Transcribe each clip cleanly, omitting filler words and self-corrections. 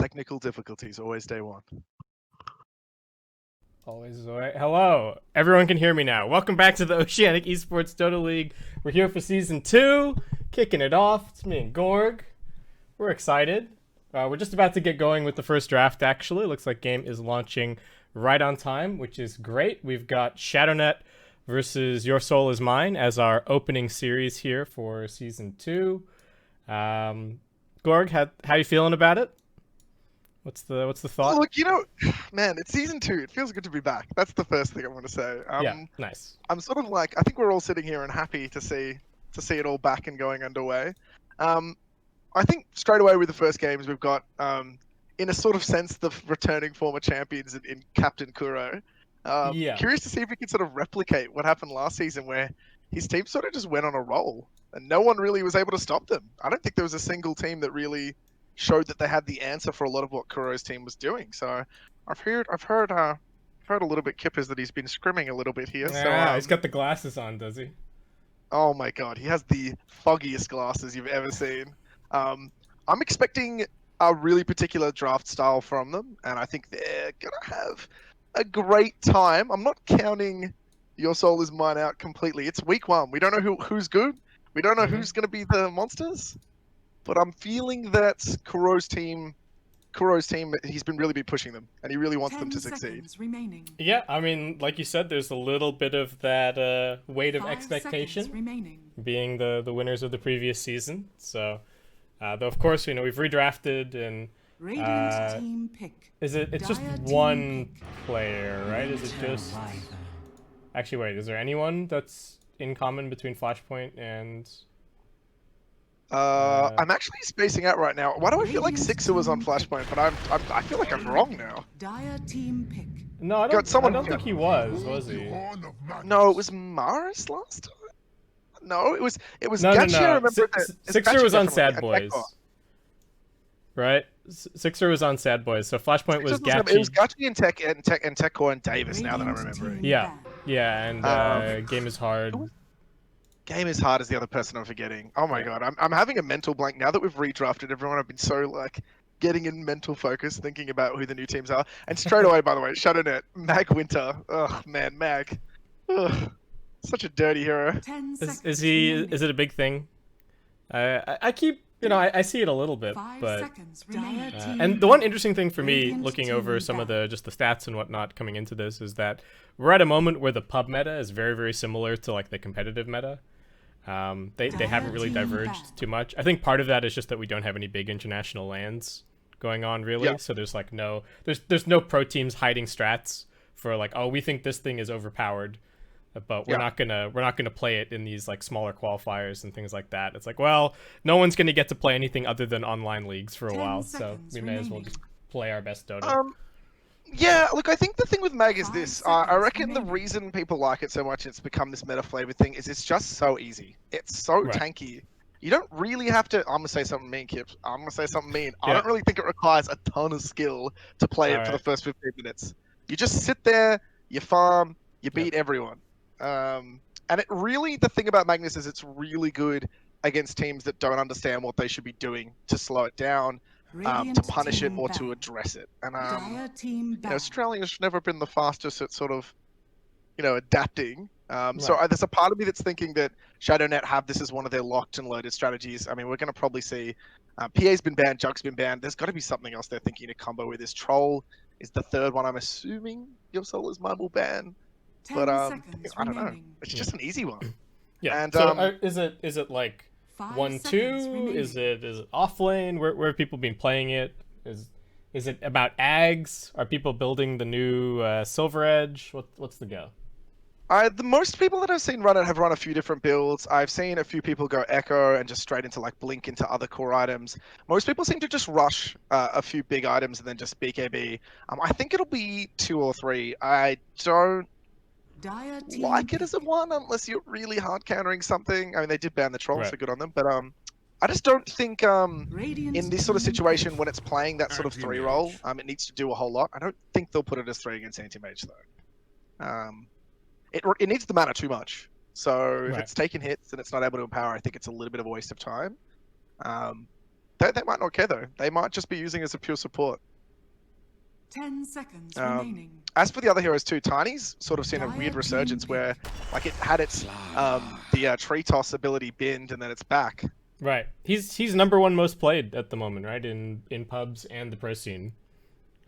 Technical difficulties, always day one. Always Zoe. Hello. Everyone can hear me now. Welcome back to the Oceanic Esports Dota League. We're here for Season 2, kicking it off. It's me and Gorg. We're excited. We're just about to get going with the first draft, actually. Looks like game is launching right on time, which is great. We've got ShadowNet versus Your Soul Is Mine as our opening series here for Season 2. Gorg, how you feeling about it? What's the thought? Look, man, it's season 2. It feels good to be back. That's the first thing I want to say. Yeah, nice. I'm sort of like, I think we're all sitting here and happy to see it all back and going underway. I think straight away with the first games we've got, in a sort of sense, the returning former champions in Captain Kuro. Yeah. Curious to see if we can sort of replicate what happened last season, where his team sort of just went on a roll and no one really was able to stop them. I don't think there was a single team that really showed that they had the answer for a lot of what Kuro's team was doing. So I've heard a little bit, Kippers, that he's been scrimming a little bit here. Yeah, he's got the glasses on, does he? Oh my god, he has the foggiest glasses you've ever seen. I'm expecting a really particular draft style from them, and I think they're gonna have a great time. I'm not counting Your Soul Is Mine out completely. It's week 1. We don't know who's good. We don't know who's gonna be the monsters. But I'm feeling that Kuro's team, he's been really pushing them, and he really wants them to succeed. Remaining. Yeah, I mean, like you said, there's a little bit of that weight of 5 expectation seconds remaining. being the winners of the previous season. So, though of course, we've redrafted and Radiant team pick. it's just Dire team one pick. player, right? Is it just actually wait? Is there anyone that's in common between Flashpoint and? I'm actually spacing out right now. Why do I feel like Sixer was on Flashpoint, but I feel like I'm wrong now. Dire team pick. No, I God, someone- don't think he was he? No, it was Maris last time. No, it was No, Gachi. I no. remember that. Sixer was on Definitely, Sad and Boys, Tekla. right? Sixer was on Sad Boys, so Flashpoint was It was Gachi. Gachi and Tekko and Davis. Now that I'm Radiant remembering. team Yeah, ban. yeah, and Game is Hard. Game is hard as the other person I'm forgetting. Oh my god, I'm having a mental blank now that we've redrafted everyone. I've been so like getting in mental focus, thinking about who the new teams are. And straight away, by the way, ShadowNet, Mag Winter. Oh man, Mag. Ugh, such a dirty hero. 10 seconds Is he? remaining. Is it a big thing? I keep, I see it a little bit, 5 but seconds remaining. and the one interesting thing for me, Radiant looking team over some of ban. the stats and whatnot coming into this, is that we're at a moment where the pub meta is very, very similar to like the competitive meta. They haven't really diverged too much. I think part of that is just that we don't have any big international lands going on really. Yeah. So there's like there's no pro teams hiding strats for like, oh, we think this thing is overpowered, but we're not gonna play it in these like smaller qualifiers and things like that. It's like, well, no one's gonna get to play anything other than online leagues for a 10 while, so seconds we may as well remaining. just play our best Dota. Yeah, look, I think the thing with Mag is 5 this. I seconds reckon the remaining. reason people like it so much, it's become this meta flavored thing, is it's just so easy. It's so Right. tanky. You don't really have to. I'm gonna say something mean, Kip. I'm gonna say something mean. I Yeah. don't really think it requires a ton of skill to play it for the Alright. first 15 minutes. You just sit there, you farm, you beat everyone. And it really, the thing about Magnus is it's really good against teams that don't understand what they should be doing to slow it down, to Radiant punish it, team or to ban. address it. And Dire team ban. Australia's never been the fastest at sort of, adapting. So Right. there's a part of me that's thinking that ShadowNet have this as one of their locked and loaded strategies. I mean, we're going to probably see PA's been banned, Jug's been banned. There's got to be something else they're thinking to combo with this. Troll is the third one. I'm assuming Your Soul Is Mine will ban. 10 But seconds I don't know. remaining. It's just an easy one. Yeah. And, So is it like 5 1-2? seconds remaining. Is it off lane? Where have people been playing it? Is it about Ags? Are people building the new Silver Edge? What's the go? The most people that I've seen run it have run a few different builds. I've seen a few people go Echo and just straight into like Blink into other core items. Most people seem to just rush a few big items and then just BKB. I think it'll be 2 or 3. I don't Dire team like it as a pick. 1 unless you're really hard countering something. I mean, they did ban the troll, Right. so good on them. But I just don't think Radiant in this sort of team situation pick. when it's playing that sort of 3 role, it needs to do a whole lot. I don't think they'll put it as 3 against Anti-Mage though. It needs the mana too much. So if Right. it's taking hits and it's not able to empower, I think it's a little bit of a waste of time. they might not care though. They might just be using it as a pure support. 10 seconds remaining. As for the other heroes too, Tiny's sort of seen a Dire weird team resurgence pick. where, like, it had its the tree toss ability binned and then it's back. Right. He's #1 most played at the moment, right? In pubs and the pro scene.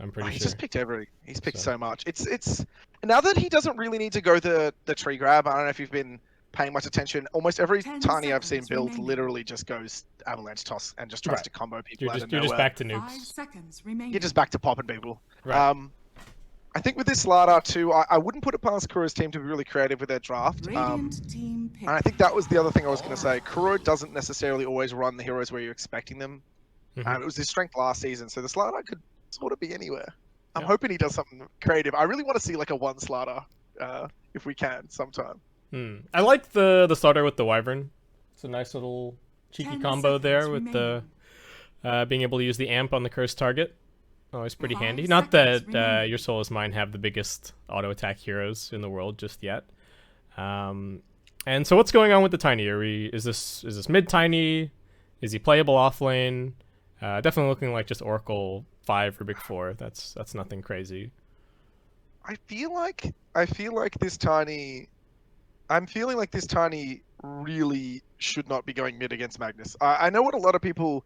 I'm pretty He's sure. just picked he's picked So. so much. It's now that he doesn't really need to go the tree grab. I don't know if you've been paying much attention. Almost every 10 Tiny I've seen seconds build remaining. literally just goes avalanche toss and just tries Right. to combo people out of You're nowhere. just back to 5 nukes. seconds remaining. You're just back to popping people. Right. I think with this Slardar too, I wouldn't put it past Kuro's team to be really creative with their draft. Radiant team pick. And I think that was the other thing I was going to say. Kuro doesn't necessarily always run the heroes where you're expecting them. Mhm. It was his strength last season, so the Slardar could sort of be anywhere. I'm Yeah. hoping he does something creative. I really want to see like a one Slardar, if we can, sometime. I like the starter with the Wyvern. It's a nice little cheeky 10 combo there seconds with the being able to use the amp on the cursed target. Always pretty 5 handy. Not seconds that remaining. your Soul is Mine have the biggest auto attack heroes in the world just yet. And so what's going on with the Tiny? Is this mid Tiny? Is he playable off lane? Definitely looking like just Oracle 5 or Big 4. That's nothing crazy. I feel like this Tiny. I'm feeling like this Tiny really should not be going mid against Magnus. I know what a lot of people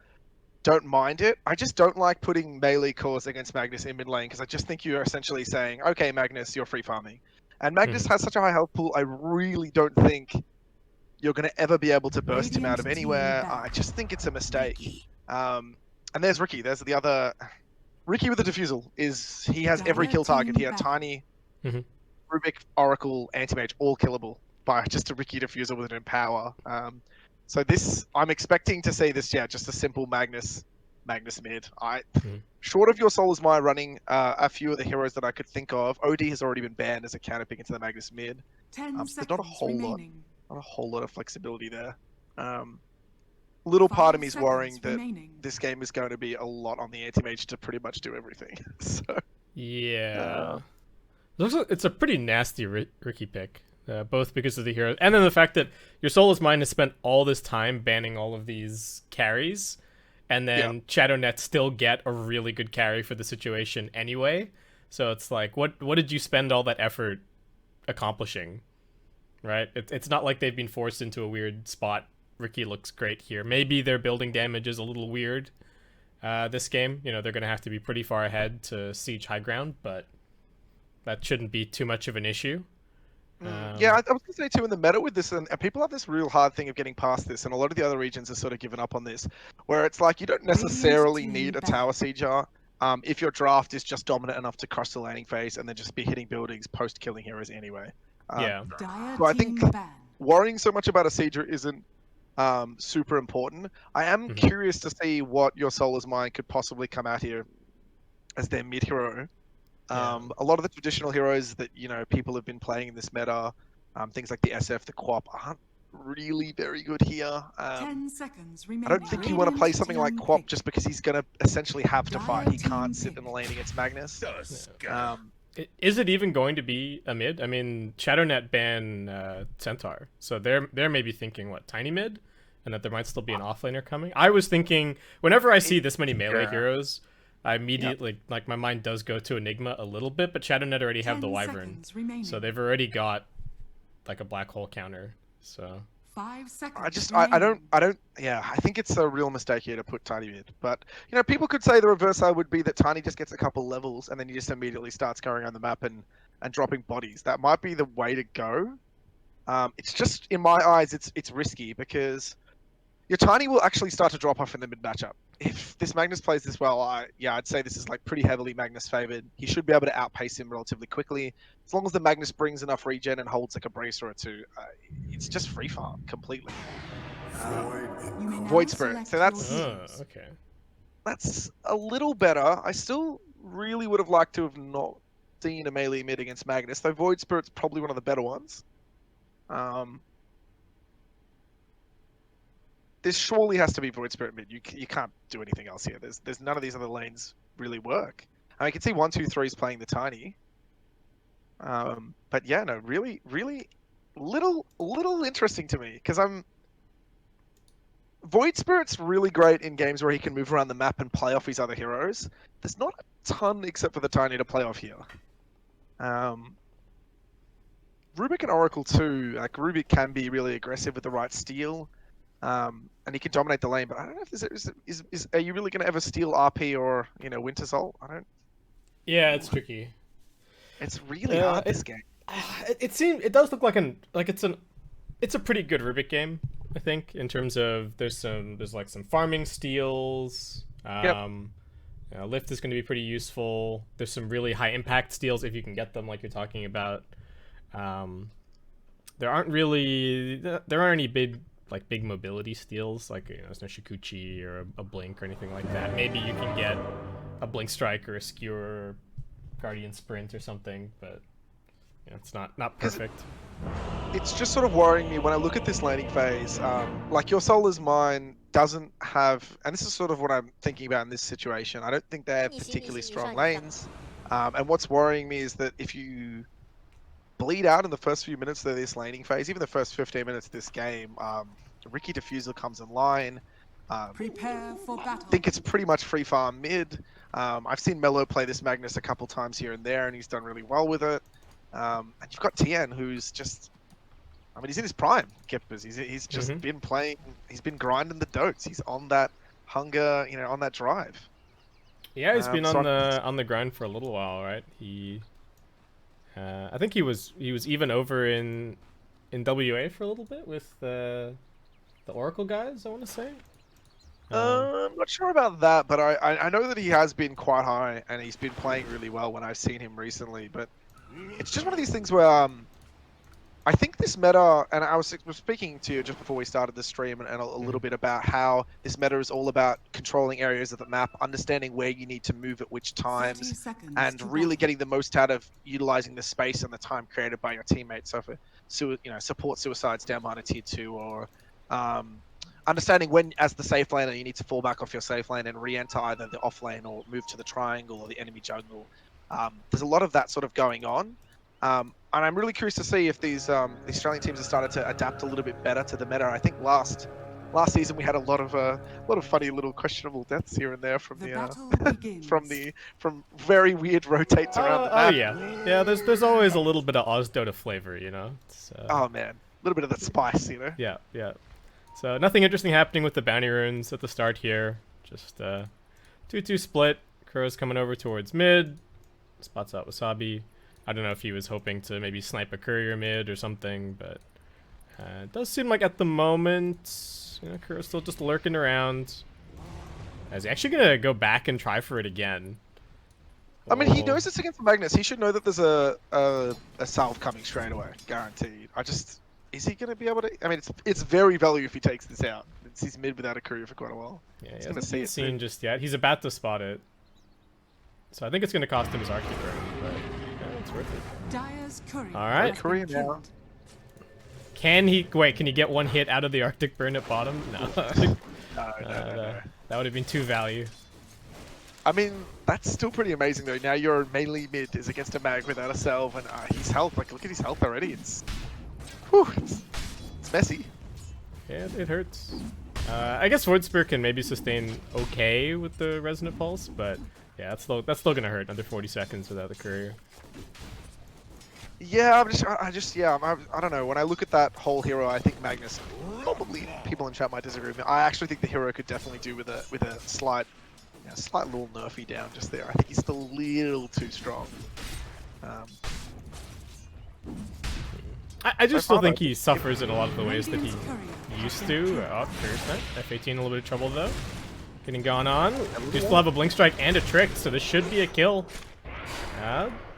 don't mind it. I just don't like putting melee cores against Magnus in mid lane because I just think you're essentially saying, okay, Magnus, you're free farming. And Magnus has such a high health pool, I really don't think you're going to ever be able to burst him out of Radiant team anywhere. back. I just think it's a mistake. And there's Ricky. There's the other... Ricky with the Diffusal. He has every Dire kill target. He team had back. Tiny, Mhm. Rubik, Oracle, Anti-Mage, all killable by just a Ricky Diffusal with an Empower. So I'm expecting to see this, just a simple Magnus mid. Short of your Soul is My running a few of the heroes that I could think of. OD has already been banned as a counter pick into the Magnus mid. 10 So there's seconds not a whole remaining. lot of flexibility there. Little part of 5 me is seconds worrying that remaining. this game is going to be a lot on the anti-mage to pretty much do everything. So Yeah. Looks like it's a pretty nasty Ricky pick. Both because of the hero and then the fact that your Soul is Mine has spent all this time banning all of these carries, and then Shadownet still get a really good carry for the situation anyway. So it's like, what did you spend all that effort accomplishing? Right? It's not like they've been forced into a weird spot. Ricky looks great here. Maybe their building damage is a little weird this game. You know, they're going to have to be pretty far ahead to siege high ground, but that shouldn't be too much of an issue. I was going to say too, in the meta with this, and people have this real hard thing of getting past this, and a lot of the other regions have sort of given up on this, where it's like you don't necessarily team need a back. tower sieger if your draft is just dominant enough to crush the landing phase and then just be hitting buildings post-killing heroes anyway. Yeah. Dire So I team think ban. worrying so much about a sieger isn't super important. I am curious to see what your Soul is Mine could possibly come out here as their mid hero. A lot of the traditional heroes that people have been playing in this meta, things like the SF, the Quap, aren't really very good here. 10 seconds remaining. I don't think you want to play Radiant something like team Quap pick. just because he's going to essentially have to fight. He Dire can't team sit pick. in the lane against Magnus. Is it even going to be a mid? I mean, Shadownet ban Centaur, so they're maybe thinking what, Tiny mid, and that there might still be an offlaner coming. I was thinking whenever I see this many melee heroes, I immediately like my mind does go to Enigma a little bit, but Shadownet already have the 10 Wyvern, seconds remaining. so they've already got like a black hole counter. So 5 seconds. I don't. I think it's a real mistake here to put Tiny mid. But people could say the reverse side would be that Tiny just gets a couple levels and then he just immediately starts going around the map and dropping bodies. That might be the way to go. It's just in my eyes, it's risky because your Tiny will actually start to drop off in the mid matchup. If this Magnus plays this well, I'd say this is like pretty heavily Magnus favored. He should be able to outpace him relatively quickly. As long as the Magnus brings enough regen and holds like a bracer or two, it's just free farm completely. You may now Void Spirit. select So your heroes. okay. that's a little better. I still really would have liked to have not seen a melee mid against Magnus, though Void Spirit's probably one of the better ones. This surely has to be Void Spirit mid. You can't do anything else here. There's none of these other lanes really work. I can see 1, 2, 3 is playing the Tiny. But yeah, no, really little interesting to me because Void Spirit's really great in games where he can move around the map and play off his other heroes. There's not a ton except for the Tiny to play off here. Rubik and Oracle too. Like Rubik can be really aggressive with the right steal, and he can dominate the lane. But I don't know if are you really going to ever steal RP or Winter Soul? I don't. Yeah, it's tricky. It's really hard this game. It does look like it's a pretty good Rubik game, I think, in terms of there's like some farming steals. Lift is going to be pretty useful. There's some really high impact steals if you can get them, like you're talking about. There aren't any big mobility steals, like there's no Shikuchi or a blink or anything like that. Maybe you can get a blink strike or a skewer, guardian sprint or something, but it's not perfect. It's just sort of worrying me when I look at this laning phase. Like Your Soul Is Mine doesn't have, and this is sort of what I'm thinking about in this situation. I don't think they have particularly strong lanes, and what's worrying me is that if you bleed out in the first few minutes of this laning phase, even the first 15 minutes of this game, Ricky Diffuser comes in line. Prepare for battle. I think it's pretty much free farm mid. I've seen Mello play this Magnus a couple times here and there, and he's done really well with it. And you've got Tien, who's just, he's in his prime, Kippers. He's just been playing, he's been grinding the Dotes. He's on that hunger, on that drive. Yeah, he's been on the grind for a little while, right? I think he was even over in WA for a little bit with the Oracle guys, I want to say. I'm not sure about that, but I know that he has been quite high, and he's been playing really well when I've seen him recently, but it's just one of these things where I think this meta, and I was speaking to you just before we started the stream and a little bit about how this meta is all about controlling areas of the map, understanding where you need to move at which times, and really getting the most out of utilizing the space and the time created by your teammates. So for support suicides down behind a tier 2, or understanding when, as the safe laner, you need to fall back off your safe lane and re-enter either the off lane or move to the triangle or the enemy jungle. There's a lot of that sort of going on. And I'm really curious to see if these Australian teams have started to adapt a little bit better to the meta. I think last season we had a lot of funny little questionable deaths here and there from from very weird rotates around the map. Oh yeah. There's always a little bit of Oz Dota flavor, Oh man, a little bit of that spice, Yeah. So nothing interesting happening with the bounty runes at the start here. Just 2-2 split. Kuro's coming over towards mid. Spots out Wasabi. I don't know if he was hoping to maybe snipe a courier mid or something, but it does seem like at the moment, Kuro's still just lurking around. Is he actually gonna go back and try for it again? He knows it's against Magnus. He should know that there's a salve coming straight away, guaranteed. Is he gonna be able to? It's very value if he takes this out. He's mid without a courier for quite a while. Yeah, he hasn't seen it seen just yet. He's about to spot it, so I think it's gonna cost him his Arctic burn, but. It's worth it. All right. Korea now. Can he get one hit out of the Arctic burn at bottom? No. No. That would have been 2 value. That's still pretty amazing though. Now your melee mid is against a mag without a salve, and his health. Look at his health already. It's messy. Yeah, it hurts. I guess Void Spear can maybe sustain okay with the Resonant Pulse, but yeah, that's still gonna hurt under 40 seconds without the courier. Yeah, I don't know. When I look at that whole hero, I think Magnus, probably people in chat might disagree with me. I actually think the hero could definitely do with a slight little nerfy down just there. I think he's still a little too strong. I just still think he suffers in a lot of the ways that he used to. Oh, there's that. F18 a little bit of trouble though. Getting gone on. You still have a Blink Strike and a Trick, so this should be a kill.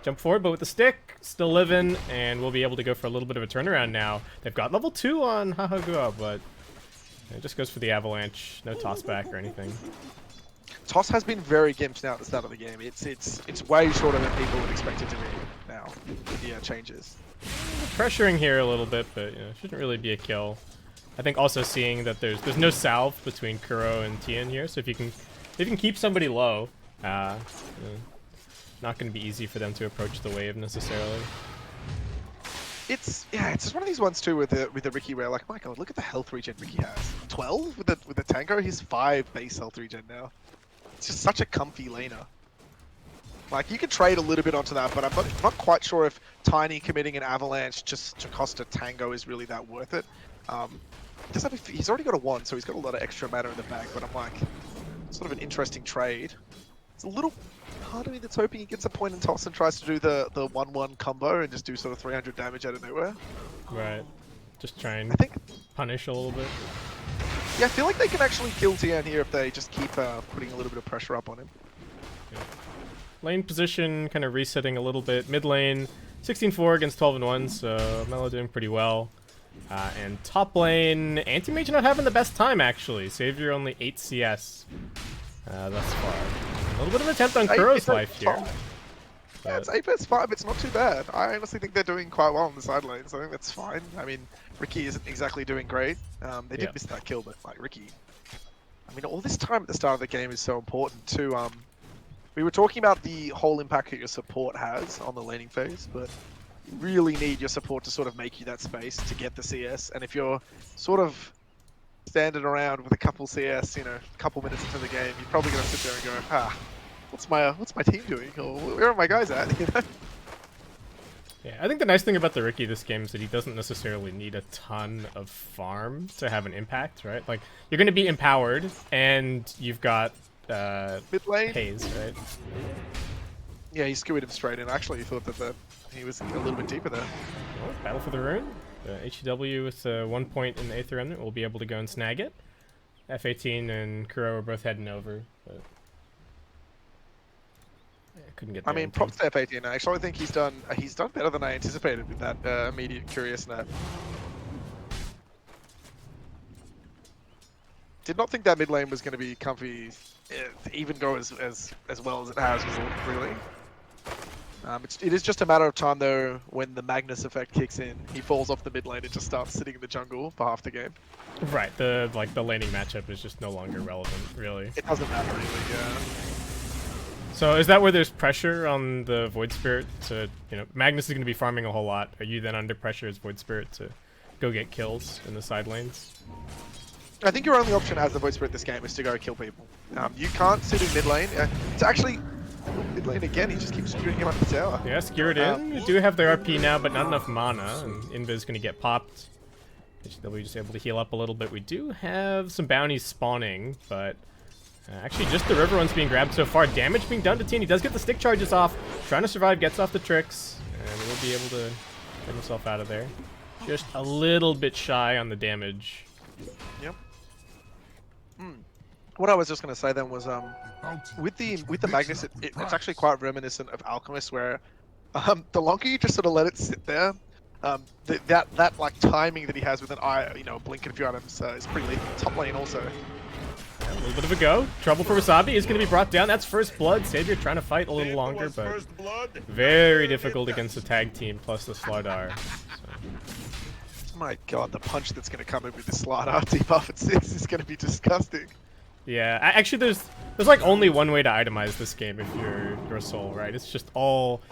Jump forward, but with the stick, still living, and we'll be able to go for a little bit of a turnaround now. They've got level 2 on Hahagua, but it just goes for the Avalanche. No toss back or anything. Toss has been very gimped now at the start of the game. It's way shorter than people would expect it to be now with the changes. Pressuring here a little bit, but shouldn't really be a kill. I think also seeing that there's no salve between Kuro and Tien here, so if you can keep somebody low, not going to be easy for them to approach the wave necessarily. it's just one of these ones too with the Ricky where like, my god, look at the health regen Ricky has. 12 with the Tango. He's 5 base health regen now. It's just such a comfy laner. Like, you can trade a little bit onto that, but I'm not quite sure if Tiny committing an Avalanche just to cost a Tango is really that worth it. He's already got a 1, so he's got a lot of extra mana in the bag, but I'm like, sort of an interesting trade. It's a little part of me that's hoping he gets a point and toss and tries to do the 1-1 combo and just do sort of 300 damage out of nowhere. Right. Just try and I think punish a little bit. Yeah, I feel like they can actually kill Tian here if they just keep putting a little bit of pressure up on him. Yeah. Lane position kind of resetting a little bit. Mid lane, 16-4 against 12-1, so Melo doing pretty well. And top lane, Anti-Mage not having the best time, actually. Savior only 8 CS thus far. A little bit of an attempt on Kuro's life here. Yeah, it's 8 vs 5. It's not too bad. I honestly think they're doing quite well on the side lanes. I think that's fine. I mean, Ricky isn't exactly doing great. They did miss that kill, but like Ricky, I mean, all this time at the start of the game is so important too. We were talking about the whole impact that your support has on the laning phase, but you really need your support to sort of make you that space to get the CS. And if you're sort of standing around with a couple CS, you know, a couple minutes into the game, you're probably gonna sit there and go, what's my team doing? Or where are my guys at? You know? Yeah, I think the nice thing about the Ricky this game is that he doesn't necessarily need a ton of farm to have an impact, right? Like, you're gonna be empowered, and you've got mid lane Haze, right? Yeah, he skewered him straight in. I actually thought that he was a little bit deeper there. Well, battle for the rune. HEW with 1 point in the 8th remnant will be able to go and snag it. F18 and Kuro are both heading over, but I couldn't get there. I mean, props to F18. I actually think he's done better than I anticipated with that immediate Curious Net. Did not think that mid lane was going to be comfy, even go as well as it has, really. It is just a matter of time though when the Magnus effect kicks in. He falls off the mid lane and just starts sitting in the jungle for half the game. Right, the laning matchup is just no longer relevant, really. It doesn't matter really, yeah. So is that where there's pressure on the Void Spirit to, you know, Magnus is going to be farming a whole lot. Are you then under pressure as Void Spirit to go get kills in the side lanes? I think your only option as the Void Spirit this game is to go kill people. You can't sit in mid lane. It's actually mid lane again. He just keeps shooting him up the tower. Yeah, skewered in. You do have their RP now, but not enough mana, and Invis going to get popped. HW just able to heal up a little bit. We do have some bounties spawning, but actually just the river one's being grabbed so far. Damage being done to Tien. He does get the stick charges off. Trying to survive, gets off the tricks, and will be able to get himself out of there. Just a little bit shy on the damage. Yep. What I was just going to say then was with the Magnus, it's actually quite reminiscent of Alchemist, where the longer you just sort of let it sit there, that like timing that he has with an eye, you know, blink and a few items is pretty lethal. Top lane also. Yeah, a little bit of a go. Trouble for Wasabi is going to be brought down. That's first blood. Savior trying to fight a little longer, but very difficult against the tag team plus the Slardar. So. My god, the punch that's going to come in with the Slardar debuff at 6 is going to be disgusting. Yeah, actually, there's like only one way to itemize this game if you're Soul, right? It's just all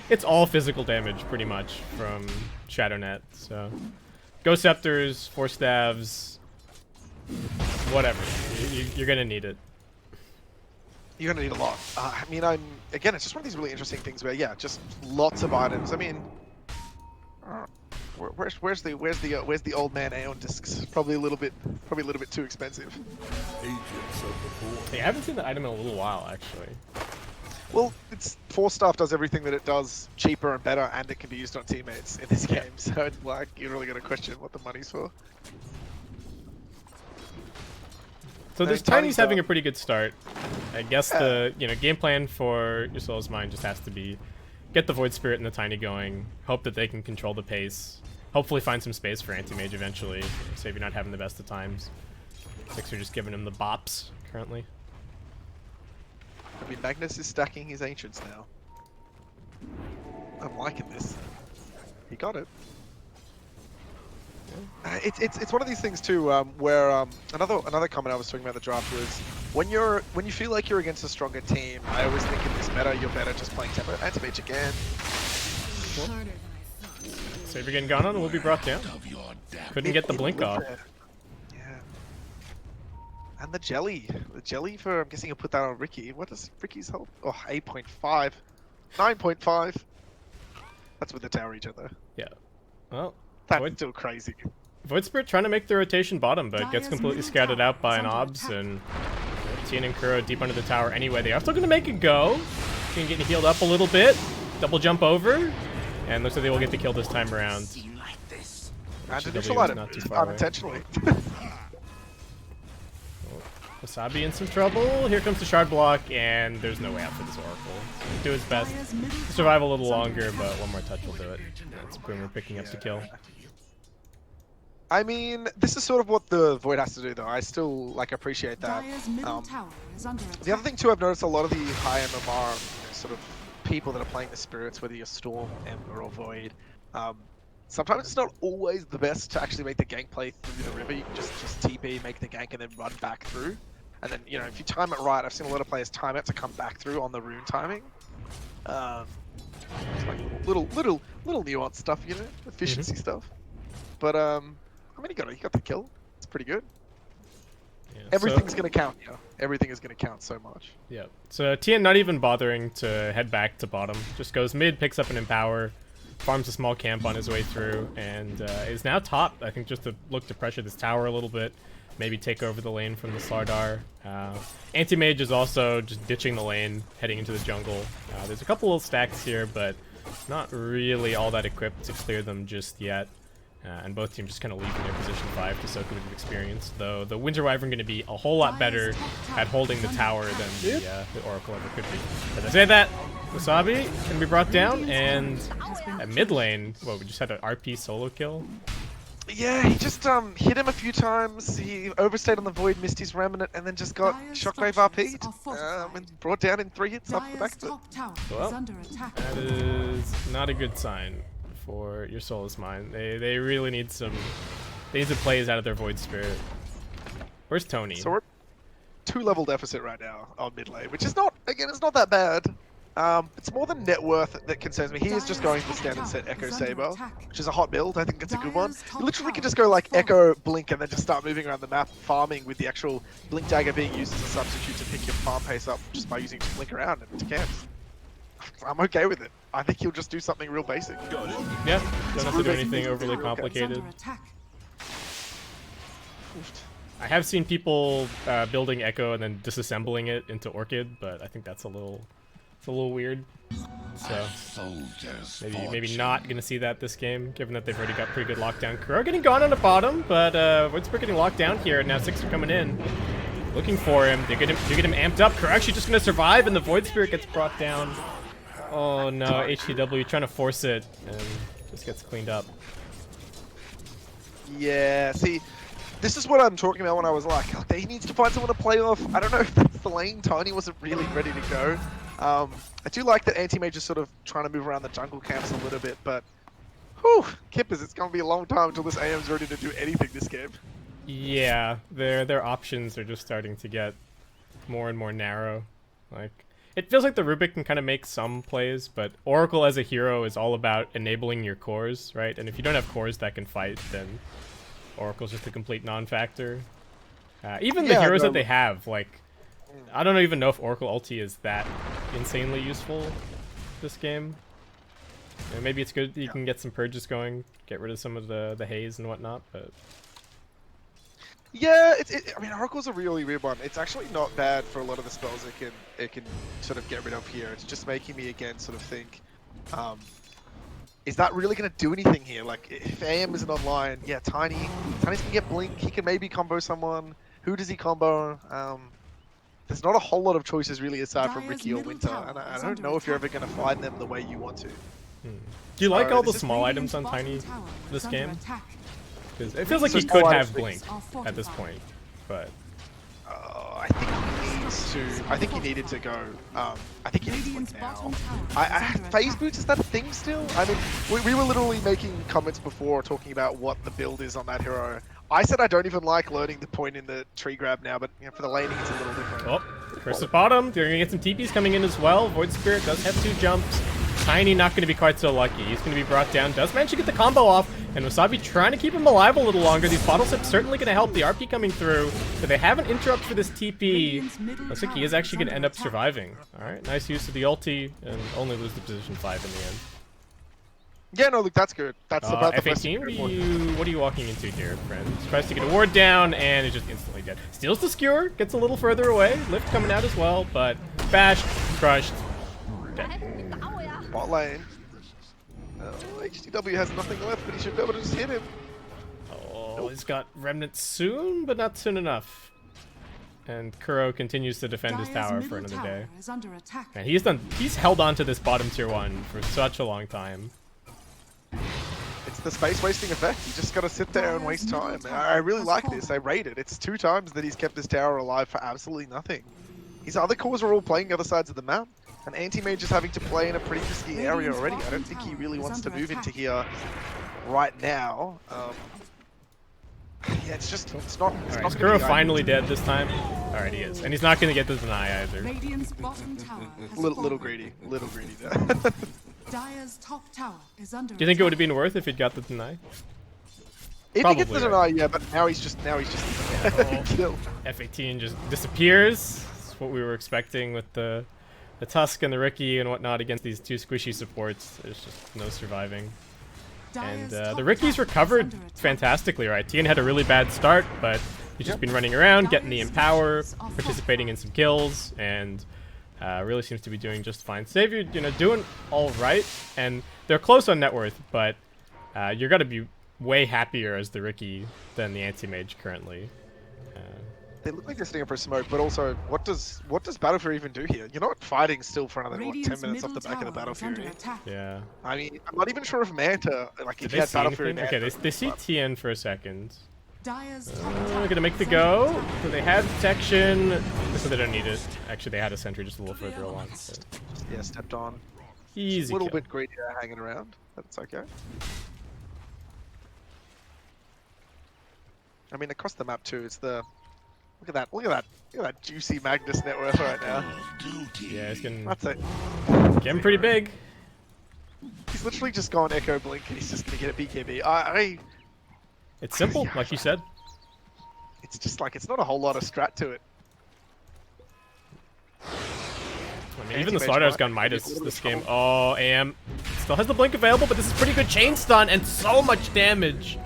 physical damage pretty much from Shadownet. So, Ghost Scepters, Force Staves, whatever. You're gonna need it. You're gonna need a lot. I mean, again, it's just one of these really interesting things where, yeah, just lots of items. I mean, where's the old man Aeon discs? Probably a little bit too expensive. Hey, I haven't seen that item in a little while, actually. Well, it's Force Staff does everything that it does cheaper and better, and it can be used on teammates in this game. So, like, you're really gonna question what the money's for. So this Tiny's having a pretty good start. I guess the game plan for Your Soul's Mind just has to be get the Void Spirit and the Tiny going, hope that they can control the pace, hopefully find some space for Anti-Mage eventually, so if you're not having the best of times. Six are just giving him the bops currently. I mean, Magnus is stacking his Ancients now. I'm liking this. He got it. It's one of these things too, where another comment I was talking about the draft was when you feel like you're against a stronger team, I always think in this meta you're better just playing Tempo Anti-Mage again. Saber getting gone on and will be brought down. Couldn't get the blink off. Yeah. And the jelly. The jelly for, I'm guessing you'll put that on Ricky. What is Ricky's health? Oh, 8.5. 9.5. That's with the tower each other. Yeah. Well, That's still crazy. Void Spirit trying to make the rotation bottom, but gets completely scouted out by an Obs, and Tien and Kuro deep under the tower anyway. They are still going to make a go. Tien getting healed up a little bit. Double jump over. And looks like they will get the kill this time around. And initial item, not too far away. unintentionally. Wasabi in some trouble. Here comes the shard block, and there's no way out for this Oracle. He'll do his best to survive a little longer, but one more touch will do it. That's Boomer picking up the kill. I mean, this is sort of what the Void has to do, though. I still appreciate that. The other thing too, I've noticed a lot of the high MMR sort of people that are playing the spirits, whether you're Storm, Ember, or Void. Sometimes it's not always the best to actually make the gank play through the river. You can just TP, make the gank, and then run back through. And then, you know, if you time it right, I've seen a lot of players time it to come back through on the rune timing. It's like little nuanced stuff, you know, efficiency stuff. But I mean, he got the kill. It's pretty good. Yeah, Everything's gonna count, yeah. Everything is gonna count so much. Yeah. So Tien not even bothering to head back to bottom. Just goes mid, picks up an Empower, farms a small camp on his way through, and is now top. I think just to look to pressure this tower a little bit, maybe take over the lane from the Slardar. Anti-Mage is also just ditching the lane, heading into the jungle. There's a couple little stacks here, but not really all that equipped to clear them just yet. And both teams just kind of leaving their position 5 to soak a bit of experience, though the Winter Wyvern going to be a whole lot better at holding the tower than the Oracle ever could be. As I say that, Wasabi can be brought down, and at mid lane, we just had an RP solo kill. Yeah, he just hit him a few times. He overstayed on the Void, missed his Remnant, and then just got Shockwave RP'd. And brought down in 3 hits off the back of it. Well, that is not a good sign for your Soulless Mine. They really need some plays out of their Void Spirit. Where's Tony? So we're 2-level deficit right now on mid lane, which is not, again, it's not that bad. It's more the net worth that concerns me. He is just going for standard set Echo Saber, which is a hot build. I think it's a good one. You literally can just go like Echo, Blink, and then just start moving around the map, farming with the actual Blink Dagger being used as a substitute to pick your farm pace up just by using Blink around into camps. I'm okay with it. I think he'll just do something real basic. Yeah, don't have to do anything overly complicated. I have seen people building Echo and then disassembling it into Orchid, but I think that's a little weird. So maybe not gonna see that this game, given that they've already got pretty good lockdown. Kuro getting gone on the bottom, but Voidspirit getting locked down here, and now 6 are coming in. Looking for him. They get him amped up. Kuro actually just gonna survive, and the Void Spirit gets brought down. Oh no, HTW trying to force it, and just gets cleaned up. Yeah, see, this is what I'm talking about when I was like, he needs to find someone to play off. I don't know if that's the lane. Tony wasn't really ready to go. I do like that Anti-Mage is sort of trying to move around the jungle camps a little bit, but whew, Kippers, it's going to be a long time until this AM's ready to do anything this game. Yeah, their options are just starting to get more and more narrow. Like, it feels like the Rubik can kind of make some plays, but Oracle as a hero is all about enabling your cores, right? And if you don't have cores that can fight, then Oracle's just a complete non-factor. Even the heroes that they have, like, I don't even know if Oracle ulti is that insanely useful this game. And maybe it's good that you can get some purges going, get rid of some of the haze and whatnot, but... Yeah, I mean, Oracle's a really weird one. It's actually not bad for a lot of the spells it can sort of get rid of here. It's just making me again sort of think, is that really going to do anything here? Like, if AM isn't online, yeah, Tiny's going to get Blink. He can maybe combo someone. Who does he combo? There's not a whole lot of choices really aside from Ricky or Winter, and I don't know if you're ever going to find them the way you want to. Do you like all the small items on Tiny this game? Because it feels like he could have Blink at this point, but... I think he needs to. I think he needed to go. I think he needs Blink now. Phase boots, is that a thing still? I mean, we were literally making comments before talking about what the build is on that hero. I said I don't even like learning the point in the tree grab now, but you know, for the laning it's a little different. Oh, Curse at bottom. They're gonna get some TPs coming in as well. Void Spirit does have 2 jumps. Tiny not going to be quite so lucky. He's going to be brought down. Does manage to get the combo off, and Wasabi trying to keep him alive a little longer. These bottle sips certainly going to help. The RP coming through, but they have an interrupt for this TP. Looks like he is actually going to end up surviving. All right, nice use of the ulti, and only lose the position 5 in the end. Yeah, no, look, that's good. That's about the best. F18, what are you walking into here, friend? Tries to get a ward down, and is just instantly dead. Steals the skewer, gets a little further away. Lift coming out as well, but bashed, crushed, dead. Bot lane. HDW has nothing left, but he should be able to just hit him. Oh, he's got remnants soon, but not soon enough. And Kuro continues to defend his tower for another day. And he's held on to this bottom tier 1 for such a long time. It's the space wasting effect. You just gotta sit there and waste time. I really like this. I rate it. It's 2 times that he's kept this tower alive for absolutely nothing. His other cores are all playing the other sides of the map. And Anti-Mage is having to play in a pretty risky area already. I don't think he really wants to move into here right now. Yeah, it's just, it's not. Alright, is Kuro finally dead this time? Alright, he is. And he's not going to get the deny either. Little greedy there. Dire's top tower is under Do you think it would have been worth if he'd got the deny? If Probably, he gets the deny, yeah, but now he's just killed. F18 just disappears. That's what we were expecting with the Tusk and the Riki and whatnot against these 2 squishy supports. There's just no surviving. And the Ricky's recovered fantastically, right? Tien had a really bad start, but he's just been running around, getting the empower, participating in some kills, and really seems to be doing just fine. Savior, doing all right, and they're close on net worth, but you're gonna be way happier as the Riki than the Anti-Mage currently. They look like they're sitting up for a smoke, but also, what does Battlefield even do here? You're not fighting still for another, 10 minutes off the back of the Battlefield. Yeah. I mean, I'm not even sure if Manta, like, if Did he had see Battlefield. Okay, they see Tien for a second. Gonna make the go. So they had protection, so they don't need it. Actually, they had a sentry just a little further along. So. Yeah, stepped on. Easy. A little kill. bit greedy hanging around, but it's okay. I mean, across the map too, it's the. Look at that juicy Magnus net worth right now. Yeah, it's getting. That's it. Getting pretty big. He's literally just gone Echo Blink, and he's just gonna get a BKB. It's simple, like you said. It's just like, it's not a whole lot of strat to it. I mean, even the Slider's gone Midas this game. Oh, AM still has the blink available, but this is pretty good chain stun and so much damage.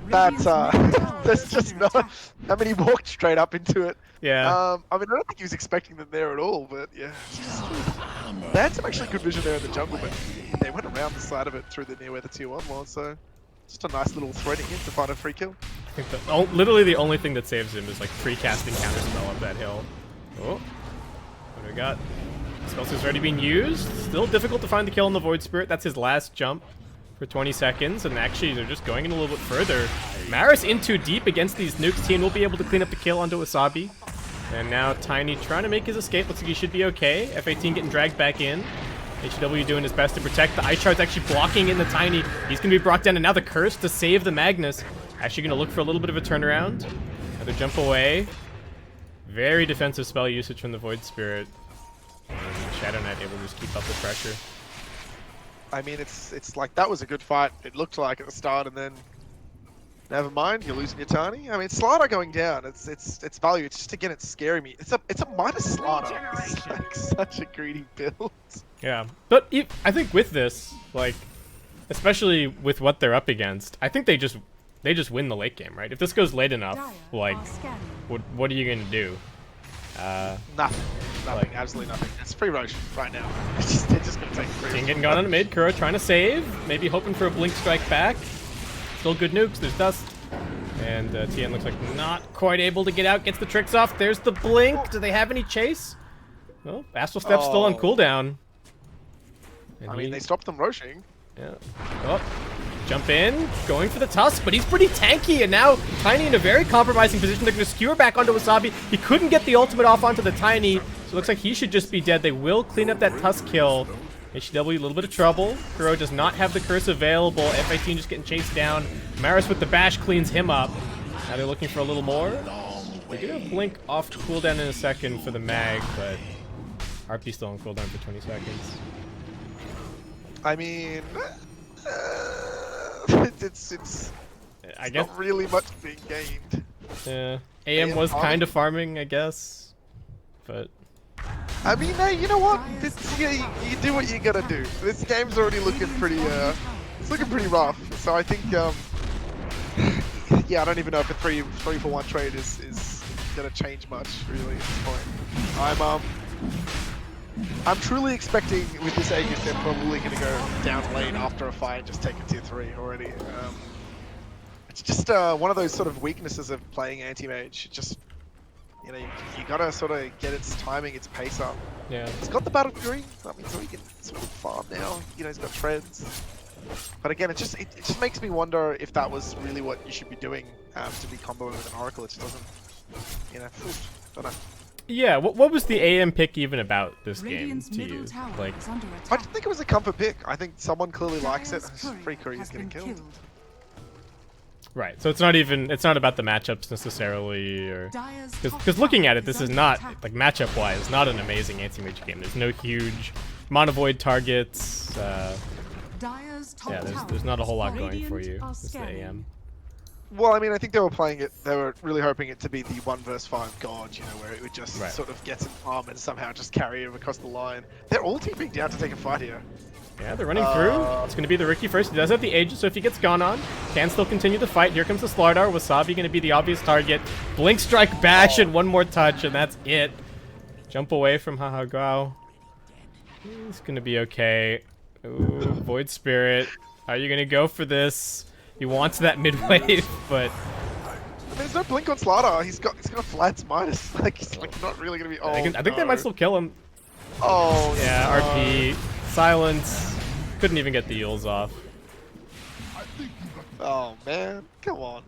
That's just not. I mean, he walked straight up into it. Yeah. I mean, I don't think he was expecting them there at all, but yeah. They had some actually good vision there in the jungle, but they went around the side of it through the near where the tier 1 was, so just a nice little threading in to find a free kill. I think literally the only thing that saves him is like pre-casting counterspell up that hill. Oh, what do we got? Spell's already being used. Still difficult to find the kill on the Void Spirit. That's his last jump for 20 seconds, and actually they're just going in a little bit further. Maris in too deep against these nukes. Tien will be able to clean up the kill onto Wasabi. And now Tiny trying to make his escape. Looks like he should be okay. F18 getting dragged back in. HW doing his best to protect. The Ice Shard's actually blocking in the Tiny. He's going to be brought down, and now the Curse to save the Magnus. Actually going to look for a little bit of a turnaround. Another jump away. Very defensive spell usage from the Void Spirit. And Shadow Knight able to just keep up the pressure. I mean, it's like, that was a good fight. It looked like at the start, and then never mind, you're losing your Tiny. I mean, Slider going down. It's value. It's just, again, it's scaring me. It's a Midas Slider. It's like such a greedy build. Yeah, but I think with this, like, especially with what they're up against, I think they just win the late game, right? If this goes late enough, like, what are you gonna do? Nothing. Like, absolutely nothing. It's free roach right now. They're just gonna take free. Tien getting gone on a mid. Kuro trying to save, maybe hoping for a blink strike back. Still good nukes. There's dust. And Tien looks like not quite able to get out. Gets the tricks off. There's the blink. Do they have any chase? Well, Astral Step's still on cooldown. And I mean, they stopped them roaching. Yeah. Oh, jump in, going for the Tusk, but he's pretty tanky, and now Tiny in a very compromising position. They're going to skewer back onto Wasabi. He couldn't get the ultimate off onto the Tiny, so it looks like he should just be dead. They will clean up that Tusk kill. HW, a little bit of trouble. Kuro does not have the curse available. F18 just getting chased down. Maris with the bash cleans him up. Now they're looking for a little more. They're going to blink off cooldown in a second for the mag, but RP still on cooldown for 20 seconds. I mean, it's I guess. not really much being gained. Yeah. AM was kind of farming, I guess. But. I mean, hey, you know what? You do what you gotta do. This game's already looking pretty, it's looking pretty rough. So I think, yeah, I don't even know if a 3-for-1 trade is gonna change much really at this point. I'm truly expecting with this Aegis they're probably gonna go down lane after a fight and just take a tier 3 already. It's just one of those sort of weaknesses of playing anti-mage. Just, you know, you gotta sort of get its timing, its pace up. Yeah. He's got the battle fury, that means he can sort of farm now. You know, he's got treads. But again, it just makes me wonder if that was really what you should be doing to be comboing with an Oracle. It just doesn't, you know, don't know. Yeah, what was the AM pick even about this game to you? Like, I didn't think it was a comfort pick. I think someone clearly likes it. Free Curry is getting killed. Right, so it's not about the matchups necessarily, or because looking at it, this is not like matchup-wise, not an amazing anti-mage game. There's no huge monovoid targets. Yeah, there's not a whole lot going for you. It's the AM. Well, I mean, I think they were playing it. They were really hoping it to be the 1 vs 5 god, you know, where it would just sort of get some arm and somehow just carry him across the line. They're all teaming down to take a fight here. Yeah, they're running through. It's going to be the Ricky first. He does have the Aegis, so if he gets gone on, can still continue the fight. Here comes the Slardar. Wasabi going to be the obvious target. Blink Strike Bash and one more touch, and that's it. Jump away from Hahagao. He's going to be okay. Ooh, Void Spirit. Are you going to go for this? He wants that mid-wave, but... I mean, there's no blink on Slardar. He's got flats minus. Like, he's like not really going to be... Oh, I think they might still kill him. Oh, yeah, no. RP. Silence. Couldn't even get the Yules off. Oh, man. Come on.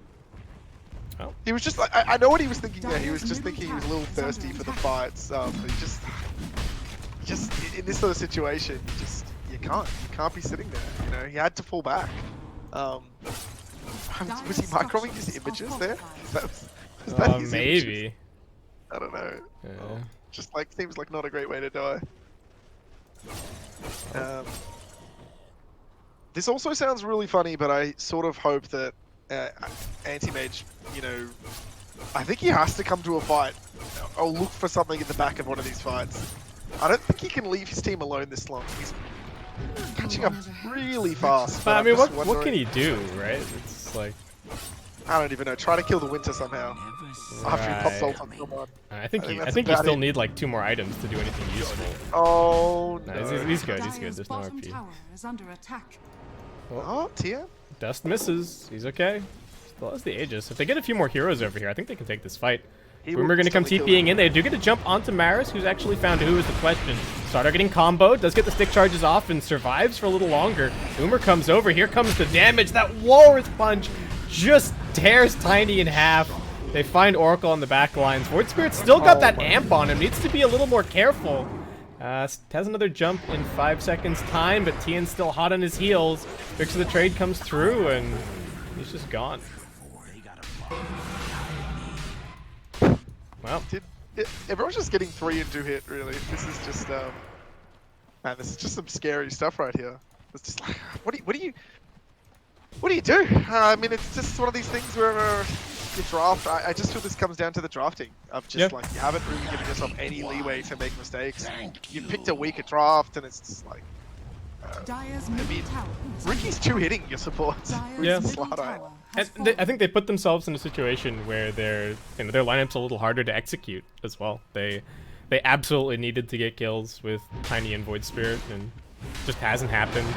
Oh. He was just like... I know what he was thinking there. He was just thinking he was a little thirsty for the fights. He just... In this sort of situation, you can't be sitting there. You know, he had to fall back. Was he microing his images there? Was that his maybe. Images? I don't know. Yeah. Just like seems like not a great way to die. This also sounds really funny, but I sort of hope that Anti-Mage, you know, I think he has to come to a fight or look for something in the back of one of these fights. I don't think he can leave his team alone this long. He's catching up really fast. But I mean, what can he do, right? It's like... I don't even know. Try to kill the Winter somehow. After he pops ult on someone. I think you still need like 2 more items to do anything useful. Oh, no. He's good. There's no RP. Oh, Tia? Dust misses. He's okay. Still has the Aegis. If they get a few more heroes over here, I think they can take this fight. Boomer going to come TPing in. They do get a jump onto Maris, who's actually found who is the question. Starter getting comboed, does get the stick charges off and survives for a little longer. Boomer comes over. Here comes the damage. That Walrus Punch just tears Tiny in half. They find Oracle on the back lines. Void Spirit still got that amp on him. Needs to be a little more careful. Has another jump in 5 seconds time, but Tian's still hot on his heels. Fix of the trade comes through, and he's just gone. Well, everyone's just getting 3 and 2 hit, really. This is just, man, this is just some scary stuff right here. It's just like, what do you do? I mean, it's just one of these things where you draft. I just feel this comes down to the drafting of just like you haven't really given yourself any leeway to make mistakes. You picked a weaker draft, and it's just like. I mean, Ricky's 2-hitting your supports. Yeah. And I think they put themselves in a situation where their lineup's a little harder to execute as well. They absolutely needed to get kills with Tiny and Void Spirit, and just hasn't happened.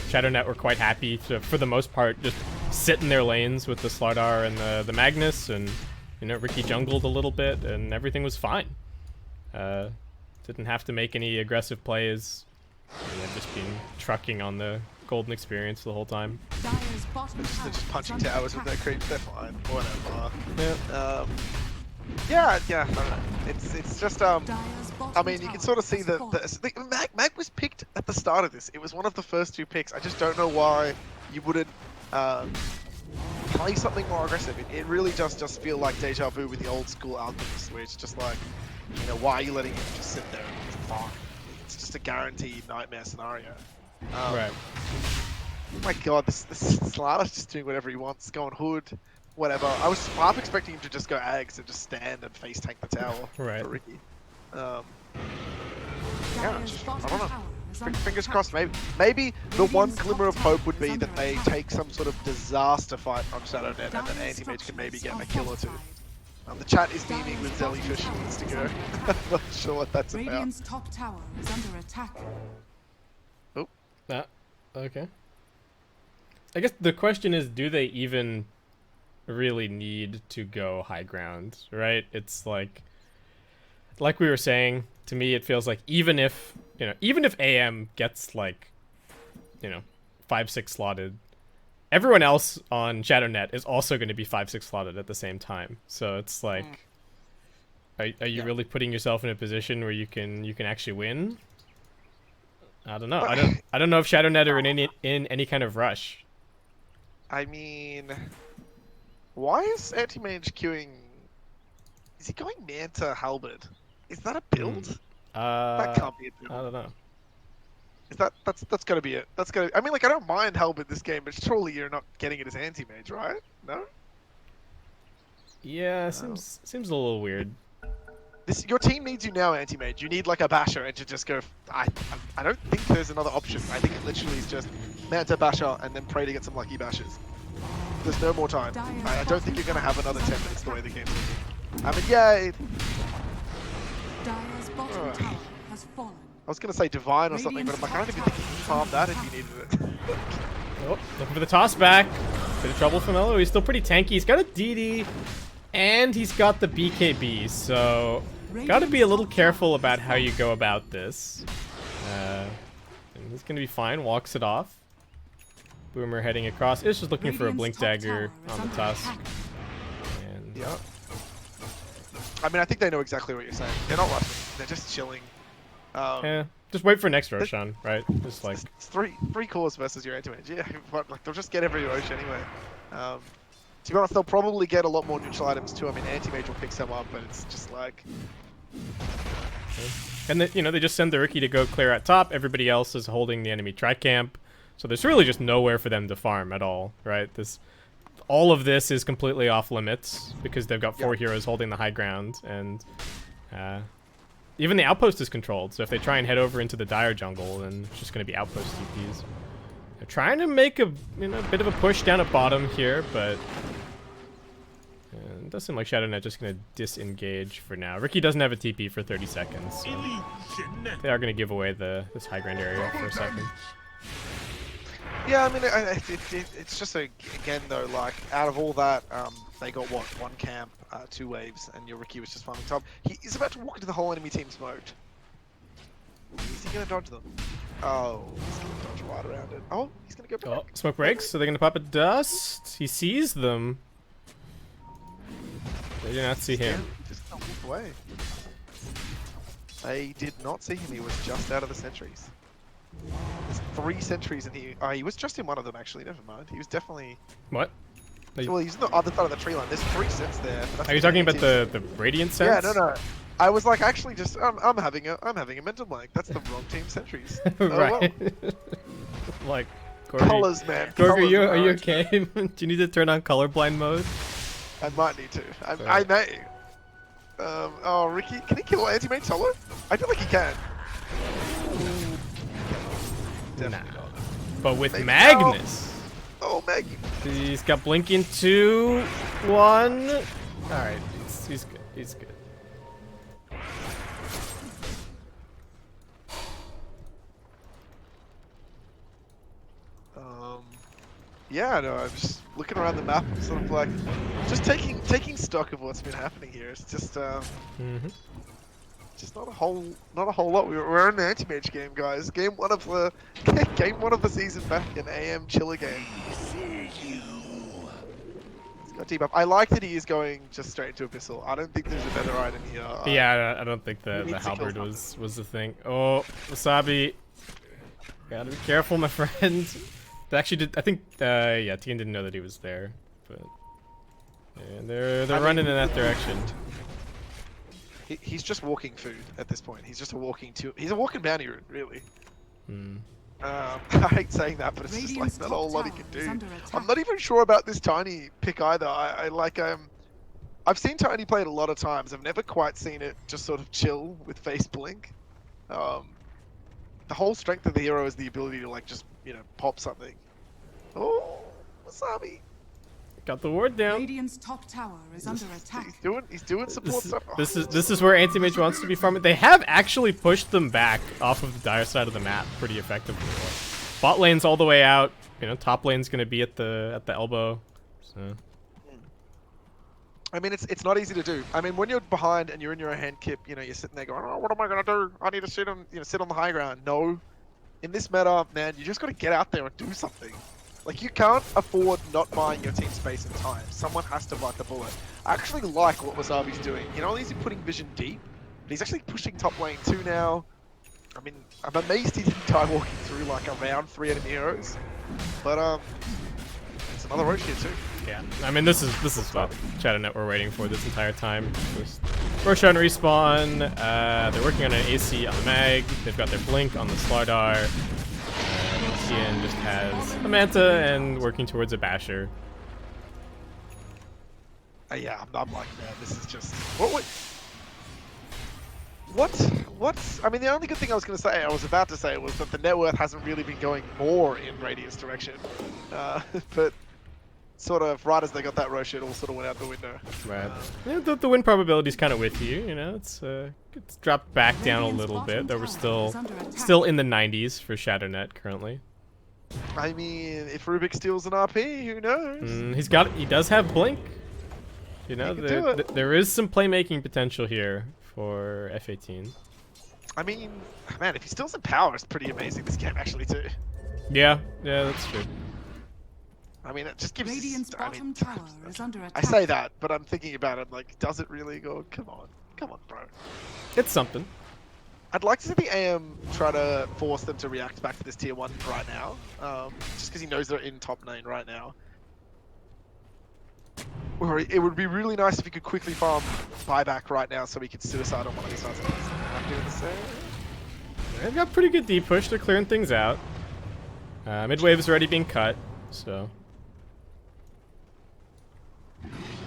ShadowNet were quite happy to, for the most part, just sit in their lanes with the Slardar and the Magnus, and you know, Ricky jungled a little bit, and everything was fine. Didn't have to make any aggressive plays. They've just been trucking on the golden experience the whole time. They're just punching towers with their creeps. They're fine. Whatever. Yeah. Yeah. I don't know. It's just I mean, you can sort of see the Mag was picked at the start of this. It was one of the first 2 picks. I just don't know why you wouldn't play something more aggressive. It really just feel like deja vu with the old school Alchemist, where it's just like You know, why are you letting him just sit there and farm? It's just a guaranteed nightmare scenario. Right. Oh my god, this Slada's just doing whatever he wants, going hood, whatever. I was half expecting him to just go Ags and just stand and face tank the tower Right. for Ricky. Yeah, Dire's I bottom don't know. tower is under Fingers attack. crossed. Maybe the one Radiant's glimmer of top hope tower would is be under that they attack. take some sort of disaster fight on ShadowNet and then Dire's Anti-Mage can maybe get him a structures kill are or two. fortified. The chat is beaming Dire's with bottom Zellyfish tower needs to is go. under attack. I'm not sure what that's about. Radiant's top tower is under attack. Okay. I guess the question is, do they even really need to go high ground, right? It's like we were saying, to me it feels like even if AM gets like, 5-6 slotted, everyone else on ShadowNet is also going to be 5-6 slotted at the same time. So it's like, are you really putting yourself in a position where you can actually win? I don't know. I don't know if ShadowNet are in any kind of rush. I mean, why is Anti-Mage queuing? Is he going Manta Halberd? Is that a build? That can't be a build. I don't know. Is that's gotta be it? That's gotta. I mean, like, I don't mind Halberd this game, but surely you're not getting it as Anti-Mage, right? No. Yeah, seems a little weird. Your team needs you now, Anti-Mage. You need like a basher and to just go. I don't think there's another option. I think it literally is just Manta basher and then pray to get some lucky bashes. There's no more time. I don't think you're gonna have another 10 minutes the way the game's looking. I mean, yeah. Dire's bottom tower has fallen. I was gonna say divine or something, but I'm like, I don't even think you can farm that if you needed it. Oh, looking for the toss back. Bit of trouble for Melo. He's still pretty tanky. He's got a DD, and he's got the BKB, so gotta be a little careful about how you go about this. And he's gonna be fine. Walks it off. Boomer heading across. Is just looking for a blink dagger on the tusk. And Yeah. I mean, I think they know exactly what you're saying. They're not rushing. They're just chilling. yeah, just wait for next Roshan, right? Just like It's three cores versus your Anti-Mage. Yeah, but like they'll just get every Rosh anyway. To be honest, they'll probably get a lot more neutral items too. I mean, Anti-Mage will pick some up, but it's just like. And they just send the rookie to go clear at top. Everybody else is holding the enemy tri-camp. So there's really just nowhere for them to farm at all, right? All of this is completely off limits because they've got 4 heroes holding the high ground, and even the outpost is controlled. So if they try and head over into the dire jungle, then it's just going to be outpost TPs. They're trying to make a bit of a push down at bottom here, but it does seem like ShadowNet just going to disengage for now. Ricky doesn't have a TP for 30 seconds. So they are going to give away this high ground area for a second. Yeah, I mean, it's just again though, like out of all that, they got what, 1 camp, 2 waves, and your Ricky was just farming top. He's about to walk into the whole enemy team smoked. Is he gonna dodge them? Oh, he's gonna dodge right around it. Oh, he's gonna go back. Oh, smoke breaks, so they're gonna pop a dust. He sees them. They did not see him. Just walk away. They did not see him. He was just out of the sentries. There's 3 sentries in here. Oh, he was just in one of them actually. Never mind. He was definitely. What? Well, he's on the other side of the tree line. There's 3 sets there. Are you talking about the radiant sense? Yeah, no. I was like, actually, just I'm having a mental blank. That's the wrong team sentries. Right. Well. Like, Gorg, Colors, man. Gorg, Colours are you are okay? Do you need to turn on colorblind mode? I might need to. I may. Oh, Ricky, can he kill Anti-Mage solo? I feel like he can. Definitely not. But with Maybe Magnus. Oh, Maggie. He's got blink in 2, 1. Alright, he's good. He's good. Yeah, no, I'm just looking around the map, sort of like, just taking stock of what's been happening here. It's just, just not a whole lot. We're in an Anti-Mage game, guys. Game one of the season back in AM Chiller game. He's got debuff. I like that he is going just straight to Abyssal. I don't think there's a better item here. Yeah, I don't think the halberd was the thing. Oh, Wasabi. Gotta be careful, my friend. They actually did. I think. Yeah, Tien didn't know that he was there, but yeah, they're running in that direction. He's just walking food at this point. He's just a walking he's a walking bounty room, really. Hmm. I hate saying that, but it's just like Radiant's not a top whole lot he tower can is do. under I'm attack. not even sure about this Tiny pick either. I've seen Tiny play it a lot of times. I've never quite seen it just sort of chill with face blink. The whole strength of the hero is the ability to like just pop something. Oh, Wasabi. Got the ward down. Radiant's top tower is under attack. He's doing support stuff. Oh, This is where Anti-Mage wants to be farming. They have actually pushed them back off of the dire side of the map pretty effectively. Bot lane's all the way out. Top lane's gonna be at the elbow. So. I mean, it's not easy to do. I mean, when you're behind and you're in your own hand kip, you're sitting there going, oh, what am I gonna do? I need to sit on the high ground. No, in this meta, man, you just gotta get out there and do something. Like, you can't afford not buying your team space and time. Someone has to bite the bullet. I actually like what Wasabi's doing. Not only is he putting vision deep, but he's actually pushing top lane too now. I mean, I'm amazed he didn't die walking through like around 3 enemy heroes. But it's another Roche too. Yeah, I mean this is what ShadowNet were waiting for this entire time. Just Roche on respawn. They're working on an AC on the Mag. They've got their blink on the Slardar. Cian just has a Manta and working towards a Basher. Yeah, I'm like, man, this is just what? I mean, the only good thing I was about to say was that the net worth hasn't really been going more in Radiant's direction, but sort of right as they got that Roche, it all sort of went out the window. Right. Yeah, the win probability's kind of with you. It's dropped back down a little bit, though we're still in the 90s for ShadowNet currently. I mean, if Rubik steals an RP, who knows? He does have blink. There there is some playmaking potential here for F18. I mean, man, if he steals some power, it's pretty amazing this game actually too. Yeah, that's true. I mean, it just gives. Radiant's bottom tower is under attack. I say that, but I'm thinking about it like, does it really go? Come on, bro. It's something. I'd like to see the AM try to force them to react back to this tier 1 right now, just because he knows they're in top 9 right now. Or it would be really nice if he could quickly farm buyback right now so he could suicide on one of these sides. I'm doing the same. They've got pretty good deep push. They're clearing things out. Mid wave is already being cut, so.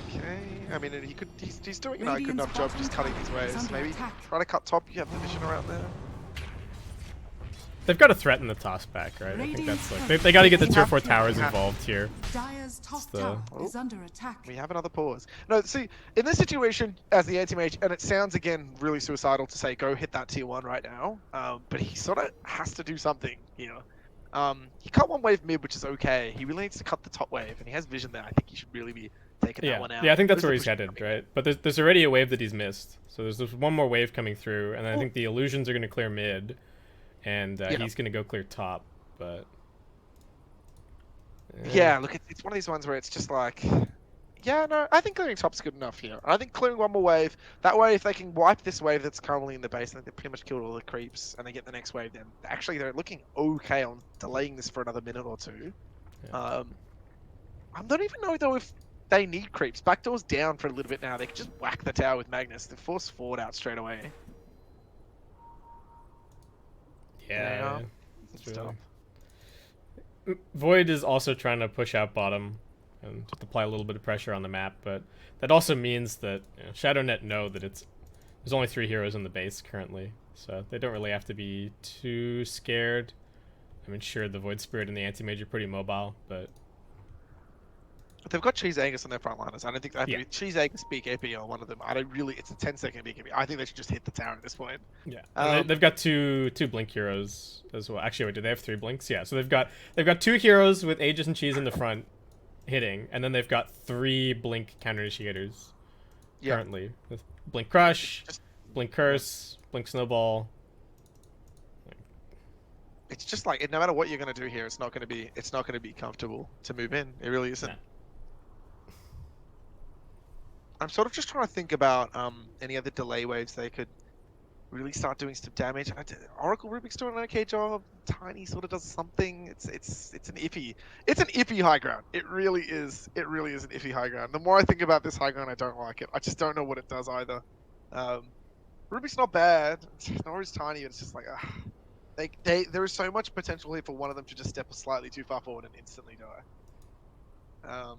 Okay, I mean, he's doing a good enough job just cutting these waves. Maybe try to cut top. You have the vision around there. They've got to threaten the toss back, right? I think that's like they got to get the tier 4 towers involved here. Dire's top tower is under attack. We have another pause. No, see, in this situation as the anti-mage, and it sounds again really suicidal to say go hit that tier 1 right now, but he sort of has to do something here. He cut one wave mid, which is okay. He really needs to cut the top wave, and he has vision there. I think he should really be taking that one out. Yeah, I think that's where he's headed, right? But there's already a wave that he's missed. So there's one more wave coming through, and I think the illusions are going to clear mid, and he's going to go clear top, but... Yeah, look, it's one of these ones where it's just like... Yeah, no, I think clearing top's good enough here. I think clearing one more wave, that way if they can wipe this wave that's currently in the base, I think they've pretty much killed all the creeps, and they get the next wave, then actually they're looking okay on delaying this for another minute or two. Yeah. I don't even know, though, if they need creeps. Backdoor's down for a little bit now. They can just whack the tower with Magnus. They force forward out straight away. Yeah. Void is also trying to push out bottom and just apply a little bit of pressure on the map, but that also means that ShadowNet know that there's only 3 heroes in the base currently, so they don't really have to be too scared. I mean, sure, the Void Spirit and the Anti-Mage are pretty mobile, but they've got Cheese Angus on their frontliners. I don't think they have to be Cheese Angus, BKB on one of them. It's a 10-second BKB. I think they should just hit the tower at this point. Yeah, they've got two blink heroes as well. Actually, wait, do they have 3 blinks? Yeah, so they've got 2 heroes with Aegis and Cheese in the front hitting, and then they've got 3 blink counter initiators currently with Blink Crush, Blink Curse, Blink Snowball. It's just like no matter what you're going to do here, it's not going to be comfortable to move in. It really isn't. Nah. I'm sort of just trying to think about any other delay waves they could really start doing some damage. Oracle Rubik's doing an okay job. Tiny sort of does something. It's an iffy high ground. It really is an iffy high ground. The more I think about this high ground, I don't like it. I just don't know what it does either. Ruby's not bad. Nor is Tiny. It's just like, there is so much potential here for one of them to just step slightly too far forward and instantly die. I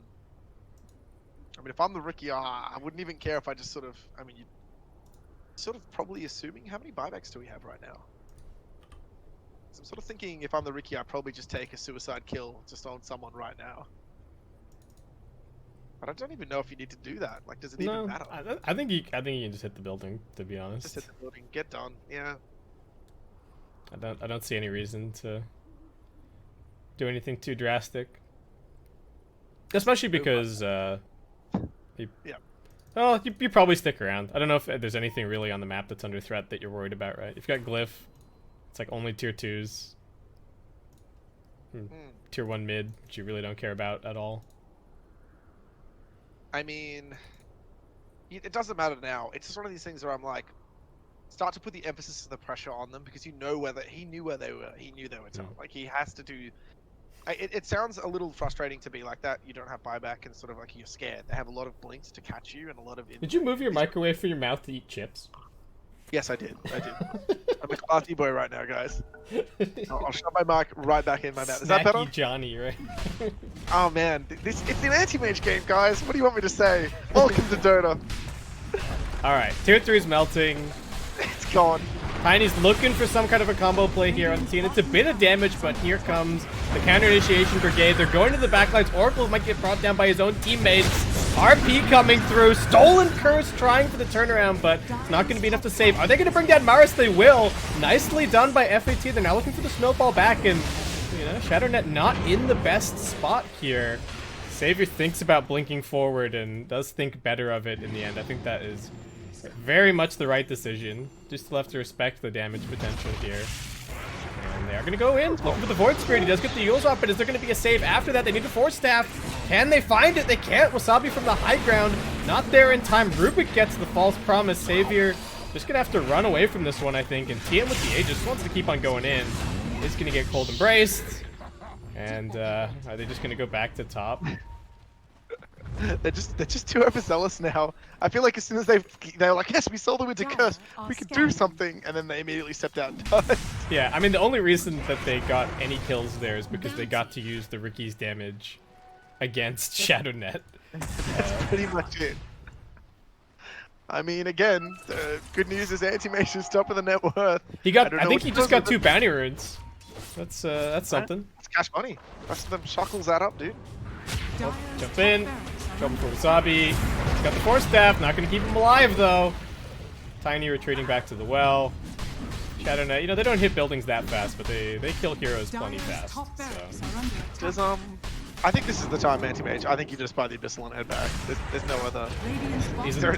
mean, if I'm the rookie, I wouldn't even care if I just sort of. I mean, you sort of probably assuming how many buybacks do we have right now? So I'm sort of thinking if I'm the rookie, I'd probably just take a suicide kill just on someone right now. But I don't even know if you need to do that. Like, does it even matter? I think you can just hit the building. To be honest, Just hit the building, get done. Yeah. I don't see any reason to do anything too drastic, especially because well, you probably stick around. I don't know if there's anything really on the map that's under threat that you're worried about, right? If you've got Glyph, it's like only tier 2s. Tier 1 mid, which you really don't care about at all. I mean, it doesn't matter now. It's just one of these things where I'm like, start to put the emphasis and the pressure on them because you know he knew where they were. He knew they were tough. Like, he has to do. It sounds a little frustrating to be like that. You don't have buyback and sort of like you're scared. They have a lot of blinks to catch you and a lot of. Did you move your microwave for your mouth to eat chips? Yes, I did. I'm a classy boy right now, guys. I'll shove my mic right back in my mouth. Is that better? Snacky Johnny, right? Oh man, it's an anti-mage game, guys. What do you want me to say? Welcome to Dota. Alright, tier 3 is melting. It's gone. Tiny's looking for some kind of a combo play here on the team. It's a bit of damage, but here comes the counter initiation brigade. They're going to the backlines. Oracle might get brought down by his own teammates. RP coming through. Stolen Curse trying for the turnaround, but it's not going to be enough to save. Are they going to bring down Maris? They will. Nicely done by FAT. They're now looking for the snowball back, and ShadowNet not in the best spot here. Savior thinks about blinking forward and does think better of it in the end. I think that is very much the right decision. Just still have to respect the damage potential here. And they are going to go in, looking for the Void Spirit. He does get the Yules off, but is there going to be a save after that? They need a Force Staff. Can they find it? They can't. Wasabi from the high ground, not there in time. Rubik gets the False Promise. Savior just going to have to run away from this one, I think. And TM with the Aegis wants to keep on going in. He's going to get cold embraced. And are they just going to go back to top? They're just too overzealous now. I feel like as soon as they're like, yes, we sold the Winter Curse, we could do something, and then they immediately stepped out and died. Yeah, I mean, the only reason that they got any kills there is because they got to use the Ricky's damage against ShadowNet. That's pretty much it. I mean, again, the good news is Anti-Mage is top of the net worth. I think he just got 2 bounty runes. That's something. It's cash money. Rest of them shuckles that up, dude. Jump in. Trouble for Wasabi. He's got the Force Staff. Not going to keep him alive, though. Tiny retreating back to the well. ShadowNet, they don't hit buildings that fast, but they kill heroes plenty fast. So. I think this is the time, Anti-Mage. I think you just buy the Abyssal and head back. There's no other.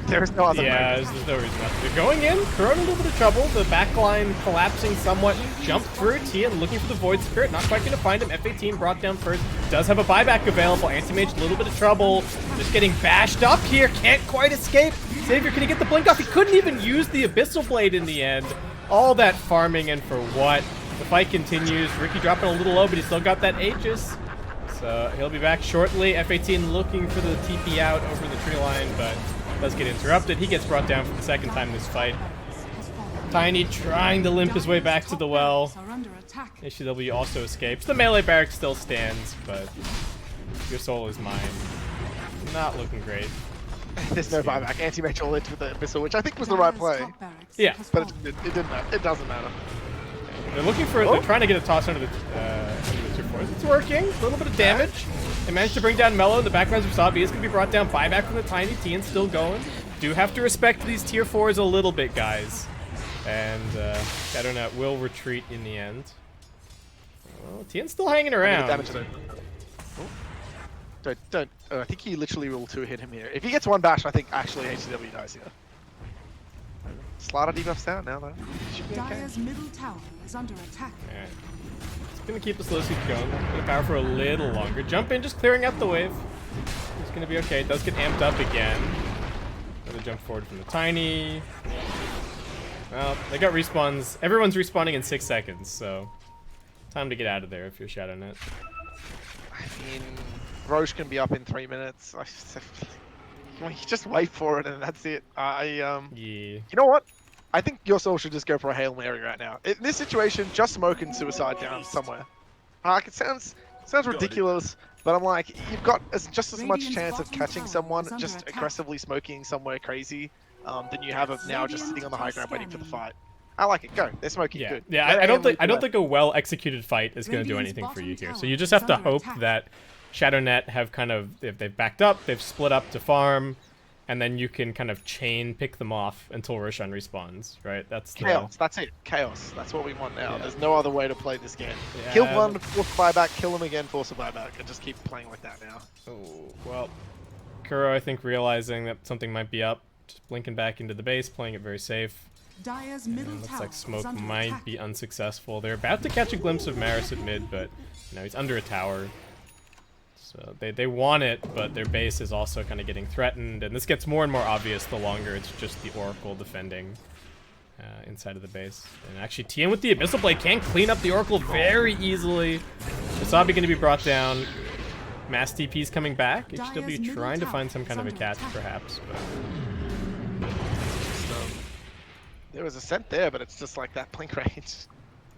There's no other. Yeah, there's no reason not to. They're going in. They're in a little bit of trouble. The backline collapsing somewhat. Jump through. Tian looking for the Void Spirit. Not quite going to find him. F18 brought down first. Does have a buyback available. Anti-Mage, a little bit of trouble. Just getting bashed up here. Can't quite escape. Savior, can he get the blink off? He couldn't even use the Abyssal Blade in the end. All that farming, and for what? The fight continues. Ricky dropping a little low, but he's still got that Aegis. So he'll be back shortly. F18 looking for the TP out over the tree line, but does get interrupted. He gets brought down for the second time this fight. Tiny trying to limp his way back to the well. HCW also escapes. The melee barrack still stands, but your soul is mine. Not looking great. There's no buyback. Anti-Mage all into the Abyssal, which I think was the right play. Yeah. But it didn't matter. It doesn't matter. They're looking for. They're trying to get a toss under the tier 4s. It's working. A little bit of damage. They managed to bring down Mello. The backgrounds of Wasabi is going to be brought down. Buyback from the Tiny. Tian's still going. Do have to respect these tier 4s a little bit, guys. And ShadowNet will retreat in the end. Well, Tian's still hanging around. Don't. I think he literally will 2-hit him here. If he gets 1 bash, I think actually HCW dies here. Slider debuffs down now, though. Should be okay. Dire's middle tower is under attack. Alright. It's gonna keep the slow seek going. Gonna power for a little longer. Jump in, just clearing out the wave. It's gonna be okay. It does get amped up again. Another jump forward from the Tiny. Well, they got respawns. Everyone's respawning in 6 seconds, so time to get out of there if you're ShadowNet. I mean, Roche can be up in 3 minutes. Just wait for it and that's it. Yeah. You know what? I think your soul should just go for a Hail Mary right now. In this situation, just smoke and suicide down somewhere. It sounds ridiculous, but I'm like, you've got just as much chance of catching someone just aggressively smoking somewhere crazy than you have of now just sitting on the high ground waiting for the fight. I like it. Go. They're smoking. Yeah, Good. yeah. I don't think a well executed fight is going to do anything for you here. So you just have to hope that ShadowNet have kind of, if they've backed up, they've split up to farm, and then you can kind of chain pick them off until Roshan respawns, right? That's the... Chaos. That's it. Chaos. That's what we want now. Yeah. There's no other way to play this game. Yeah. Kill one, force a buyback, kill him again, force a buyback, and just keep playing like that now. Oh, well, Kuro, I think, realizing that something might be up, just blinking back into the base, playing it very safe. Dire's And middle looks tower like is Smoke under might attack. be unsuccessful. They're about to catch a glimpse of Maris at mid, but he's under a tower. So they want it, but their base is also kind of getting threatened, and this gets more and more obvious the longer it's just the Oracle defending inside of the base. And actually, Tien with the Abyssal Blade can clean up the Oracle very easily. Wasabi going to be brought down. Mass TP's coming back. HW trying to find some kind of a catch, perhaps. But... There was a scent there, but it's just like that blink range.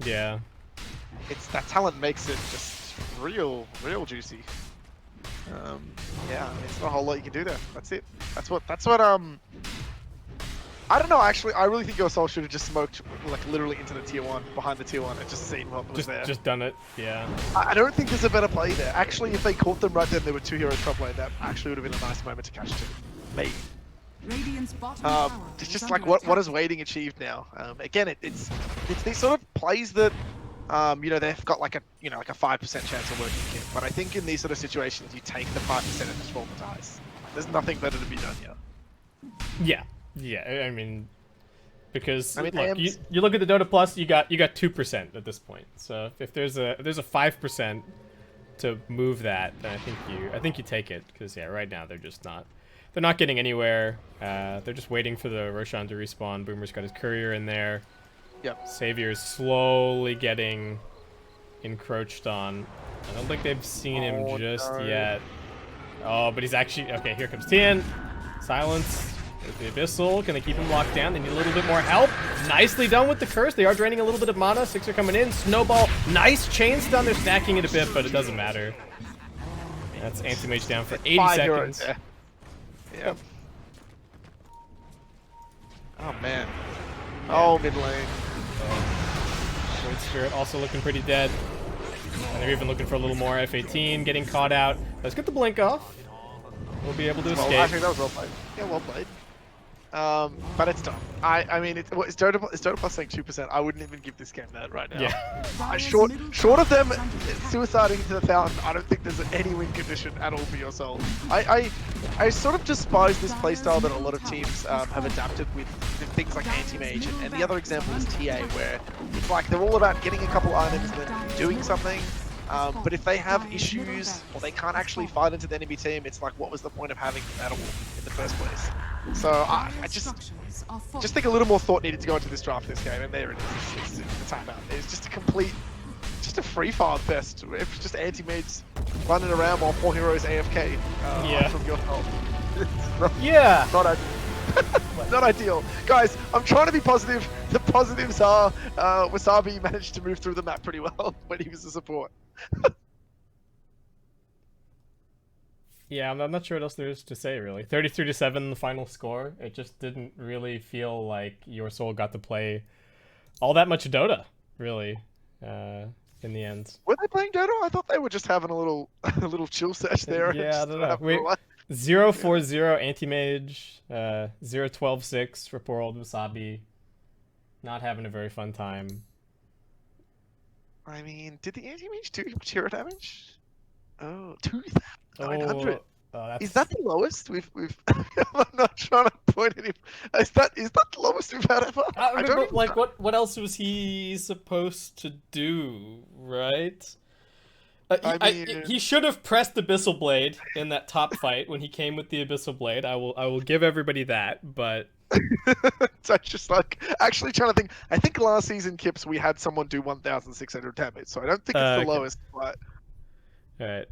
yeah. It's that talent makes it just real juicy. Yeah, it's not a whole lot you can do there. That's it. That's what I don't know, actually. I really think your soul should have just smoked like literally into the tier 1, behind the tier 1, and just seen what was there. Just done it, yeah. I don't think there's a better play there. Actually, if they caught them right then, there were 2 heroes top lane, that actually would have been a nice moment to catch too. Maybe. Radiant's bottom tower It's is just under like what attack. has waiting achieved now? Again, it's these sort of plays that you know, they've got like a 5% chance of working here. But I think in these sort of situations, you take the 5% and just roll the dice. There's nothing better to be done here. Yeah. I mean, because I mean, look, you look at the Dota Plus, you got 2% at this point. So if there's a 5% to move that, then I think you take it, because yeah, right now they're just not. They're not getting anywhere. They're just waiting for the Roshan to respawn. Boomer's got his courier in there. Yep. Savior is slowly getting encroached on. I don't think they've seen him just yet. Oh, but he's actually... Okay, here comes Tien. Silence. There's the Abyssal. Can they keep him locked down? They need a little bit more help. Nicely done with the curse. They are draining a little bit of mana. Sixer coming in. Snowball. Nice chain stun. They're stacking it a bit, but it doesn't matter. That's Anti-Mage down for 80 seconds. Yep. Oh man. Oh, mid lane. Void Spirit also looking pretty dead. And they're even looking for a little more. F18 getting caught out. Let's get the blink off. We'll be able to escape. Well, actually, that was well played. Yeah, well played. But it's tough. I mean, is Dota Plus saying 2%? I wouldn't even give this game that right now. Yeah. Short of them suiciding into the fountain, I don't think there's any win condition at all for your soul. I sort of despise this playstyle that a lot of teams have adapted with things like anti-mage, and the other example is TA, where it's like they're all about getting a couple items and then doing something. But if they have issues or they can't actually fight into the enemy team, it's like, what was the point of having the battle in the first place? So I just think a little more thought needed to go into this draft, this game, and there it is. It's the timeout. It's just a free fire fest. It's just anti-mates running around while 4 heroes AFK from your help. Not ideal. Guys, I'm trying to be positive. The positives are Wasabi managed to move through the map pretty well when he was a support. Yeah, I'm not sure what else there is to say, really. 33-7, the final score. It just didn't really feel like your soul got to play all that much Dota, really, in the end. Were they playing Dota? I thought they were just having a little chill sesh there. Yeah, I don't know. Wait, 0-4-0 Anti-Mage, 0-12-6 for poor old Wasabi. Not having a very fun time. I mean, did the anti-mage do much hero damage? Oh, 2,900. Is that the lowest we've I'm not trying to point at him. Is that the lowest we've had ever? I don't like what else was he supposed to do, right? He should have pressed the Abyssal Blade in that top fight when he came with the Abyssal Blade. I will give everybody that, but so just like actually trying to think. I think last season, Kips, we had someone do 1,600 damage, so I don't think it's the lowest. But all right,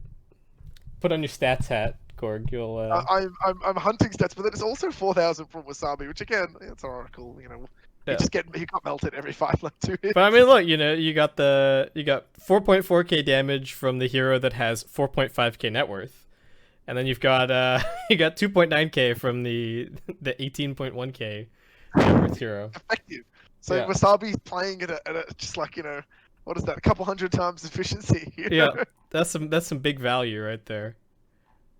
put on your stats hat, Gorg. You'll. I'm hunting stats, but then it's also 4,000 from Wasabi, which again, it's Oracle. You know, He got melted every fight like 2 hits. But I mean, look, you got 4.4k damage from the hero that has 4.5k net worth, and then you've got you got 2.9k from the 18.1k net worth hero. Effective. So Yeah. Wasabi's playing at a just like what is that? A couple hundred times efficiency. Yeah, that's some big value right there.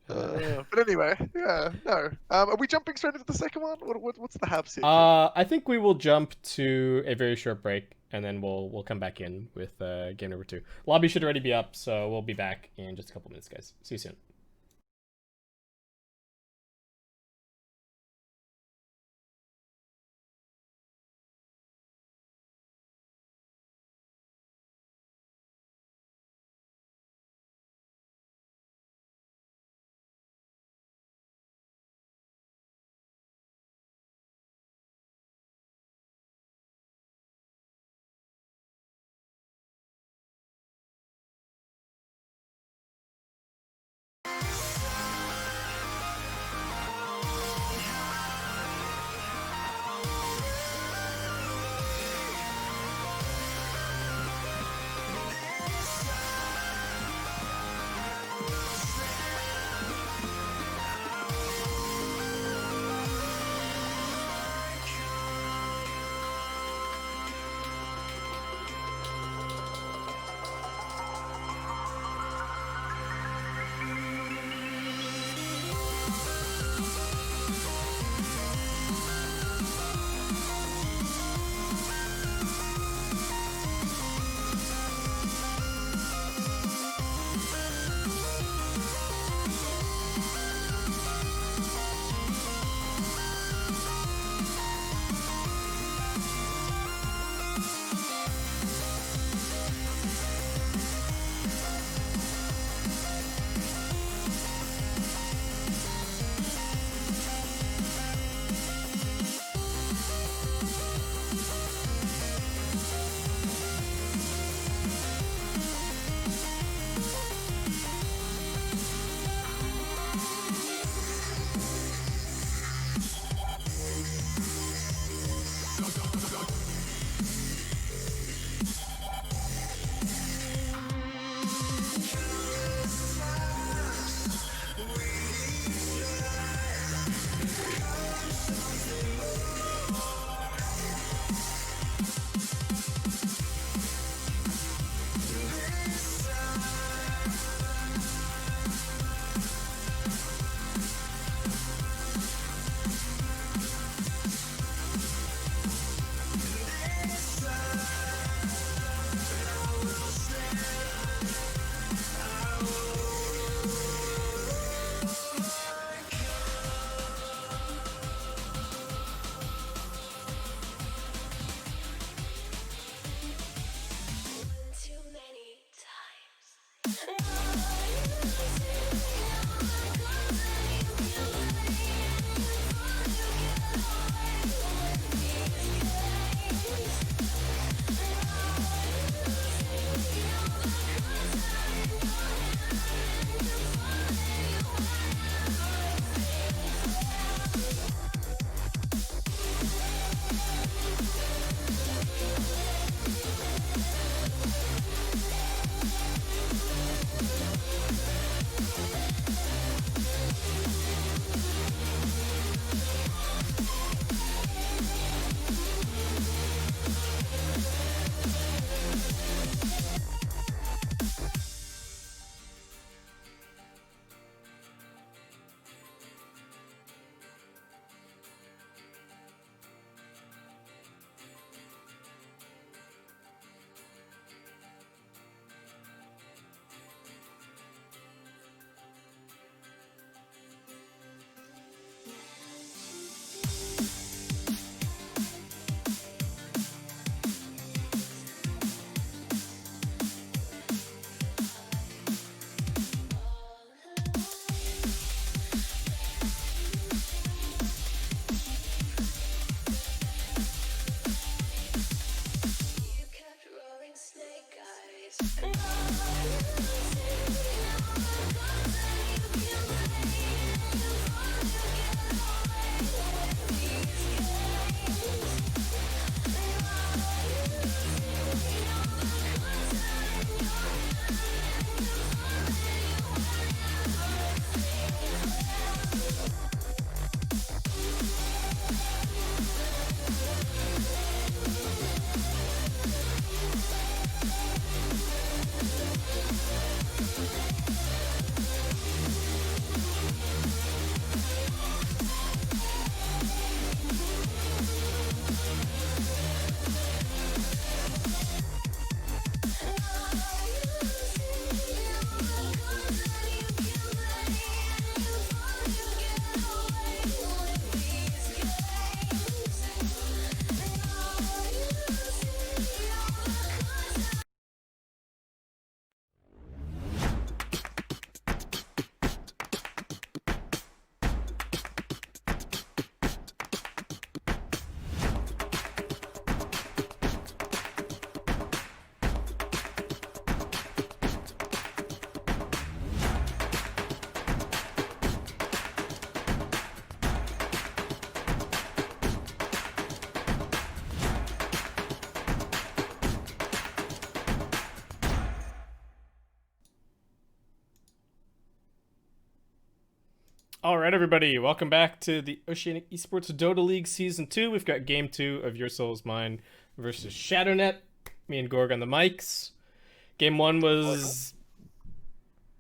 But anyway, yeah, no. Are we jumping straight into the second one? What's the Habs here? I think we will jump to a very short break, and then we'll come back in with game number 2. Lobby should already be up, so we'll be back in just a couple minutes, guys. See you soon. All right, everybody, welcome back to the Oceanic Esports Dota League Season 2. We've got Game 2 of Your Soul's Mine versus ShadowNet. Me and Gorg on the mics. Game 1 was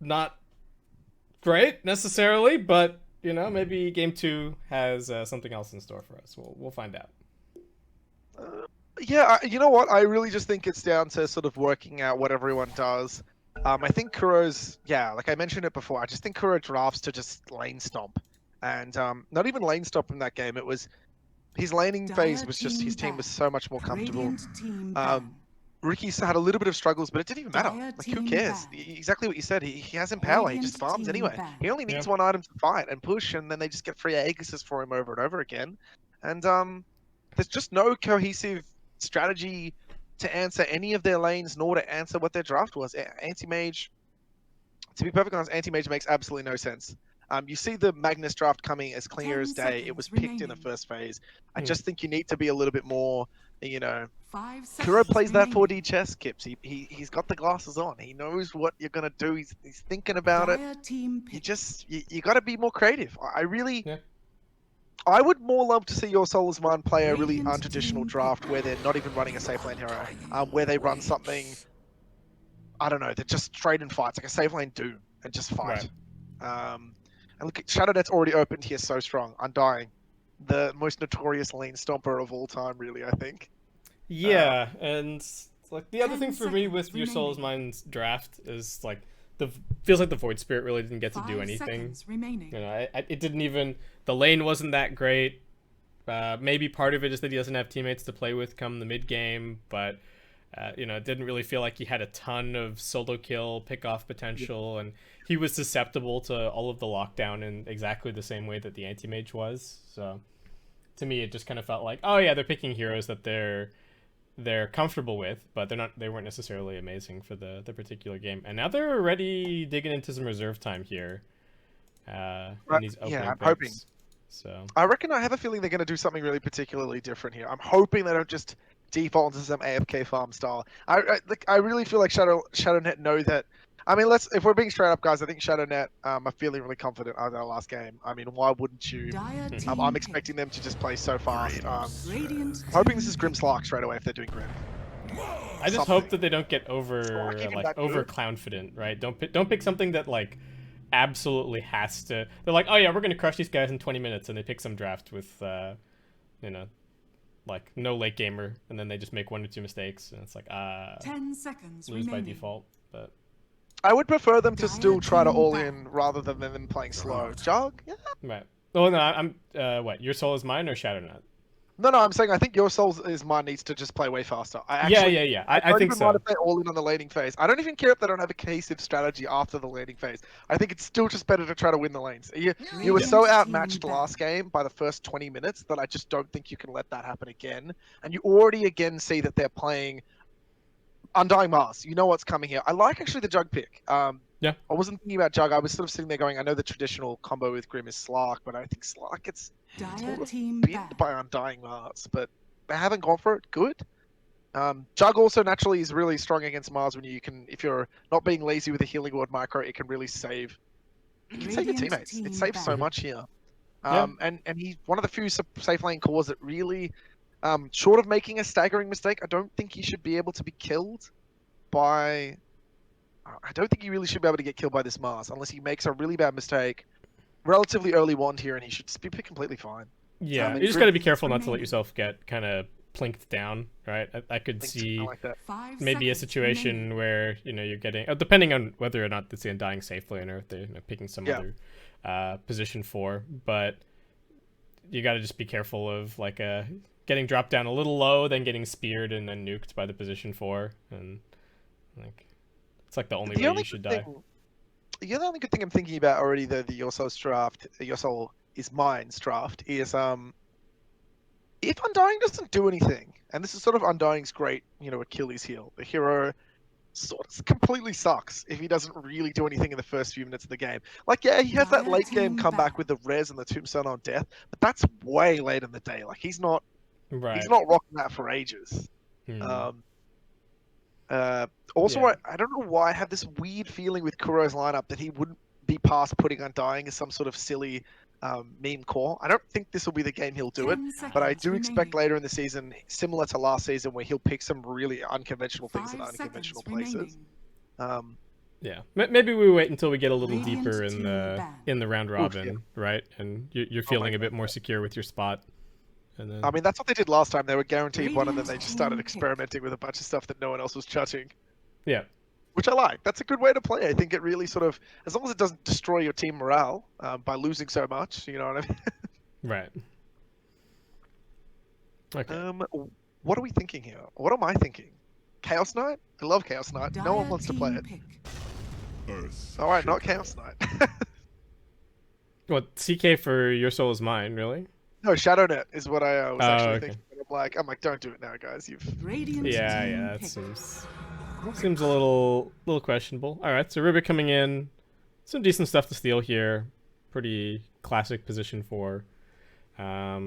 not great, necessarily, but, you know, maybe Game 2 has something else in store for us. We'll find out. Yeah, you know what? I really just think it's down to sort of working out what everyone does. I think Kuro's, like I mentioned it before, I just think Kuro drafts to just lane stomp. And not even lane stomp in that game, it was, his laning phase was just, his team was so much more comfortable. Ricky had a little bit of struggles, but it didn't even matter. Like, who cares? Exactly what you said. He has in power. He just farms anyway. He only needs one item to fight and push, and then they just get free Aegises for him over and over again. And there's just no cohesive strategy to answer any of their lanes, nor to answer what their draft was. Anti-Mage, to be perfectly honest, Anti-Mage makes absolutely no sense. You see the Magnus draft coming as clear as day. It was picked in the first phase. I just think you need to be a little bit more, you know... Kuro plays that 4D chess, Kips. He's got the glasses on. He knows what you're going to do. He's thinking about it. You got to be more creative. I really... Yeah. I would more love to see Your Soul's Mine play a really untraditional draft where they're not even running a safe lane hero, where they run something, I don't know, they're just straight in fights, like a safe lane Doom, and just fight. Right. And look, ShadowNet's already opened here so strong. Undying, the most notorious lane stomper of all time, really, I think. Yeah, and like the other thing for me with Your Soul's Mine's draft is like, feels like the Void Spirit really didn't get to do anything. You know, it didn't even... The lane wasn't that great. Maybe part of it is that he doesn't have teammates to play with come the mid game, but you know, it didn't really feel like he had a ton of solo kill pick-off potential, and he was susceptible to all of the lockdown in exactly the same way that the Anti-Mage was. So to me, it just kind of felt like, oh yeah, they're picking heroes that they're comfortable with, but they weren't necessarily amazing for the particular game. And now they're already digging into some reserve time here. In these opening I'm picks. hoping. So I have a feeling they're going to do something really particularly different here. I'm hoping they don't just default into some AFK farm style. I really feel like ShadowNet know that. I mean, if we're being straight up, guys, I think ShadowNet are feeling really confident out of their last game. I mean, why wouldn't you? I'm expecting them to just play so fast. I'm hoping this is Grim Slark straight away if they're doing Grim. I just hope that they don't get over clownfident, right? Don't pick something that like absolutely has to. They're like, oh yeah, we're gonna crush these guys in 20 minutes, and they pick some draft with you know, like no late gamer, and then they just make 1 or 2 mistakes, and it's like 10 seconds lose by default. But I would prefer them to still try to all in rather than them playing slow. Jug? Yeah. Right. Oh no, I'm what? Your Soul is Mine or ShadowNet? No, I'm saying I think Your Soul's Mine needs to just play way faster. I think so. Mind if they all in on the laning phase. I don't even care if they don't have a cohesive strategy after the laning phase. I think it's still just better to try to win the lanes. You were so outmatched last game by the first 20 minutes that I just don't think you can let that happen again. And you already again see that they're playing Undying Mars. You know what's coming here. I like actually the Jug pick. Yeah. I wasn't thinking about Jug. I was sort of sitting there going, I know the traditional combo with Grim is Slark, but I think Slark gets sort of beat by Undying Mars. But they haven't gone for it. Good. Jug also naturally is really strong against Mars when if you're not being lazy with a healing ward micro, it can really save. It can save your teammates. It saves so much here. And he's one of the few safe lane cores that really, short of making a staggering mistake, I don't think he should be able to be killed by. I don't think he really should be able to get killed by this Mars unless he makes a really bad mistake. Relatively early wand here, and he should be completely fine. Yeah, you just got to be careful not to let yourself get kind of plinked down, right? I could see maybe a situation where, you know, you're getting, depending on whether or not it's the Undying safe lane or if they're picking some other position 4, but you got to just be careful of like getting dropped down a little low, then getting speared and then nuked by the position 4, and like it's like the only way you should die. The only good thing I'm thinking about already, though, the Your Soul's draft, Your Soul is Mine's draft, is if Undying doesn't do anything, and this is sort of Undying's great, you know, Achilles heel. The hero sort of completely sucks if he doesn't really do anything in the first few minutes of the game. Like, yeah, he has that late game comeback with the res and the Tombstone on death, but that's way late in the day. Like, he's not rocking that for ages. Also, I don't know why I have this weird feeling with Kuro's lineup that he wouldn't be past putting Undying as some sort of silly meme core. I don't think this will be the game he'll do it, 10 but I seconds do expect remaining. later in the season, similar to last season, where he'll pick some really unconventional things in 5 unconventional seconds places. remaining. Yeah, maybe we wait until we get a little Radiant deeper in team the ban. round robin, right? And you're Oh my feeling a bit God, more yeah. secure with your spot. And then I mean, that's what they did last time. They were guaranteed one, and then Radiant they just started team pick. experimenting with a bunch of stuff that no one else was touching, yeah, which I like. That's a good way to play. I think it really sort of, as long as it doesn't destroy your team morale by losing so much, you know what I mean? right. Okay. What are we thinking here? What am I thinking? Chaos Knight? I love Chaos Knight. No one Dire wants to play team it. pick. All right, not Chaos Knight. What, CK for Your Soul Is Mine, really? No, ShadowNet is what I was Oh, actually okay. thinking. I'm like, don't do it now, guys. Radiant Yeah, team yeah, that pick. seems a little questionable. All right, so Rubik coming in, some decent stuff to steal here. Pretty classic position for. Yeah,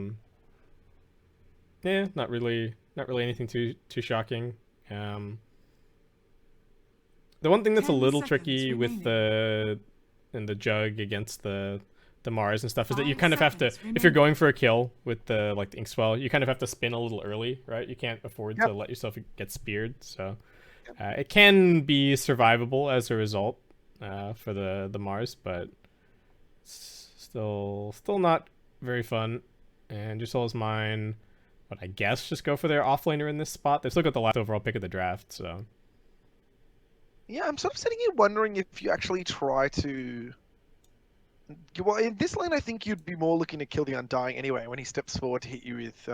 not really anything too shocking. The one thing that's a 10 little seconds tricky with the jug against the Mars and stuff is that you 5 kind of have to, seconds if you're remaining. going for a kill with the like the Inkswell, you kind of have to spin a little early, right? You can't afford Yep. to let yourself get speared, so it can be survivable as a result for the Mars, but still not very fun. And Your Soul Is Mine. But I guess just go for their offlaner in this spot. They've still got the last overall pick of the draft, so. Yeah, I'm sort of sitting here wondering if you actually try to. Well, in this lane, I think you'd be more looking to kill the Undying anyway when he steps forward to hit you with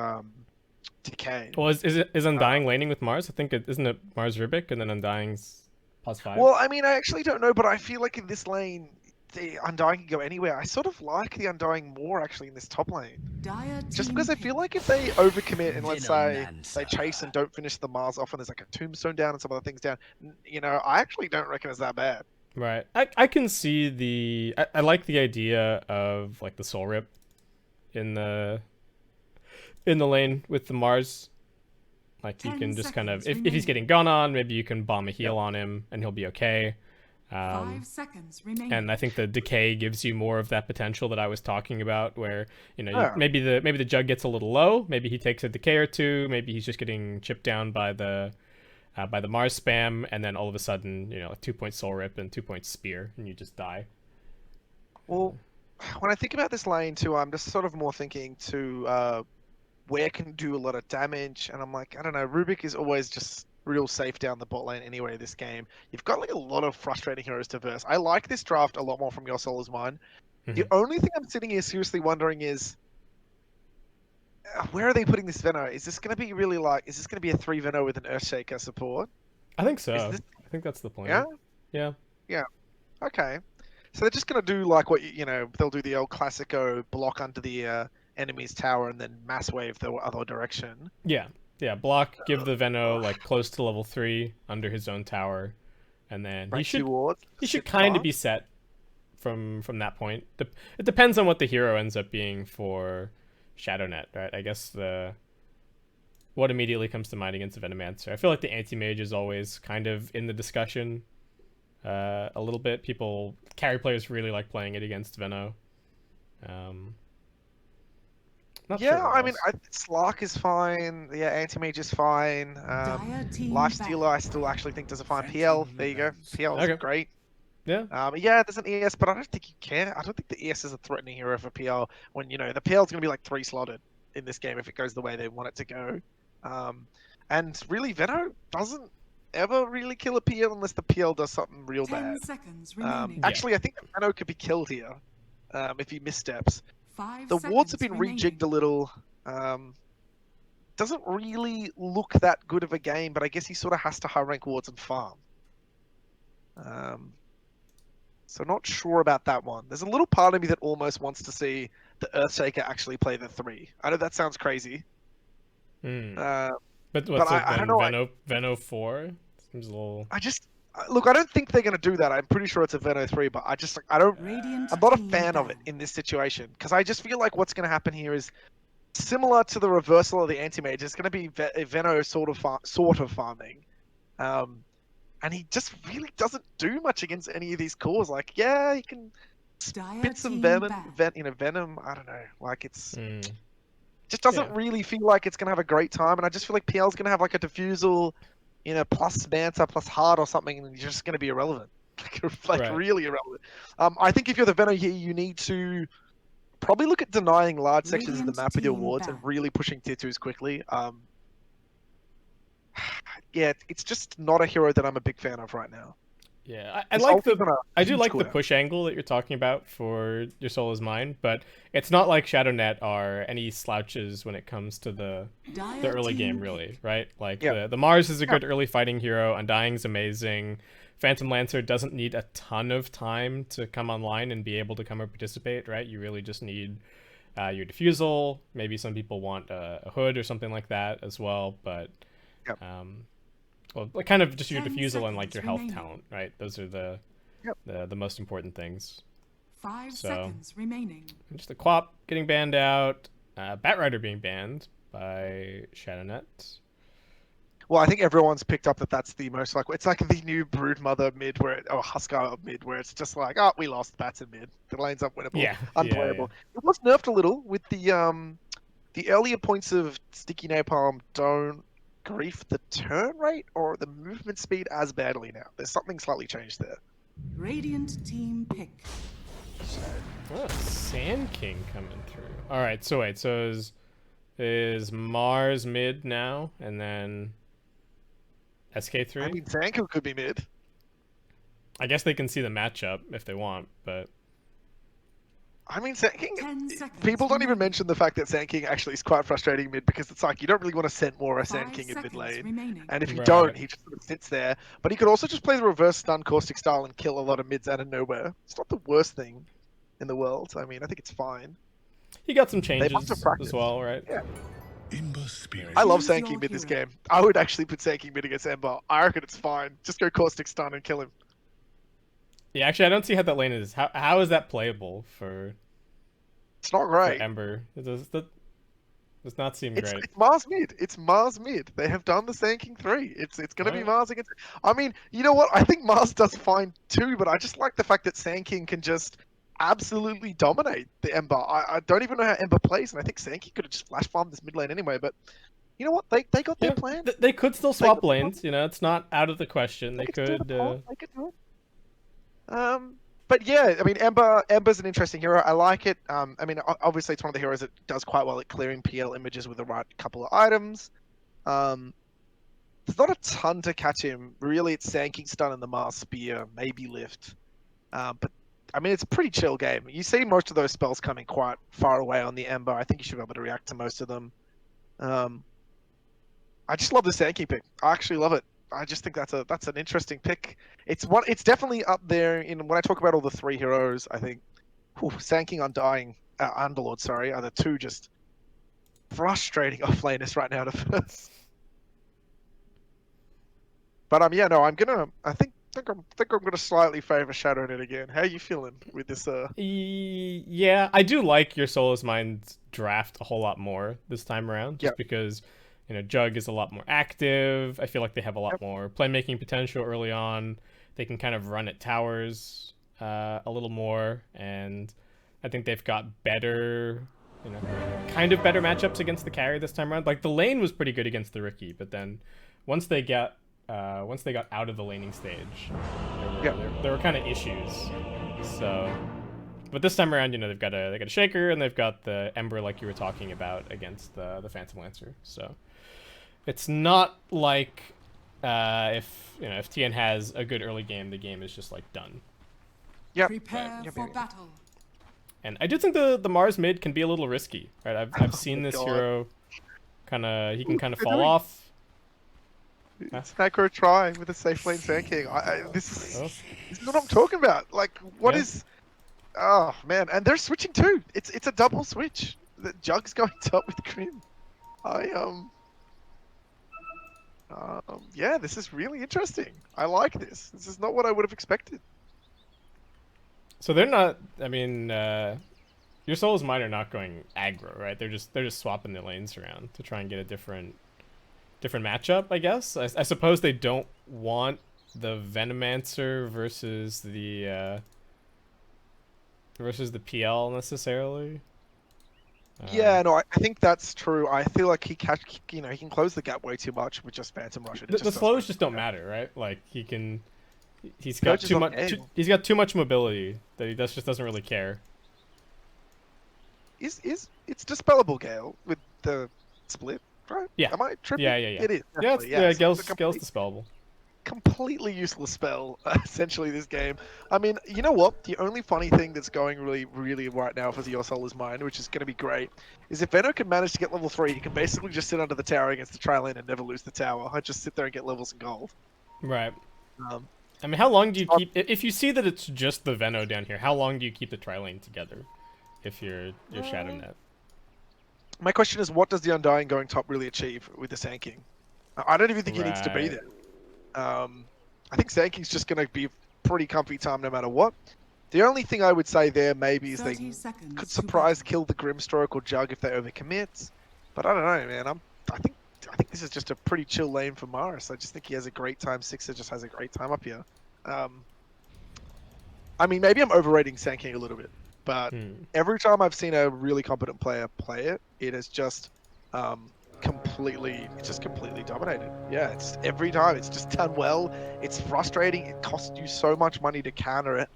Decay. Well, is Undying laning with Mars? I think isn't it Mars Rubik and then Undying's +5? Well, I mean, I actually don't know, but I feel like in this lane, the Undying can go anywhere. I sort of like the Undying more actually in this top lane. Dire Just team because I pick. feel like if they overcommit and let's say they chase and don't finish the Mars off and there's like a tombstone down and some other things down, you know, I actually don't reckon it's that bad. Right. I can see the. I like the idea of like the Soul Rip in the lane with the Mars. Like you 10 can just kind of seconds if he's remaining. getting gone on, maybe you can bomb a heal on him and he'll be okay. 5 seconds remaining. And I think the decay gives you more of that potential that I was talking about, where you know Yeah. maybe the jug gets a little low, maybe he takes a decay or two, maybe he's just getting chipped down by the Mars spam, and then all of a sudden a 2-point soul rip and 2-point spear, and you just die. Well, when I think about this lane too, I'm just sort of more thinking to where can do a lot of damage, and I'm like, I don't know, Rubik is always just real safe down the bot lane anyway this game. You've got like a lot of frustrating heroes to verse. I like this draft a lot more from Your Soul Is Mine. The only thing I'm sitting here seriously wondering is where are they putting this Veno? Is this going to be really like, is this going to be a 3 Veno with an Earthshaker support? I think so. Is this- I think that's the plan. Yeah? Yeah. Okay. So they're just going to do like what, they'll do the old classico block under the enemy's tower and then mass wave the other direction. Yeah. Block, give the Veno like close to level 3 under his own tower, and then Right, he should wards, kind fast. of be set from that point. It depends on what the hero ends up being for ShadowNet, right? I guess what immediately comes to mind against the Venomancer. I feel like the anti-mage is always kind of in the discussion a little bit. Carry players really like playing it against Veno. Not Yeah, sure what I mean, else. Slark is fine. Yeah, Anti-Mage is fine. Dire team Lifestealer, I back. still actually think does a fine. PL, there you go. PL is Okay. great. Yeah. Yeah, there's an ES, but I don't think you can. I don't think the ES is a threatening hero for PL when, the PL is going to be like 3 slotted in this game if it goes the way they want it to go. And really, Veno doesn't ever really kill a PL unless the PL does something real 10 bad. seconds remaining. Actually, I think the Veno could be killed here if he missteps. 5 The wards have seconds been remaining. rejigged a little. Doesn't really look that good of a game, but I guess he sort of has to high rank wards and farm. So not sure about that one. There's a little part of me that almost wants to see the Earthshaker actually play the 3. I know that sounds crazy. But what's I it don't then? know, Veno 4? Seems a little. Look, I don't think they're going to do that. I'm pretty sure it's a Veno 3, but I don't. Radiant I'm not a team fan of it ban. in this situation because I just feel like what's going to happen here is similar to the reversal of the anti-mage. It's going to be Veno sort of farming, and he just really doesn't do much against any of these cores. Like, yeah, he can Dire spit some team venom, ban. venom. I don't know. Like, it's Mm. just doesn't Yeah. really feel like it's gonna have a great time. And I just feel like PL's gonna have like a diffusal, plus Manta plus hard or something, and you're just gonna be irrelevant. Like Right. really irrelevant. I think if you're the Venom here, you need to probably look at denying large sections of the Radiant map with your team wards and ban. really pushing tier 2s quickly. Yeah, it's just not a hero that I'm a big fan of right now. Yeah, I His like ulti's the on a I do huge like the cliff. push angle that you're talking about for Your Soul Is Mine, but it's not like ShadowNet are any slouches when it comes to the Dire early team game, really, pick. right? Like Yeah, the Mars is a yeah, good early fighting hero, Undying's amazing. Phantom Lancer doesn't need a ton of time to come online and be able to come and participate, right? You really just need your defusal. Maybe some people want a hood or something like that as well, but yeah, um, well, like kind of just your 10 defusal and like seconds your health remaining. talent, right? Those are yeah. the most important things. 5 So seconds remaining. just the Quap getting banned out, Batrider being banned by ShadowNet. Well, I think everyone's picked up that that's the most like it's like the new Broodmother mid or Huskar mid where it's just like, oh, we lost bats in mid. The lane's unwinnable, Yeah, yeah, yeah. unplayable. It was nerfed a little with the earlier points of Sticky Napalm don't grief the turn rate or the movement speed as badly now. There's something slightly changed there. Radiant team pick. Oh, Sand King coming through. All right, so wait, so is Mars mid now, and then SK3? I mean, Zanku could be mid. I guess they can see the matchup if they want, but I mean, Sand King. 10 seconds People don't even remaining. mention the fact that Sand King actually is quite frustrating mid because it's like you don't really want to send more of Sand 5 King in mid seconds lane, remaining. and if you right. don't, he just sort of sits there. But he could also just play the reverse stun caustic style and kill a lot of mids out of nowhere. It's not the worst thing in the world. I mean, I think it's fine. He got some They must have changes as practiced. well, right? Yeah. Ember Spirit. I love Choose Sand your King mid this hero. game. I would actually put Sand King mid against Ember. I reckon it's fine. Just go caustic stun and kill him. Yeah, actually, I don't see how that lane is. How is that playable for It's not great. Ember? Does not seem It's, great. it's Mars mid. It's Mars mid. They have done the Sand King 3. It's gonna be Alright. Mars against. I mean, you know what? I think Mars does fine too, but I just like the fact that Sand King can just absolutely dominate the Ember. I don't even know how Ember plays, and I think Sand King could have just flash farmed this mid lane anyway. But you know what? They got their Yeah, plan. they could still swap got- lanes. You know, it's not out of the question. They They could do the could. pot. They could do it. But yeah, I mean, Ember's an interesting hero. I like it. I mean, obviously it's one of the heroes that does quite well at clearing PL images with the right couple of items. There's not a ton to catch him. Really, it's Sand King stun and the Mars Spear, maybe lift. But I mean, it's a pretty chill game. You see most of those spells coming quite far away on the Ember. I think you should be able to react to most of them. I just love the Sand King pick. I actually love it. I just think that's an interesting pick. It's definitely up there in when I talk about all the three heroes. I think Sand King, Undying, Underlord, sorry, are the two just frustrating offlaners right now to first. But yeah, no, I think I'm gonna slightly favor ShadowNet again. How are you feeling with this? Yeah, I do like Your Soul Is Mine's draft a whole lot more this time around, just Yep. because Jug is a lot more active. I feel like they have a lot Yep. more playmaking potential early on. They can kind of run at towers a little more, and I think they've got better, kind of better matchups against the carry this time around. Like the lane was pretty good against the Riki, but then once they got out of the laning stage, there were kind of issues. So, but this time around, they got a Shaker and they've got the Ember like you were talking about against the Phantom Lancer. So it's not like if TN has a good early game, the game is just like done. Yeah. Prepare for battle. And I do think the Mars mid can be a little risky, right? I've seen my this God. hero he can kind of They're fall doing- off. It's Macro try with a safe lane Sand King. This Oh. is what I'm talking about. Like, what Yeah. is? Oh man, and they're switching too. It's a double switch. The Jug's going top with Grim. Yeah, this is really interesting. I like this. This is not what I would have expected. So they're not. I mean, Your Soul Is Mine are not going aggro, right? They're just swapping the lanes around to try and get a different matchup. I guess. I suppose they don't want Venomancer versus the PL necessarily. Yeah, no, I think that's true. I feel like he can close the gap way too much with just Phantom Rush. The slows just don't matter, right? Like he's got Coach is too on much. edge. He's got too much mobility that he just doesn't really care. It's dispellable Gale with the split, right? Yeah. Am I tripping? Yeah. It is. Yeah, definitely, so it's Gale's a complete- dispellable. completely useless spell, essentially, this game. I mean, you know what? The only funny thing that's going really, really right now for your Solar's Mind, which is going to be great, is if Veno can manage to get level 3, he can basically just sit under the tower against the tri lane and never lose the tower. I just sit there and get levels and gold. Right. Um, I mean, how long do you keep... If you see that it's just the Veno down here, how long do you keep the tri lane together if you're Shadow Net? my question is, what does the Undying going top really achieve with the Sand King? I don't even think he needs to be Right. there. I think Sand King's just going to be pretty comfy time no matter what. The only thing I would say there maybe is they 30 seconds could to surprise battle. kill the Grimstroke or Jug if they overcommit. But I don't know, man. I think this is just a pretty chill lane for Maris. I just think he has a great time. Sixer just has a great time up here. I mean, maybe I'm overrating Sand King a little bit, but every time I've seen a really competent player play it, it has just completely dominated. Yeah, it's every time. It's just done well. It's frustrating. It costs you so much money to counter it.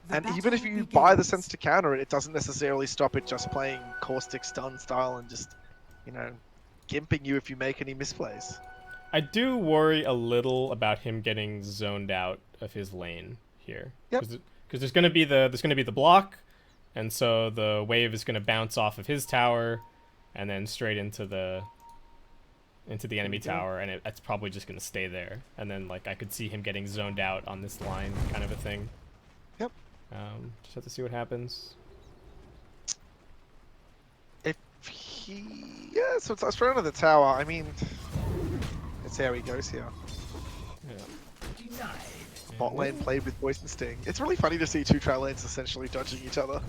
The And even if battle you buy the begins. sense to counter it, it doesn't necessarily stop it just playing caustic stun style and just, gimping you if you make any misplays. I do worry a little about him getting zoned out of his lane here. Yep. Because there's gonna be the block, and so the wave is gonna bounce off of his tower, and then straight into the enemy tower, and it's probably just gonna stay there. And then I could see him getting zoned out on this line, kind of a thing. Yep. Just have to see what happens. So it's straight under the tower. I mean, let's see how he goes here. Yeah. Bot lane played with Poison Sting. It's really funny to see two tri lanes essentially dodging each other.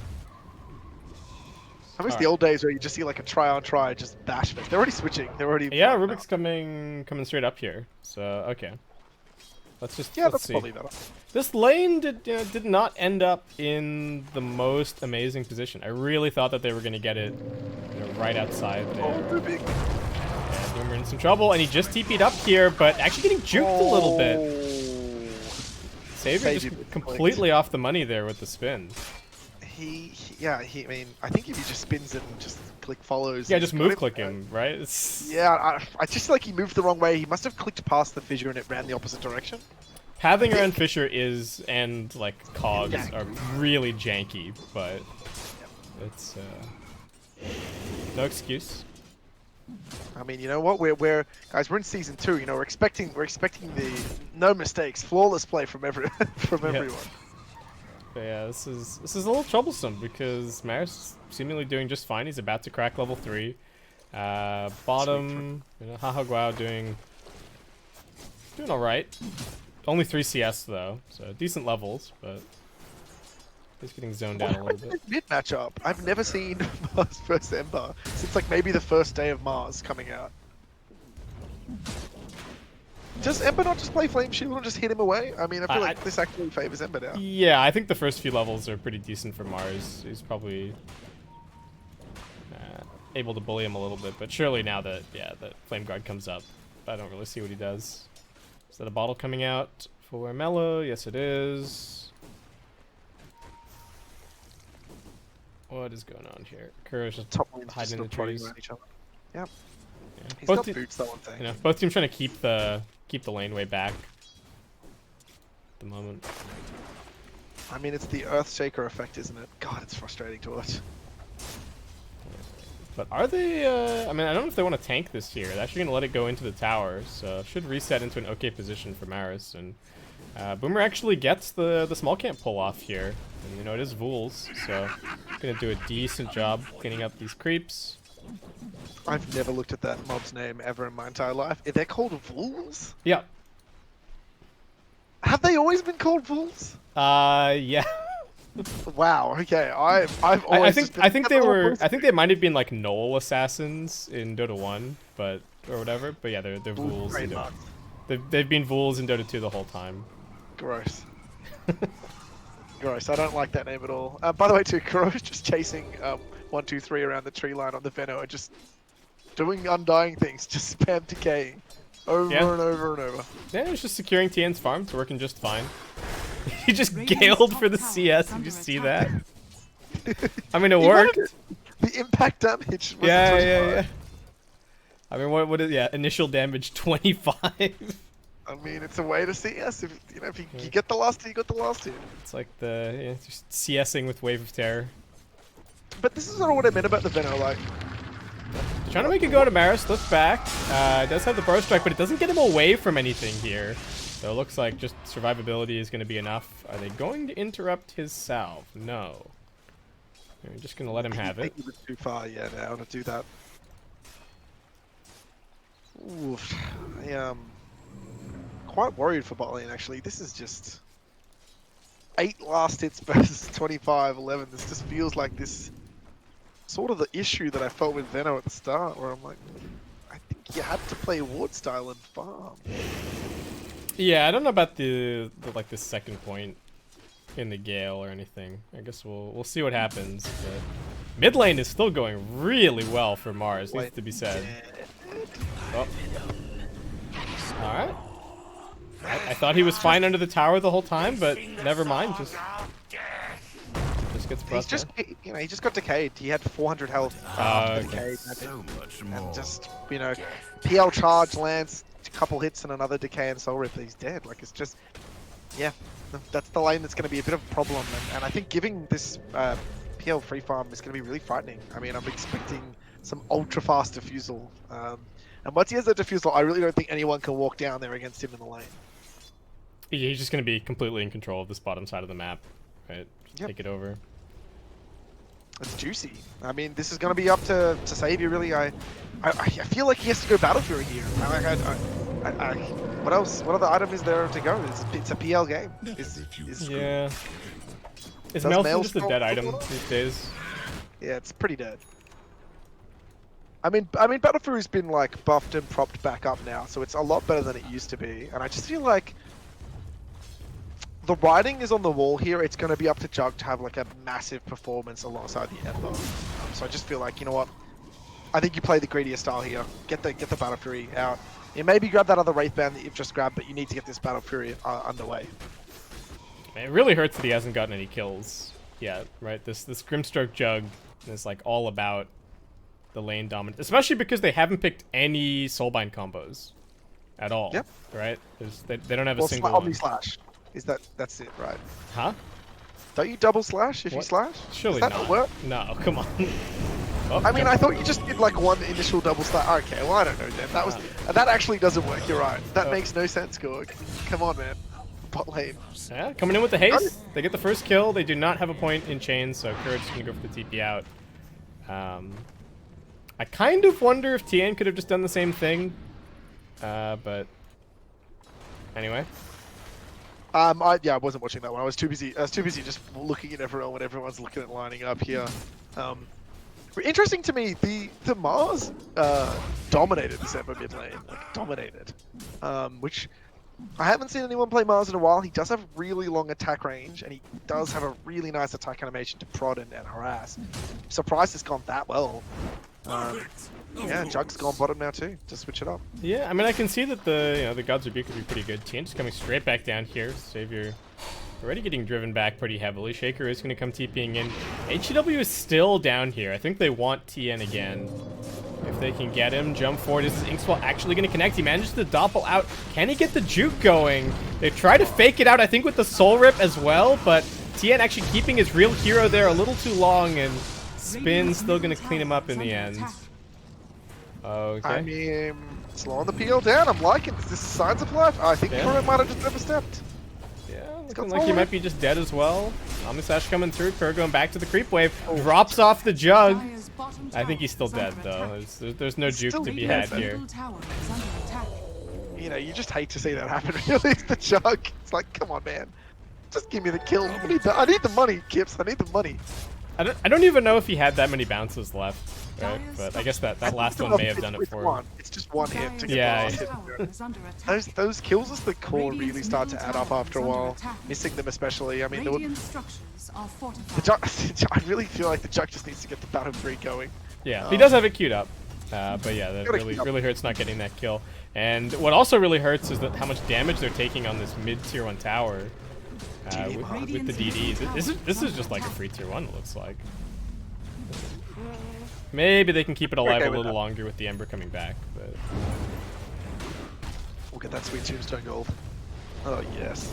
I miss the old days where you just see like a try-on-try just bash it. They're already switching. They're already... Yeah, Rubik's coming straight up here. So okay. Let's that's see. probably better. This lane did not end up in the most amazing position. I really thought that they were going to get it right outside there. Oh, Rubik. Yeah, Boomer in some trouble, and he just TP'd up here, but actually getting juked a little bit. Savior just Savior completely off the money there with the spin. I mean, I think if he just spins it and just click follows... Yeah, he's just got move him, click him, right? It's... Yeah, I just feel like he moved the wrong way. He must have clicked past the fissure and it ran the opposite direction. Pathing around Fisher and cogs Yeah. are really janky, but it's no excuse. I mean, you know what? We're guys. We're in season 2. We're expecting the no mistakes, flawless play from everyone. But yeah, this is a little troublesome because Maris is seemingly doing just fine. He's about to crack level 3. Bottom, Haha Guao doing all right. Only 3 CS though, so decent levels, but he's getting zoned out a little bit. Mid matchup. I've never seen Mars vs Ember since maybe the first day of Mars coming out. Does Ember not just play Flame Shield and just hit him away? I mean, I feel like this actually favors Ember now. Yeah, I think the first few levels are pretty decent for Mars. He's probably able to bully him a little bit, but surely now that Flame Guard comes up, I don't really see what he does. Is that a bottle coming out for Mello? Yes, it is. What is going on here? Kuro's just Top lane's hiding in the just prodding trees. around each other. Yep. Yeah. He's Both got te- boots, that one thing. both teams trying to keep the laneway back at the moment. I mean, it's the Earthshaker effect, isn't it? God, it's frustrating to watch. But are they, I mean, I don't know if they want to tank this here. They're actually going to let it go into the tower, so should reset into an okay position for Maris. And Boomer actually gets the small camp pull off here. And, it is Vools, so going to do a decent job cleaning up these creeps. I've never looked at that mob's name ever in my entire life. They're called Vools? Yeah. Have they always been called Vools? Yeah. Wow. Okay. I've always. I think they might have been like Knoll assassins in Dota 1, or whatever. But yeah, they're Vools. Great mark. They've been Vools in Dota 2 the whole time. Gross. Gross. I don't like that name at all. By the way, too, Kuro's just chasing 1, 2, 3 around the tree line on the Venno and just doing undying things, just spam decaying over and over and over. Yeah, he's just securing TN's farm. It's working just fine. He just galed for the CS. Did you see that? I mean, it worked. The impact damage was Yeah. I mean, what is initial damage 25. I mean, it's a way to CS. If you get the last hit, you got the last hit. It's like just CSing with Wave of Terror. But this is sort of what I meant about the Venno, like. Trying to make it go to Maris, look back. It does have the burst strike, but it doesn't get him away from anything here. So it looks like just survivability is going to be enough. Are they going to interrupt his salve? No. They're just going to let him have it. He was too far, yeah, now to do that. Oof. I am quite worried for bot lane, actually. This is just 8 last hits versus 25-11. This just feels like this sort of the issue that I felt with Venno at the start, where I'm like, I think you had to play ward style and farm. Yeah, I don't know about the second point in the Gale or anything. I guess we'll see what happens. But mid lane is still going really well for Mars, needs to be said. Oh. Alright. I thought he was fine under the tower the whole time, but never mind. Just gets He's just, he just got decayed. He had 400 health. Decayed, So much more. and just, PL charge lands, a couple hits and another decay and soul rip. He's dead. Like, it's just, yeah, that's the lane that's going to be a bit of a problem. And I think giving this PL free farm is going to be really frightening. I mean, I'm expecting some ultra fast diffusal. And once he has that diffusal, I really don't think anyone can walk down there against him in the lane. Yeah, he's just going to be completely in control of this bottom side of the map, right? Yep. Take it over. It's juicy. I mean, this is going to be up to Savior, really. I feel like he has to go Battle Fury here. What else? What other item is there to go? It's a PL game. Yeah. Is Maelstrom just a dead item these days? Yeah, it's pretty dead. I mean, Battle Fury's been like buffed and propped back up now, so it's a lot better than it used to be. And I just feel like the writing is on the wall here. It's going to be up to Jug to have like a massive performance alongside the Ember. So I just feel like, you know what? I think you play the greedier style here. Get the Battle Fury out. You maybe grab that other Wraith Band that you've just grabbed, but you need to get this Battle Fury underway. It really hurts that he hasn't gotten any kills yet, right? This Grimstroke Jug is like all about the lane dominance, especially because they haven't picked any Soulbind combos at all. Yep. Right? They don't have a single one. Slash. That's it, right? Huh? Don't you double slash if you slash? Surely Does that not work? No, come on. Oh, I mean, I thought you just did like one initial double slash. Okay, well I don't know then. That actually doesn't work. You're right. That makes no sense, Gorg. Come on, man. Bot lane. Yeah, coming in with the haste. They get the first kill. They do not have a point in chains, so Courage is gonna go for the TP out. I kind of wonder if TN could have just done the same thing, but anyway. I wasn't watching that one. I was too busy just looking at everyone when everyone's looking at lining up here. Interesting to me, the Mars dominated this Ember mid lane, like dominated. Which I haven't seen anyone play Mars in a while. He does have really long attack range, and he does have a really nice attack animation to prod and harass. I'm surprised it's gone that well. Yeah, Jug's gone bottom now too, to switch it up. Yeah, I mean, I can see that the God's Rebuke could be pretty good. TN just coming straight back down here. Savior already getting driven back pretty heavily. Shaker is going to come TPing in. HEW is still down here. I think they want TN again. If they can get him, jump forward. Is Inkswell actually going to connect? He manages to doppel out. Can he get the juke going? They try to fake it out, I think, with the Soul Rip as well, but TN actually keeping his real hero there a little too long, and Spin's still going to clean him up in the end. Okay. I mean, slowing the PL down. I'm liking this. This is signs of life. I think Kuro might have just overstepped. Yeah, looking like he might be just dead as well. Omnislash coming through. Kuro going back to the creep wave. Drops off the Jug. I think he's still dead, though. There's no juke to be had here. You know, you just hate to see that happen, really. It's the Jug. It's like, come on, man. Just give me the kill. I need the money, Kips. I need the money. I don't even know if he had that many bounces left, right? But I guess that last one may have done it for him. It's just one hit to get Yeah. the last hit. Those kills as the core really start to add up after a while. Missing them especially. I mean, Radiant structures are the fortified. Jug, I really feel like the Jug just needs to get the Battle 3 going. Yeah, he does have it queued up. But yeah, that really hurts not getting that kill. And what also really hurts is that how much damage they're taking on this mid tier 1 tower with the DDs. This is just like a free tier 1, it looks like. Maybe they can keep it alive a little longer with the Ember coming back. But we'll get that sweet Tombstone gold. Oh, yes.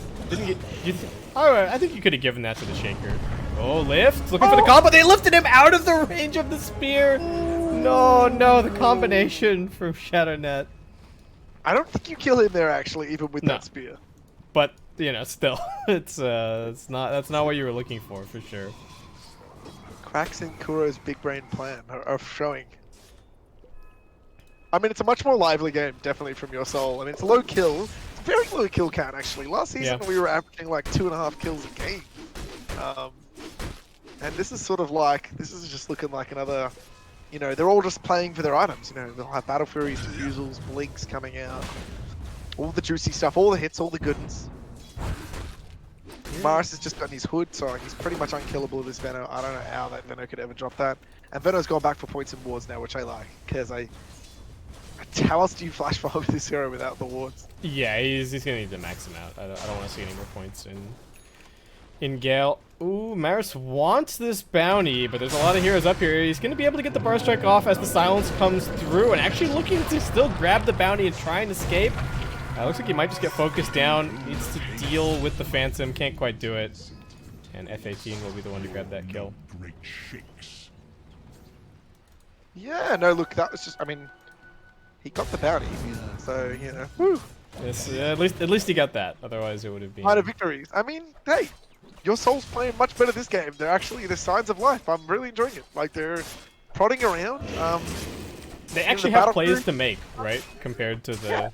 I think you could have given that to the Shaker. Oh, lift! Looking for the combo. They lifted him out of the range of the spear! No, the combination from ShadowNet. I don't think you kill him there, actually, even with that spear. But, you know, still. That's not what you were looking for sure. Cracks in Kuro's big brain plan are showing. I mean, it's a much more lively game, definitely, from your soul. I mean, it's a low kill. It's a very low kill count, actually. Last season, we were averaging like 2.5 kills a game. And this is sort of like, this is just looking like another, you know, they're all just playing for their items. You know, they'll have Battle Furies, Diffusals, Blinks coming out. All the juicy stuff, all the hits, all the goodness. Maris has just gotten his hood, so he's pretty much unkillable with his Veno. I don't know how that Veno could ever drop that. And Veno's gone back for points and wards now, which I like, because how else do you flash fire with this hero without the wards? Yeah, he's gonna need to max him out. I don't want to see any more points in Gale. Ooh, Maris wants this bounty, but there's a lot of heroes up here. He's gonna be able to get the bar strike off as the silence comes through, and actually looking to still grab the bounty and try and escape. Looks like he might just get focused down. Needs to deal with the Phantom. Can't quite do it. And F18 will be the one to grab that kill. Great shakes. Yeah, no, look, that was just, I mean, he got the bounty, so, you know, woo. Yes, at least he got that. Otherwise, it would have been... Minor victories. I mean, hey, your soul's playing much better this game. They're actually, the signs of life. I'm really enjoying it. Like, they're prodding around. They actually have plays to make, right? Compared to the...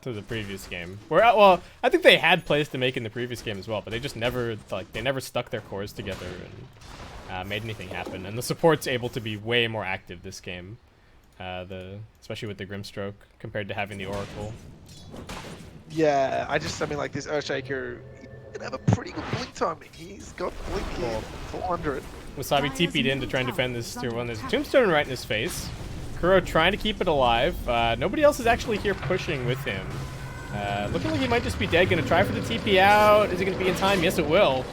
to the previous game. Well, I think they had plays to make in the previous game as well, but they just never, like, they never stuck their cores together and made anything happen. And the support's able to be way more active this game, especially with the Grimstroke compared to having the Oracle. Yeah, I mean, like, this Earthshaker, he can have a pretty good blink timing. He's got blink here, 400. Wasabi TP'd in to try and defend this tier 1. There's a Tombstone right in his face. Kuro trying to keep it alive. Nobody else is actually here pushing with him. Looking like he might just be dead. Gonna try for the TP out. Is it gonna be in time? Yes, it will.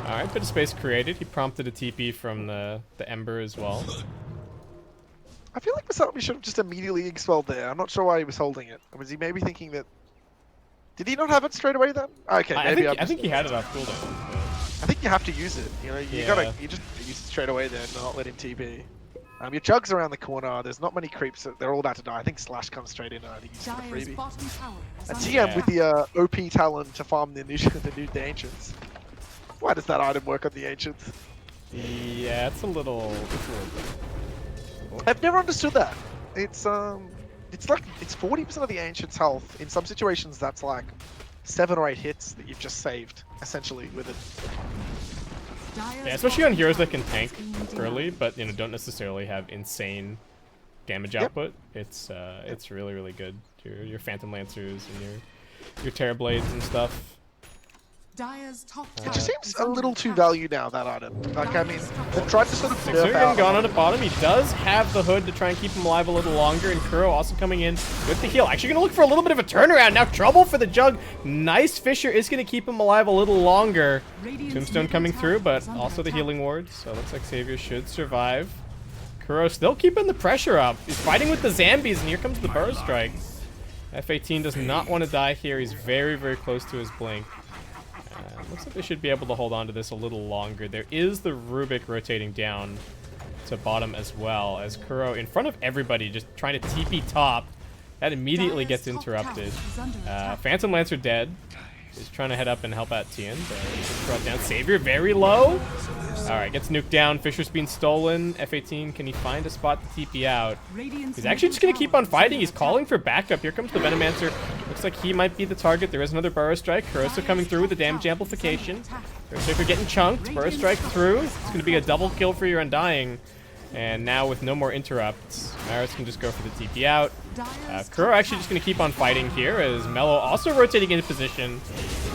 Alright, bit of space created. He prompted a TP from the Ember as well. I feel like Wasabi should have just immediately expelled there. I'm not sure why he was holding it. Was he maybe thinking that... Did he not have it straight away then? Okay, maybe I think he had it off cooldown. I think you have to use it. You know, you just use it straight away then, not let him TP. Your Jug's around the corner. There's not many creeps. They're all about to die. I think Slash comes straight in and I think he's the freebie. A TM with the OP talent to farm the Ancients. Why does that item work on the Ancients? Yeah, it's a little... I've never understood that. It's like, it's 40% of the Ancient's health. In some situations, that's like 7 or 8 hits that you've just saved, essentially, with it. Yeah, especially on heroes that can tank early, but you know don't necessarily have insane damage output. It's really good. Your Phantom Lancers and your Terrorblades and stuff. It just seems a little too valued now, that item. Like, I mean, they've tried to sort of nerf out. Gone on the bottom. He does have the hood to try and keep him alive a little longer, and Kuro also coming in with the heal. Actually gonna look for a little bit of a turnaround. Now trouble for the Jug. Nice Fisher is gonna keep him alive a little longer. Tombstone coming through, but also the healing ward. So it looks like Savior should survive. Kuro still keeping the pressure up. He's fighting with the Zambies, and here comes the Burrow Strike. F18 does not want to die here. He's very, very close to his blink. Looks like they should be able to hold on to this a little longer. There is the Rubik rotating down to bottom as well, as Kuro in front of everybody just trying to TP top. That immediately gets interrupted. Phantom Lancer dead. He's trying to head up and help out Tien, but he's brought down. Savior very low. Alright, gets nuked down. Fisher's being stolen. F18, can he find a spot to TP out? He's actually just going to keep on fighting. He's calling for backup. Here comes the Venomancer. Looks like he might be the target. There is another Burrow Strike. Kurosa coming through with the damage amplification. Striker getting chunked. Burrow Strike through. It's going to be a double kill for your Undying. And now with no more interrupts, Maris can just go for the TP out. Kuro actually just going to keep on fighting here as Mello also rotating into position.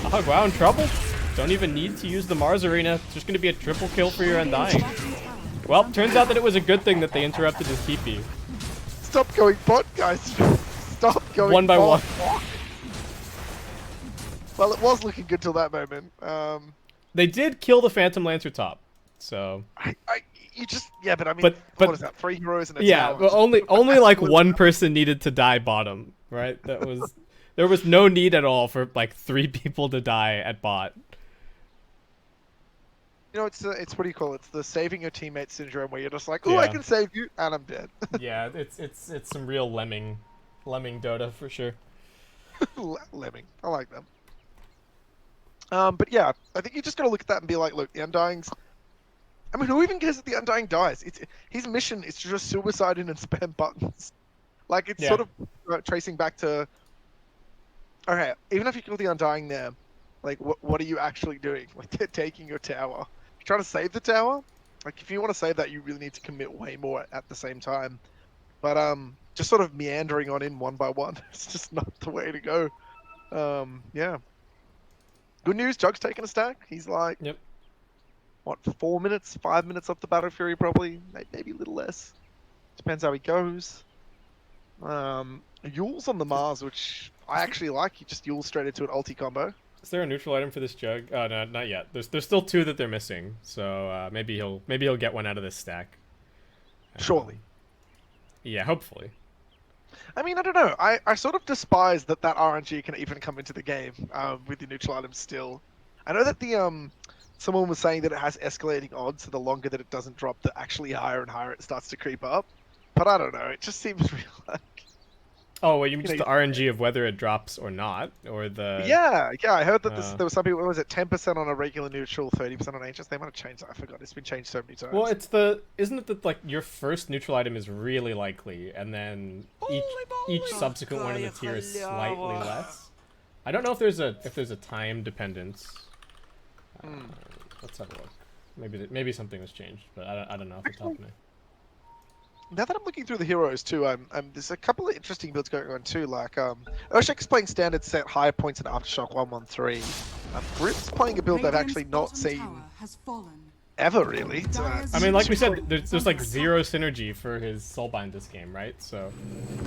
Oh, wow, in trouble. Don't even need to use the Mars Arena. It's just going to be a triple kill for your Undying. Well, turns out that it was a good thing that they interrupted his TP. Stop going bot, guys. Stop going one by bot. one. Well, it was looking good till that moment. They did kill the Phantom Lancer top, so... Yeah, but I mean, but what is that? 3 heroes and a yeah, tower. well, only like one person needed to die bottom, right? There was no need at all for like 3 people to die at bot. You know, it's what do you call it? It's the saving your teammate syndrome, where you're just like, oh, I can save you, and I'm dead. Yeah, it's some real lemming Dota for sure. Lemming, I like them. But yeah, I think you just gotta look at that and be like, look, the Undying's. I mean, who even cares if the Undying dies? His mission is to just suicide in and spam buttons. Like, it's sort of tracing back to... Okay, even if you kill the Undying there, like, what are you actually doing? Like, they're taking your tower. You're trying to save the tower? Like, if you want to save that, you really need to commit way more at the same time. But, just sort of meandering on in one by one. It's just not the way to go. Yeah. Good news, Jug's taking a stack. He's like... Yep. What, 4 minutes, 5 minutes off the Battle Fury, probably, maybe a little less. Depends how he goes. Yule's on the Mars, which I actually like. He just Yule straight into an ulti combo. Is there a neutral item for this Jug? Oh no, not yet. There's still 2 that they're missing, so maybe he'll get one out of this stack. Surely. Yeah, hopefully. I mean, I don't know. I sort of despise that RNG can even come into the game with the neutral items still. I know that the someone was saying that it has escalating odds, so the longer that it doesn't drop, the actually higher and higher it starts to creep up. But I don't know, it just seems real like... Oh, well, you mean just the RNG of whether it drops or not? Or the... Yeah, I heard that there was some people, what was it, 10% on a regular neutral, 30% on Aegis? They might have changed that, I forgot. It's been changed so many times. Well, isn't it that, like, your first neutral item is really likely, and then each subsequent one in the tier is slightly less? I don't know if there's a time dependence. Let's have a look. Maybe something was changed, but I don't know off the top of me. Now that I'm looking through the heroes too, there's a couple of interesting builds going on too. Like Oshek's playing standard set higher points in Aftershock 113. Grip's playing a build I've actually not seen ever really. I mean, like we said, there's like 0 synergy for his Soulbind this game, right? So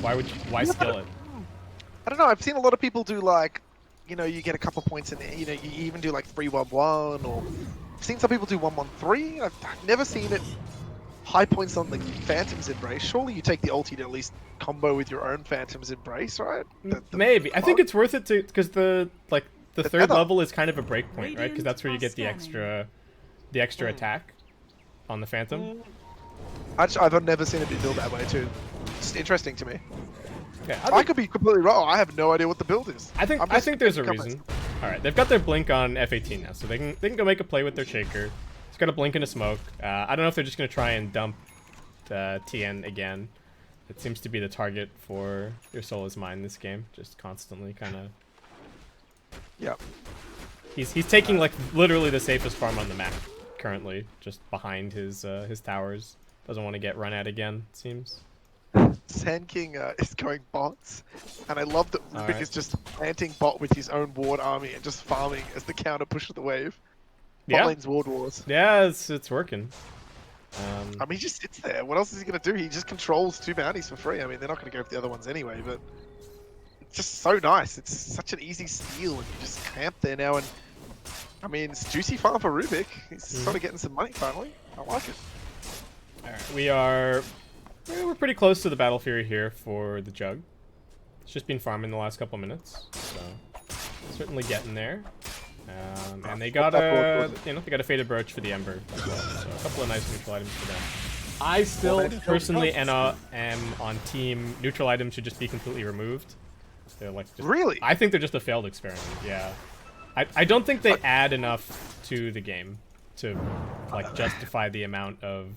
why skill it? I don't know. I've seen a lot of people do like, you know, you get a couple points in there. You know, you even do like 3-1-1 or. I've seen some people do 1-1-3. I've never seen it high points on the Phantom's Embrace. Surely you take the ulti to at least combo with your own Phantom's Embrace, right? Maybe. I think it's worth it to because the third level is kind of a break point, right? Because that's where you get the extra attack on the Phantom. I've never seen it be built that way too. It's interesting to me. Yeah, I could be completely wrong. I have no idea what the build is. I think there's a reason. All right, they've got their blink on F18 now, so they can go make a play with their shaker. It's got a blink and a smoke. I don't know if they're just gonna try and dump TN again. It seems to be the target for Your Soul Is Mine this game, just constantly kind of. Yeah. He's taking like literally the safest farm on the map currently, just behind his towers. Doesn't want to get run at again, it seems. Sand King is going bots, and I love that Rubik is just planting bot with his own ward army and just farming as the counter pushes the wave. Bot lane's ward wars. Yeah, it's working. I mean, he just sits there. What else is he going to do? He just controls 2 bounties for free. I mean, they're not going to go for the other ones anyway, but it's just so nice. It's such an easy steal, and you just camp there now, and I mean, it's juicy farm for Rubik. He's sort of getting some money finally. I like it. Alright, we're pretty close to the Battle Fury here for the Jug. It's just been farming the last couple minutes, so certainly getting there. And they got a faded brooch for the Ember as well, so a couple of nice neutral items for them. I still personally am on team neutral items should just be completely removed. They're like really? I think they're just a failed experiment. Yeah. I don't think they add enough to the game to like justify the amount of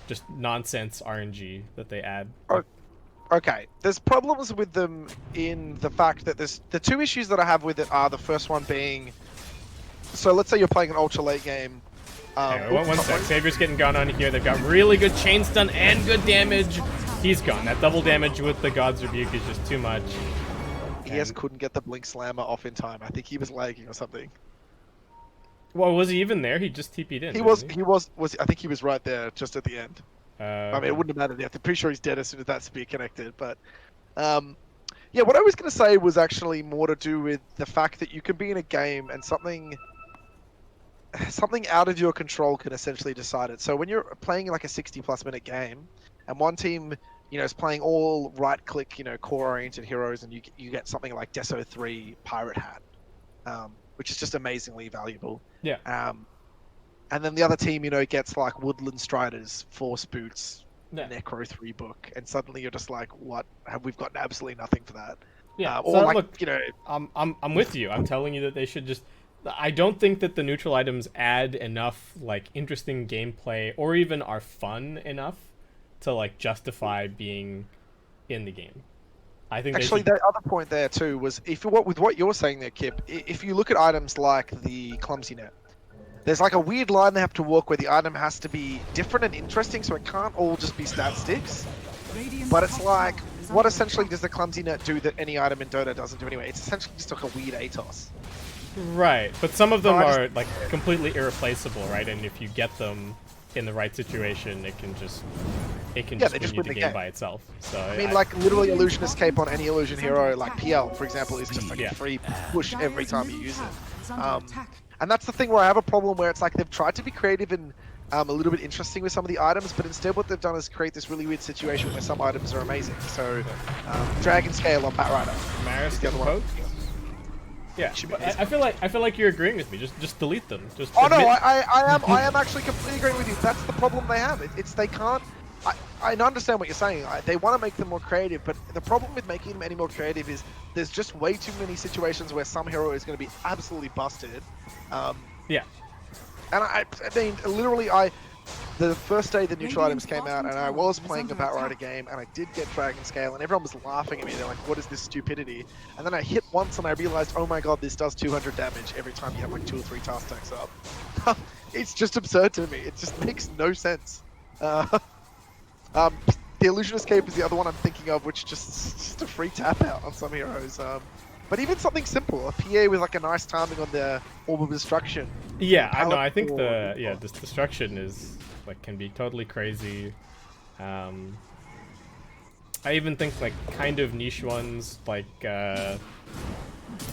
just nonsense RNG that they add. Okay, there's problems with them in the fact that there's the two issues that I have with it are the first one being, so let's say you're playing an ultra late game. Anyway, one sec. Savior's getting gone on here. They've got really good chain stun and good damage. He's gone. That double damage with the God's Rebuke is just too much. He just couldn't get the Blink Slammer off in time. I think he was lagging or something. Well, was he even there? He just TP'd in. He was. I think he was right there, just at the end. I mean, it wouldn't have mattered. I'm pretty sure he's dead as soon as that spear connected. But, yeah, what I was going to say was actually more to do with the fact that you can be in a game and something out of your control can essentially decide it. So when you're playing like a 60+ minute game, and one team, is playing all right-click, core-oriented heroes, and you get something like Deso 3 Pirate Hat, which is just amazingly valuable. Yeah. And then the other team, gets like Woodland Striders, Force Boots, Necro 3 book, and suddenly you're just like, what? We've got absolutely nothing for that. Yeah. Or so like, look, I'm with you. I'm telling you that they should just. I don't think that the neutral items add enough like interesting gameplay or even are fun enough to like justify being in the game. I think actually the other point there too was with what you're saying there, Kip. If you look at items like the Clumsy Net. There's like a weird line they have to walk where the item has to be different and interesting, so it can't all just be stat sticks. But it's like, what essentially does the Clumsy Net do that any item in Dota doesn't do anyway? It's essentially just like a weird ATOS. Right, but some of them are like completely irreplaceable, right? And if you get them in the right situation, it can just win you the game by itself. So I mean, like literally Illusionist Cape on any Illusion hero, like PL, for example, is just like a free push every time you use it. And that's the thing where I have a problem where it's like they've tried to be creative and a little bit interesting with some of the items, but instead what they've done is create this really weird situation where some items are amazing. So, Dragon Scale on Batrider. Maris the other one. Yeah, I feel like you're agreeing with me. Just delete them. Just no, I am actually completely agreeing with you. That's the problem they have. It's they can't. I understand what you're saying. They want to make them more creative, but the problem with making them any more creative is there's just way too many situations where some hero is going to be absolutely busted. Yeah. And I mean, literally, the first day the neutral items came out, and I was playing the Batrider game, and I did get Dragon Scale, and everyone was laughing at me. They're like, what is this stupidity? And then I hit once, and I realized, oh my god, this does 200 damage every time you have like 2 or 3 task stacks up. It's just absurd to me. It just makes no sense. The Illusionist Cape is the other one I'm thinking of, which just a free tap out on some heroes. But even something simple, a PA with like a nice timing on the Orb of Destruction. Yeah, I know. I think this destruction is like can be totally crazy. I even think like kind of niche ones like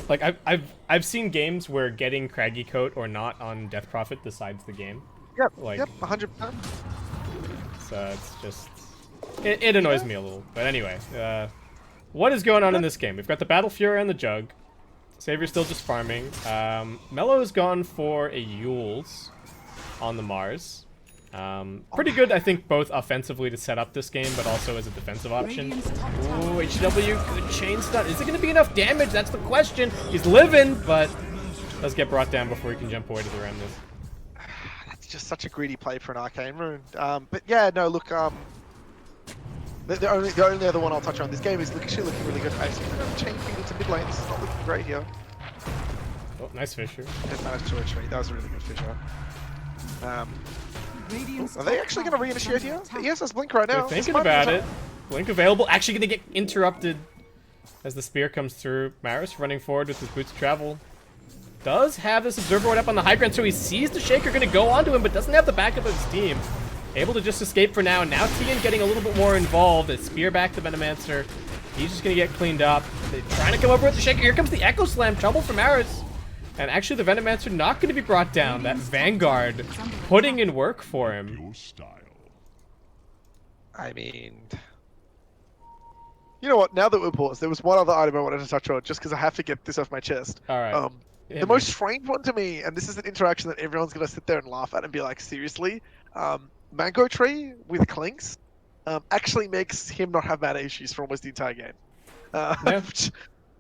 I've seen games where getting Craggy Coat or not on Death Prophet decides the game. Yep. Like, yep. 100%. So it's just it annoys me a little. But anyway, what is going on in this game? We've got the Battle Fury and the Jug. Savior's still just farming. Mello's gone for a Yules on the Mars. Pretty good, I think, both offensively to set up this game, but also as a defensive option. Ooh, HW, good chain stun. Is it going to be enough damage? That's the question. He's living, but does get brought down before he can jump away to the Remnant. That's just such a greedy play for an Arcane Rune. But yeah, no, look, the only other one I'll touch on this game is actually looking really good. I see another chain feed into mid lane. This is not looking great here. Oh, nice Fissure. Didn't manage to retreat. That was a really good Fissure. Are they actually going to reinitiate here? Yes, that's Blink right now. They're thinking about it. Blink available. Actually going to get interrupted as the spear comes through. Maris running forward with his boots of travel. Does have this Observer Ward up on the high ground, so he sees the Shaker going to go onto him, but doesn't have the backup of his team. Able to just escape for now. Now Tian getting a little bit more involved. A spear back to Venomancer. He's just going to get cleaned up. They're trying to come over with the Shaker. Here comes the Echo Slam. Trouble for Maris. And actually, the Venomancer not going to be brought down. That Vanguard putting in work for him. Your style. I mean, you know what? Now that we're paused, there was one other item I wanted to touch on, just because I have to get this off my chest. All right. The most strange one to me, and this is an interaction that everyone's going to sit there and laugh at and be like, seriously? Mango Tree with Clinks actually makes him not have mana issues for almost the entire game.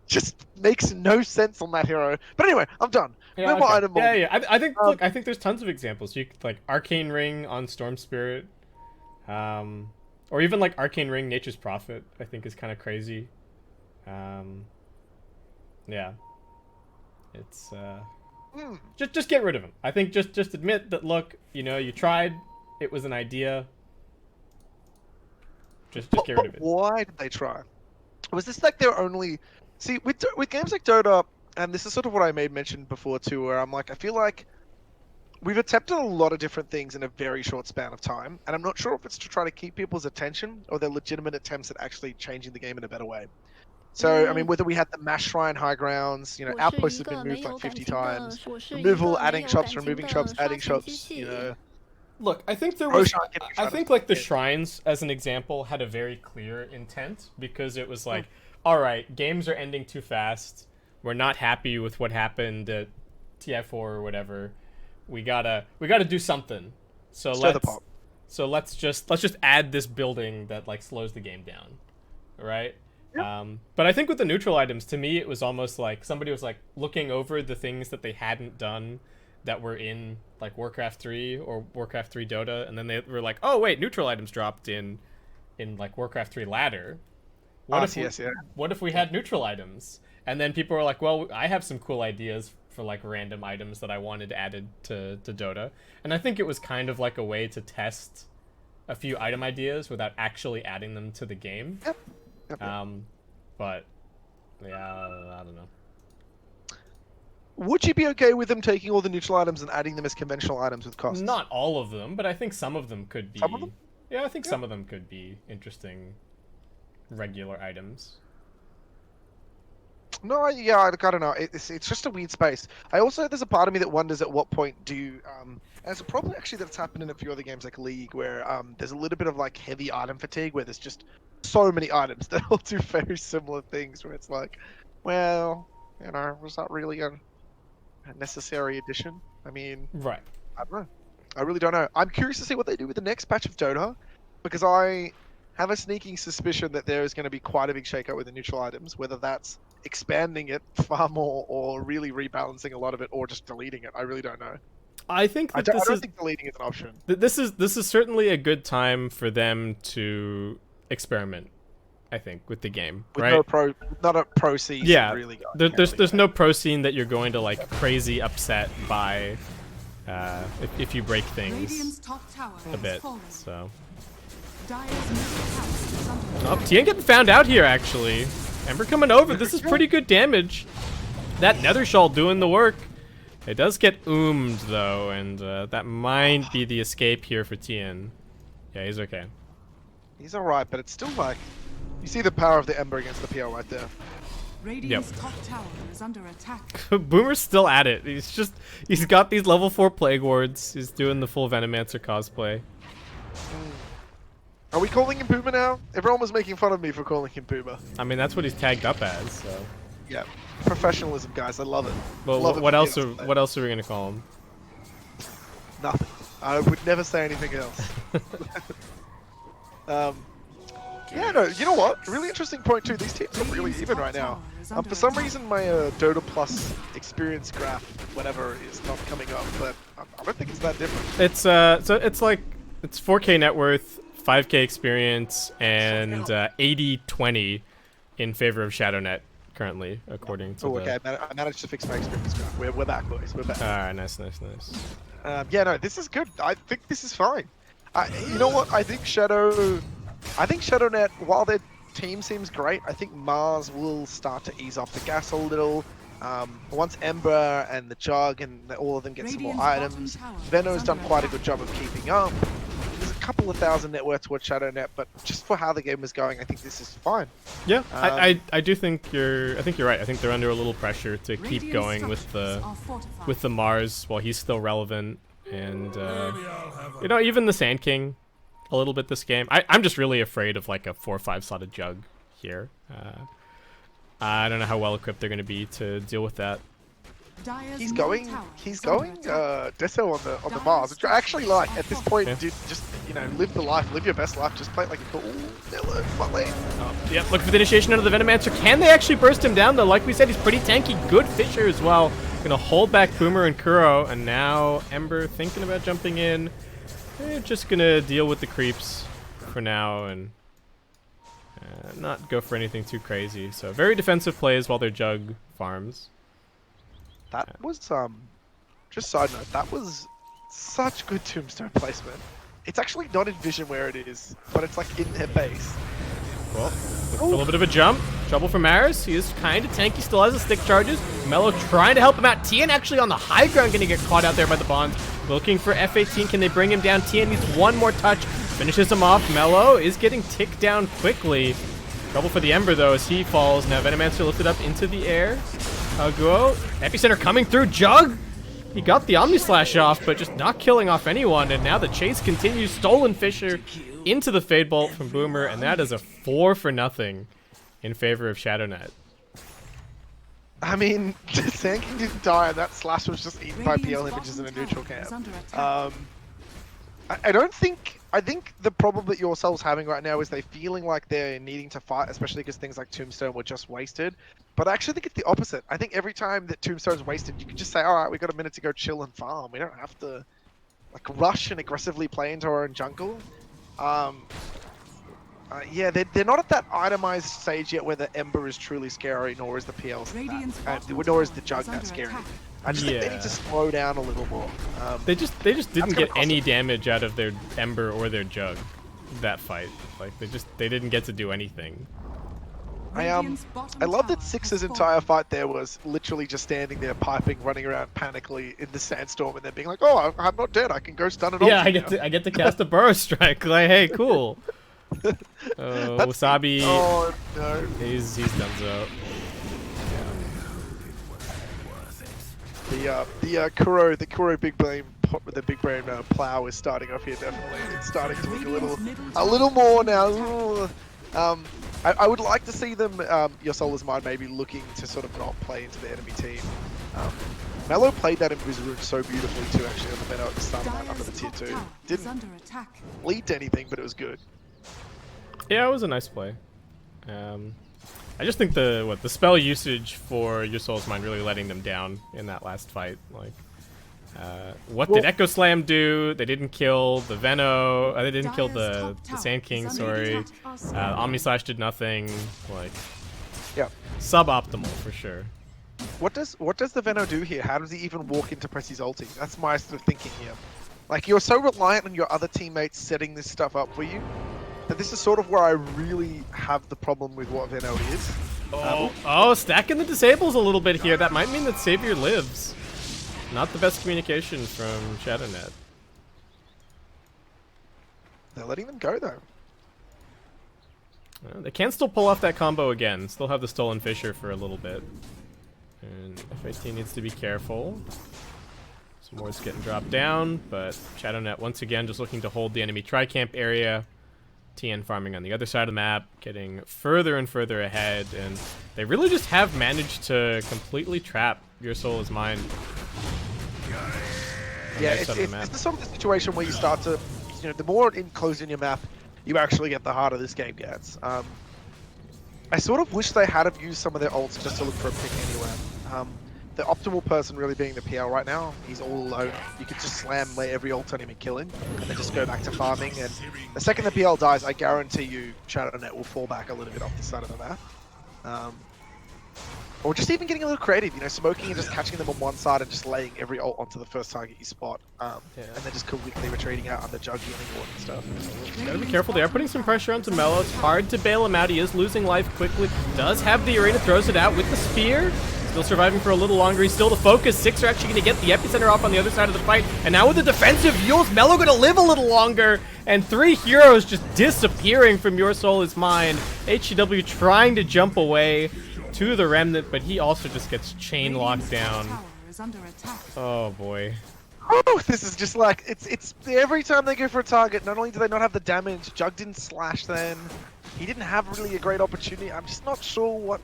just makes no sense on that hero. But anyway, I'm done. Yeah, No more okay. item yeah, bomb. yeah. I think look, I think there's tons of examples. You could, like Arcane Ring on Storm Spirit, or even like Arcane Ring Nature's Prophet. I think is kind of crazy. Yeah, it's just get rid of them. I think just admit that. Look, you know, you tried. It was an idea. Just get rid of it. Why did they try? Was this like their only? See, with games like Dota, and this is sort of what I made mention before too, where I'm like, I feel like we've attempted a lot of different things in a very short span of time, and I'm not sure if it's to try to keep people's attention or they're legitimate attempts at actually changing the game in a better way. So, I mean, whether we had the Mash Shrine High Grounds, you know, outposts have been moved like 50 times, removal, adding shops, removing shops, adding shops, you know. Look, I think there was. Ocean getting I shot think at. like the shrines, as an example, had a very clear intent because it was like, all right, games are ending too fast. We're not happy with what happened at TI4 or whatever. We gotta do something. So let's just add this building that like slows the game down, right? Yep. But I think with the neutral items, to me, it was almost like somebody was like looking over the things that they hadn't done that were in like Warcraft 3 or Warcraft 3 Dota, and then they were like, oh wait, neutral items dropped in like Warcraft 3 Ladder. What if we had neutral items? And then people were like, well, I have some cool ideas for like random items that I wanted added to Dota. And I think it was kind of like a way to test a few item ideas without actually adding them to the game. Yep. But yeah, I don't know. Would you be okay with them taking all the neutral items and adding them as conventional items with costs? Not all of them, but I think some of them could be. Some of them? Yeah, I think some of them could be interesting regular items. No, yeah, I don't know. It's just a weird space. There's a part of me that wonders at what point do and it's a problem actually that's happened in a few other games like League where there's a little bit of like heavy item fatigue where there's just so many items that all do very similar things where it's like, well, you know, was that really a necessary addition? I mean, right. I don't know. I really don't know. I'm curious to see what they do with the next patch of Dota because I have a sneaking suspicion that there is going to be quite a big shakeout with the neutral items, whether that's expanding it far more or really rebalancing a lot of it or just deleting it. I really don't know. I think that I don't think deleting is an option. This is certainly a good time for them to experiment, I think, with the game, with right? Not a pro season. Yeah, really. There's no pro scene that you're going to like crazy upset by if you break things a bit. So. Oh, Tien getting found out here, actually. Ember coming over. This is pretty good damage. That Nether Shawl doing the work. It does get oomed, though, and that might be the escape here for Tien. Yeah, he's okay. He's alright, but it's still like... You see the power of the Ember against the PL right there. Radiant's top tower is under attack. Boomer's still at it. He's got these level 4 Plague Wards. He's doing the full Venomancer cosplay. Are we calling him Puma now? Everyone was making fun of me for calling him Puma. I mean, that's what he's tagged up as, so... Yeah. Professionalism, guys. I love it. Well, love what else are we gonna call him? Nothing. I would never say anything else. Yeah, no, you know what? Really interesting point too. These teams are really even right now. For some reason, my Dota Plus experience graph, whatever, is not coming up, but I don't think it's that different. It's so it's like it's 4K net worth, 5K experience, and 80-20 in favor of ShadowNet currently, according to. Oh, okay. I managed to fix my experience graph. We're back, boys. We're back. All right, nice. Yeah, no, this is good. I think this is fine. You know what? I think ShadowNet, while their team seems great, I think Mars will start to ease off the gas a little. Once Ember and the Jug and all of them get some more items, Veno's done quite a good job of keeping up. There's a couple of thousand net worth towards ShadowNet, but just for how the game is going, I think this is fine. Yeah, I do think you're right. I think they're under a little pressure to keep going with the Mars while he's still relevant, and you know, even the Sand King a little bit this game. I'm just really afraid of like a 4-5 slotted Jug here. I don't know how well equipped they're going to be to deal with that. Dire's He's middle going. tower He's is under going. attack. Deso on the Mars, which I actually like. At this point, Yeah. dude, just live the life, live your best life. Just play it like a cool. Ooh, bot lane. Yep, looking for the initiation under the Venomancer. Can they actually burst him down, though? Like we said, he's pretty tanky. Good Fisher as well. Gonna hold back Boomer and Kuro, and now Ember thinking about jumping in. They're just gonna deal with the creeps for now and not go for anything too crazy. So very defensive plays while their Jug farms. That was just side note. That was such good tombstone placement. It's actually not in vision where it is, but it's like in their base. Well, looking for a little bit of a jump. Trouble for Maris. He is kind of tanky, still has the stick charges. Mello trying to help him out. Tien actually on the high ground, going to get caught out there by the Bonds. Looking for F18. Can they bring him down? Tien needs one more touch. Finishes him off. Mello is getting ticked down quickly. Trouble for the Ember, though, as he falls. Now Venomancer lifted up into the air. Go. Epicenter coming through. Jug! He got the Omni Slash off, but just not killing off anyone. And now the chase continues. Stolen Fisher into the Fade Bolt from Boomer, and that is a 4-for-0 in favor of ShadowNet. I mean, Sand King didn't die, and that slash was just eaten by PL images in a neutral camp. I don't think. I think the problem that yourselves having right now is they feeling like they're needing to fight, especially because things like Tombstone were just wasted. But I actually think it's the opposite. I think every time that Tombstone's wasted, you can just say, all right, we got a minute to go chill and farm. We don't have to like rush and aggressively play into our own jungle. Yeah, they're not at that itemized stage yet where the Ember is truly scary, nor is the PL, nor is the Jug that scary. I just think they need to slow down a little more. They just didn't get any damage out of their Ember or their Jug that fight. Like they didn't get to do anything. I love that Six's entire fight there was literally just standing there piping, running around panically in the sandstorm, and then being like, "Oh, I'm not dead. I can go stun it all." Yeah, I get to cast a Burrow Strike. Like, hey, cool. Wasabi. Oh no. He's done so. The Kuro big brain plow is starting off here definitely. It's starting to look a little more now. Ooh. I would like to see them, Your Soul is Mine, maybe looking to sort of not play into the enemy team. Mello played that in his room so beautifully too, actually, on the meta at the start under the tier 2. Didn't lead to anything, but it was good. Yeah, it was a nice play. I just think the spell usage for Your Soul's Mind really letting them down in that last fight. Like, what did Echo Slam do? They didn't kill the Veno. They didn't kill the Sand King. Sorry. Omni Slash did nothing. Like, yeah, suboptimal for sure. What does the Veno do here? How does he even walk into press his ulti? That's my sort of thinking here. Like, you're so reliant on your other teammates setting this stuff up for you. But this is sort of where I really have the problem with what Veno is. Stacking the disables a little bit here. That might mean that Savior lives. Not the best communication from ShadowNet. They're letting them go, though. They can still pull off that combo again. Still have the Stolen Fisher for a little bit. And F18 needs to be careful. Some more is getting dropped down, but ShadowNet once again just looking to hold the enemy tri-camp area. Tien farming on the other side of the map, getting further and further ahead, and they really just have managed to completely trap Your Soul is Mine. Yeah, it's the sort of the situation where you start to, the more enclosed in your map you actually get, the harder this game gets. I sort of wish they had have used some of their ults just to look for a pick anywhere. The optimal person really being the PL right now. He's all alone. You could just lay every ult on him and kill him, and then just go back to farming. And the second the PL dies, I guarantee you ShadowNet will fall back a little bit off the side of the map. Or just even getting a little creative, smoking and just catching them on one side and just laying every ult onto the first target you spot. And then just quickly retreating out under Jug healing ward and stuff. Gotta be careful. They are putting some pressure onto Mello. It's hard to bail him out. He is losing life quickly. Does have the arena, throws it out with the spear. Still surviving for a little longer. He's still the focus. Six are actually going to get the epicenter off on the other side of the fight. And now with the defensive heals, Mello going to live a little longer. And 3 heroes just disappearing from Your Soul is Mine. HCW trying to jump away to the Remnant, but he also just gets chain locked down. Oh boy. Oh, this is just like, it's every time they go for a target, not only do they not have the damage, Jug didn't slash then. He didn't have really a great opportunity. I'm just not sure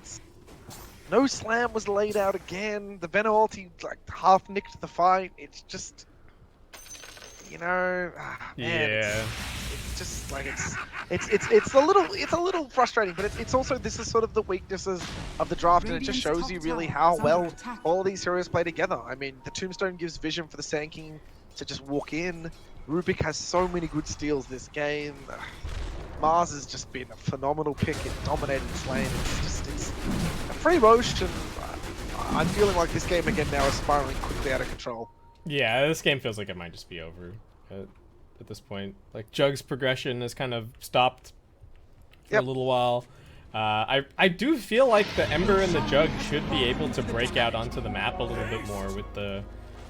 No slam was laid out again. The Venom ulti like half nicked the fight. It's just, you know, man, Yeah. it's just like it's a little frustrating, but it's also, this is sort of the weaknesses of the draft, and it just shows you really how well all these heroes play together. I mean, the Tombstone gives vision for the Sand King to just walk in. Rubik has so many good steals this game. Mars has just been a phenomenal pick in dominating this lane. It's a free roast, and I'm feeling like this game again now is spiraling quickly out of control. Yeah, this game feels like it might just be over at this point. Like, Jug's progression has kind of stopped for a little while. I do feel like the Ember and the Jug should be able to break out onto the map a little bit more with the,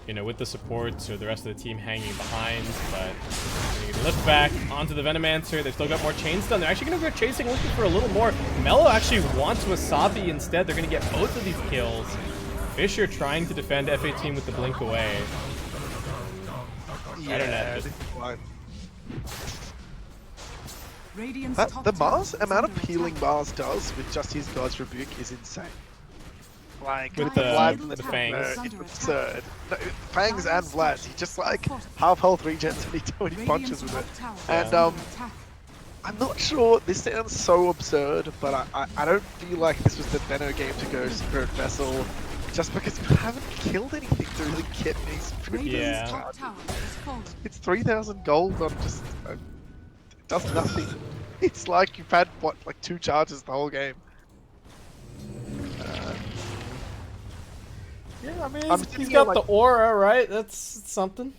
you know, with the supports or the rest of the team hanging behind, but they get lift back onto the Venomancer. They've still got more chains done. They're actually going to go chasing, looking for a little more. Mello actually wants Wasabi instead. They're going to get both of these kills. Fisher trying to defend F18 with the blink away. Yeah, Just... the Mars amount of healing Mars does with just his God's Rebuke is insane. Like with Vlad the and Fangs. It's absurd. No, Fangs and Vlad, he just like half health regens when he punches with it. And I'm not sure, this sounds so absurd, but I don't feel like this was the Venno game to go Spirit Vessel, just because you haven't killed anything to really get me Spirit Vessel. It's 3,000 gold on just, it does nothing. It's like you've had, what, like 2 charges the whole game. Yeah, I mean, he's got like, the aura, right? That's something.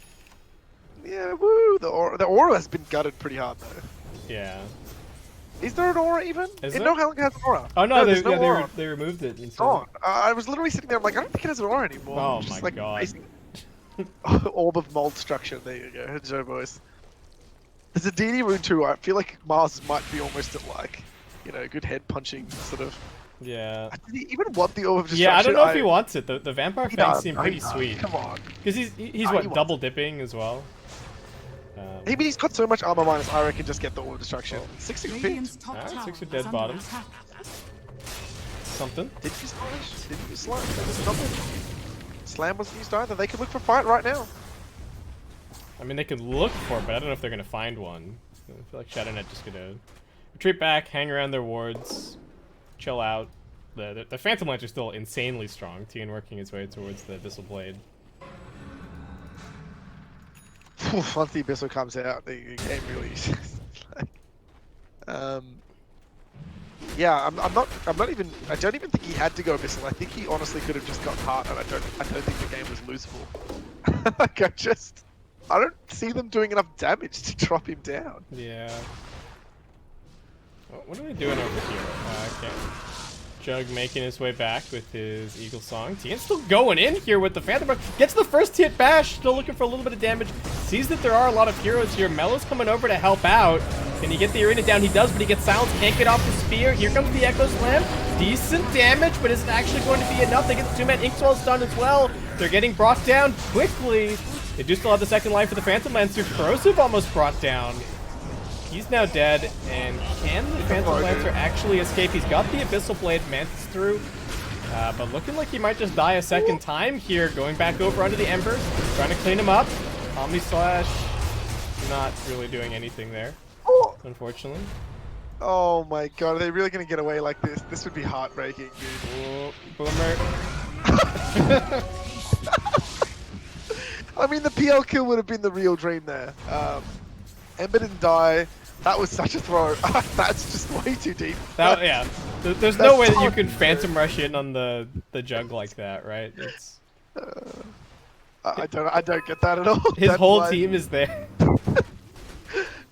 Yeah, woo! The aura has been gutted pretty hard though. Yeah. Is there an aura even? Is No Helen has an aura. Oh no, they removed it. It's gone. I was literally sitting there, I'm like, I don't think it has an aura anymore. Oh just, my god. Orb of mold structure. There you go, Joe boys. There's a DD rune too. I feel like Mars might be almost at like, you know, good head punching sort of. Yeah. Did he even want the Orb of Destruction? Yeah, I don't know if he wants it. The Vampire Fangs seem pretty sweet. Come on. Because he's what, double dipping as well? Maybe he's got so much armor minus, I reckon just get the Orb of Destruction. 6 feet. Alright, 6 dead bottoms. Something. Did you slash? Did you slam? Slam wasn't used either. They could look for fight right now. I mean, they could look for it, but I don't know if they're going to find one. I feel like Shadownet just going to retreat back, hang around their wards, chill out. The Phantom Lance are still insanely strong. Tien working his way towards the Abyssal Blade. Once the Abyssal comes out, the game really yeah, I'm not even, I don't even think he had to go Abyssal. I think he honestly could have just got Heart, and I don't think the game was losable. Like, I don't see them doing enough damage to drop him down. Yeah. What are we doing over here? Okay. Jug making his way back with his Eagle Song. Tien's still going in here with the Phantom. Gets the first hit bash, still looking for a little bit of damage. Sees that there are a lot of heroes here. Mello's coming over to help out. Can he get the arena down? He does, but he gets silenced. Can't get off the spear. Here comes the Echo Slam. Decent damage, but is it actually going to be enough? They get the 2-man Inkswell stunned as well. They're getting brought down quickly. They do still have the second life for the Phantom Lancer. Corrosive almost brought down. He's now dead, and can the Phantom Lancer actually escape? He's got the Abyssal Blade Mantis through, but looking like he might just die a second time here, going back over under the Ember, trying to clean him up. Omni Slash, not really doing anything there, unfortunately. Oh my god, are they really going to get away like this? This would be heartbreaking, dude. Boomer. I mean, the PL kill would have been the real dream there. Ember didn't die. That was such a throw. That's just way too deep. Yeah. There's no way that you can Phantom Rush in on the Jug like that, right? It's... I don't get that at all. His whole team is there.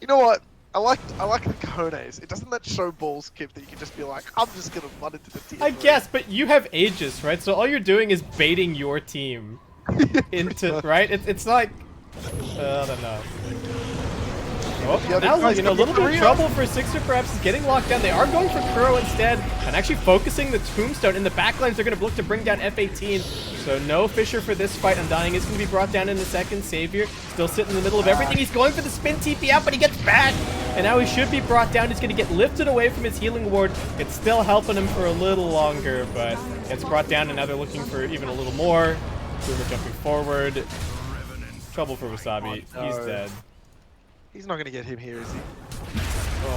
You know what? I like the cojones. It doesn't that show balls, Kip, that you can just be like, I'm just gonna run into the team. I guess, but you have Aegis, right? So all you're doing is baiting your team into, right? It's like, I don't know. Oh, yeah, now, you know, a little bit of trouble for Sixer perhaps is getting locked down. They are going for Kuro instead, and actually focusing the Tombstone. In the backlines, they're going to look to bring down F18. So no Fisher for this fight. Undying is going to be brought down in a second. Savior still sitting in the middle of everything. He's going for the spin TP out, but he gets back. and now he should be brought down. He's going to get lifted away from his healing ward. It's still helping him for a little longer, but gets brought down, and now they're looking for even a little more. Boomer jumping forward. Trouble for Wasabi. He's dead. He's not going to get him here, is he?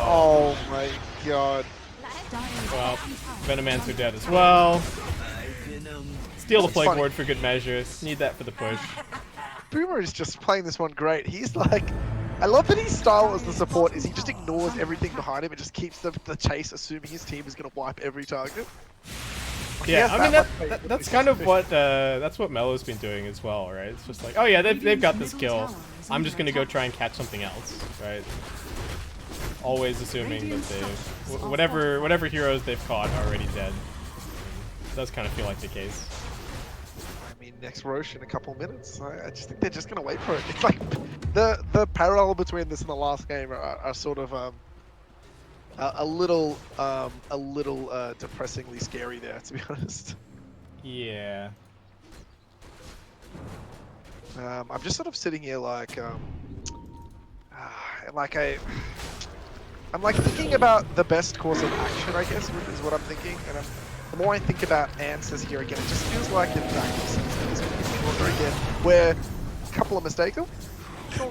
Oh my god. Well, Venomancer dead as well. Steal the plague ward for good measure. Need that for the push. Boomer is just playing this one great. He's like, I love that his style as the support is he just ignores everything behind him and just keeps the chase, assuming his team is going to wipe every target. Yeah, I mean that's kind of what Melo's been doing as well, right? It's just like, oh yeah, they've got this kill. I'm just gonna go try and catch something else, right? Always assuming that they, whatever heroes they've caught are already dead. It does kind of feel like the case. I mean, next Roche in a couple minutes. I just think they're just gonna wait for it. It's like the parallel between this and the last game are sort of a little depressingly scary there, to be honest. Yeah. I'm just sort of sitting here like I'm like thinking about the best course of action, I guess, is what I'm thinking. And the more I think about answers here again, it just feels like in practice again, where a couple of mistakes. Oh,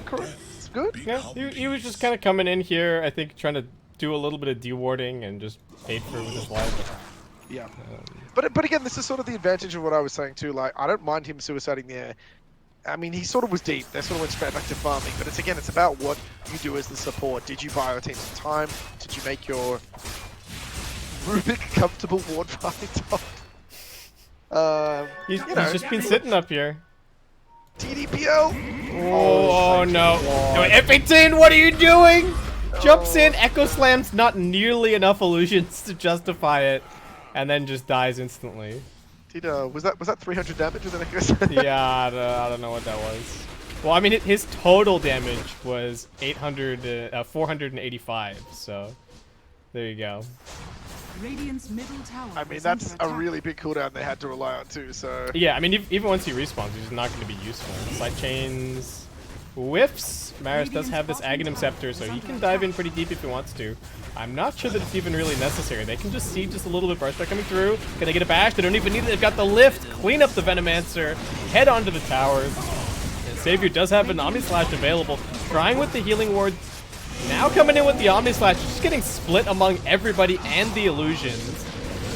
correct. It's good. Yeah, he was just kind of coming in here, I think, trying to do a little bit of dewarding and just paid for it with his life. Yeah. But again, this is sort of the advantage of what I was saying too. Like, I don't mind him suiciding there. I mean, he sort of was deep. They sort of went straight back to farming. But it's about what you do as the support. Did you buy your team some time? Did you make your Rubik comfortable ward fight? He's just been sitting up here. TDPO. Oh no! No, F18, what are you doing? Jumps in, Echo Slams, not nearly enough illusions to justify it, and then just dies instantly. Was that 300 damage? Or the Yeah, I don't know what that was. Well, I mean, his total damage was 485. So there you go. Radiant's middle tower. I mean, that's a really big cooldown they had to rely on too. So yeah, I mean, even once he respawns, he's not going to be useful. Side chains, whiffs. Maris does have this Aghanim Scepter, so he can dive in pretty deep if he wants to. I'm not sure that it's even really necessary. They can just see just a little bit burst back coming through. Gonna get a bash. They don't even need it. They've got the lift. Clean up the Venomancer. Head onto the towers. And Savior does have an Omni Slash available. Trying with the healing ward. Now coming in with the Omni Slash. Just getting split among everybody and the illusions.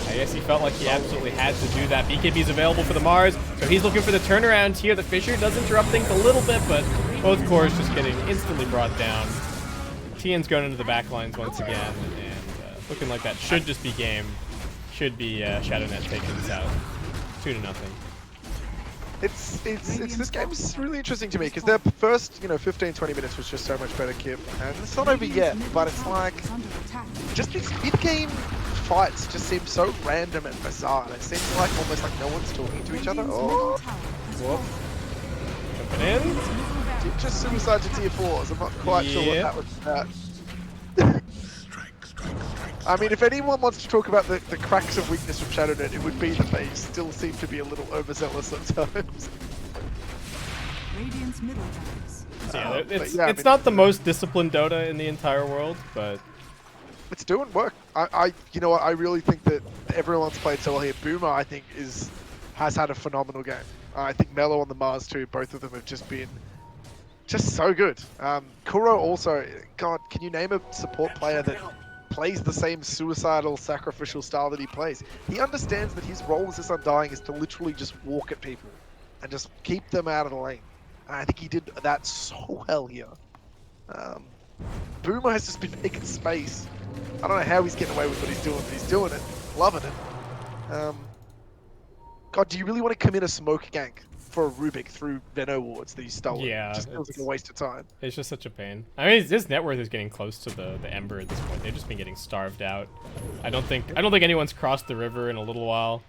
I guess he felt like he absolutely had to do that. BKB is available for the Mars, so he's looking for the turnaround here. The Fissure does interrupt things a little bit, but both cores just getting instantly brought down. Tian's going into the back lines once again, and looking like that should just be game. Should be ShadowNet taking this out. 2-0. It's this game's really interesting to me because their first 15-20 minutes was just so much better, Kip, and it's not over yet. But it's like just these mid-game fights just seem so random and bizarre. And it seems like almost like no one's talking to each other. Oh, whoop! Jumping in. Just suicide to tier 4s. I'm not quite sure what that was about. I mean, if anyone wants to talk about the cracks of weakness from ShadowNet, it would be that they still seem to be a little overzealous sometimes. Radiant's middle towers. It's not the most disciplined Dota in the entire world, but it's doing work. You know what? I really think that everyone's played so well here. Boomer, I think, has had a phenomenal game. I think Melo on the Mars too. Both of them have just been so good. Kuro also. God, can you name a support player that plays the same suicidal, sacrificial style that he plays? He understands that his role as this Undying is to literally just walk at people and just keep them out of the lane. And I think he did that so well here. Boomer has just been making space. I don't know how he's getting away with what he's doing, but he's doing it. Loving it. God, do you really want to commit a smoke gank for a Rubik through Veno wards that he stole? Yeah. It just feels like a waste of time. It's just such a pain. I mean, his net worth is getting close to the Ember at this point. They've just been getting starved out. I don't think anyone's crossed the river in a little while.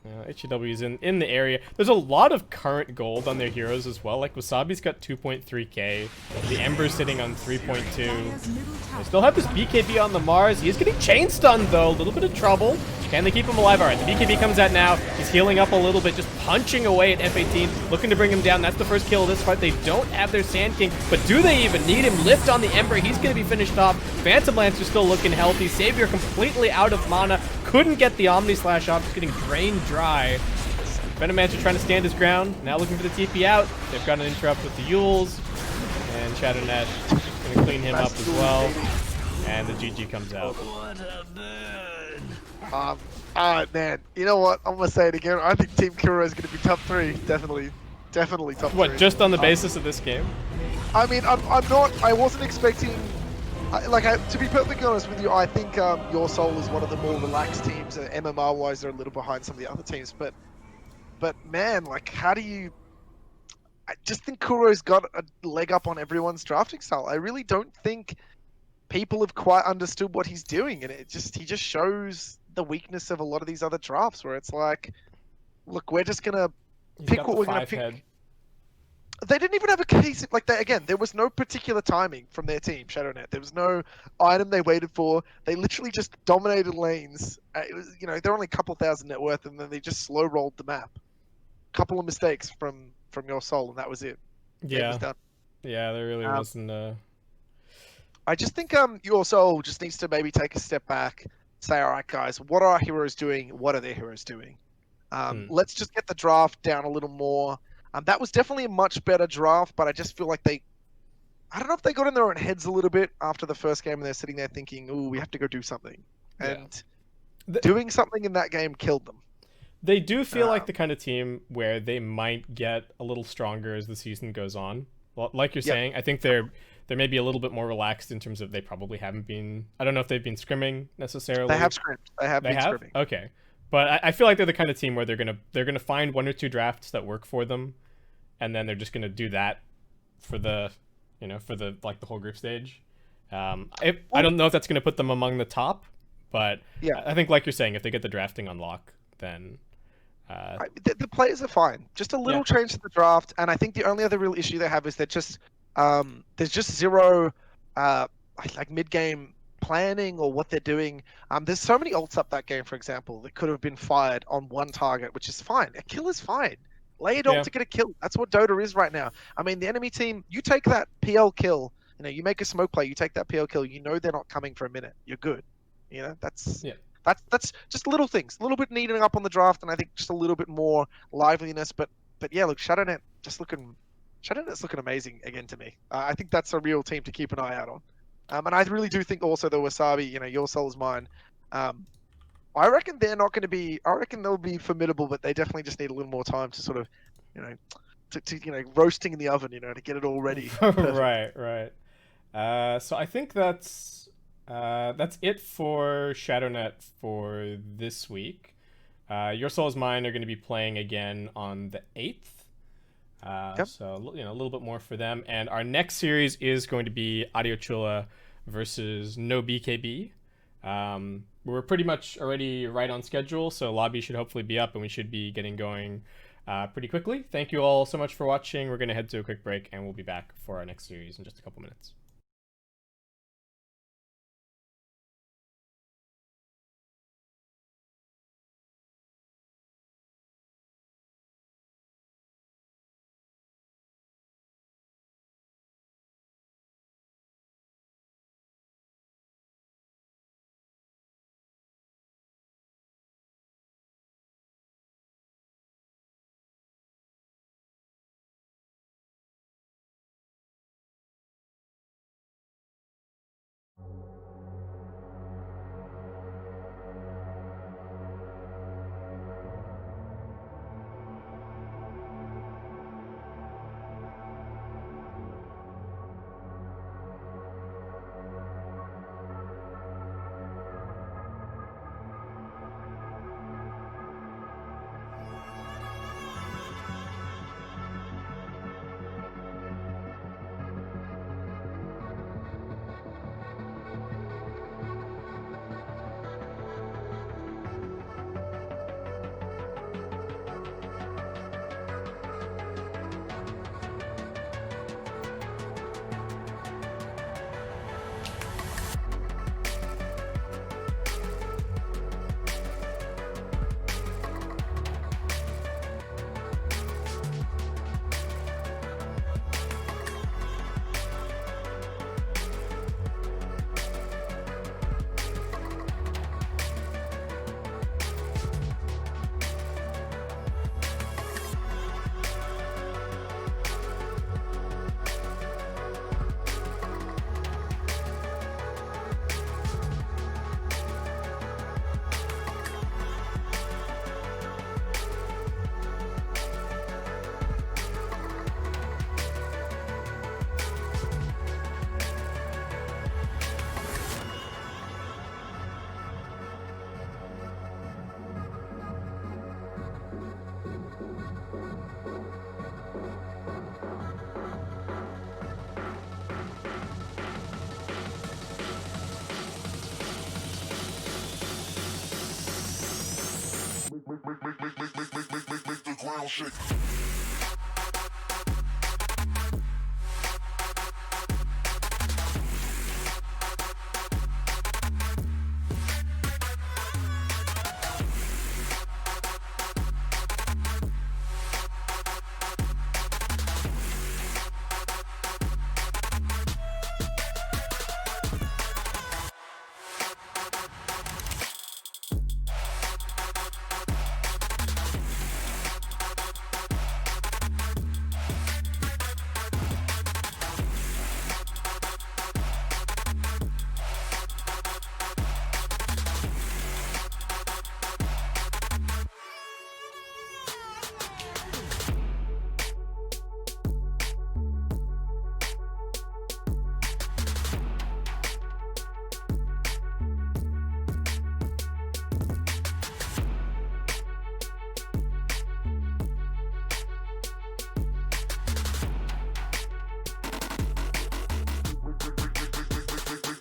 HEW's in the area. There's a lot of current gold on their heroes as well. Like Wasabi's got 2.3k. The Ember's sitting on 3.2. They still have this BKB on the Mars. He is getting chain stunned though. A little bit of trouble. Can they keep him alive? Alright, the BKB comes out now. He's healing up a little bit, just punching away at F18, looking to bring him down. That's the first kill of this fight. They don't have their Sand King, but do they even need him? Lift on the Ember. He's going to be finished off. Phantom Lancer still looking healthy. Savior completely out of mana. Couldn't get the Omni Slash off. Just getting drained dry. Venomancer trying to stand his ground. Now looking for the TP out. They've got an interrupt with the Yules. And ShadowNet going to clean him up as well. And the GG comes out. Man, you know what? I'm gonna say it again. I think Team Kuro is gonna be top 3. Definitely top 3. What, just on the basis of this game? I mean, I'm not. I wasn't expecting. To be perfectly honest with you, I think Your Soul is one of the more relaxed teams. MMR-wise, they're a little behind some of the other teams, but man, like, how do you? I just think Kuro's got a leg up on everyone's drafting style. I really don't think people have quite understood what he's doing, and he just shows the weakness of a lot of these other drafts where it's like, look, we're just gonna pick what we're gonna pick. Head. They didn't even have a case like that. Again, there was no particular timing from their team, ShadowNet. There was no item they waited for. They literally just dominated lanes. It was, they're only a couple thousand net worth, and then they just slow rolled the map. Couple of mistakes from Your Soul, and that was it. Yeah, was done. Yeah, there really wasn't. I just think Your Soul just needs to maybe take a step back, say, all right, guys, what are our heroes doing? What are their heroes doing? Let's just get the draft down a little more. That was definitely a much better draft, but I just feel like I don't know if they got in their own heads a little bit after the first game, and they're sitting there thinking, "Ooh, we have to go do something," and doing something in that game killed them. They do feel like the kind of team where they might get a little stronger as the season goes on. Well, like you're saying, I think they're maybe a little bit more relaxed in terms of they probably haven't been. I don't know if they've been scrimming necessarily. They have scrimmed. They have been scrimming. Okay, but I feel like they're the kind of team where they're gonna find 1 or 2 drafts that work for them, and then they're just gonna do that for the the whole group stage. I don't know if that's gonna put them among the top, but I think like you're saying, if they get the drafting on lock, then. The players are fine. Just a little change to the draft, and I think the only other real issue they have is that there's just zero mid-game planning or what they're doing. There's so many ults up that game, for example, that could have been fired on one target, which is fine. A kill is fine. Lay it ult to get a kill. That's what Dota is right now. I mean, the enemy team, you take that PL kill, you make a smoke play, you take that PL kill, they're not coming for a minute. You're good. That's just little things, a little bit neatening up on the draft, and I think just a little bit more liveliness. But yeah, look, ShadowNet's looking amazing again to me. I think that's a real team to keep an eye out on. And I really do think also the Wasabi, Your Soul is Mine. I reckon they're not going to be. I reckon they'll be formidable, but they definitely just need a little more time to sort of, to roasting in the oven, to get it all ready. Right. So I think that's it for ShadowNet for this week. Your Soul is Mine are going to be playing again on the 8th. So a little bit more for them. And our next series is going to be Adio Chula versus No BKB. We're pretty much already right on schedule, so lobby should hopefully be up and we should be getting going pretty quickly. Thank you all so much for watching. We're going to head to a quick break and we'll be back for our next series in just a couple minutes. shake.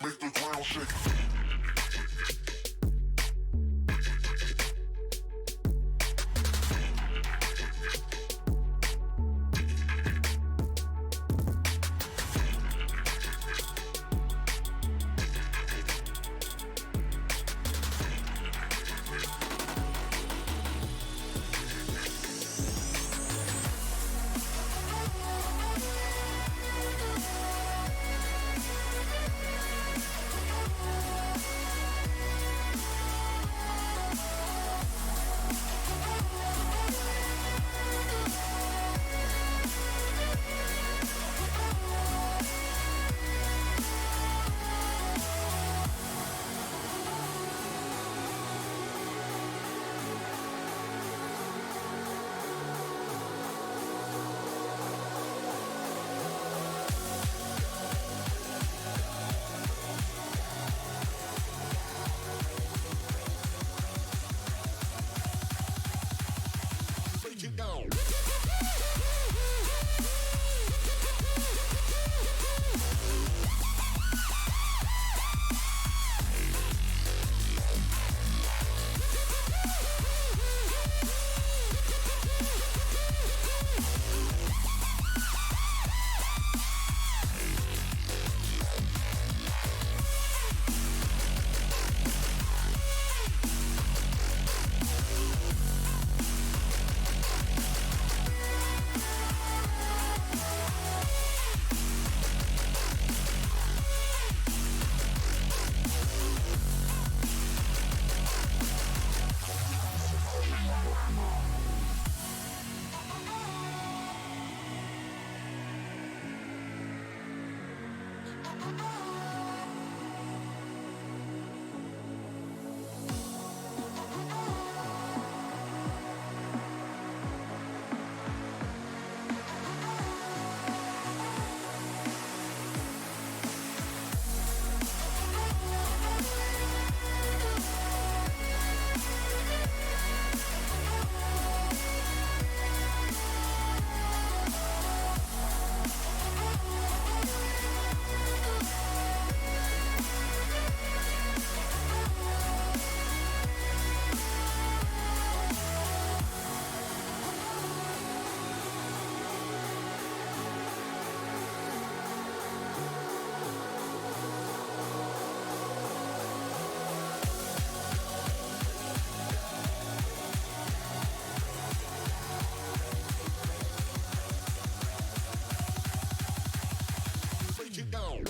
Make the ground shake. Break it down. Break it down.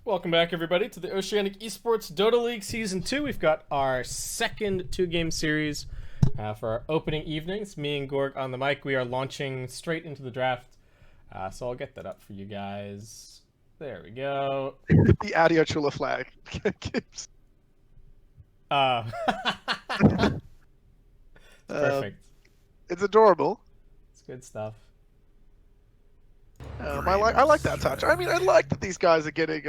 Welcome back, everybody, to the Oceanic Esports Dota League Season 2. We've got our second two-game series for our opening evenings. Me and Gorg on the mic. We are launching straight into the draft, so I'll get that up for you guys There we go. The Adio Chula flag. Gibbs. Uh, perfect. It's adorable. It's good stuff. I like that touch. I mean, I like that these guys are getting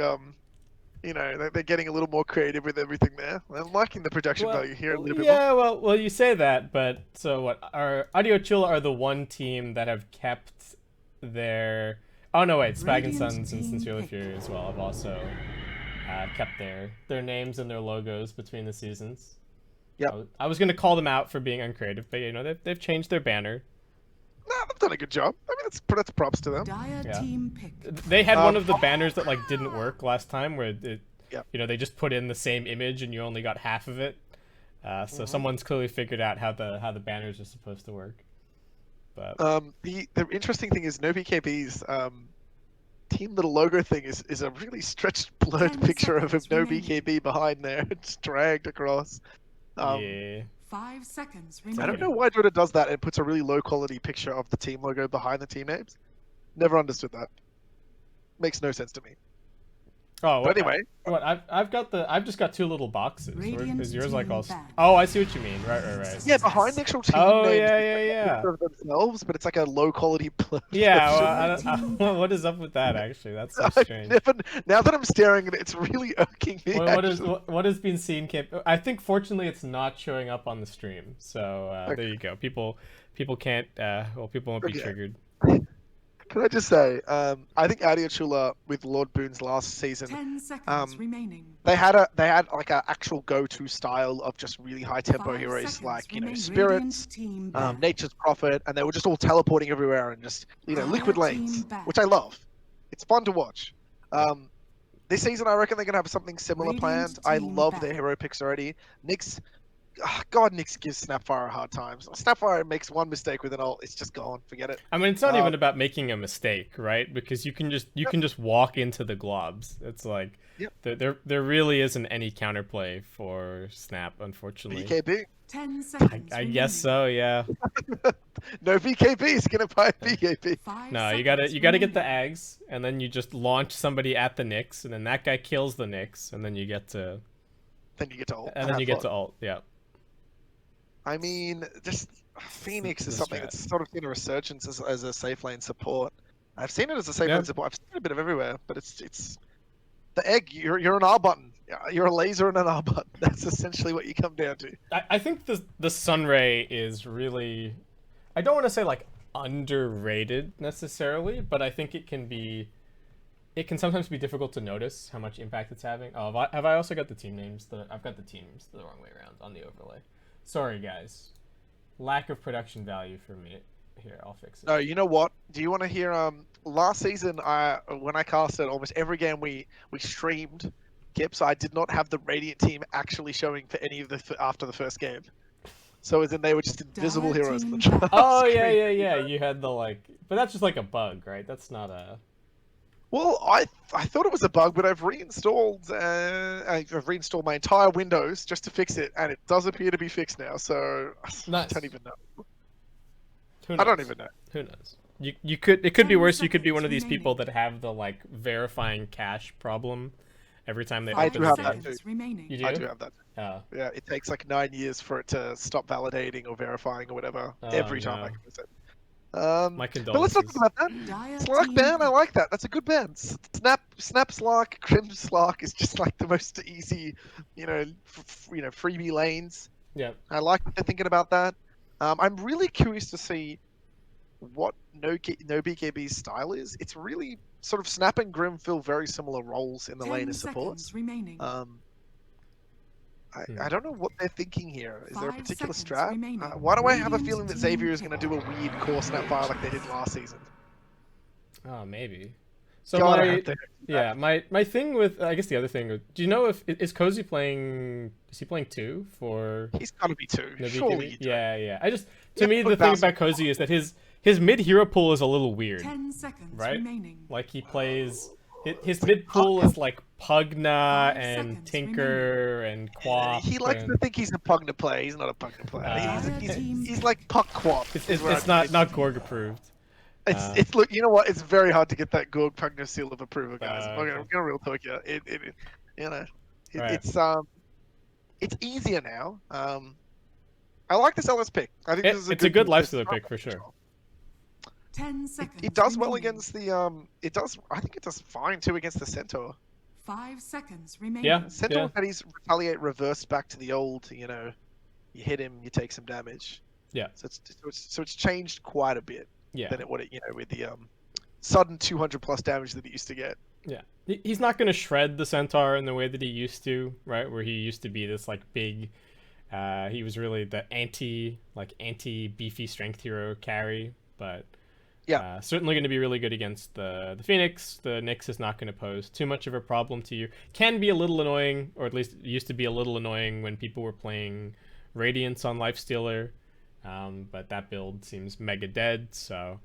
you know, they're getting a little more creative with everything there. I'm liking the production value here a little bit more. Yeah, well, you say that, but so what? Our Adio Chula are the one team that have kept their. Oh no, wait, Spag and Sons and Sincerely Fury as well have also kept their names and their logos between the seasons. Yeah, I was gonna call them out for being uncreative, but you know they've changed their banner. Nah, they've done a good job. I mean, that's props to them. Dire Yeah. team pick. They had one of the banners that like didn't work last time, where it, Yeah. you know, they just put in the same image and you only got half of it. So someone's clearly figured out how the banners are supposed to work. But The interesting thing is no BKB's team little logo thing is a really stretched, blurred 10 picture of seconds no remaining. BKB behind there. It's dragged across. yeah, 5 seconds I remaining. don't know why Dota does that and puts a really low quality picture of the team logo behind the team names. Never understood that. Makes no sense to me. oh, But anyway, I've just got two little boxes. Radiant Is yours like team all? back. Oh, I see what you mean. Right. yeah, behind the actual team Oh, names, yeah, it's like yeah, a yeah. picture of themselves, but it's like a low quality blur. Yeah, well, version. I don't, what is up with that? Actually, that's so I've strange. never, now that I'm staring at it, it's really irking me. actually. What has been seen? I think fortunately it's not showing up on the stream. So Okay. there you go. People can't. People won't be Okay. triggered. Can I just say, I think Adio Chula with Lord Boon's last season, 10 seconds remaining. they had like an actual go-to style of just really high tempo 5 heroes seconds like remain. Spirits, Radiant team back. Nature's Prophet, and they were just all teleporting everywhere and just liquid Dire lanes, team back. which I love. It's fun to watch. This season I reckon they're gonna have something similar Radiant planned. I team love back. their hero picks already. God, Nyx gives Snapfire a hard time. Snapfire makes one mistake with an ult, it's just gone. Forget it. I mean, it's not even about making a mistake, right? Because you can just walk into the globs. It's like Yep. there really isn't any counterplay for Snap, unfortunately. BKB. 10 seconds I guess so, yeah. No BKB is gonna buy BKB. 5 No, you seconds gotta get the remaining. Ags, and then you just launch somebody at the Nyx, and then that guy kills the Nyx, and then you get to Then you get to ult. and then you get to ult. Yeah. I mean, just Phoenix is the something strat. that's sort of seen a resurgence as a safe lane support. I've seen it as a safe Yeah. lane support. I've seen it a bit of everywhere, but it's the egg. You're an R button. You're a laser and an R button. That's essentially what you come down to. I think the Sunray is really, I don't want to say like underrated necessarily, but I think it can sometimes be difficult to notice how much impact it's having. Oh, have I also got the team names? I've got the teams the wrong way around on the overlay. Sorry guys, lack of production value for me. Here, I'll fix it. No, you know what? Do you want to hear? Last season, when I casted almost every game we streamed, Gibbs, I did not have the Radiant team actually showing for any of after the first game. So as in they were just invisible Dire heroes. On team the back. Oh yeah, screen. yeah. You had the but that's just like a bug, right? That's not a. Well, I thought it was a bug, but I've reinstalled my entire Windows just to fix it, and it does appear to be fixed now. So I Nice. don't even know. Who I knows? don't even know. Who knows? It could be 10 worse. You could be one of these seconds people that have the verifying cache problem every time they I open do the have game. that too. seconds remaining. You do? I do have that. Oh. Yeah, it takes like 9 years for it to stop validating or verifying or whatever Oh, every time no. I use it. My But let's not condolences. talk about that. Dire Slark team ban, I pick. like that. That's a good ban. Snap Slark, Crim Slark is just like the most easy, freebie lanes. Yeah. I like what they're thinking about that. I'm really curious to see what no BKB's style is. It's really sort of Snap and Grim fill very similar roles in the 10 lane as supports. seconds remaining. I don't know what they're thinking here. Is there a 5 particular seconds strat? remaining. Why do I have a Radiant feeling that team Xavier is pick. going to do a weird core Snapfire like they did last season? Oh, maybe. So God, I my hope they- yeah, my thing with I guess the other thing. Do you know if is Cozy playing? Is he playing 2 for? He's got to be 2. No, Surely. BKB? Yeah. I just Yeah, me put the thing Bowser. about Cozy is that his mid hero pool is a little weird, 10 seconds right? remaining. Like he plays his mid pool is like Pugna 5 and seconds Tinker and Quap. He likes and... to think he's a Pugna player. He's not a Pugna player. Ah. He's like Puck Quap. It's not Gorg approved. It's look, you know what? It's very hard to get that Gorg Pugno seal of approval, guys. I'm Okay. gonna real talk here. You know, Right. it's easier now. I like this LS pick. I think this is It's a good consistent lifestealer pick for sure. 10 seconds. It does well remaining. against the It does. I think it does fine too against the Centaur. 5 seconds remaining. Yeah. Centaur that he's retaliate reverse back to the old. You know, you hit him, you take some damage. Yeah. So it's changed quite a bit Yeah. than it would with the sudden 200 plus damage that it used to get. Yeah. He's not going to shred the Centaur in the way that he used to, right? Where he used to be this like big he was really the anti beefy strength hero carry, but Yeah. certainly going to be really good against the Phoenix. The Nyx is not going to pose too much of a problem to you. Can be a little annoying, or at least it used to be a little annoying when people were playing Radiance on Lifestealer, but that build seems mega dead, so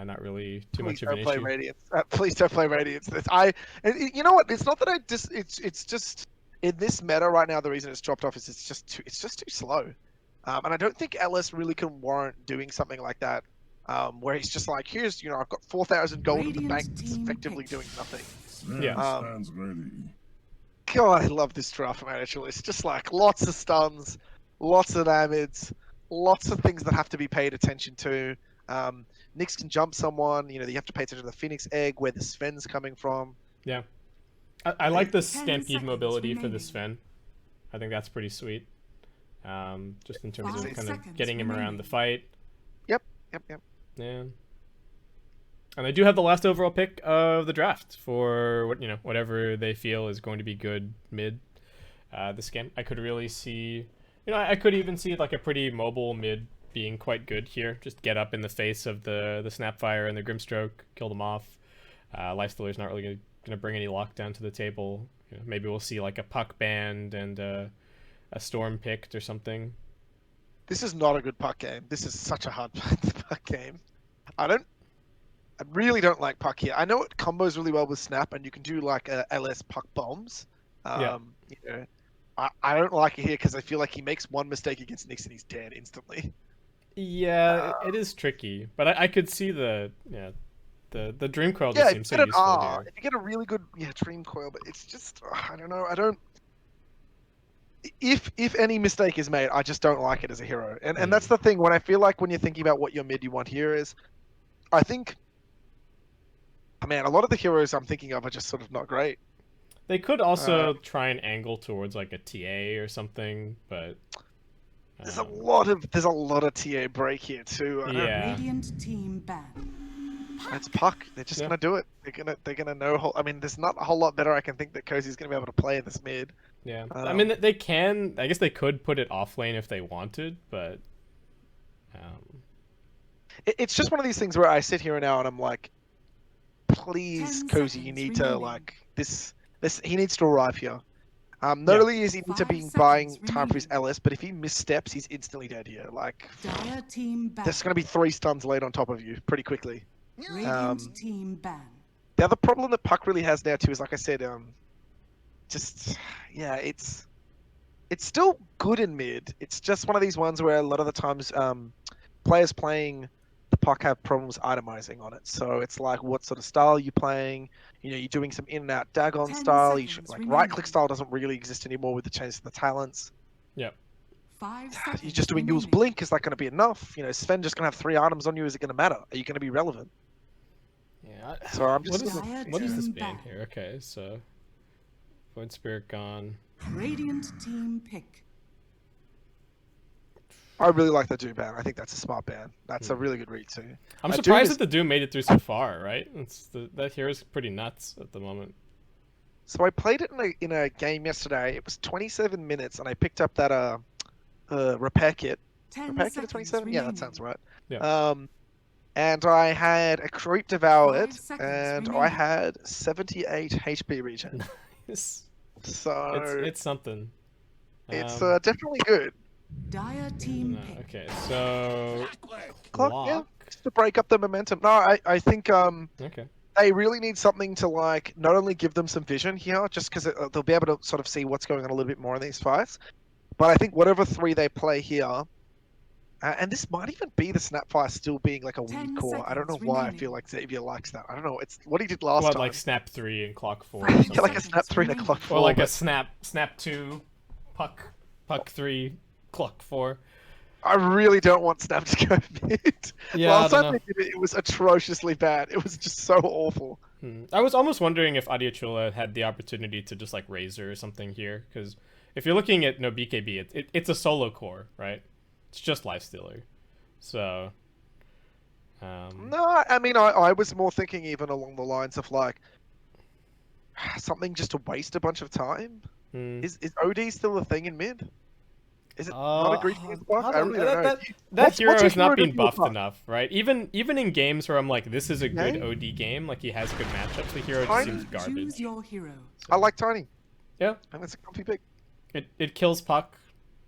not really too much of an play issue. Radiance. Please don't play Radiance. You know what? It's not that I just. It's just in this meta right now. The reason it's dropped off is it's just too slow, and I don't think LS really can warrant doing something like that, where he's just like, here's I've got 4,000 gold in the Radiant bank, that's team effectively pick. doing nothing. Yeah. Stands ready. God, I love this draft from Adio Chula. It's just like lots of stuns, lots of damage, lots of things that have to be paid attention to. Nyx can jump someone. You have to pay attention to the Phoenix egg, where the Sven's coming from. Yeah. I like the 10 Stampede seconds mobility for the remaining. Sven. I think that's pretty sweet. Just in terms of 5 kind of seconds getting him around the remaining. fight. Yep. Yeah. And they do have the last overall pick of the draft for whatever they feel is going to be good mid this game. I could really see, I could even see like a pretty mobile mid being quite good here. Just get up in the face of the Snapfire and the Grimstroke, kill them off. Lifestealer's not really going to bring any lockdown to the table. Maybe we'll see like a puck band and a storm picked or something. This is not a good puck game. This is such a hard puck game. I really don't like puck here. I know it combos really well with Snap, and you can do like LS puck bombs. Yeah. I don't like it here because I feel like he makes one mistake against Nyx and he's dead instantly. Yeah, it is tricky, but I could see the Dream Coil just Yeah, if seems you so get useful here. if you get a really good Dream Coil, but it's just I don't know. I don't. If any mistake is made, I just don't like it as a hero, and that's the thing. When I feel like when you're thinking about what your mid you want here is, I think, man, a lot of the heroes I'm thinking of are just sort of not great. They could also try and angle towards like a TA or something, but There's a lot of TA break here too. yeah. Radiant team banned. It's puck. They're just Yeah. gonna do it. They're gonna know. I mean, there's not a whole lot better I can think that Cozy's gonna be able to play in this mid. Yeah, I mean they can. I guess they could put it off lane if they wanted, but It's just one of these things where I sit here now and I'm like, please, 10 Cozy, you seconds need to remaining. like this. He needs to arrive here. Not Yeah. only is he need to 5 be seconds buying time for his remaining. LS, but if he missteps, he's instantly dead here. Like, Dire team banned. there's gonna be 3 stuns laid on top of you pretty quickly. Radiant team banned. The other problem that Puck really has now too is, like I said, it's still good in mid. It's just one of these ones where a lot of the times players playing the Puck have problems itemizing on it. So it's like, what sort of style are you playing? You're doing some in and out Dagon 10 style. You seconds should, like remaining. right click style doesn't really exist anymore with the change to the talents. 5 seconds. You're just doing Yule's remaining. Blink. Is that going to be enough? Sven just going to have 3 items on you. Is it going to matter? Are you going to be relevant? yeah. So I'm just What is this Team being back. here? Okay, so Void Spirit gone. Radiant team pick. I really like the Doom ban. I think that's a smart ban. That's a really good read too. I'm Doom surprised is- that the Doom made it through so far. Right? That hero's pretty nuts at the moment. So I played it in a game yesterday. It was 27 minutes, and I picked up that repair kit. 10 Repair kit at seconds 27? Yeah, remaining. that sounds right. Yeah. And I had a creep devoured, 5 seconds and I remaining. had 78 HP regen. it's So it's something. it's Um, definitely good. Dire team no, pick. okay, so Clock, yeah, block. just to break up the momentum. No, I think Okay. they really need something to like not only give them some vision here, just because they'll be able to sort of see what's going on a little bit more in these fights. But I think whatever 3 they play here, And this might even be the Snapfire still being like a weird 10 core. I don't know seconds why I remaining. feel like Xavier likes that. I don't know. It's what he did last What, time. like Snap 3 and Clock 4 or Yeah, something? like a Snap 3 and a Clock 4. Or like a but Snap 2, Puck 3, Clock 4. I really don't want Snap to go mid. Yeah, Last I time don't they did it, it was atrociously bad. It was just so awful. I was almost wondering if Adio Chula had the opportunity to just like Razor or something here, because if you're looking at no BKB, it's a solo core, right? It's just Lifestealer. So No, I mean, I was more thinking even along the lines of like something just to waste a bunch of time. Is OD still a thing in mid? Is it not agreed against Buck? I really don't know. That hero what's has your not hero been to do with buffed Buck? enough, right? Even in games where I'm like, this is a good Okay. OD game, like he has good matchups, the hero just Fine. seems garbage. Choose your hero. I like Tiny. Yeah, And it's a comfy pick. it kills Puck.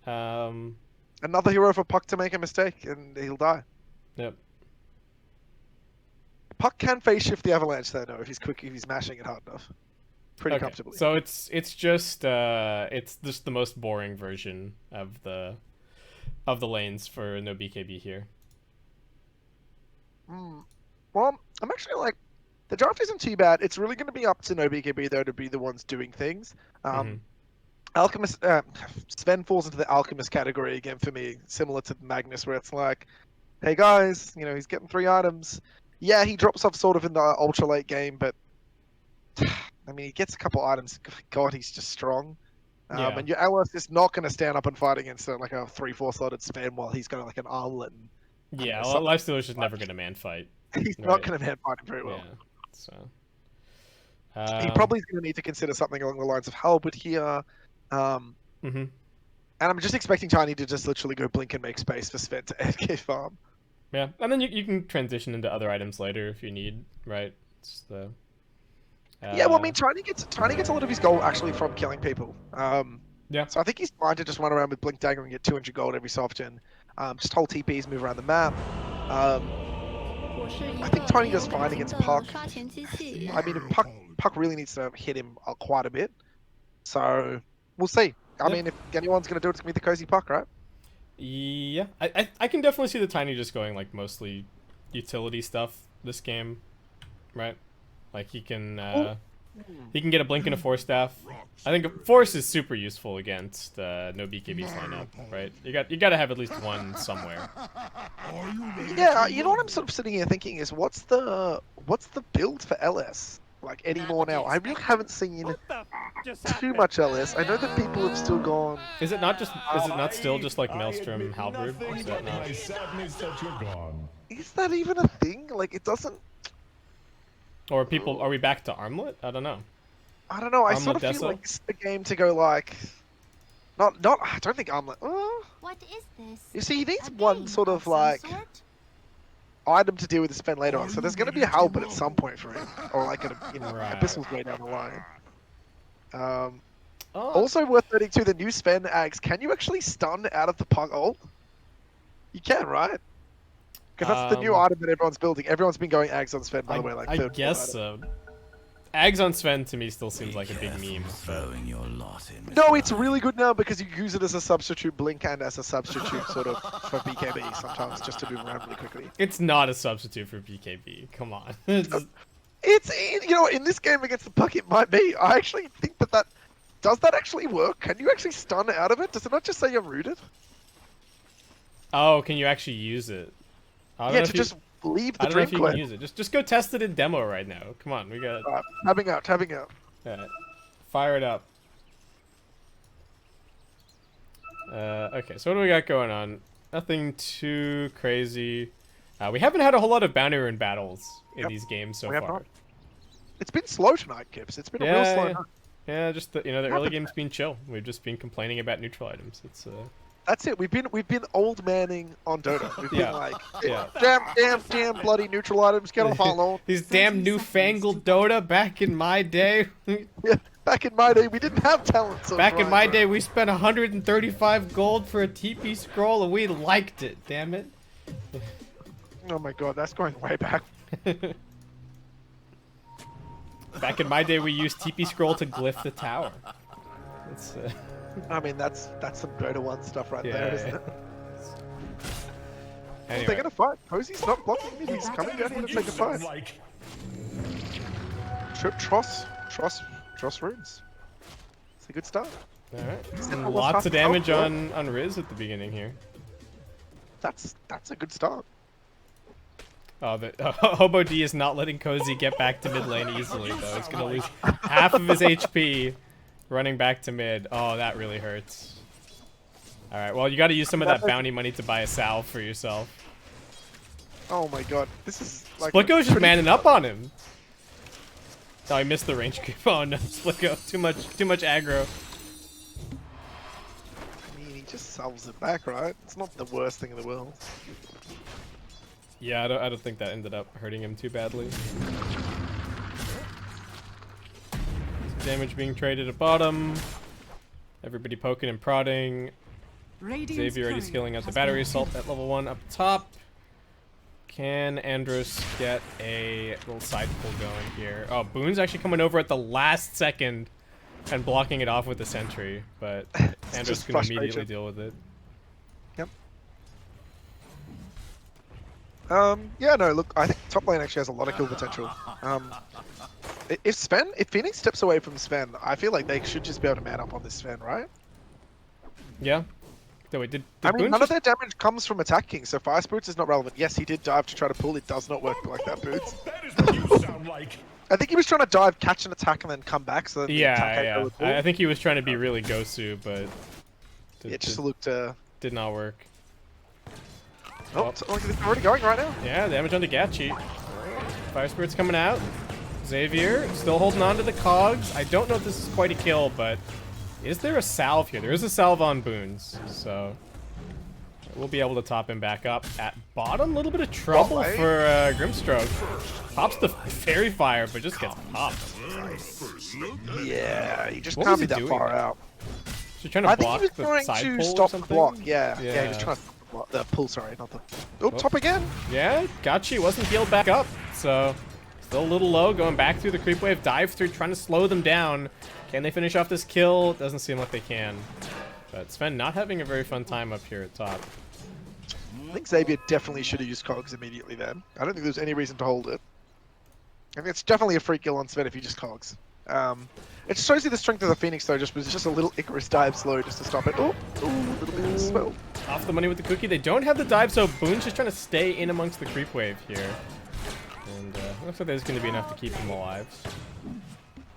Another hero for Puck to make a mistake and he'll die. Yep. Puck can phase shift the Avalanche though, no, if he's mashing it hard enough. Pretty Okay, comfortably. so it's just the most boring version of the lanes for no BKB here. Well, I'm actually like, the draft isn't too bad. It's really going to be up to no BKB though to be the ones doing things. Alchemist, Sven falls into the Alchemist category again for me, similar to Magnus, where it's like, hey guys, you know, he's getting 3 items. Yeah, he drops off sort of in the ultra late game, but I mean, he gets a couple items. God, he's just strong. Yeah. And your Alice is not going to stand up and fight against like a 3-4 slotted Sven while he's got like an armlet. And, Yeah, something Lifestealer's just never gonna man fight. he's not Right. going to man fight him very well. Yeah. So. He probably is going to need to consider something along the lines of Halberd here. And I'm just expecting Tiny to just literally go blink and make space for Sven to AFK farm. Yeah, and then you can transition into other items later if you need, right? It's the. Yeah, well, I mean, Tiny gets a lot of his gold actually from killing people. Yeah. So I think he's fine to just run around with Blink Dagger and get 200 gold every so often. Just hold TPs, move around the map. I think Tiny does fine against Puck. I mean, if Puck really needs to hit him quite a bit. So we'll see. I mean, if anyone's going to do it, it's going to be the Cozy Puck, right? Yeah, I can definitely see the Tiny just going like mostly utility stuff this game, right? Like he can get a blink and a force staff. I think force is super useful against no BKB's lineup, right? You got to have at least one somewhere. Yeah, you know what I'm sort of sitting here thinking is what's the build for LS like anymore now? I really haven't seen too much LS. I know that people have still gone. Is it not still just like Maelstrom Halberd? Is that not? Is that even a thing? Like it doesn't. Or are we back to Armlet? I don't know. I don't know. I Armlet sort of Deso? feel like this is the game to go like. Not. I don't think Armlet. What is this? You see, he needs A one game sort of some like sort? item to deal with the spend later on. So there's going to be a Halberd at some point for him, or like Right. Abyssal's way down the line. Oh, Also worth noting too, the new Sven Ags. Can you actually stun out of the Puck ult? You can, right? Because that's the new item that everyone's building. Everyone's been going Ags on Sven, by the way. Like I third guess item. so. Ags on Sven to me still seems like a big meme. Throwing your lot in. No, it's really good now because you use it as a substitute blink and as a substitute sort of for BKB sometimes just to move around really quickly. It's not a substitute for BKB. Come on. It's in this game against the Puck it might be. I actually think that does that actually work? Can you actually stun out of it? Does it not just say you're rooted? Oh, can you actually use it? I don't Yeah, know to if you- just leave I the don't know dream if you can quest. use it. Just go test it in demo right now. Come on, we got. Tabbing out. Alright. Fire it up. Okay, so what do we got going on? Nothing too crazy. We haven't had a whole lot of bounty rune battles in these games so We have far. not. It's been slow tonight, Kips. It's been a real slow Yeah. night. Yeah, just the early game's been chill. We've just been complaining about neutral items. It's That's it. We've been old manning on Dota. We've been Yeah. like, Yeah. damn bloody neutral items. Get off our lawn. these damn newfangled Dota back in my day. Yeah, back in my day, we didn't have talent. So Back in my day, we spent 135 gold for a TP scroll and we liked it. Damn it. Oh my god, that's going way back. Back in my day, we used TP scroll to glyph the tower. It's, I mean, that's some Dota 1 stuff right there, isn't it? Anyway. They're gonna fight. Cozy's not blocking me. He's coming down here to take a fight. Tross runes. It's a good start. Alright. Lots of damage on Riz at the beginning here. That's a good start. Oh, the Hobo D is not letting Cozy get back to mid lane easily, though. He's gonna lose half of his HP running back to mid. Oh, that really hurts. Alright, well, you gotta use some of that bounty money to buy a salve for yourself. Oh my god, this is like... Splitgo's just manning up on him. Oh, I missed the range creep. Oh no, Splitgo, too much aggro. I mean, he just salves it back, right? It's not the worst thing in the world. Yeah, I don't think that ended up hurting him too badly. Some damage being traded at bottom. Everybody poking and prodding. Xavier already skilling out the battery assault at level 1 up top. Can Andros get a little side pull going here? Oh, Boone's actually coming over at the last second and blocking it off with the sentry, but Andros can immediately deal with it. Yep. Yeah, no, look, I think top lane actually has a lot of kill potential. If Phoenix steps away from Sven, I feel like they should just be able to man up on this Sven, right? Yeah. So wait, did I mean, Boone none of their damage comes from attacking, so Fire Spirits is not relevant. Yes, he did dive to try to pull. It does not work like that, Boots. That is what you sound like. I think he was trying to dive, catch an attack, and then come back. So that the attack had no pull. I think he was trying to be really Gosu, but It just looked. did not work. Oh, it's already going right now. Yeah, damage on Gachi. Fire Spirit's coming out. Xavier still holding on to the cogs. I don't know if this is quite a kill, but is there a salve here? There is a salve on Boons, so we'll be able to top him back up at bottom. A little bit of trouble for Grimstroke. Pops the Fairy Fire, but just gets popped. Yeah, he just What can't was be he that doing? far out. So you're trying to I think block he was the trying side to pull or stop the something? block. Yeah, he Yeah. was trying to stop the block. The pull, sorry, not the. Oh, top again. Yeah, Gachi wasn't healed back up, so still a little low. Going back through the creep wave, dive through, trying to slow them down. Can they finish off this kill? Doesn't seem like they can. But Sven not having a very fun time up here at top. I think Xavier definitely should have used cogs immediately then. I don't think there's any reason to hold it. I think it's definitely a free kill on Sven if you just cogs. It shows you the strength of the Phoenix though, just was just a little Icarus dive slow just to stop it. Oh, a little bit of spell. Off the money with the cookie. They don't have the dive, so Boone's just trying to stay in amongst the creep wave here. And looks like there's going to be enough to keep him alive.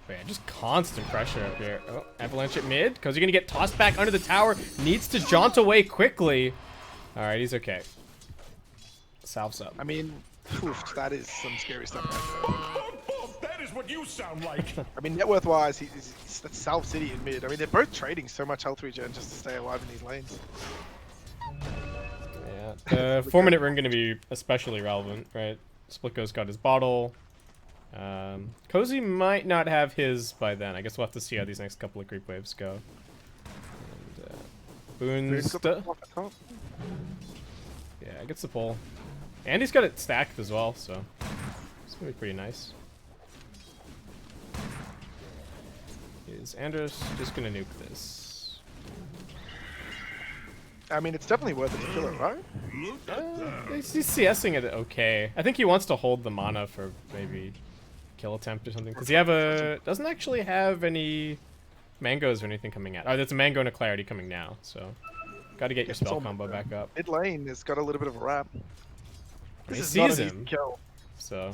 But yeah, just constant pressure up here. Oh, Avalanche at mid. Because you're going to get tossed back under the tower. Needs to jaunt away quickly. Alright, he's okay. Salve's up. I mean, oof, that is some scary stuff right That is what you sound like. there. I mean, net worth wise, he's that's South City in mid. I mean, they're both trading so much health regen just to stay alive in these lanes. Yeah, the 4-minute rune going to be especially relevant, right? Splitgo's got his bottle. Cozy might not have his by then. I guess we'll have to see how these next couple of creep waves go. And, Boone's Got the block at top. yeah, gets the pull. And he's got it stacked as well, so it's going to be pretty nice. Is Andros just going to nuke this? I mean, it's definitely worth it to kill it, right? He's CSing it okay. I think he wants to hold the mana for maybe kill attempt or something. Does he have a... doesn't actually have any mangoes or anything coming out. Oh, there's a mango and a clarity coming now, so got to get your spell combo back up. Mid lane has got a little bit of a wrap. He This is not sees an easy him, kill. so...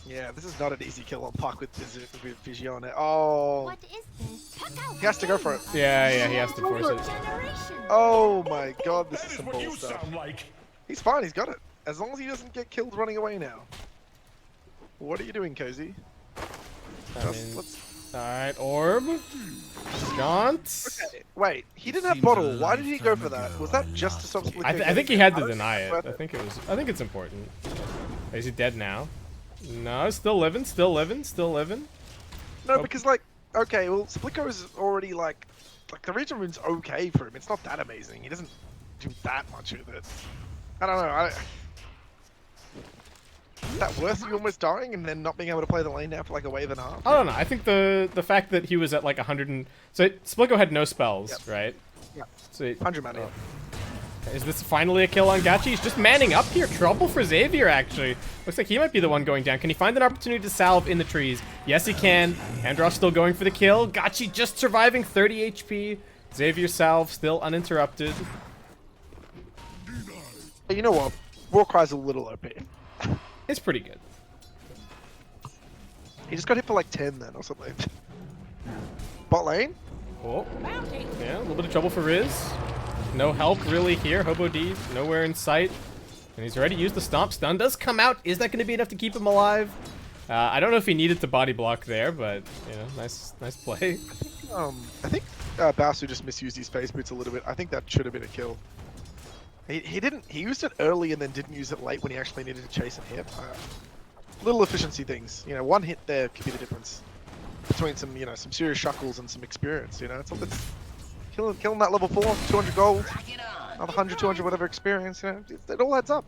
Yeah, this is not an easy kill on Puck with Vision. Oh, What is this? he has to go for it. Yeah, he has to force it. Generation. Oh my god, this That is is some what bull you stuff. sound like. He's fine, he's got it. As long as he doesn't get killed running away now. What are you doing, Cozy? Alright, orb. Jaunt. Okay, wait, he didn't have bottle. Why did he go for that? Was that just to stop Split? I think he had to deny it. I think it's important. Is he dead now? No, still living. No, because like, okay, well, Splitco is already like the region rune's okay for him. It's not that amazing. He doesn't do that much with it. I don't know. Is that worth you almost dying and then not being able to play the lane now for like a wave and a half? I don't know. I think the fact that he was at like 100 and... So Splitgo had no spells, Yep. right? Yeah. So 100 mana. Is this finally a kill on Gachi? He's just manning up here. Trouble for Xavier, actually. Looks like he might be the one going down. Can he find an opportunity to salve in the trees? Yes, he can. Andros still going for the kill. Gachi just surviving 30 HP. Xavier salve still uninterrupted. You know what? Warcry's a little OP. It's pretty good. He just got hit for like 10 then or something. Bot lane? Oh, yeah, a little bit of trouble for Riz. No help really here. Hobo D nowhere in sight. And he's already used the stomp. Stun does come out. Is that going to be enough to keep him alive? I don't know if he needed to body block there, but, you know, nice play. I think Basu just misused his phase boots a little bit. I think that should have been a kill. He didn't. He used it early and then didn't use it late when he actually needed to chase and hit. Little efficiency things. You know, one hit there could be the difference between some, you know, some serious shuckles and some experience. You know, it's killing that level 4, 200 gold, another 100, 200, whatever experience. You know, it all adds up.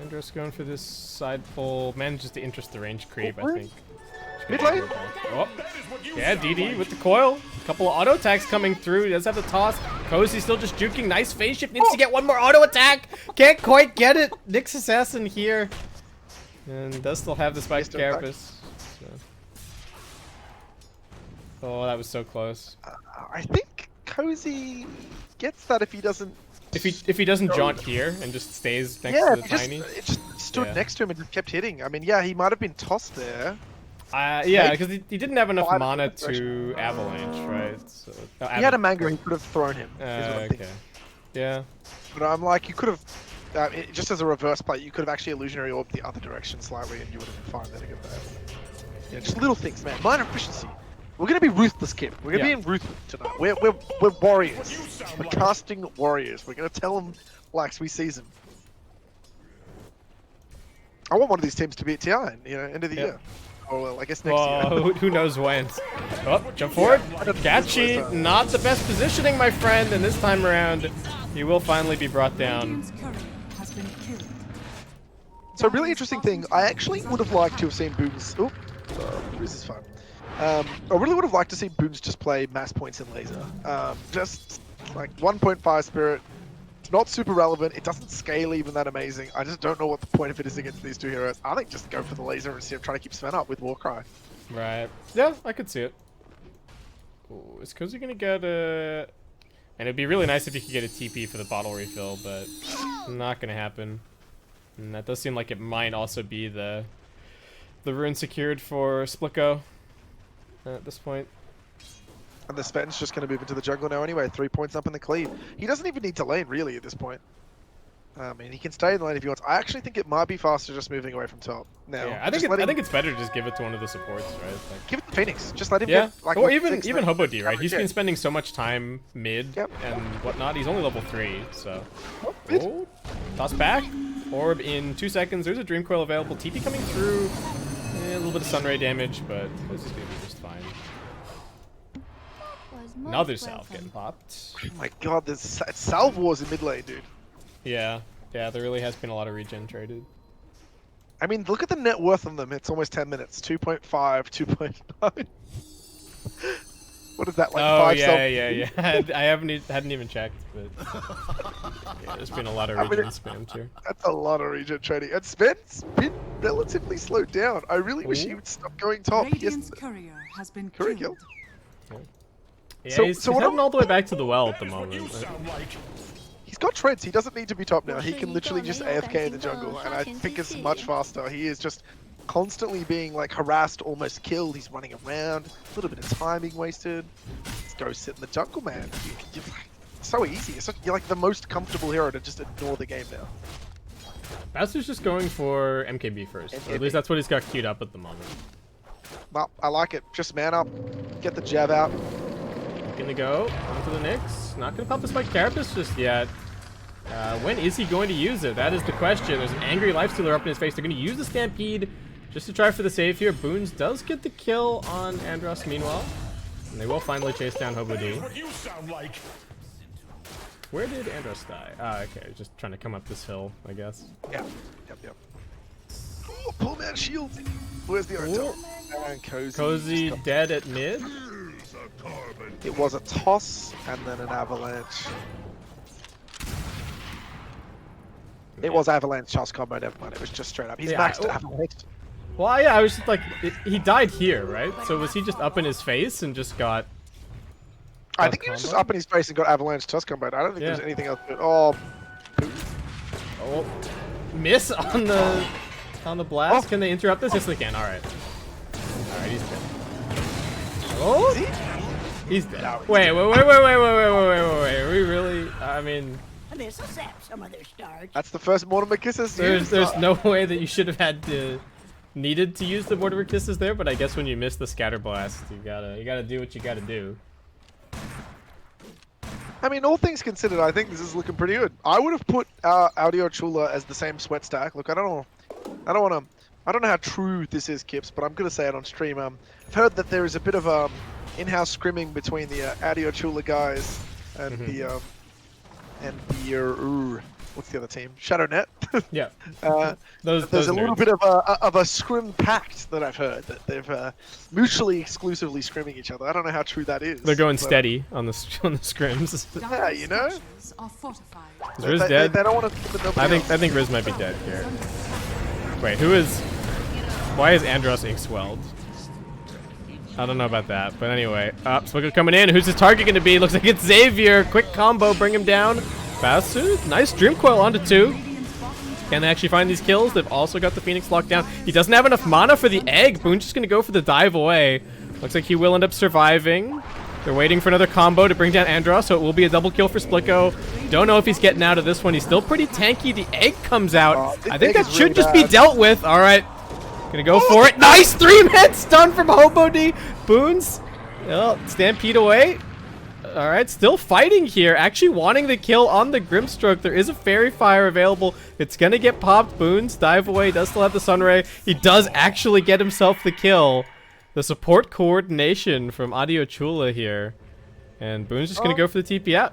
Andros going for this side pull. Manages to interest the range creep, I think. Mid lane. Oh, yeah, DD with the coil. A couple of auto attacks coming through. He does have the toss. Cozy still just juking. Nice phase shift. Needs to get one more auto attack. Can't quite get it. Nyx Assassin here. And does still have the spike carapace. So. Oh, that was so close. I think Cozy gets that if he doesn't. If he doesn't jaunt here and just stays next to the tiny. It just stood next to him and just kept hitting. I mean, yeah, he might have been tossed there. Yeah, because he didn't have enough mana to avalanche, right? So, he had a manga, he could have thrown him. Okay. Yeah. But I'm like, you could have, just as a reverse play, you could have actually illusionary orbed the other direction slightly, and you would have been fine there to get that. Yeah, just little things, man. Minor efficiency. We're gonna be ruthless, Kip. We're gonna be in ruthless tonight. We're warriors. We're casting warriors. We're gonna tell them like we season. I want one of these teams to be at TI, you know, end of the year. Or well, I guess next year. Who knows when? Oh, jump forward. Gachi, not the best positioning, my friend, and this time around, he will finally be brought down. So, really interesting thing. I actually would have liked to have seen Boons. Oh, this is fun. I really would have liked to see Boons just play mass points in laser. Just like 1.5 spirit. It's not super relevant. It doesn't scale even that amazing. I just don't know what the point of it is against these two heroes. I think just go for the laser and see him trying to keep Sven up with Warcry. Right. Yeah, I could see it. Ooh, is Cozy gonna get a... And it'd be really nice if he could get a TP for the bottle refill, but not gonna happen. And that does seem like it might also be the rune secured for Splicko at this point. And the Sven's just going to move into the jungle now anyway. 3 points up in the cleave. He doesn't even need to lane, really, at this point. I mean, he can stay in the lane if he wants. I actually think it might be faster just moving away from top. Now, yeah, I think it's better to just give it to one of the supports, right? Like, give it to Phoenix. Just let him get, like, or even Hobo D, right? He's been spending so much time mid and whatnot. He's only level 3, so... Oh, toss back. Orb in 2 seconds. There's a Dream Coil available. TP coming through. A little bit of Sunray damage, but this is going to be just fine. Another salve getting popped. Oh my god, there's salve wars in mid lane, dude. Yeah, there really has been a lot of regen traded. I mean, look at the net worth on them. It's almost 10 minutes. 2.5, 2.9. What is that, like 5 yeah. I hadn't even checked, but yeah, there's been a lot of regen spammed here. That's a lot of regen trading. And Sven's been relatively slowed down. I really wish he would stop going top. Radiant's courier has been killed. Yeah, he's heading all the way back to the well at the moment. He's got treads. He doesn't need to be top now. He can literally just AFK in the jungle, and I think it's much faster. He is just constantly being like harassed, almost killed. He's running around. A little bit of timing wasted. Let's go sit in the jungle, man. You're like, so easy. You're like the most comfortable hero to just ignore the game now. Basu's just going for MKB first. Or at least that's what he's got queued up at the moment. Well, I like it. Just man up. Get the jab out. Gonna go onto the Nyx. Not gonna pop the spike carapace just yet. When is he going to use it? That is the question. There's an angry lifestealer up in his face. They're gonna use the Stampede just to try for the save here. Boons does get the kill on Andros meanwhile. And they will finally chase down Hobo D. Where did Andros die? Okay, just trying to come up this hill, I guess. Yeah. Yep. Oh, pull man shield. Where's the Oto? Cozy dead at mid. It was a toss and then an avalanche. It was avalanche toss combo, never mind. It was just straight up. He's maxed avalanche. Well, yeah, I was just like, he died here, right? So was he just up in his face and just got... I think he was just up in his face and got avalanche toss combo. I don't think there's anything else. Oh, miss on the blast. Can they interrupt this? Yes, they can. All right. All right, he's dead. Oh, he's dead. No, he's wait. dead. Wait. Are we really? I mean, This'll sap some of their starch. that's the first Mortimer Kisses. there's no way that you should have needed to use the Mortimer Kisses there, but I guess when you miss the scatter blast, you gotta do what you gotta do. I mean, all things considered, I think this is looking pretty good. I would have put Adio Chula as the same sweat stack. Look, I don't know how true this is, Kips, but I'm gonna say it on stream. I've heard that there is a bit of in-house scrimming between the Adio Chula guys and the what's the other team? ShadowNet. Yeah. There's a little bit of a scrim pact that I've heard that they've mutually exclusively scrimming each other. I don't know how true that is. They're going steady on the scrims. Yeah, you know. Structures are fortified. Is Riz dead? They don't want to. I think Riz might be dead here. Wait, who is? Why is Andros ink swelled? I don't know about that, but anyway. Smoker coming in. Who's his target going to be? Looks like it's Xavier. Quick combo, bring him down. Basu, nice Dream Coil onto 2. Can they actually find these kills? They've also got the Phoenix locked down. He doesn't have enough mana for the egg. Boone's just going to go for the dive away. Looks like he will end up surviving. They're waiting for another combo to bring down Andros, so it will be a double kill for Splicko. Don't know if he's getting out of this one. He's still pretty tanky. The egg comes out. I think that should just be dealt with. All right. Gonna go for it. Nice 3-man stun from Hobo D. Boone's stampede away. All right, still fighting here. Actually wanting the kill on the Grimstroke. There is a Fairy Fire available. It's gonna get popped. Boone's dive away. Does still have the Sunray. He does actually get himself the kill. The support coordination from Adio Chula here. And Boone's just gonna go for the TP out.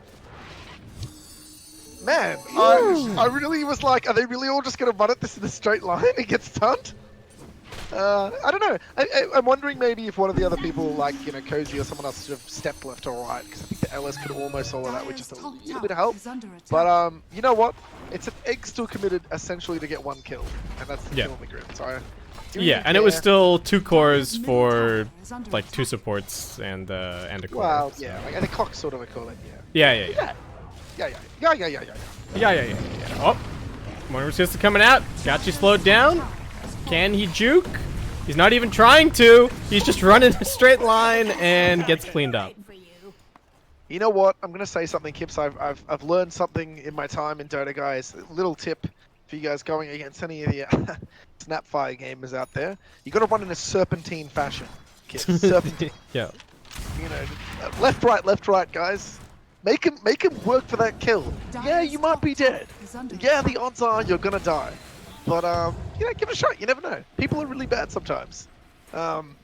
Man, I really was like, are they really all just gonna run at this in a straight line and get stunned? I don't know. I'm wondering maybe if one of the other people, like, you know, Cozy or someone else, should have stepped left or right, because I think the LS could almost solo that with just a little bit of help. But, you know what? It's an egg still committed essentially to get 1 kill, and that's the kill on the grid. So, yeah, and it was still 2 cores for, like, 2 supports and a core. Well, so. yeah, like, the clock's sort of a call it, Yeah. Oh, Mortimer's just coming out. Got you slowed down. Can he juke? He's not even trying to. He's just running a straight line and gets cleaned up. You know what? I'm gonna say something, Kips. I've learned something in my time in Dota, guys. A little tip for you guys going against any of the Snapfire gamers out there. You got to run in a serpentine fashion, Kips. Serpentine. Yeah. You know, left, right, guys. Make him work for that kill. Yeah, you might be dead. Yeah, the odds are you're gonna die. But, you know, give it a shot. You never know. People are really bad sometimes. I'm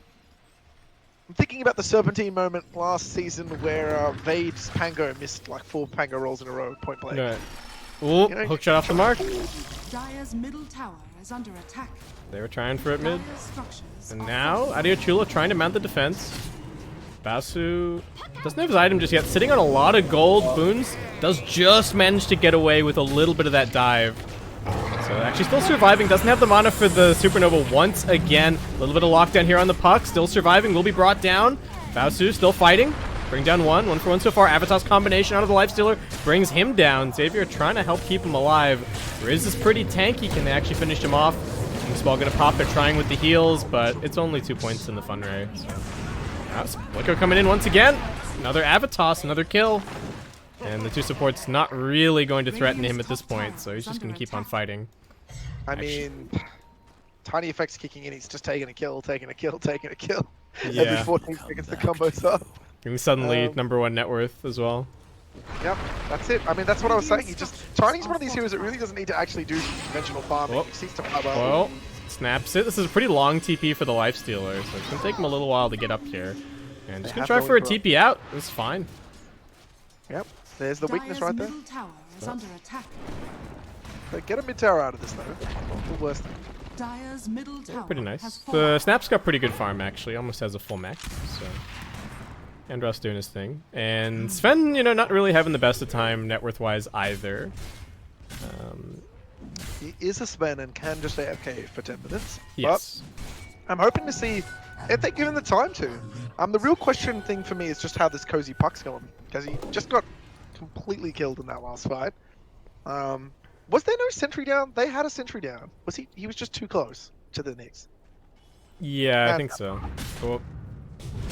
thinking about the Serpentine moment last season where Vade's Pango missed like 4 Pango rolls in a row, point blank. Right. Ooh, you know, hook shot off the mark. Dire's middle tower is under attack. They were trying for it mid. Structures And now, Adio Chula trying to mount the defense. Basu doesn't have his item just yet. Sitting on a lot of gold. Boons does just manage to get away with a little bit of that dive. So actually still surviving, doesn't have the mana for the Supernova once again. A little bit of lockdown here on the puck, still surviving, will be brought down. Basu still fighting, bring down 1 for 1 so far. Avatar's combination out of the Lifestealer brings him down. Xavier trying to help keep him alive. Riz is pretty tanky, can they actually finish him off? King's Ball gonna pop, they're trying with the heals, but it's only 2 points in the fun ray. So. Now Splicko coming in once again. Another Avatos, another kill. And the 2 supports not really going to threaten him at this point, so he's just going to keep on fighting. I mean, Tiny Effect's kicking in, he's just taking a kill. Yeah. Every 14 seconds the combo's up. And suddenly #1 net worth as well. Yep, that's it. I mean, that's what I was saying. Tiny's one of these heroes that really doesn't need to actually do conventional farming. He seeks to farm up. Well, snaps it. This is a pretty long TP for the Lifestealer, so it's going to take him a little while to get up here. And just going to try for a TP out. It's fine. Yep. There's the weakness right there. Tower is under attack. But get a mid tower out of this though. Not the worst thing. Dire's middle tower Pretty nice. has The fallen. Snap's got pretty good farm actually. Almost has a full max. So Andros doing his thing. And Sven, you know, not really having the best of time net worth-wise either. He is a Sven and can just AFK for 10 minutes. Yes. But I'm hoping to see if they give him the time to. The real question thing for me is just how this Cozy Puck's going. Because he just got completely killed in that last fight. Was there no sentry down? They had a sentry down. Was he? He was just too close to the Knicks. Yeah, I think so. Cool.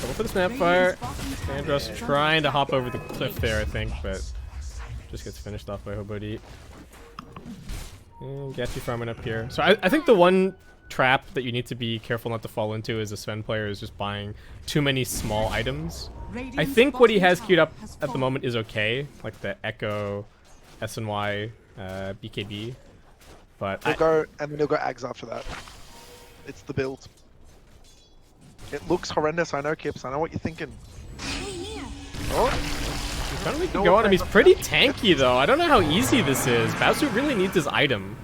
Go for the snapfire. Andros trying to hop over the cliff there, I think, but just gets finished off by Hobody. And Gachi farming up here. So I think the one trap that you need to be careful not to fall into as a Sven player is just buying too many small items. I think what he has queued up at the moment is okay, like the Echo, SNY, BKB. But He'll go, and then he'll go Ags after that. It's the build. It looks horrendous, I know, Kips. I know what you're thinking. Oh, he's kind of making go on him. He's pretty tanky, though. I don't know how easy this is. Baosu really needs his item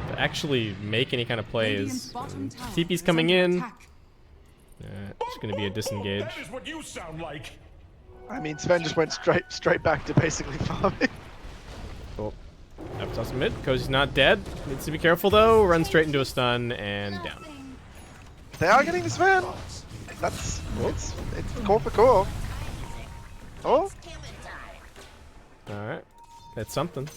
to actually make any kind of plays. TP's coming in. It's going to be a disengage. That is what you sound like. I mean, Sven just went straight back to basically farming. Cool. Up toss mid. Cozy's not dead. Needs to be careful, though. Runs straight into a stun and down. They are getting the Sven. That's it's core for core. Oh. Alright. That's something.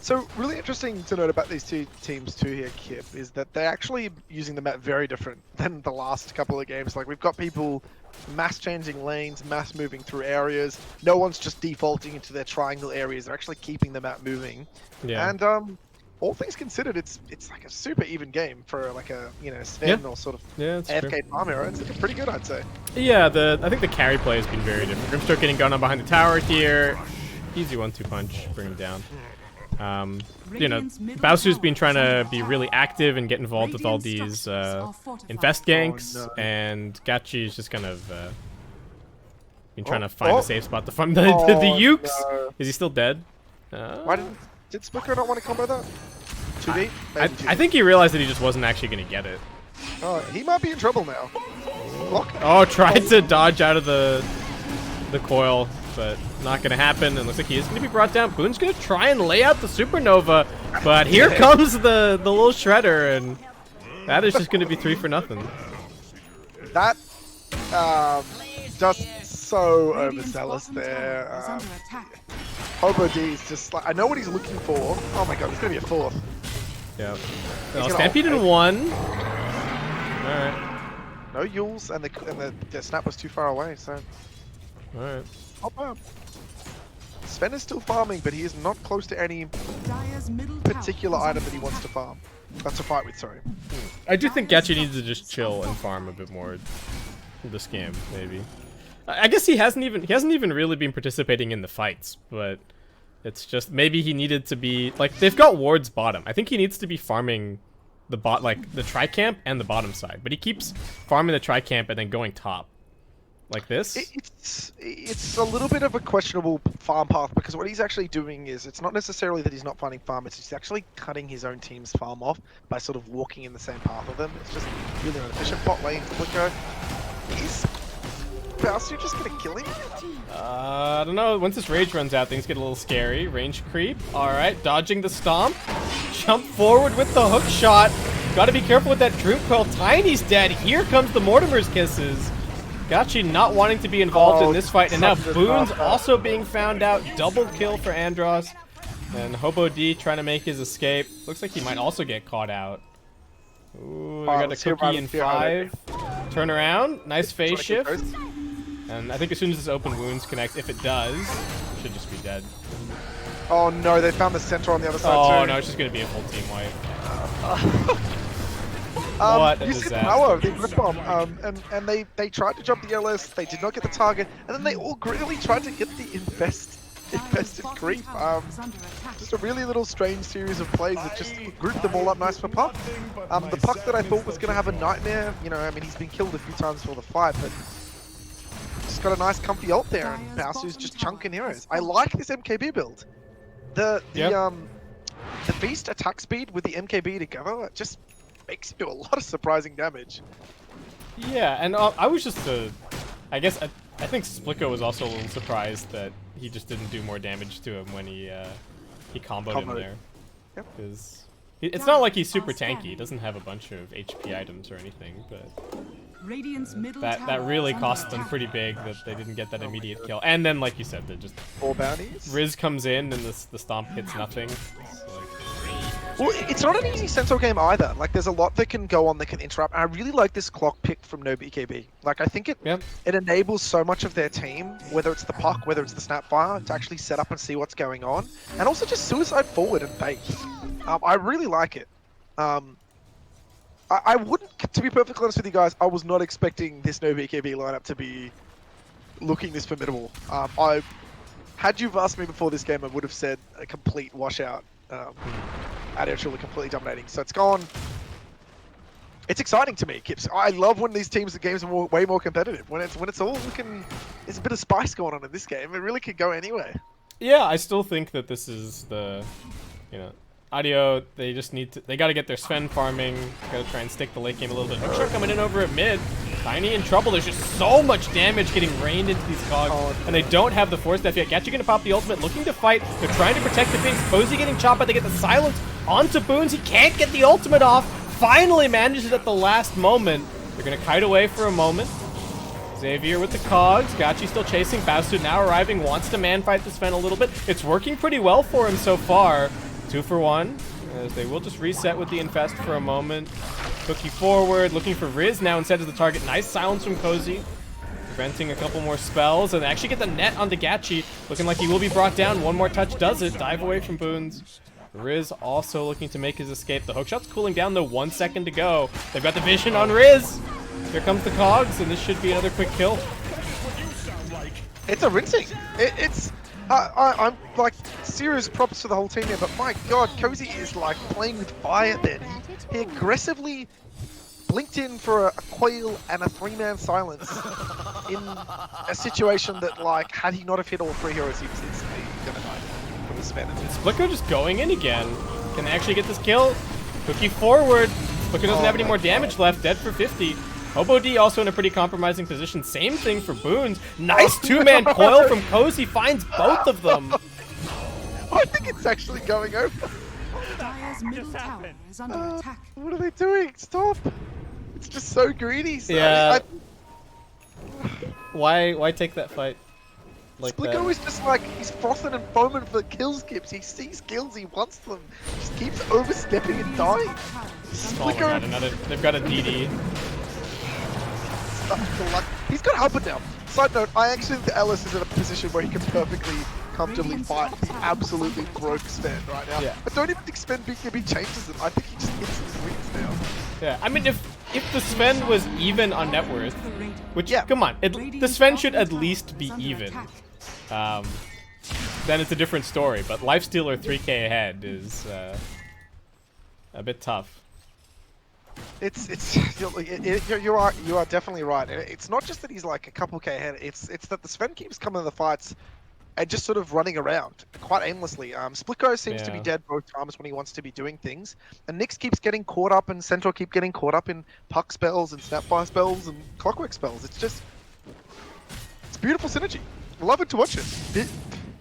So really interesting to note about these two teams too here, Kip, is that they're actually using the map very different than the last couple of games. Like we've got people mass changing lanes, mass moving through areas. No one's just defaulting into their triangle areas. They're actually keeping the map moving. Yeah. And all things considered, it's like a super even game for like a Sven or sort of AFK farm hero. It's like pretty good, I'd say. Yeah, I think the carry play has been very different. Grimstroke getting gone on behind the tower here. Easy 1-2 punch, bring him down. You know, Baosu's been trying to be really active and get involved with all these infest ganks, and Gachi's just kind of been trying to find a safe spot to farm the Ukes. No. Is he still dead? Why did Spooker not want to combo that? Too deep? I think he realized that he just wasn't actually going to get it. Oh, he might be in trouble now. Block. Oh, tried to dodge out of the coil, but not gonna happen. And looks like he is gonna be brought down. Boone's gonna try and lay out the supernova, but here comes the little shredder, and that is just gonna be 3 for nothing. That just so overzealous there. Hobo D is just like, I know what he's looking for. Oh my god, it's gonna be a 4th. Yeah. Well, Stampede in 1. All right. No Yules, and the snap was too far away, so. Alright. Sven is still farming, but he is not close to any particular item that he wants to farm. That's a fight with, sorry. I do think Gachi needs to just chill and farm a bit more this game, maybe. I guess he hasn't even really been participating in the fights, but it's just maybe he needed to be like they've got wards bottom. I think he needs to be farming the the tri-camp and the bottom side, but he keeps farming the tri-camp and then going top. Like this? It's a little bit of a questionable farm path, because what he's actually doing is, it's not necessarily that he's not finding farm, it's he's actually cutting his own team's farm off by sort of walking in the same path with them. It's just really inefficient. Bot lane flicker. Is Baosu just gonna kill him? I don't know. Once this rage runs out, things get a little scary. Range creep. Alright, dodging the stomp. Jump forward with the hook shot. Gotta be careful with that Droop Coil. Tiny's dead. Here comes the Mortimer's Kisses. Gachi not wanting to be involved in this fight, and now Boone's also being found out. Double kill for Andros. And Hobo D trying to make his escape. Looks like he might also get caught out. Ooh, we got a cookie in 5. Turn around. Nice phase shift. And I think as soon as this open wounds connects, if it does, it should just be dead. Oh no, they found the center on the other side too. Oh no, it's just going to be a full team wipe. What a you said disaster. power, the grip bomb, and they tried to jump the LS, they did not get the target, and then they all greedily tried to get the infested creep. Just a really little strange series of plays that just grouped them all up nice for Puck. The Puck that I thought was going to have a nightmare, you know, I mean, he's been killed a few times for the fight, but just got a nice comfy ult there, and Baosu's just chunking heroes. I like this MKB build. The Beast attack speed with the MKB together, it just makes you do a lot of surprising damage. Yeah, and I was just I guess I think Splicko was also a little surprised that he just didn't do more damage to him when he comboed him there. Yep. Because it's not like he's super tanky. He doesn't have a bunch of HP items or anything, but Radiant's middle that tower really is cost under them attack. pretty big that they didn't get that immediate kill. And then, like you said, they just 4 bounties. Riz comes in and the stomp hits nothing. It's like, Well, it's not an easy Sentinel game either. Like, there's a lot that can go on that can interrupt. And I really like this clock pick from no BKB. Like, I think it enables so much of their team, whether it's the puck, whether it's the snapfire, to actually set up and see what's going on, and also just suicide forward and bait. I really like it. I wouldn't, to be perfectly honest with you guys, I was not expecting this no BKB lineup to be looking this formidable. Had you asked me before this game, I would have said a complete washout. Adio Chula completely dominating. So it's gone. It's exciting to me, Kips. I love when these games are way more competitive. When it's all looking, there's a bit of spice going on in this game. It really could go anywhere. yeah, I still think that this is the, Adio, they just need to, they gotta get their Sven farming, gotta try and stick the late game a little bit. Hookshot coming in over at mid, Tiny in trouble, there's just so much damage getting rained into these cogs, and they don't have the force def yet. Gachi gonna pop the ultimate, looking to fight, they're trying to protect the things, Cozy getting chopped, but they get the silence onto Boons, he can't get the ultimate off, finally manages it at the last moment. They're gonna kite away for a moment. Xavier with the cogs, Gachi still chasing, Bowsuit now arriving, wants to man fight the Sven a little bit. It's working pretty well for him so far. 2 for 1, as they will just reset with the infest for a moment. Cookie forward, looking for Riz now instead of the target. Nice silence from Cozy, preventing a couple more spells, and they actually get the net onto Gachi, looking like he will be brought down. One more touch does it, dive away from Boons. Riz also looking to make his escape. The hookshot's cooling down though, 1 second to go. They've got the vision on Riz. Here comes the cogs, and this should be another quick kill. It's a rinsing. I'm like serious props to the whole team here, but my god, Cozy is like playing with fire then. He aggressively blinked in for a coil and a 3-man silence in a situation that, like, had he not have hit all 3 heroes, he was instantly gonna die from the Sven. Splicko just going in again. Can they actually get this kill? Cookie forward. Splicko doesn't have any more damage left, dead for 50. Hobo D also in a pretty compromising position. Same thing for Boons. Nice 2-man coil from Cozy, finds both of them. I think it's actually going over. Dire's middle tower is under attack. What are they doing? Stop! It's just so greedy. So Yeah. Why take that fight? Like Splicko is just like, he's frothing and foaming for kill skips. He sees kills, he wants them. Just keeps overstepping and dying. Oh my god, they've got a DD. He's got up and down. Side note, I actually think Ellis is in a position where he can perfectly, comfortably fight the absolutely broke Sven right now. Yeah. I don't even think Sven BKB changes him. I think he just hits his wings now. Yeah, I mean, if the Sven was even on net worth, which, Yeah. come on, the Sven should at least be even. Then it's a different story, but Lifestealer 3k ahead is a bit tough. You are definitely right. It's not just that he's like a couple K ahead. It's that the Sven keeps coming to the fights and just sort of running around quite aimlessly. Splicko seems to be dead both times when he wants to be doing things, and Nyx keeps getting caught up, and Centaur keep getting caught up in puck spells and snapfire spells and clockwork spells. It's beautiful synergy. I love it to watch it.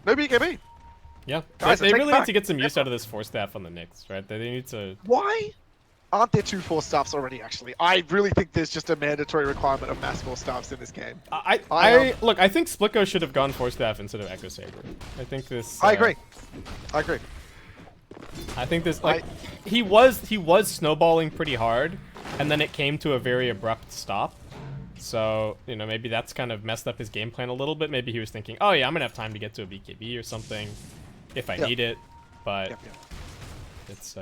No BKB. Yeah, Guys, they really need to get some use out of this force staff on the Nyx, right? They need to. Why aren't there 2 force staffs already? Actually, I really think there's just a mandatory requirement of mass force staffs in this game. Look, I think Splicko should have gone force staff instead of Echo Saber. I think this. I agree. I think this, like, he was snowballing pretty hard, and then it came to a very abrupt stop. So, maybe that's kind of messed up his game plan a little bit. Maybe he was thinking, oh yeah, I'm gonna have time to get to a BKB or something if I need it, but it's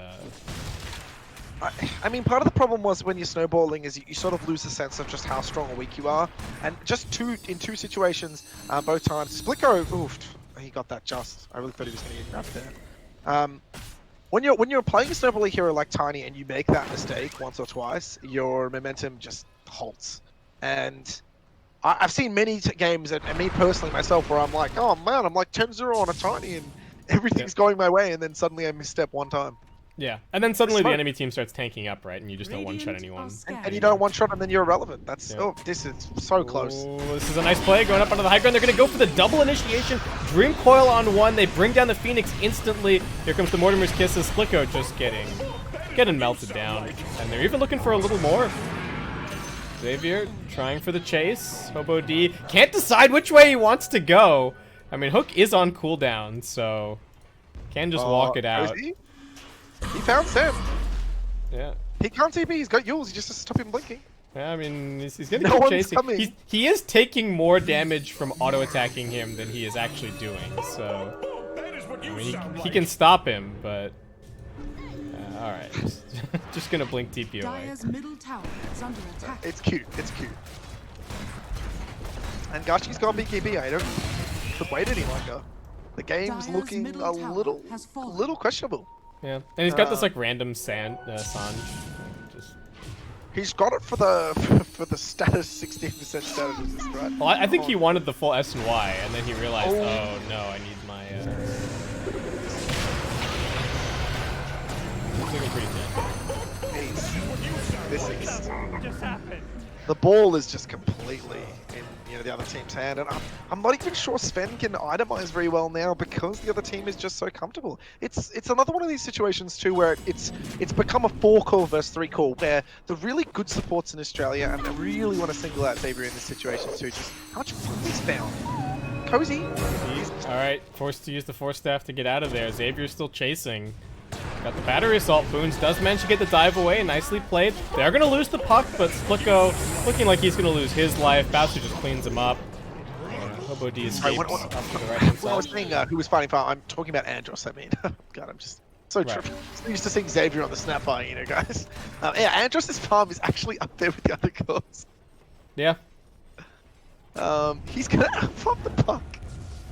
I mean, part of the problem was when you're snowballing is you sort of lose a sense of just how strong or weak you are. And just in two situations, both times, Splicko, oof, he got that just. I really thought he was going to get grabbed there. When you're playing a snowballing hero like Tiny and you make that mistake once or twice, your momentum just halts. And I've seen many games, and me personally myself, where I'm like, oh man, I'm like 10-0 on a Tiny and everything's going my way, and then suddenly I misstep one time. Yeah, and then suddenly the Smoke. enemy team starts tanking up, right? And you just don't one-shot Radiant anyone. are scanning. And you don't one shot and then you're irrelevant. That's Yeah. oh, this is so close. Oh, this is a nice play going up onto the high ground. They're going to go for the double initiation. Dream Coil on one. They bring down the Phoenix instantly. Here comes the Mortimer's Kisses. Flicko just getting melted down. And they're even looking for a little more. Xavier trying for the chase. Hobo D can't decide which way he wants to go. I mean, Hook is on cooldown, so can just walk it out. He found Sam. Yeah. He can't TP. He's got Yules. He just has to stop him blinking. Yeah, I mean, he's gonna No keep one's chasing. coming. He is taking more damage from auto-attacking him than he is actually doing, so... That is what you I mean, sound he like. can stop him, but... alright. Just gonna blink TP away. Dire's middle tower is under attack. It's cute. It's cute. And Gachi's got BKB. I don't could wait any longer. The game's Dire's looking middle a tower little, has fallen. little questionable. Yeah, and he's got this like random Sanj. Just... He's got it for the status 16% status resist, right? Well, I think he wanted the full S and Y, and then he realized, oh no, I need my... It's looking pretty dead. This is the ball is just completely in the other team's hand, and I'm not even sure Sven can itemize very well now because the other team is just so comfortable. It's another one of these situations too where it's become a 4-core versus 3-core where the really good supports in Australia, and I really want to single out Xavier in this situation too, just how much fun he's found. Cozy. Alright, forced to use the Force Staff to get out of there. Xavier's still chasing. Got the Battery Assault. Boons does manage to get the dive away. Nicely played. They're going to lose the puck, but Splicko looking like he's going to lose his life. Bowser just cleans him up. Hobo D escapes up to the right hand When I was side. saying who was fighting fire, I'm talking about Andros, I mean. God, I'm just so Right. so used to seeing Xavier on the Snapfire, guys. Yeah, Andros' farm is actually up there with the other cores. Yeah. He's going to farm the puck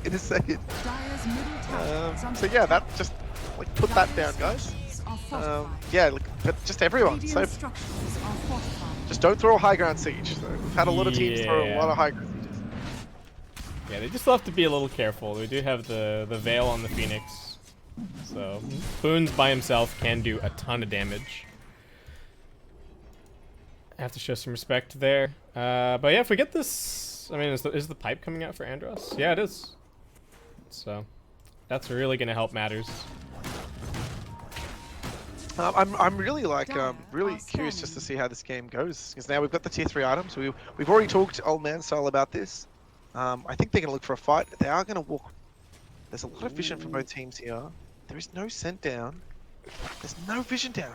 in a second. Dire's middle tower is under So yeah, that attack. just like put that down, guys. Are fortified. Yeah, like, but just everyone. So Radiant structures are fortified. just don't throw a high ground siege. So we've had a lot of teams throw a lot of high ground sieges. Yeah, they just have to be a little careful. We do have the Veil on the Phoenix. So, Boons by himself can do a ton of damage. I have to show some respect there. But yeah, if we get this... I mean, is the pipe coming out for Andros? Yeah, it is. So, that's really going to help matters. I'm really really curious just to see how this game goes, because now we've got the tier 3 items. We've already talked old man style about this. I think they're going to look for a fight. They are going to walk. There's a lot of vision for both teams here. There is no scent down. There's no vision down.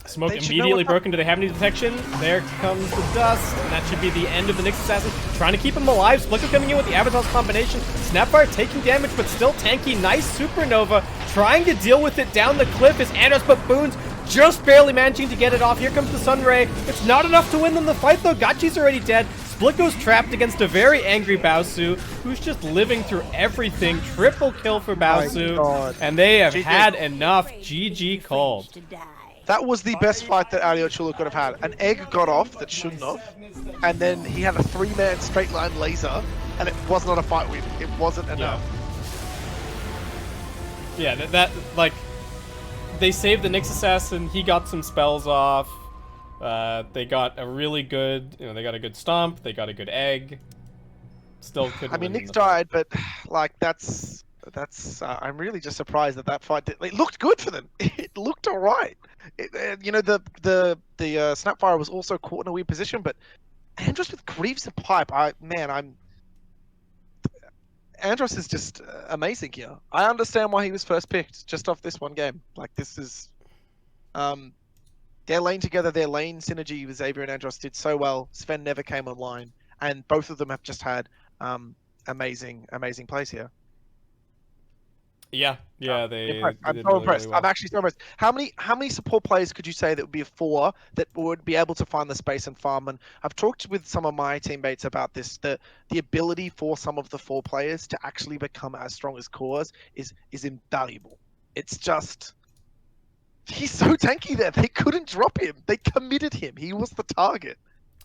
Smoke They should know immediately what's broken. Do they have any detection? There comes the dust, and that should be the end of the Nyx Assassin. Trying to keep him alive. Splicko coming in with the Abaddon's combination. Snapfire taking damage, but still tanky. Nice Supernova. Trying to deal with it down the cliff is Andros, but Boons just barely managing to get it off. Here comes the Sunray. It's not enough to win them the fight, though. Gachi's already dead. Splicko's trapped against a very angry Baosu, who's just living through everything. Triple kill for Baosu, God. and they have GG. had enough. GG called. To die. That was the best fight that Adio Chula could have had. An egg got off that shouldn't have, and then he had a 3-man straight line laser, and it was not a fight win. It wasn't enough. Yeah, that like, they saved the Nyx Assassin. He got some spells off. They got a really good, they got a good stomp. They got a good egg. Still couldn't. I mean, win Nick's the- died, but like that's. I'm really just surprised that fight. It looked good for them. It looked alright. The Snapfire was also caught in a weird position, but Andros with Greaves and Pipe. Andros is just amazing here. I understand why he was first picked just off this one game. Like this is, their lane together, their lane synergy with Xavier and Andros did so well. Sven never came online, and both of them have just had amazing plays here. Yeah, they. I'm did so really, impressed. really well. I'm actually so impressed. How many support players could you say that would be a 4 that would be able to find the space and farm? And I've talked with some of my teammates about this. The ability for some of the 4 players to actually become as strong as cores is invaluable. It's just he's so tanky there. They couldn't drop him. They committed him. He was the target.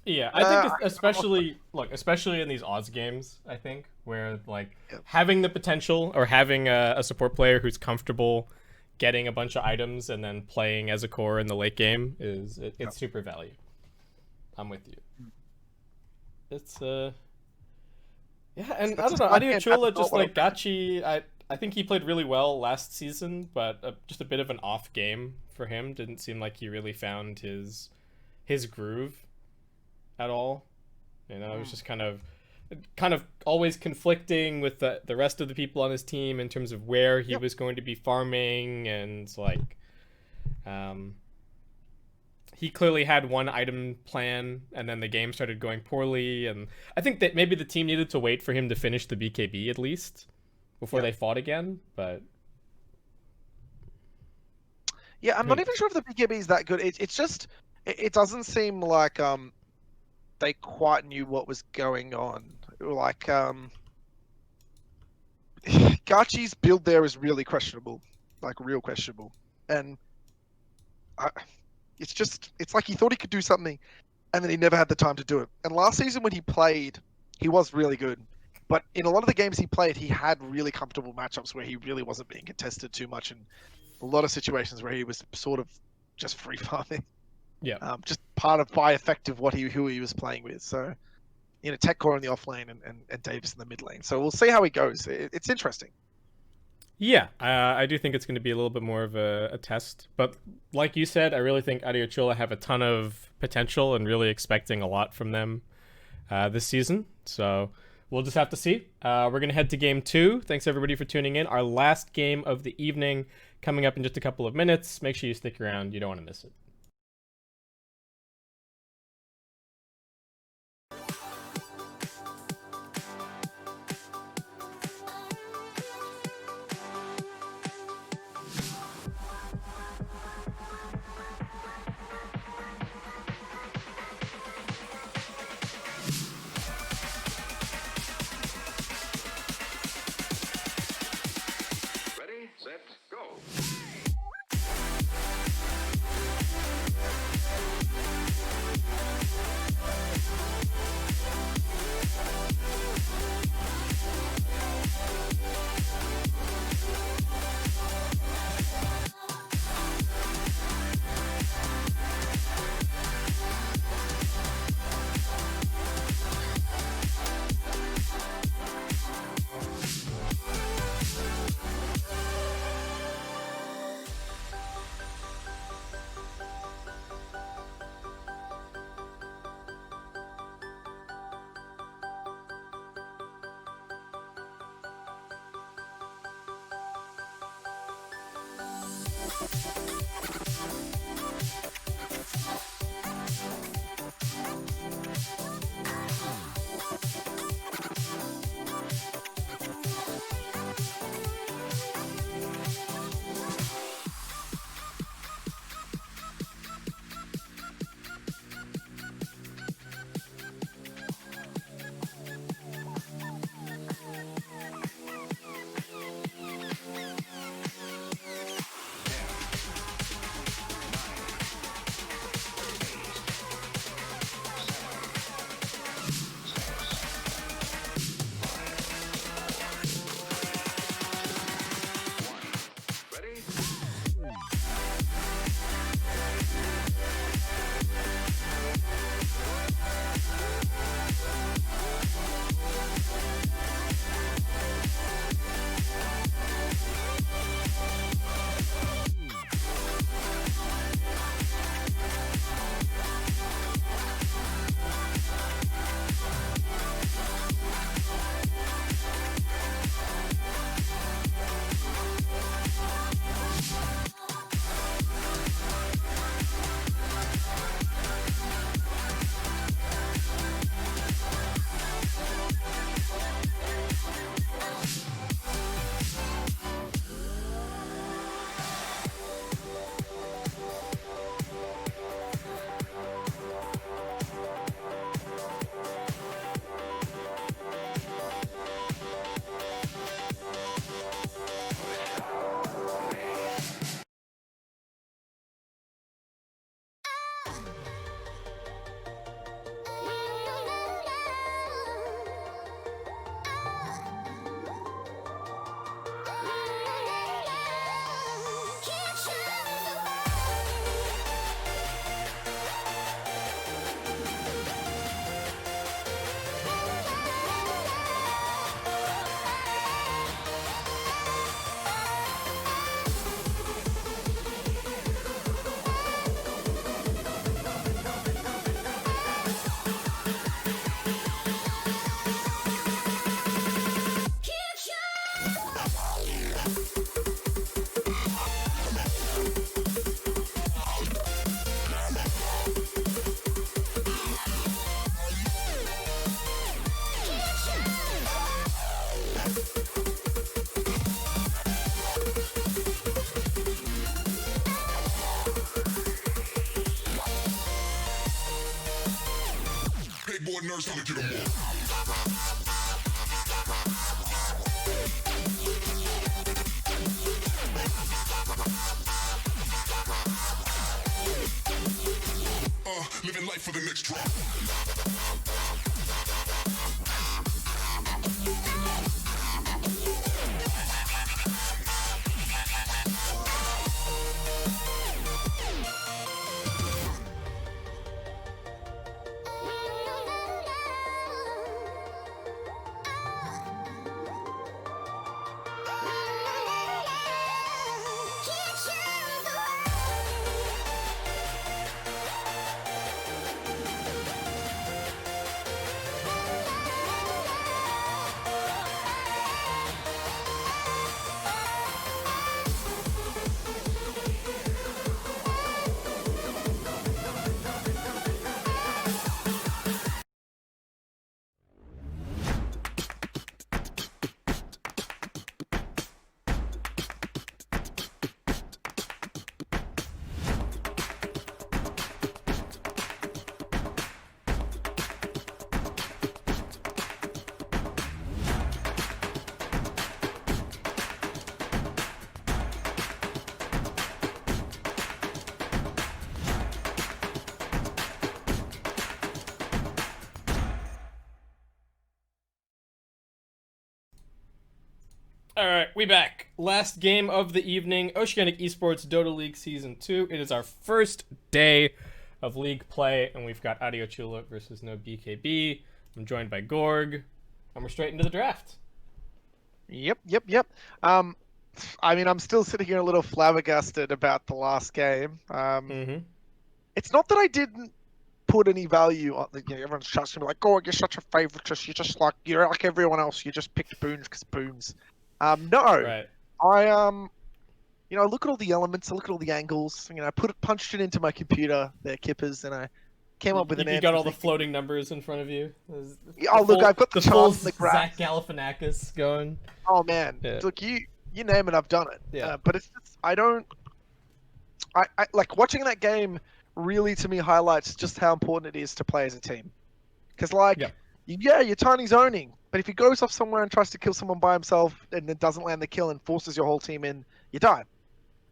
Yeah, I think especially in these odds games, I think, where like having the potential or having a support player who's comfortable getting a bunch of items and then playing as a core in the late game it's super value. I'm with you. It's yeah, and I don't know, Adio Chula, just like Gachi, I think he played really well last season, but just a bit of an off game for him. Didn't seem like he really found his groove at all. You know, it was just kind of always conflicting with the rest of the people on his team in terms of where he was going to be farming, and like he clearly had one item plan and then the game started going poorly, and I think that maybe the team needed to wait for him to finish the BKB at least before they fought again, but yeah, I'm not even sure if the BKB is that good. It's just it doesn't seem like they quite knew what was going on. Like Gachi's build there is really questionable, like real questionable, and it's like he thought he could do something, and then he never had the time to do it. And last season when he played, he was really good, but in a lot of the games he played, he had really comfortable matchups where he really wasn't being contested too much, and a lot of situations where he was sort of just free farming. yeah. Just part of by effect of who he was playing with. So, you know, Tech Core in the off lane and Davis in the mid lane. So we'll see how he goes. It's interesting. Yeah, I do think it's going to be a little bit more of a test. But like you said, I really think Adio Chula have a ton of potential and really expecting a lot from them this season. So we'll just have to see. We're going to head to game 2. Thanks, everybody, for tuning in. Our last game of the evening coming up in just a couple of minutes. Make sure you stick around. You don't want to miss it. Ready, set, go. nerves gonna get them all. Living life for the next drop. Alright, we back. Last game of the evening, Oceanic Esports Dota League Season 2. It is our first day of league play, and we've got Adio Chula versus no BKB. I'm joined by Gorg, and we're straight into the draft. Yep. I mean, I'm still sitting here a little flabbergasted about the last game. It's not that I didn't put any value on the. Everyone's just gonna be like, "Gorg, you're such a favoritist. You're like everyone else. You just picked booms because booms." No. Right. I look at all the elements, I look at all the angles. I punched it into my computer, their kippers, and I came up with an answer. You got all the floating numbers in front of you. I've got the full charts and the graphs. Zach Galifianakis going. Oh man, Yeah. look, you name it, I've done it. Yeah. But it's just, I like watching that game. Really, to me, highlights just how important it is to play as a team. Because you're tiny zoning, but if he goes off somewhere and tries to kill someone by himself and then doesn't land the kill and forces your whole team in, you die.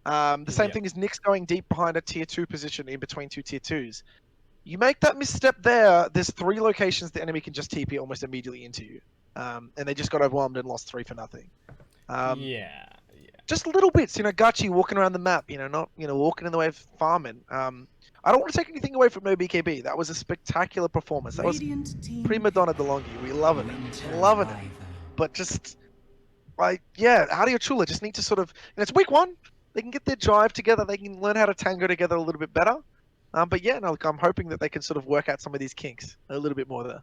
The same thing as Nick's going deep behind a tier 2 position in between two tier 2s. You make that misstep there, there's 3 locations the enemy can just TP almost immediately into you. And they just got overwhelmed and lost 3 for nothing. Just little bits, Gachi walking around the map, not, walking in the way of farming. I don't want to take anything away from no BKB. That was a spectacular performance. That was prima donna DeLonghi. We loving it. Loving it. But just, Adio Chula just need to sort of, it's week 1. They can get their drive together. They can learn how to tango together a little bit better. But I'm hoping that they can sort of work out some of these kinks a little bit more there.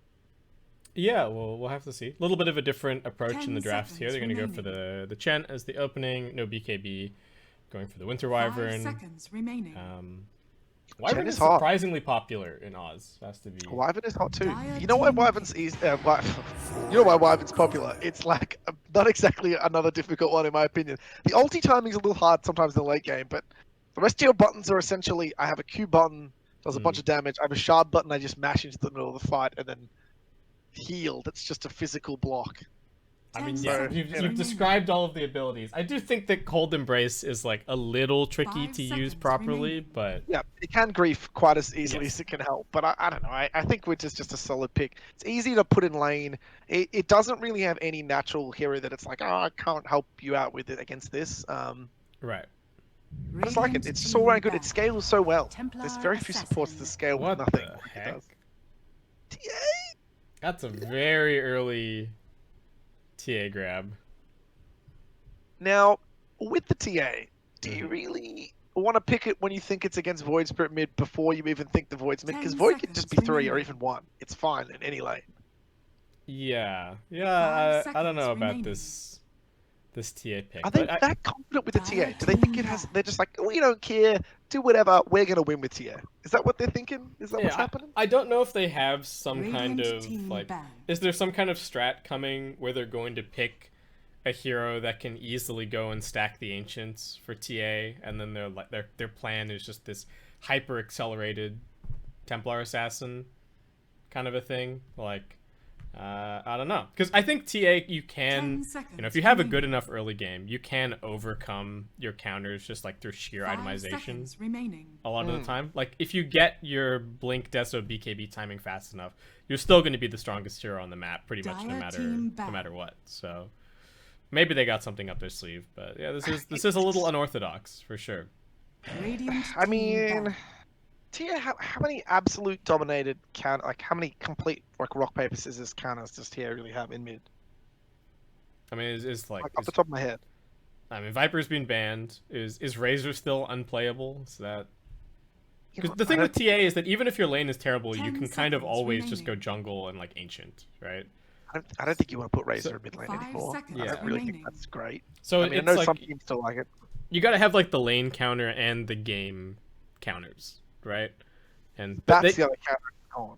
Yeah, well, we'll have to see. A little bit of a different approach in the draft here. They're going to go for the Chen as the opening. No BKB. Going for the Winter Wyvern. 5 seconds remaining. Wyvern is surprisingly popular in Oz. Has to be. Wyvern is hot too. You know why Wyvern's easy? You know why Wyvern's popular? It's like not exactly another difficult one in my opinion. The ulti timing is a little hard sometimes in the late game, but the rest of your buttons are essentially: I have a Q button, does a bunch of damage. I have a shard button, I just mash into the middle of the fight and then heal. That's just a physical block. I mean, you've described all of the abilities. I do think that Cold Embrace is like a little tricky to use properly, but yeah, it can grief quite as easily as it can help. But I don't know. I think Witch is just a solid pick. It's easy to put in lane. It doesn't really have any natural hero that it's like, I can't help you out with it against this. Right. It's like it's just all around good. It scales so well. There's very few supports that scale with nothing. What the heck? TA? That's a very early TA grab. Now, with the TA, do you really want to pick it when you think it's against Void Spirit mid before you even think the Void's mid? Because Void can just be 3 or even 1. It's fine in any lane. Yeah. I don't know about this TA pick. Are they that confident with the TA? Do they think it has? They're just like, we don't care. Do whatever. We're gonna win with TA. Is that what they're thinking? Is that what's happening? I don't know if they have some kind of team like. ban. Is there some kind of strat coming where they're going to pick a hero that can easily go and stack the ancients for TA, and then their plan is just this hyper accelerated Templar assassin? kind of a thing. Like, I don't know, because I think TA you can, 10 seconds you know, if you have a remaining. good enough early game, you can overcome your counters just like through sheer 5 itemization seconds remaining. a lot of the time. Like, if you get your Blink, Deso, BKB timing fast enough, you're still going to be the strongest hero on the map, pretty much no Dire matter team no back. matter what. So maybe they got something up their sleeve, but yeah, this is a little unorthodox for sure. Radiant I team mean, back. Tia, how many absolute dominated like how many complete like rock paper scissors counters does Tia really have in mid? I mean, it's like, Like off the top of my head. I mean, Viper's been banned. Is Razor still unplayable? Is that? You Because know, the thing with TA is that even if your lane is terrible, you 10 can kind of seconds always just go remaining. jungle and like ancient, right? I don't think you want to put Razor So- in mid lane 5 anymore. seconds I don't really think remaining. that's great. So I mean, I it's know like some teams still like it. you got to have like the lane counter and the game counters, right? And but That's they, the other counter on.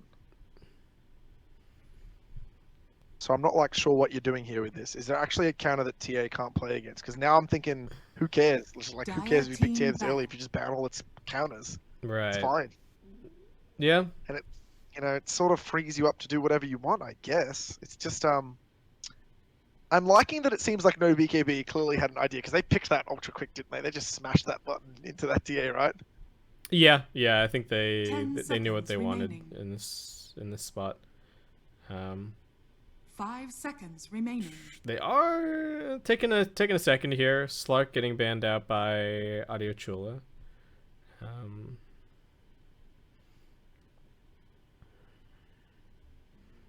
So I'm not like sure what you're doing here with this. Is there actually a counter that TA can't play against? Because now I'm thinking, who cares? Just like, who cares if you pick Dire TA this team early back. if you just ban all its counters? It's right? fine. Yeah, And it, you know, it sort of frees you up to do whatever you want, I guess. It's just I'm liking that it seems like no BKB clearly had an idea because they picked that ultra quick, didn't they? They just smashed that button into that TA, right? yeah. I think 10 they knew what seconds they wanted remaining. in this spot. 5 seconds remaining. They are taking a second here. Slark getting banned out by Adio Chula.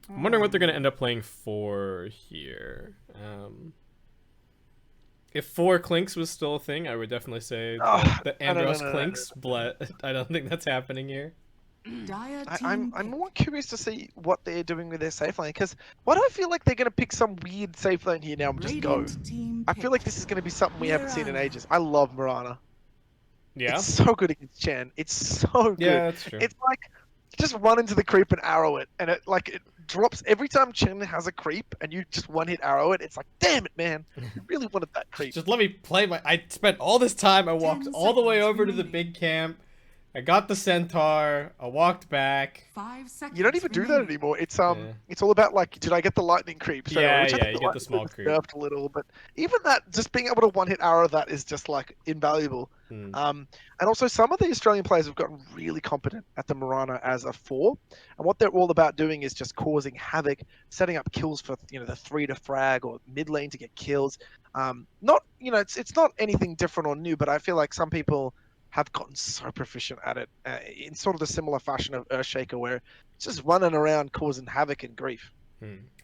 I'm wondering what they're gonna end up playing for here. If 4 Clinks was still a thing, I would definitely say the no, no, Andros no, Clinks, but I don't think that's happening here. Dire team I'm pick. more curious to see what they're doing with their safe lane because why do I feel like they're gonna pick some weird safe lane here now and just go? Radiant team I feel like pick. this is gonna be something we haven't seen in Mirana. ages. I love Mirana. Yeah, It's so good against Chen. It's so good. yeah, that's true. It's like just run into the creep and arrow it, and it drops every time Chen has a creep, and you just one hit arrow it. It's like, damn it, man! You really wanted that creep. Just let me play my. I spent all this time. I walked 10 all the way seconds over to the remaining. big camp. I got the centaur. I walked back. 5 seconds. You don't even do that remaining. anymore. It's Yeah. it's all about like, did I get the lightning creep? So, Yeah, which I yeah, think you get the lightning small is creep. nerfed a little, but even that, just being able to one hit arrow that is just like invaluable. Hmm. And also some of the Australian players have gotten really competent at the Mirana as a 4, and what they're all about doing is just causing havoc, setting up kills for the 3 to frag or mid lane to get kills. Not it's not anything different or new, but I feel like some people have gotten so proficient at it in sort of the similar fashion of Earthshaker, where it's just running around causing havoc and grief.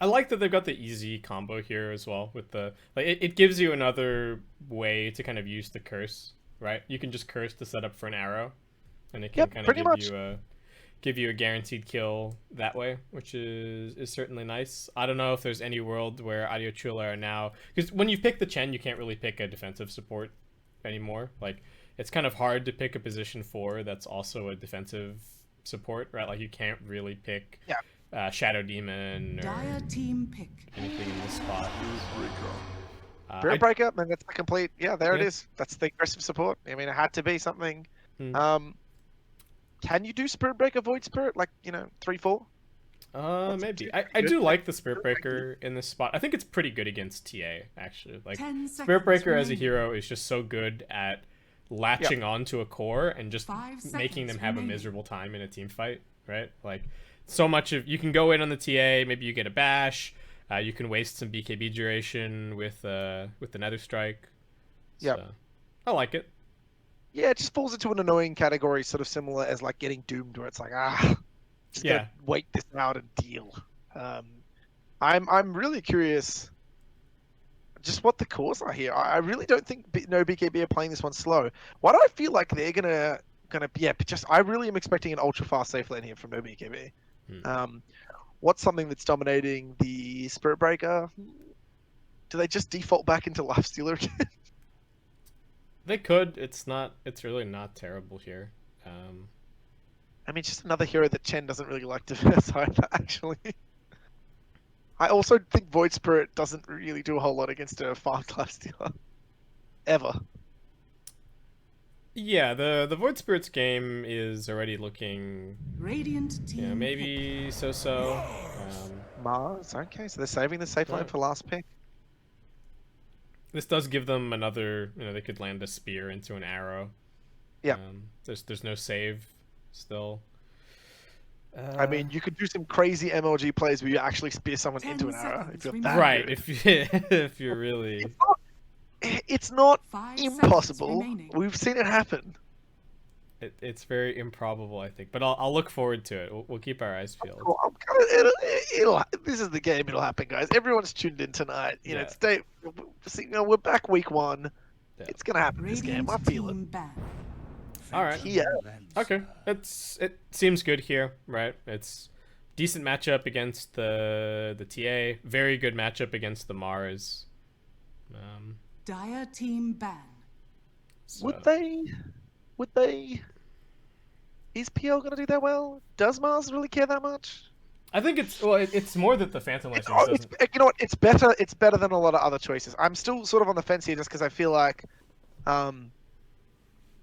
I like that they've got the easy combo here as well. With the it gives you another way to kind of use the curse, right? You can just curse to set up for an arrow, and it can Yep, kind of pretty much. give you a guaranteed kill that way, which is certainly nice. I don't know if there's any world where Adio Chula are now, because when you pick the Chen, you can't really pick a defensive support anymore. Like, it's kind of hard to pick a position 4 that's also a defensive support, right? Like, you can't really pick Shadow Demon or Dire team pick. anything in this spot. Spirit Breaker, man, that's the complete. Yeah, there it Yeah. is. That's the aggressive support. I mean, it had to be something. Hmm. Can you do Spirit Breaker Void Spirit like 3-4? Maybe. I do like the Spirit Breaker in this spot. I think it's pretty good against TA, actually. Like, 10 Spirit seconds Breaker as a remaining. hero is just so good at latching onto a core and just 5 making them seconds have a remaining. miserable time in a team fight, right? Like, so much of you can go in on the TA, maybe you get a bash, you can waste some BKB duration with the Nether Strike. Yep. So, I like it. Yeah, it just falls into an annoying category, sort of similar as like getting doomed, where it's like, just Yeah. gotta wait this out and deal. I'm really curious, just what the cores are here. I really don't think no BKB are playing this one slow. Why do I feel like they're gonna I really am expecting an ultra fast safe lane here from no BKB. What's something that's dominating the Spirit Breaker? Do they just default back into Lifestealer again? They could. It's really not terrible here. I mean, just another hero that Chen doesn't really like to verse either, actually. I also think Void Spirit doesn't really do a whole lot against a farmed Lifestealer. Ever. Yeah, the Void Spirits game is already looking, Radiant team you know, pick. maybe so-so. Mars. Okay, so they're saving the safe line Right. for last pick. This does give them another, you know, they could land a spear into an arrow. Yeah. There's no save still. I mean, you could do some crazy MLG plays where you actually spear someone 10 into an arrow seconds if you're remaining. that Right, good. if you if you're really It's not 5 seconds impossible. remaining. We've seen it happen. it's very improbable, I think. But I'll look forward to it. We'll keep our eyes peeled. Well, this is the game. It'll happen, guys. Everyone's tuned in tonight. You know, Yeah. we're back week 1. Yeah. It's gonna happen this game. Radiant I feel it. team ban. All right. Yeah. Okay, it seems good here, right? It's decent matchup against the TA. Very good matchup against the Mars. Dire team ban. So- Would they? Would they? Is PL gonna do that well? Does Mars really care that much? I think it's more that the Phantom Legends Oh, doesn't. you know what? It's better. It's better than a lot of other choices. I'm still sort of on the fence here, just because I feel like,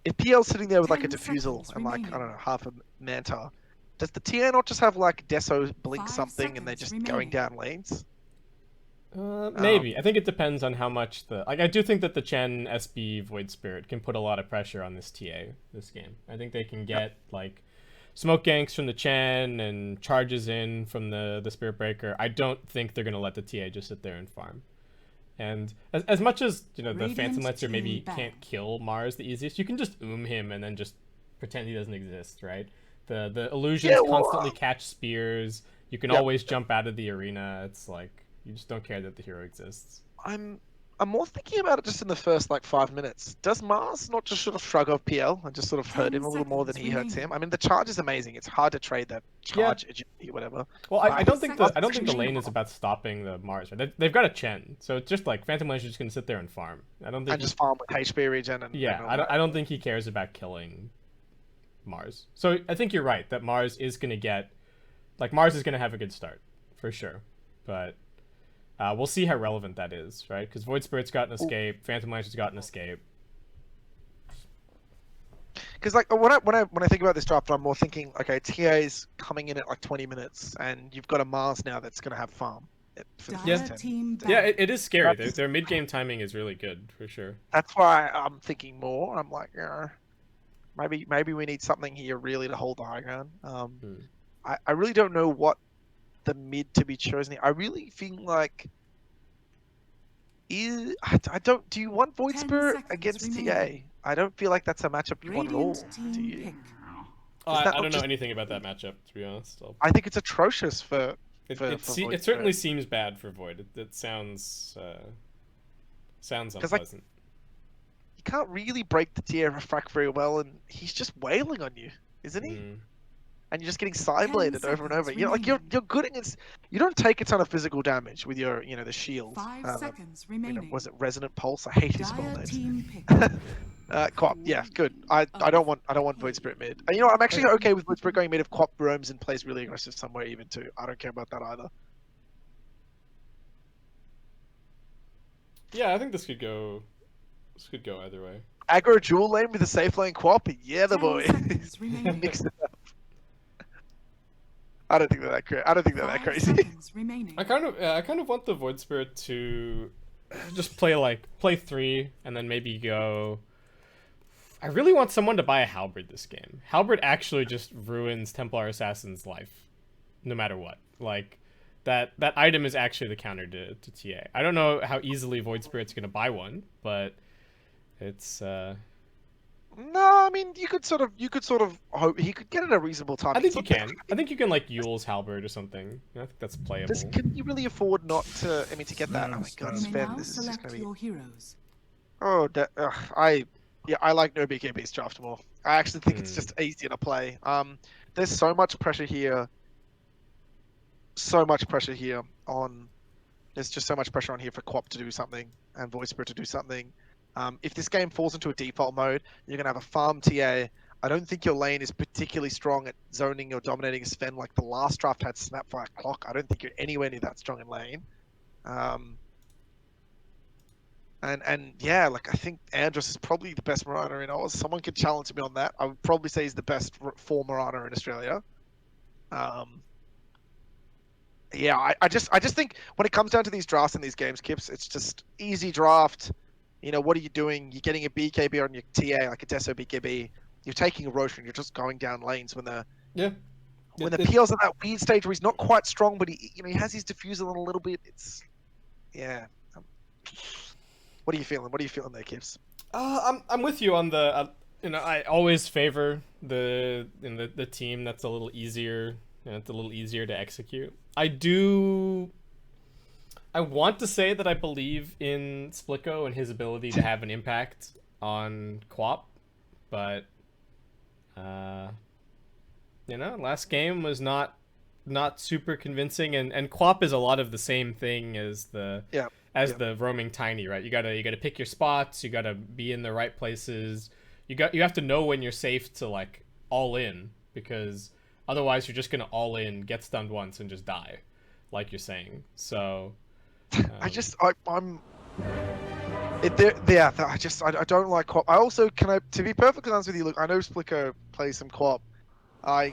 if PL's sitting there with like a 10 diffusal seconds and like I remaining. don't know half a Manta, does the TA not just have like Deso blink 5 something and they're just seconds going remaining. down lanes? Maybe. I think it depends on how much I do think that the Chen SB Void Spirit can put a lot of pressure on this TA this game. I think they can get like smoke ganks from the Chen and charges in from the Spirit Breaker. I don't think they're gonna let the TA just sit there and farm. And as much as, you know, the Radiant Phantom Lancer maybe team ban. can't kill Mars the easiest, you can just him and then just pretend he doesn't exist, right? The illusions Yeah, well, constantly catch spears. You can Yep. always jump out of the arena. It's like you just don't care that the hero exists. I'm more thinking about it just in the first like 5 minutes. Does Mars not just sort of shrug off PL and just sort of hurt 10 him a little more than seconds he hurts remaining. him? I mean, the charge is amazing. It's hard to trade that charge, agility, whatever. Well, I don't think seconds I don't think the lane remaining. is about stopping the Mars. Right? They've got a Chen, so it's just like Phantom Lancer is just gonna sit there and farm. I don't think. And just farm with HP regen and Yeah, and all I that. don't think he cares about killing Mars. So I think you're right that Mars is gonna get, like Mars is gonna have a good start for sure, but we'll see how relevant that is, right? Because Void Spirit's got an escape, Phantom Lancer's got an escape. Because like when I think about this draft, I'm more thinking, okay, TA's coming in at like 20 minutes, and you've got a Mars now that's gonna have farm. For the Dire first 10. team ban. Yeah, it is scary. That's- Their mid game timing is really good for sure. That's why I'm thinking more. I'm like, maybe we need something here really to hold the high ground. I really don't know what the mid to be chosen. I really feel like I don't. Do you want Void 10 Spirit seconds against TA? remaining. I don't feel like that's a matchup you want at all. Radiant Do team you? pick. I that don't not know just- anything about that matchup, to be honest. I think it's atrocious for. It for it Void certainly Spirit. seems bad for Void. It sounds 'Cause, like, unpleasant. You can't really break the TA refract very well, and he's just wailing on you, isn't he? Mm. And you're just getting side bladed over and over. seconds You know, like you're remaining. good against. You don't take a ton of physical damage with your, the shield. 5 seconds You know, remaining. was it Resonant Pulse? I hate his spell Dire names. team pick. Quap, yeah, good. I don't want Void Spirit mid. And you know what? I'm actually okay with Void Spirit going mid if Quap roams and plays really aggressive somewhere even too. I don't care about that either. Yeah, I think this could go either way. Aggro dual lane with a safe lane Quap, yeah, the 10 boy. seconds remaining. Mix it up. I don't think they're that crazy. I don't think they're that 5 crazy. seconds remaining. I kind of want the Void Spirit to just play 3 and then maybe go. I really want someone to buy a Halberd this game. Halberd actually just ruins Templar Assassin's life, no matter what. Like that item is actually the counter to TA. I don't know how easily Void Spirit's gonna buy one, but it's No, I mean you could sort of hope he could get it at a reasonable time. I think It's you not- can. I think you can like Yule's Halberd or something. I think that's playable. Can you really afford not to? I mean, to get that? Oh my god, You may now spam! This is just select gonna be. your heroes. Oh, I like no BKB's draft more. I actually think it's just easier to play. There's so much pressure here. There's just so much pressure on here for Quap to do something and Void Spirit to do something. If this game falls into a default mode, you're gonna have a farm TA. I don't think your lane is particularly strong at zoning or dominating a Sven like the last draft had Snapfire Clock. I don't think you're anywhere near that strong in lane. And yeah, like I think Andros is probably the best Marauder in Oz. Someone could challenge me on that. I would probably say he's the best for Marauder in Australia. Yeah, I just think when it comes down to these drafts and these games, Kips, it's just easy draft. You know, what are you doing? You're getting a BKB on your TA, like a Deso BKB. You're taking a Roshan. You're just going down lanes when the Yeah. PL's at that weird stage where he's not quite strong, but he has his diffuser on a little bit. It's yeah. What are you feeling? What are you feeling there, Kips? I'm with you on the. I always favor the team that's a little easier. It's a little easier to execute. I want to say that I believe in Splicko and his ability to have an impact on Quap, but last game was not super convincing, and Quap is a lot of the same thing as the roaming Tiny, right? You gotta pick your spots, you gotta be in the right places, you have to know when you're safe to like all in, because otherwise you're just gonna all in, get stunned once, and just die, like you're saying. So I don't like Quap. I also to be perfectly honest with you, look, I know Splicko plays some Quap. I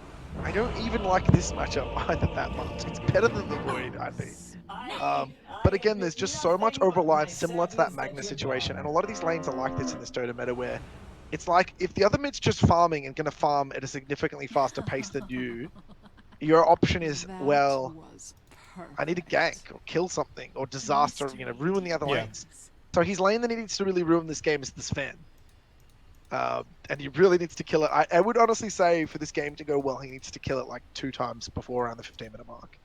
don't even like this matchup either that much. It's better than the Void, I think. But again, there's just so much overline similar to that Magna situation, and a lot of these lanes are like this in this Dota meta where it's like if the other mid's just farming and going to farm at a significantly faster pace than you, your option is, well, I need to gank or kill something or disaster, ruin the other lanes. So his lane that he needs to really ruin this game is the Sven. And he really needs to kill it. I would honestly say for this game to go well, he needs to kill it like 2 times before around the 15-minute mark.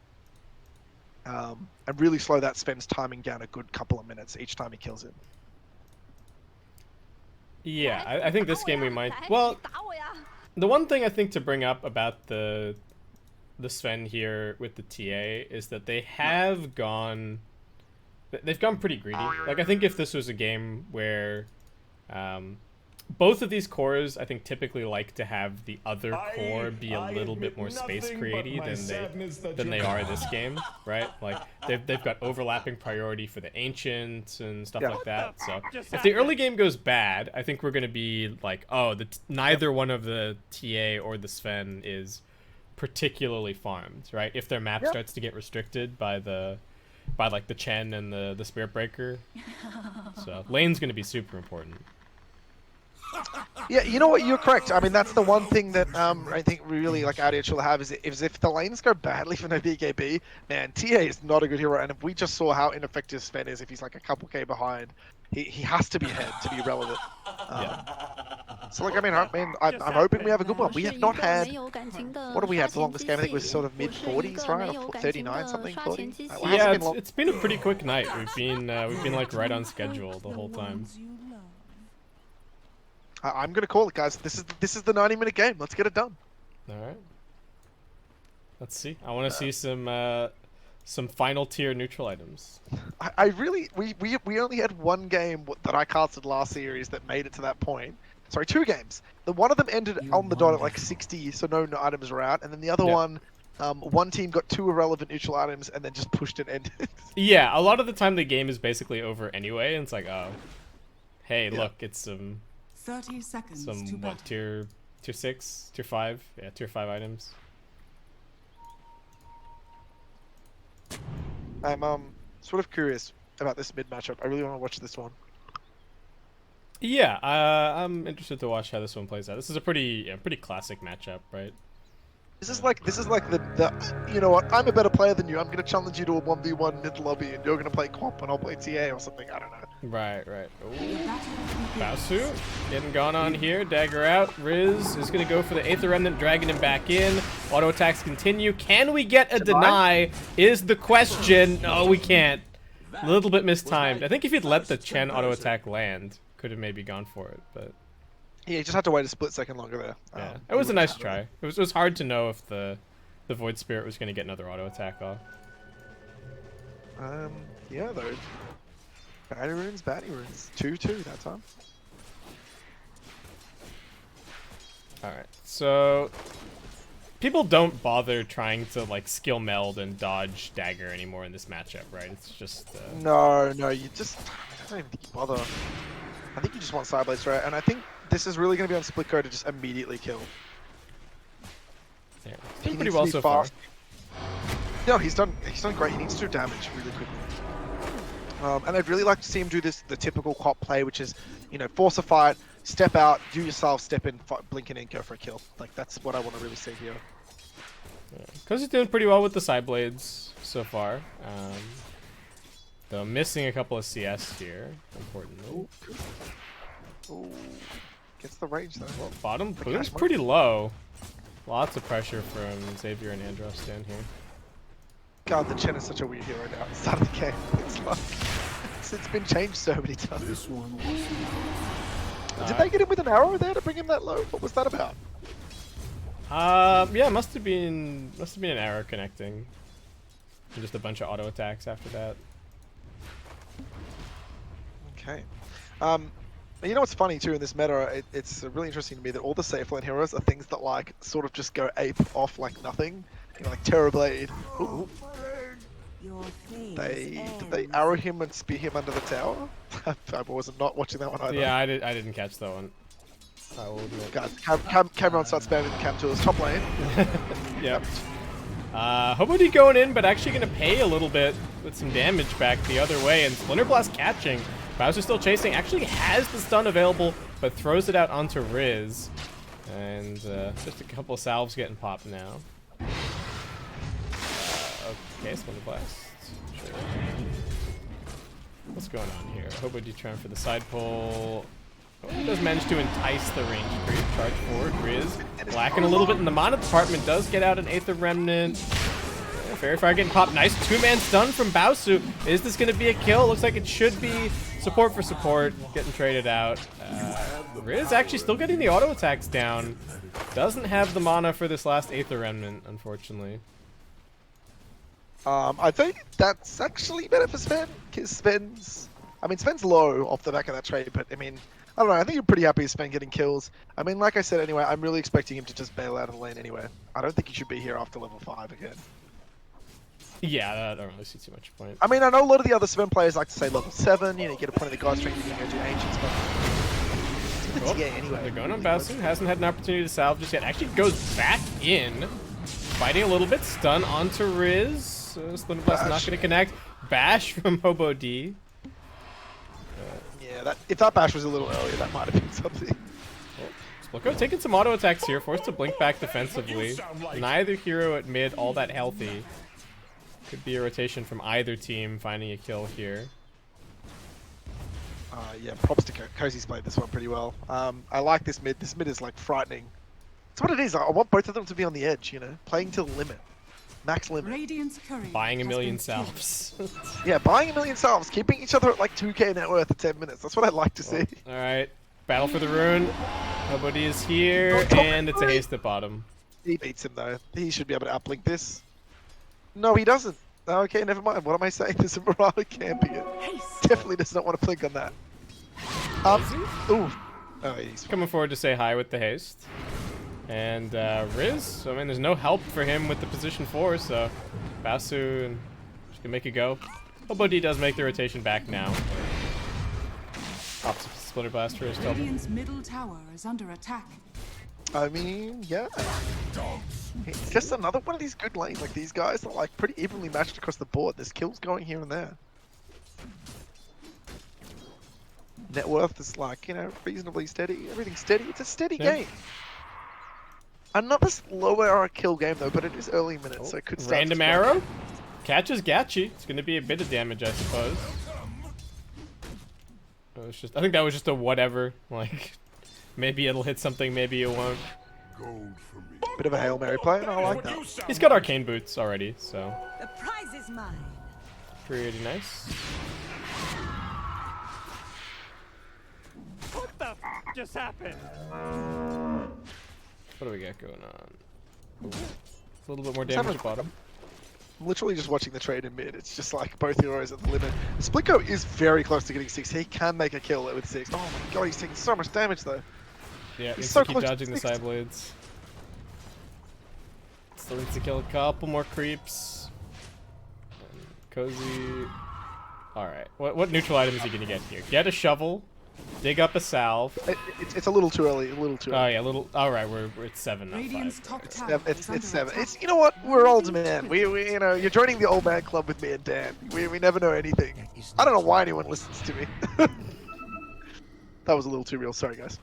And really slow that Sven's timing down a good couple of minutes each time he kills him. Yeah, I think this game we might... Well, the one thing I think to bring up about the Sven here with the TA is that they have gone... They've gone pretty greedy. Like, I think if this was a game where... both of these cores, I think, typically like to have the other core be a little bit more space creaty than they are this game, right? Like they've got overlapping priority for the ancients and stuff like that. So if the early game goes bad, I think we're gonna be like, oh, neither one of the TA or the Sven is particularly farmed, right? If their map starts to get restricted by like the Chen and the Spirit Breaker, so lane's gonna be super important. Yeah, you know what? You're correct. I mean, that's the one thing that I think really like Adio Chula have is if the lanes go badly for no BKB, man, TA is not a good hero. And if we just saw how ineffective Sven is, if he's like a couple K behind, he has to be ahead to be relevant. So like, I'm hoping we have a good one. We have not had, what have we had for the longest game? I think it was sort of mid-40s, right? Or 39 something, 40. Yeah, it's been a pretty quick night. We've been like right on schedule the whole time. I'm gonna call it, guys. This is the 90-minute game. Let's get it done. All right. Let's see. I want to see some final tier neutral items. I really we only had one game that I casted last series that made it to that point. Sorry, 2 games. The one of them ended on the dot at like 60, so no items were out, and then the other one, one team got 2 irrelevant neutral items and then just pushed it and ended. Yeah, a lot of the time the game is basically over anyway, and it's like, oh, hey, look, it's some 30 seconds to what, tier 6, tier 5, yeah, tier 5 items. I'm sort of curious about this mid matchup. I really want to watch this one. Yeah, I'm interested to watch how this one plays out. This is a pretty classic matchup, right? This is like the you know what? I'm a better player than you. I'm gonna challenge you to a 1v1 mid lobby, and you're gonna play Quap and I'll play TA or something. I don't know. Right. Ooh. Baosu getting gone on here. Dagger out. Riz is gonna go for the Aether Remnant, dragging him back in. Auto attacks continue. Can we get a deny? Is the question. No, we can't. A little bit mistimed. I think if he'd let the Chen auto attack land, could have maybe gone for it, but. Yeah, you just had to wait a split second longer there. Yeah, it was a nice try. It was hard to know if the Void Spirit was going to get another auto attack off. Yeah, though. Baddie runes. 2-2 that time. Alright, so people don't bother trying to like skill meld and dodge dagger anymore in this matchup, right? It's just No, you just don't even think you bother. I think you just want Sideblade straight, and I think this is really going to be on Splitco to just immediately kill. Yeah, He doing pretty needs to well be so far. fast. No, he's done great. He needs to do damage really quickly. And I'd really like to see him do the typical cop play, which is, you know, force a fight, step out, do yourself, step in, blink in, and go for a kill. Like, that's what I want to really see here. Because he's doing pretty well with the side blades so far. Though missing a couple of CS here, importantly. Ooh, gets the range though. Well, bottom The boom's cash pretty low. Lots of pressure from Xavier and Andros down here. God, the Chen is such a weird hero now at the start of the game. It's like, it's been changed so many times. This one Did they get him with an arrow there to bring him that low? What was that about? Yeah, must have been an arrow connecting. And just a bunch of auto attacks after that. Okay. You know what's funny too in this meta? It's really interesting to me that all the safe lane heroes are things that like sort of just go ape off like nothing. You know, like Terrorblade. Ooh. Did they arrow him and spear him under the tower? I was not watching that one either. Yeah, I didn't catch that one. I will admit. God, Cameron starts spamming the cam tools top lane. Yep. Hobody going in, but actually going to pay a little bit with some damage back the other way, and Splinter Blast catching. Bowser still chasing, actually has the stun available, but throws it out onto Riz. And just a couple of salves getting popped now. Okay, Splinter Blast. Sure. What's going on here? Hobody trying for the side pull. Oh, he does manage to entice the range creep. Charge forward, Riz. Lacking a little bit in the mana department. Does get out an Aether Remnant. Fairy Fire getting popped. Nice two-man stun from Baosu. Is this going to be a kill? Looks like it should be. Support for support. Getting traded out. Riz actually still getting the auto attacks down. Doesn't have the mana for this last Aether Remnant, unfortunately. I think that's actually better for Sven, because Sven's low off the back of that trade, but I mean, I don't know, I think you're pretty happy with Sven getting kills. I mean, like I said anyway, I'm really expecting him to just bail out of the lane anyway. I don't think he should be here after level 5 again. Yeah, I don't really see too much point. I mean, I know a lot of the other Sven players like to say level 7, you know, you get a point of the god strength, you can go do ancients, but it's the TA anyway. They're going on Baosu. Hasn't had an opportunity to salve just yet. Actually goes back in, fighting a little bit. Stun onto Riz. Splinter Blast not going to connect. Bash from Hobo D. Yeah, if that bash was a little earlier, that might have been something. Splitco taking some auto attacks here, forced to blink back defensively. Neither hero at mid all that healthy. Could be a rotation from either team finding a kill here. Yeah, props to Cozy's played this one pretty well. I like this mid. This mid is like frightening. It's what it is. I want both of them to be on the edge, you know, playing to the limit. Max limit. Radiant's courier Buying a has million been killed. salves. Yeah, buying a million salves, keeping each other at like 2k net worth at 10 minutes. That's what I'd like to see. Alright, battle for the rune. Nobody is here, and it's a haste at bottom. He beats him though. He should be able to uplink this. No, he doesn't. Okay, never mind. What am I saying? There's a Mirage camping it. Definitely does not want to blink on that. Ooh. Oh, he's Coming forward to say hi with the haste. And Riz, I mean, there's no help for him with the position 4, so Baosu just gonna make it go. Hobo D does make the rotation back now. Pops a Splinter Blast for his double. Radiant's middle tower is under attack. I mean, yeah. It's just another one of these good lanes. Like, these guys are like pretty evenly matched across the board. There's kills going here and there. Net worth is like, you know, reasonably steady. Everything's steady. It's a steady game. Another slower kill game though, but it is early minutes, so it could start. Random arrow catches Gachi. It's going to be a bit of damage, I suppose. It was just, I think that was just a whatever. Like, maybe it'll hit something, maybe it won't. Bit of a Hail Mary play, and I like that. He's got arcane boots already, so The prize is mine. pretty nice. What the f just happened? What do we got going on? Ooh, a little bit more damage at bottom. I'm literally just watching the trade in mid. It's just like both heroes at the limit. Splitco is very close to getting 6. He can make a kill with 6. Oh my god, he's taking so much damage though. Yeah, He's needs so to keep close to dodging the 6. side blades. Still needs to kill a couple more creeps. And Cozy Alright, what neutral item is he gonna get here? Get a shovel, dig up a salve. It's a little too early. A little too Oh early. yeah, alright, we're at 7, not Radiant's 5. top Alright. tower It's is under 7. attack. It's, you know what? We're old man. We you know, you're joining the old man club with me and Dan. We never know anything. I don't know why anyone listens to me. That was a little too real. Sorry, guys.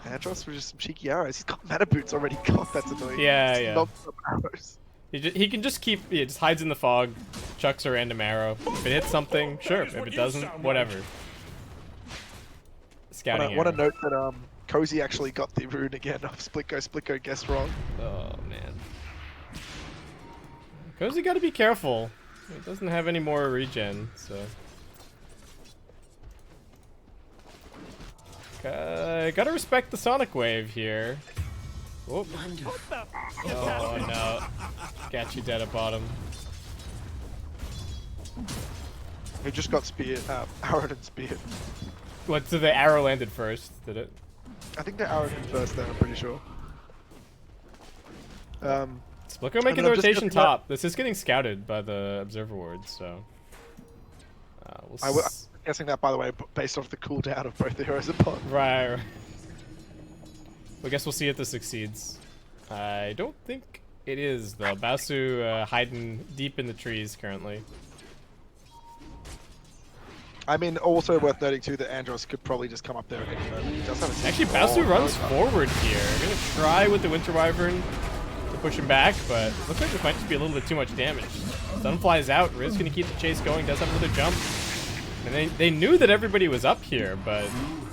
Andros with just some cheeky arrows. He's got mana boots already. God, that's annoying. Yeah, Just yeah. knock some arrows. He can just keep, just hides in the fog, chucks a random arrow. If it hits something, sure. If it doesn't, whatever. Scouting Want to arrow. note that Cozy actually got the rune again of Split Go guessed wrong. Oh man. Cozy gotta be careful. He doesn't have any more regen, so. Gotta respect the Sonic Wave here. Whoop. Oh no. Got you dead at bottom. He just got speared, arrowed and speared. What, so the arrow landed first, did it? I think the arrowed him first there, I'm pretty sure. Splitco making mean, the I'm just rotation looking at- top. This is getting scouted by the observer wards, so. I'm guessing that, by the way, based off the cooldown of both the heroes upon. Right. I guess we'll see if this succeeds. I don't think it is, though. Basu hiding deep in the trees currently. I mean, also worth noting too that Andros could probably just come up there at any moment. He does have a Actually, Basu runs forward here. I'm gonna try with the Winter Wyvern to push him back, but looks like this might just be a little bit too much damage. Sun flies out. Riz gonna keep the chase going. Does have another jump. And they knew that everybody was up here, but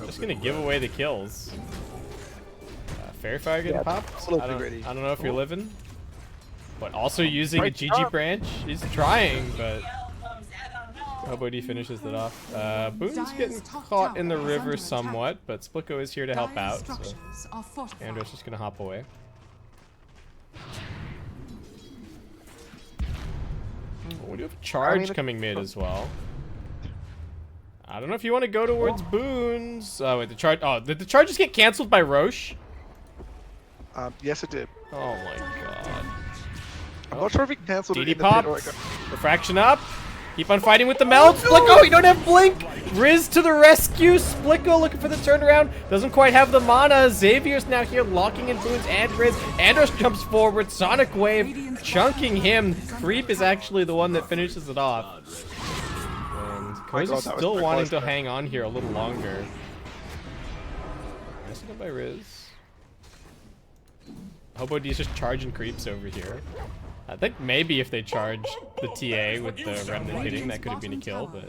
just gonna give away the kills. Fairy Fire getting popped. a little too greedy. I don't know if you're living. But also using a Right GG up. branch. He's trying, but Nobody finishes it off. Boone's getting caught in the river somewhat, but Splitco is here to help out, so Andros just gonna hop away. Oh, we do have a charge coming mid as well. I don't know if you want to go towards Boone's. Oh wait, the charge. Oh, did the charges get canceled by Roche? Yes, it did. Oh my god. I'm not sure if he cancelled it DD in the pop. pit or I got... Refraction up. Keep on fighting with the melt. Splitco, you don't have Blink. Riz to the rescue. Splitco looking for the turnaround. Doesn't quite have the mana. Xavier's now here locking in Boone's and Riz. Andros jumps forward. Sonic Wave chunking him. Creep is actually the one that finishes it off. And Cozy's still wanting to hang on here a little longer. Messed up by Riz. Hobo D's just charging creeps over here. I think maybe if they charged the TA with the remnant hitting, that could have been a kill, but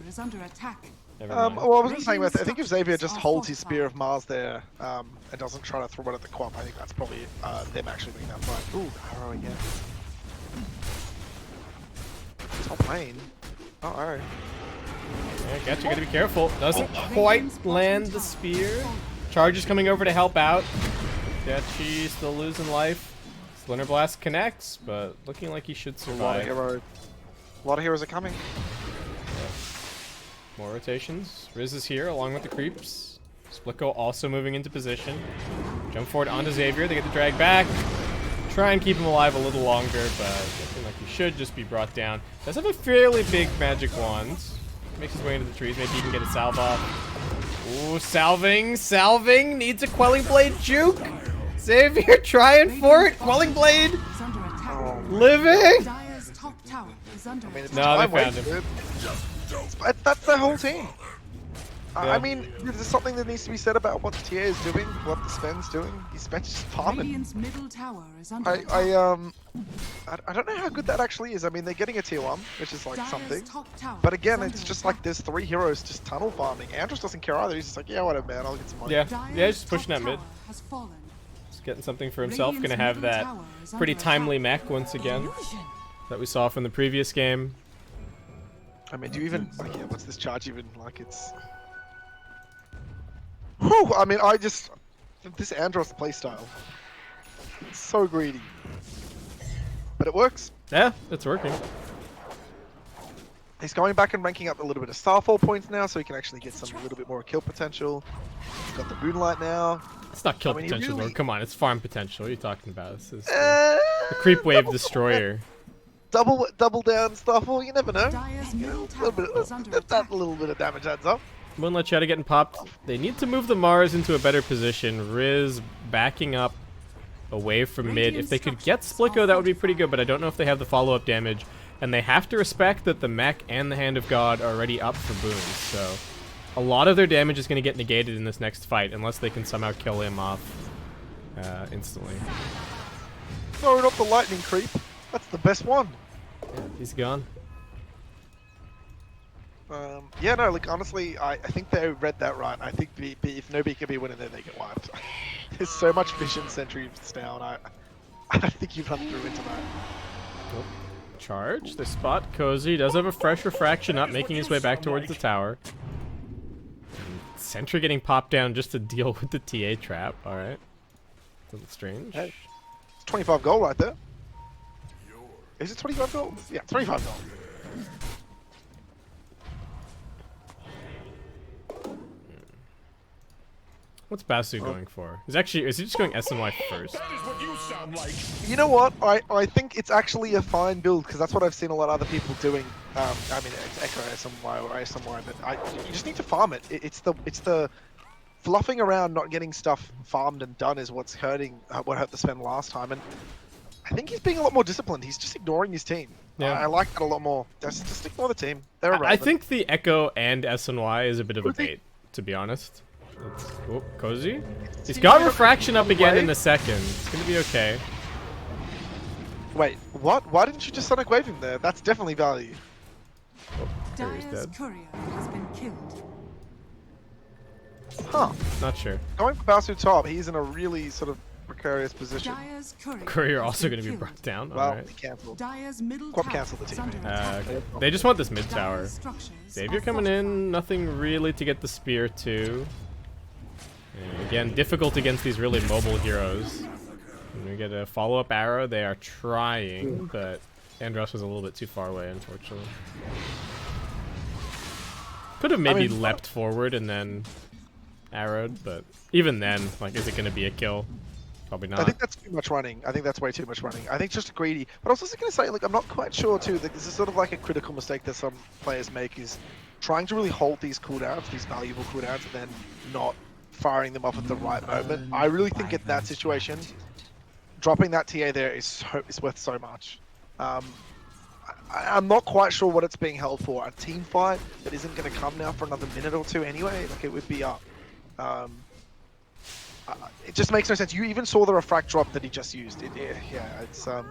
never mind. Well, I wasn't saying that. I think if Xavier just holds his Spear of Mars there and doesn't try to throw it at the Quap, I think that's probably them actually winning that fight. Ooh, arrow again. Top lane. Uh-oh. Yeah, gotcha, gotta be careful. Doesn't quite land the spear. Charge is coming over to help out. Gachi still losing life. Splinter Blast connects, but looking like he should survive. A lot of heroes are coming. Yep. More rotations. Riz is here along with the creeps. Splitco also moving into position. Jump forward onto Xavier. They get the drag back. Try and keep him alive a little longer, but looking like he should just be brought down. Does have a fairly big magic wand. Makes his way into the trees. Maybe he can get a salve off. Ooh, salving. Needs a Quelling Blade juke. Xavier trying for it. Quelling Blade. Living. No, they found him. That's the whole team. Yeah. I mean, there's something that needs to be said about what the TA is doing, what the Sven's doing. He's just farming. I don't know how good that actually is. I mean, they're getting a tier 1, which is like something. But again, it's just like there's 3 heroes just tunnel farming. Andros doesn't care either. He's just like, yeah, whatever, man. I'll get some money. Yeah, he's just pushing that mid. Just getting something for himself. Gonna have that pretty timely mech once again that we saw from the previous game. I mean, do you even like? Yeah, what's this charge even like? It's. Whew, I mean, this Andros playstyle. It's so greedy, but it works. Yeah, it's working. He's going back and ranking up a little bit of Starfall points now, so he can actually get some little bit more kill potential. He's got the Moonlight now. It's not kill I mean, potential, really... though. Come on, it's farm potential. What are you talking about? This is the Creep Wave Destroyer. double down stuff. Well, you never know. Dire's middle A little tower is under bit, that attack. little bit of damage adds up. Wouldn't let Shadow getting popped. They need to move the Mars into a better position. Riz backing up away from mid. If they could get Splicko, that would be pretty good, but I don't know if they have the follow-up damage. And they have to respect that the mech and the Hand of God are already up for boons, so a lot of their damage is going to get negated in this next fight unless they can somehow kill him off instantly. No, not the lightning creep. That's the best one. Yeah, he's gone. Yeah, no, like honestly, I think they read that right. I think if no BKB went in there, they get wiped. There's so much vision sentries down. I don't think you've run through into that. Oh. Charge. They spot Cozy. Does have a fresh refraction up, making his way back towards the tower. And Sentry getting popped down just to deal with the TA trap. Alright. A little strange. Hey, it's 25 gold right there. Is it 25 gold? Yeah, 25 gold. What's Basu going for? Is he just going SNY first? That is what you sound like. You know what? I think it's actually a fine build because that's what I've seen a lot of other people doing. I mean, it's Echo SMY or SMY, but you just need to farm it. It's the fluffing around, not getting stuff farmed and done is what's hurting. What hurt the spend last time, and I think he's being a lot more disciplined. He's just ignoring his team. Yeah. I like that a lot more. Just ignore the team. They're I irrelevant. think the Echo and SNY is a bit of a bait, to be honest. Oh, Cozy? He's got refraction up again in a second. It's gonna be okay. Wait, what? Why didn't you just Sonic Wave him there? That's definitely value. Oh, there he's Dire's dead. courier has been killed. Huh. Not sure. Going for Basu top, he's in a really sort of precarious position. Dire's courier. Courier has also been going to be killed. brought down. Well, Alright. he cancelled. Dire's middle Quad tower cancel the is team. under Uh, attack. they just want this mid tower. Dire's structures Xavier are coming in, nothing really to get the spear to. And again, difficult against these really mobile heroes. And we get a follow-up arrow. They are trying, but Andros was a little bit too far away, unfortunately. Could have maybe leapt forward and then arrowed, but even then, like, is it going to be a kill? Probably not. I think that's too much running. I think that's way too much running. I think it's just greedy. But I was also going to say, like, I'm not quite sure too that this is sort of like a critical mistake that some players make is trying to really hold these cooldowns, these valuable cooldowns, and then not firing them off at the right moment. I really think in that situation, dropping that TA there is worth so much. I'm not quite sure what it's being held for. A team fight that isn't going to come now for another minute or two anyway. Like, it would be up. It just makes no sense. You even saw the refract drop that he just used. Yeah, it's I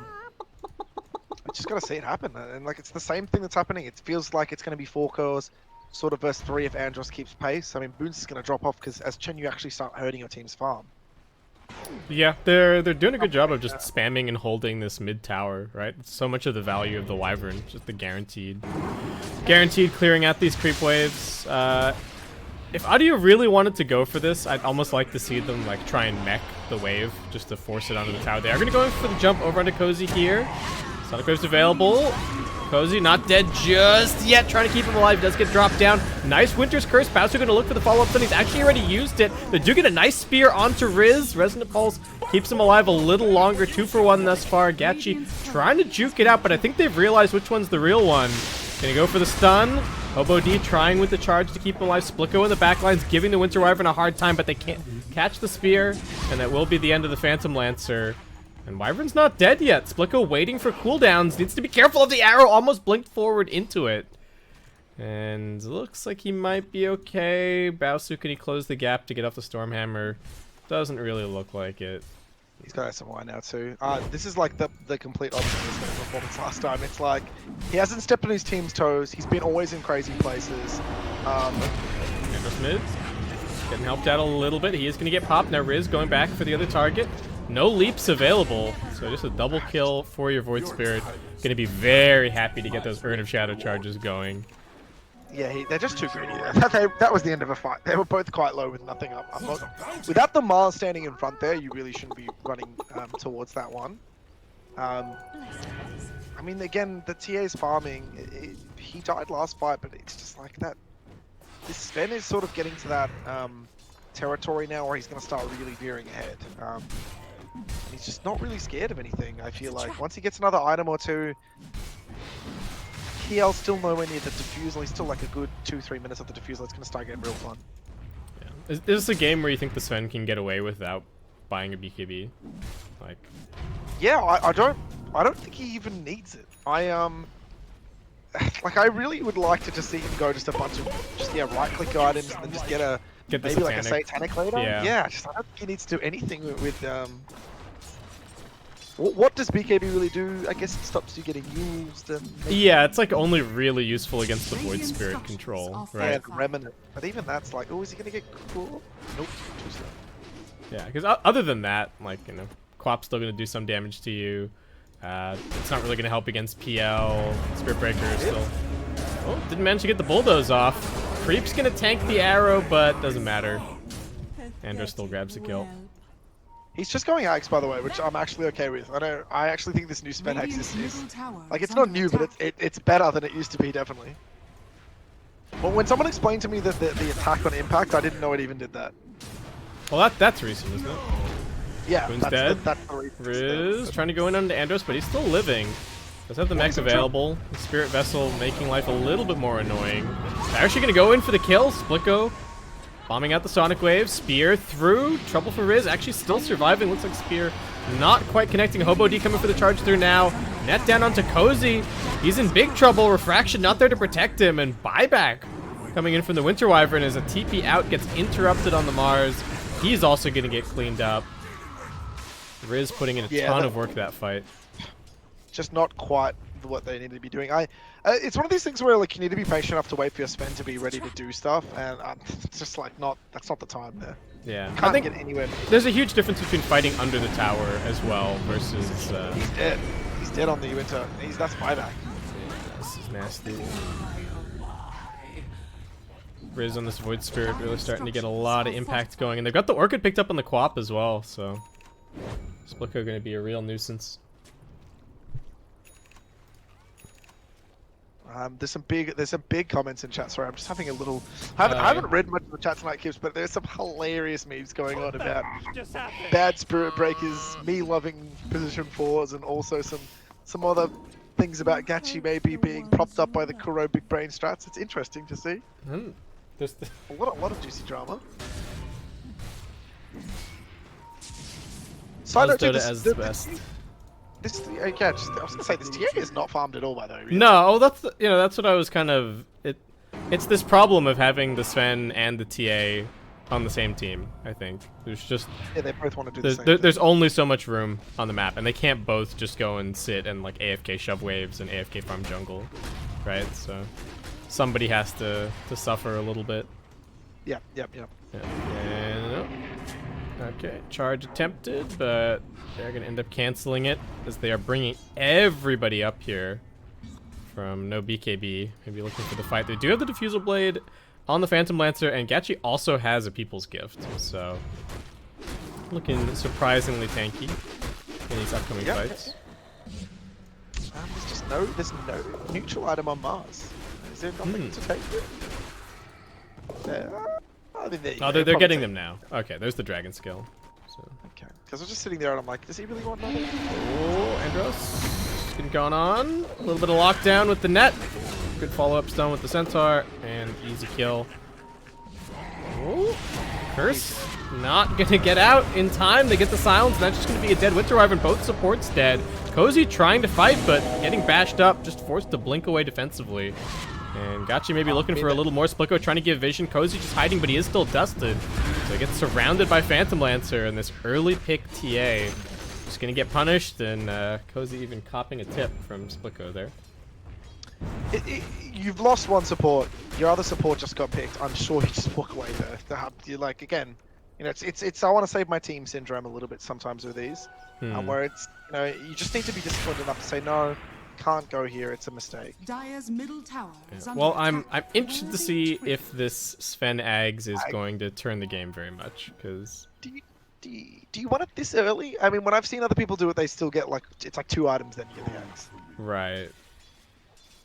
just gotta see it happen, and like it's the same thing that's happening. It feels like it's gonna be 4 cores, sort of verse 3 if Andros keeps pace. I mean, Boons is gonna drop off because as Chen, you actually start hurting your team's farm. Yeah, they're doing a good job of just spamming and holding this mid tower, right? So much of the value of the Wyvern, just the guaranteed clearing out these creep waves. If Adio really wanted to go for this, I'd almost like to see them like try and mech the wave just to force it onto the tower. They are going to go for the jump over onto Cozy here. Sonic Wave's available. Cozy not dead just yet, trying to keep him alive. Does get dropped down. Nice Winter's Curse. Bowser going to look for the follow-up stun. He's actually already used it. They do get a nice spear onto Riz. Resonant Pulse keeps him alive a little longer. 2 for 1 thus far. Gachi trying to juke it out, but I think they've realized which one's the real one. Gonna go for the stun. Hobo D trying with the charge to keep him alive. Splicko in the backlines giving the Winter Wyvern a hard time, but they can't catch the spear, and that will be the end of the Phantom Lancer. And Wyvern's not dead yet. Splicko waiting for cooldowns. Needs to be careful of the arrow. Almost blinked forward into it. And looks like he might be okay. Baosu, can he close the gap to get off the Stormhammer? Doesn't really look like it. He's got SMY now too. This is like the complete opposite of his performance last time. It's like he hasn't stepped on his team's toes. He's been always in crazy places. Andros mid. Getting helped out a little bit. He is going to get popped. Now Riz going back for the other target. No leaps available. So just a double kill for your Void Spirit. Going to be very happy to get those Urn of Shadow charges going. Yeah, they're just too greedy. That was the end of a fight. They were both quite low with nothing up. Without the Mars standing in front there, you really shouldn't be running towards that one. I mean, again, the TA's farming. He died last fight, but it's just like that. This Sven is sort of getting to that territory now where he's going to start really veering ahead. He's just not really scared of anything, I feel like. Once he gets another item or two, PL's still nowhere near the defusal. He's still like a good 2-3 minutes of the defusal. It's gonna start getting real fun. Yeah. Is this a game where you think the Sven can get away without buying a BKB? Like, yeah, I don't think he even needs it. Like I really would like to just see him go just a bunch of right click items and then just get the maybe like a satanic later. Yeah. Just I don't think he needs to do anything with what does BKB really do? I guess it stops you getting used and yeah, it's like only really useful against the Void Spirit control, yeah, right? Remnant. But even that's like, oh, is he gonna get cool? Nope, too slow. Yeah, because other than that, like, you know, Quap's still gonna do some damage to you. It's not really gonna help against PL. Spirit Breaker is still. Oh, didn't manage to get the bulldoze off. Creep's gonna tank the arrow, but doesn't matter. Andros still grabs the kill. He's just going Axe, by the way, which I'm actually okay with. I actually think this new Sven Axe is like, it's not new, but it's better than it used to be, definitely. Well, when someone explained to me that the attack on impact, I didn't know it even did that. Well, that's recent, isn't it? Yeah, Boon's that's dead. that's the reason. Riz trying to go in onto Andros, but he's still living. Does have the mech available. The Spirit Vessel making life a little bit more annoying. They're actually going to go in for the kill. Splitco bombing out the Sonic Wave. Spear through. Trouble for Riz. Actually still surviving. Looks like Spear not quite connecting. Hobo D coming for the charge through now. Net down onto Cozy. He's in big trouble. Refraction not there to protect him. And Buyback coming in from the Winter Wyvern as a TP out gets interrupted on the Mars. He's also going to get cleaned up. Riz putting in a ton of work that fight. Just not quite what they need to be doing. It's one of these things where like you need to be patient enough to wait for your Sven to be ready to do stuff, and it's just like that's not the time there. Yeah, Can't get anywhere. There's a huge difference between fighting under the tower as well versus. He's dead. He's dead on the Winter. That's buyback. This is nasty. Riz on this Void Spirit really starting to get a lot of impact going, and they've got the Orchid picked up on the Quap as well, so Splitco going to be a real nuisance. There's some big comments in chat. Sorry, I'm just having a little. I haven't read much of the chat tonight, Kips, but there's some hilarious memes going on about bad Spirit Breakers, me loving position 4s, and also some other things about Gachi maybe being propped up by the Kuro big brain strats. It's interesting to see. There's A lot of juicy drama. Side note, Dota as the best. I was gonna say this TA is not farmed at all, by the way. Really. No, that's that's what I was kind of. It's this problem of having the Sven and the TA on the same team. I think there's just they both want to do the same. There's only so much room on the map, and they can't both just go and sit and like AFK shove waves and AFK farm jungle, right? So somebody has to suffer a little bit. Yep. Yeah. And, okay, charge attempted, but they're going to end up canceling it as they are bringing everybody up here from no BKB. Maybe looking for the fight. They do have the Diffusal Blade on the Phantom Lancer, and Gachi also has a People's Gift, so looking surprisingly tanky in these upcoming fights. There's no neutral item on Mars. Is there nothing to take it? They're getting them now. Okay, there's the Dragon Skill. So. Okay, because I was just sitting there and I'm like, does he really want nothing? Oh, Andros getting going on. A little bit of lockdown with the net. Good follow-up stun with the Centaur, and easy kill. Oh, Curse not gonna get out in time. They get the silence, and that's just gonna be a dead Winter Wyvern. Both supports dead. Cozy trying to fight, but getting bashed up, just forced to blink away defensively. And Gachi maybe looking for a little more. Splitco trying to give vision. Cozy just hiding, but he is still dusted. So he gets surrounded by Phantom Lancer, and this early pick TA just gonna get punished, and Cozy even copping a tip from Splitco there. You've lost one support. Your other support just got picked. I'm sure you just walk away there. You're like, again, it's I want to save my team syndrome a little bit sometimes with these, where it's you just need to be disciplined enough to say no. Can't go here. It's a mistake. Dire's middle tower is under Well, attack. I'm interested to see if this Sven Ags is going to turn the game very much, because Do you want it this early? I mean, when I've seen other people do it, they still get it's like 2 items, then you get the Ags. right.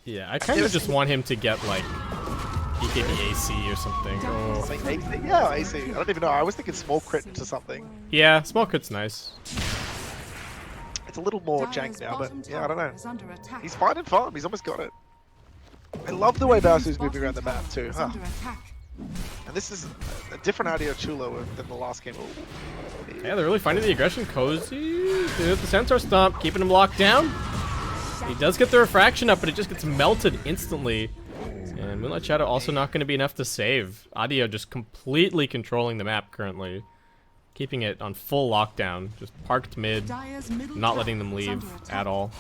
Yeah, I kind of just want him to get like BKB AC or something. Oh. Like AC? Yeah, AC. I don't even know. I was thinking small crit into something. Yeah, small crit's nice. It's a little more Dire's jank now, but bottom yeah, I don't tower know. is under attack. He's fine in farm. He's almost got it. I love the way Bowser's moving around the map too. Is Huh. under attack. And this is a different Adio Chula than the last game. Ooh. Yeah, they're really finding the aggression. Cozy, the Centaur Stomp, keeping him locked down. He does get the refraction up, but it just gets melted instantly. And Moonlight Shadow also not going to be enough to save. Adio just completely controlling the map currently. Keeping it on full lockdown. Just parked mid, Dire's middle not tower letting them is leave under attack. at all.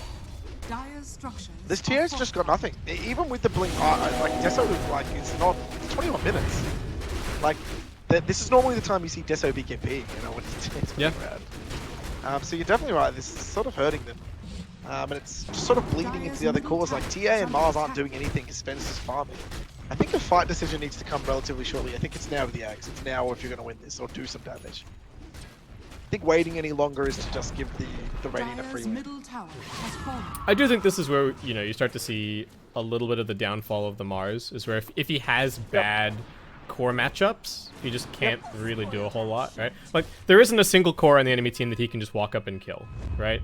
Dire's structures This are TA's just got nothing. Even with the blink, like Deso, like it's not. It's 21 minutes. Like this is normally the time you see Deso BKB. You know when it's Yeah. bad. So you're definitely right. This is sort of hurting them. And it's just sort of bleeding into the other cores. Like TA and Mars aren't doing anything because Spen's just farming. I think a fight decision needs to come relatively shortly. I think it's now with the Axe. It's now if you're going to win this or do some damage. I think waiting any longer is to just give the rating a free Dire's win. middle tower has fallen. I do think this is where, you know, you start to see a little bit of the downfall of the Mars, is where if he has bad core matchups, he just can't really do a whole lot, right? Like, there isn't a single core on the enemy team that he can just walk up and kill, right?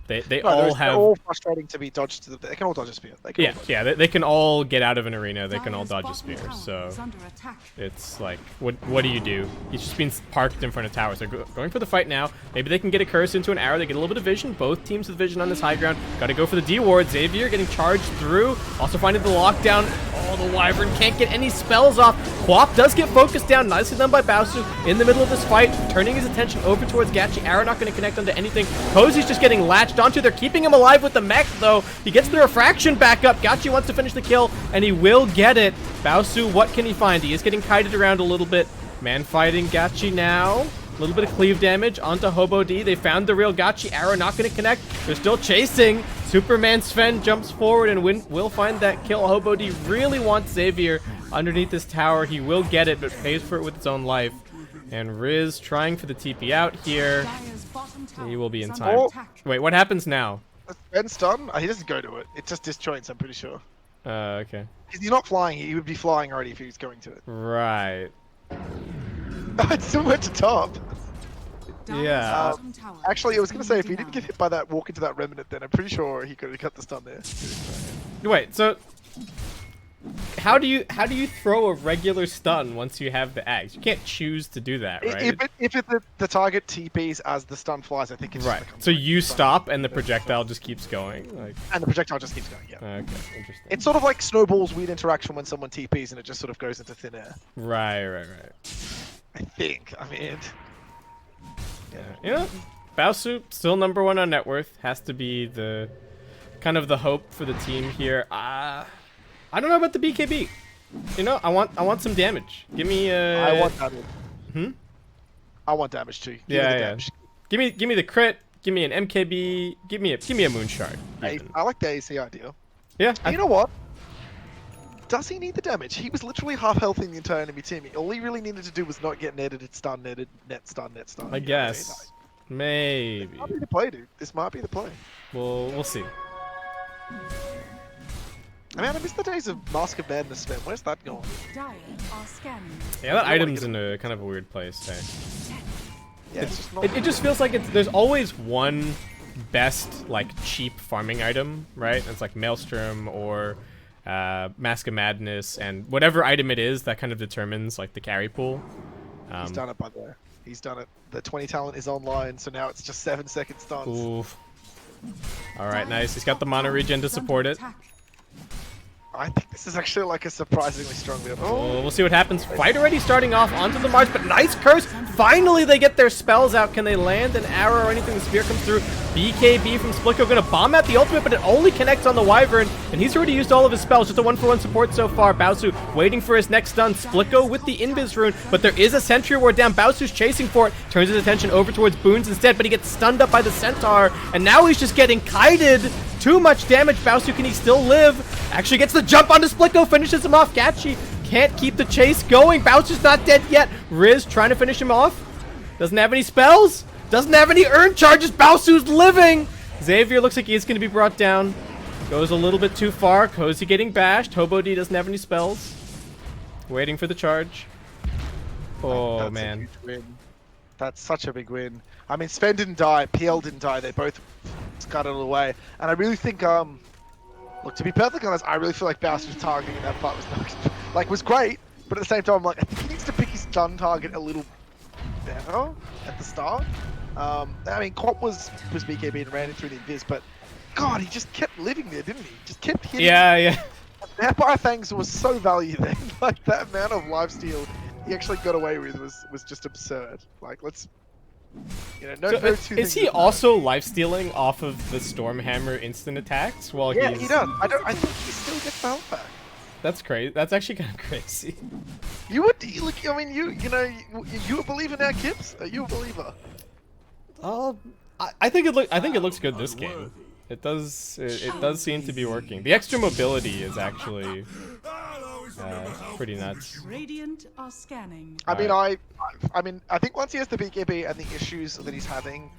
They No, all they're have... all frustrating to be dodged to the. They can all dodge a spear. They can all dodge. They can all get out of an arena, they can all Dire's dodge a bottom spear, tower so... is under attack. It's like, what do you do? He's just been parked in front of towers. They're going for the fight now. Maybe they can get a curse into an arrow. They get a little bit of vision. Both teams with vision on this high ground. Got to go for the D ward. Xavier getting charged through. Also finding the lockdown. Oh, the Wyvern can't get any spells off. Quap does get focused down. Nicely done by Bowsu in the middle of this fight. Turning his attention over towards Gachi. Arrow not going to connect onto anything. Cozy's just getting latched onto. They're keeping him alive with the mech, though. He gets the refraction back up. Gachi wants to finish the kill, and he will get it. Bowsu, what can he find? He is getting kited around a little bit. Man fighting Gachi now. A little bit of cleave damage onto Hobo D. They found the real Gachi. Arrow not going to connect. They're still chasing. Superman Sven jumps forward and will find that kill. Hobo D really wants Xavier underneath this tower. He will get it, but pays for it with his own life. And Riz trying for the TP out here. Dire's bottom tower He will be in is time. under attack. Wait, what happens now? Ben's done. He doesn't go to it. It just disjoints. I'm pretty sure. Okay. Because he's not flying. He would be flying already if he was going to it. Right. It still went to top. Dire's Yeah. bottom tower Actually, I was has gonna been say if he didn't denied. get hit by that walk into that remnant, then I'm pretty sure he could have cut the stun there. Wait, so how do you throw a regular stun once you have the axe? You can't choose to do that, right? If the target TPs as the stun flies, I think it's Right. Just the So you stun. stop and the projectile just keeps going. Like, And the projectile just keeps going. Yeah. okay, interesting. It's sort of like Snowball's weird interaction when someone TPs and it just sort of goes into thin air. Right. I think. I mean, You know, Bowsu still #1 on net worth. Has to be the kind of the hope for the team here. I don't know about the BKB. You know, I want some damage. Give me I want damage. Hmm? I want damage too. Give me Yeah, the yeah. damage. Give me the crit. Give me an MKB. Give me a moon shard. even. I like the AC idea. Yeah. And you know what? Does he need the damage? He was literally half healthing the entire enemy team. All he really needed to do was not get netted, stun, netted, net stun, net stun. I you know what guess. Maybe. This might be the play, dude. This might be the play. We'll see. I mean, I miss the days of Mask of Madness, man. Where's that going? Dire are scanning. Yeah, that wanna item's get in a kind of a weird place. Eh? Yeah, it's just not. It just feels like there's always one best like cheap farming item, right? It's like Maelstrom or Mask of Madness, and whatever item it is that kind of determines like the carry pool. He's done it, by the way. He's done it. The 20 talent is online, so now it's just 7-second stuns. Oof. All right, nice. He's got the mana regen to support it. I think this is actually like a surprisingly strong build. Oh, We'll see what happens. Fight already starting off onto the Mars, but nice curse. Finally, they get their spells out. Can they land an arrow or anything? The spear comes through. BKB from Splicko gonna bomb out the ultimate, but it only connects on the Wyvern, and he's already used all of his spells. Just a 1-for-1 support so far. Bowsu waiting for his next stun. Splicko with the Invis rune, but there is a Sentry Ward down. Bowsu's chasing for it. Turns his attention over towards Boons instead, but he gets stunned up by the Centaur, and now he's just getting kited. Too much damage. Bowsu, can he still live? Actually gets the jump onto Splicko, finishes him off. Gachi can't keep the chase going. Bowsu's not dead yet. Riz trying to finish him off. Doesn't have any spells. Doesn't have any earn charges. Bowsu's living. Xavier looks like he's going to be brought down. Goes a little bit too far. Cozy getting bashed. Hobo D doesn't have any spells. Waiting for the charge. Oh, that's man. a huge win. That's such a big win. I mean, Sven didn't die. PL didn't die. They both scuttled away. And I really think, Look, to be perfectly honest, I really feel like Bowser's targeting in that part was great, but at the same time, like, I think he needs to pick his stun target a little better at the start. I mean, Quap was BKB and ran it through the Invis, but God, he just kept living there, didn't he? Just kept hitting. Yeah. Vampire Fangs was so valued then. Like, that amount of lifesteal he actually got away with was just absurd. Like, let's... You know, no two Is things he are bad. also lifestealing off of the Stormhammer instant attacks while Yeah, he's... he does. I think he still gets the health back. That's crazy. That's actually kind of crazy. You would look. I mean, you a believer now, Kips? Are you a believer? I think it looks good this game. It does. It does seem to be working. The extra mobility is actually pretty nuts. Radiant are scanning. I mean, I think once he has the BKB and the issues that he's having,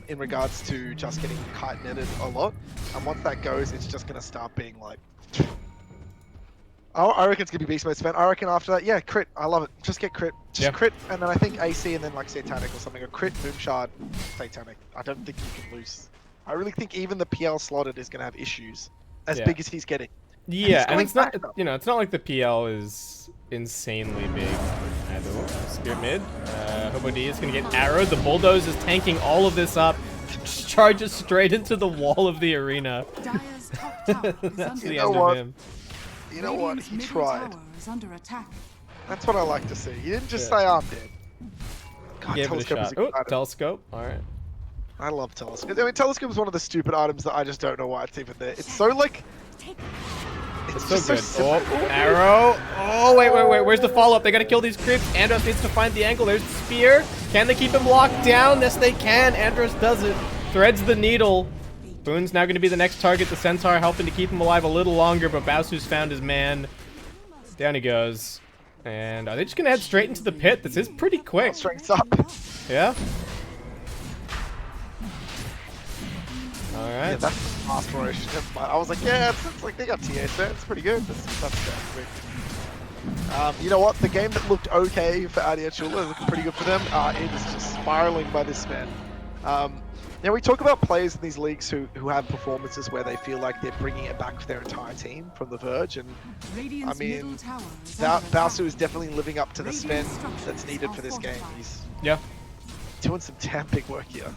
in regards to just getting kite netted a lot, and once that goes, it's just gonna start being like. I reckon it's gonna be Beast Mode spent. I reckon after that, yeah, crit. I love it. Just get crit. Just crit, and then I think AC, and then like Satanic or something. A crit, Boom Shard, Satanic. I don't think you can lose. I really think even the PL slotted is gonna have issues as big as he's getting. Yeah, and going it's not, back up. it's not like the PL is insanely big. Spirit mid. Hobo D is gonna get arrowed. The Bulldoze is tanking all of this up. Charges straight into the wall of the arena. Dire's top tower is That's under the know end what? of him. You know what? Radiant's He middle tried. tower is under attack. That's what I like to see. He didn't just Yeah. say I'm dead. God, Gave it a Telescope is shot. a Oh, good item. telescope. All right. I love Telescope. I mean, Telescope is one of the stupid items that I just don't know why it's even there. It's so like. It's So just good. so simple. Oh, arrow. Oh, wait. Where's the follow-up? They gotta kill these creeps. Andros needs to find the angle. There's the spear. Can they keep him locked down? Yes, they can. Andros does it. Threads the needle. Boone's now gonna be the next target. The Centaur helping to keep him alive a little longer, but Bowsu's found his man. Down he goes. And are they just gonna head straight into the pit? This is pretty quick. Strength's up. Yeah? Yeah, Alright. that's the aspiration. I was like, yeah, it's like they got TA set. It's pretty good. That's quick. You know what? The game that looked okay for Adio Chula, looking pretty good for them. It is just spiraling by this man. Now we talk about players in these leagues who have performances where they feel like they're bringing it back for their entire team from the verge, and Radiant's I mean, middle tower is under Bowsu attack. is definitely living up to the spend that's needed for this game. He's Yeah. doing some damn big work here.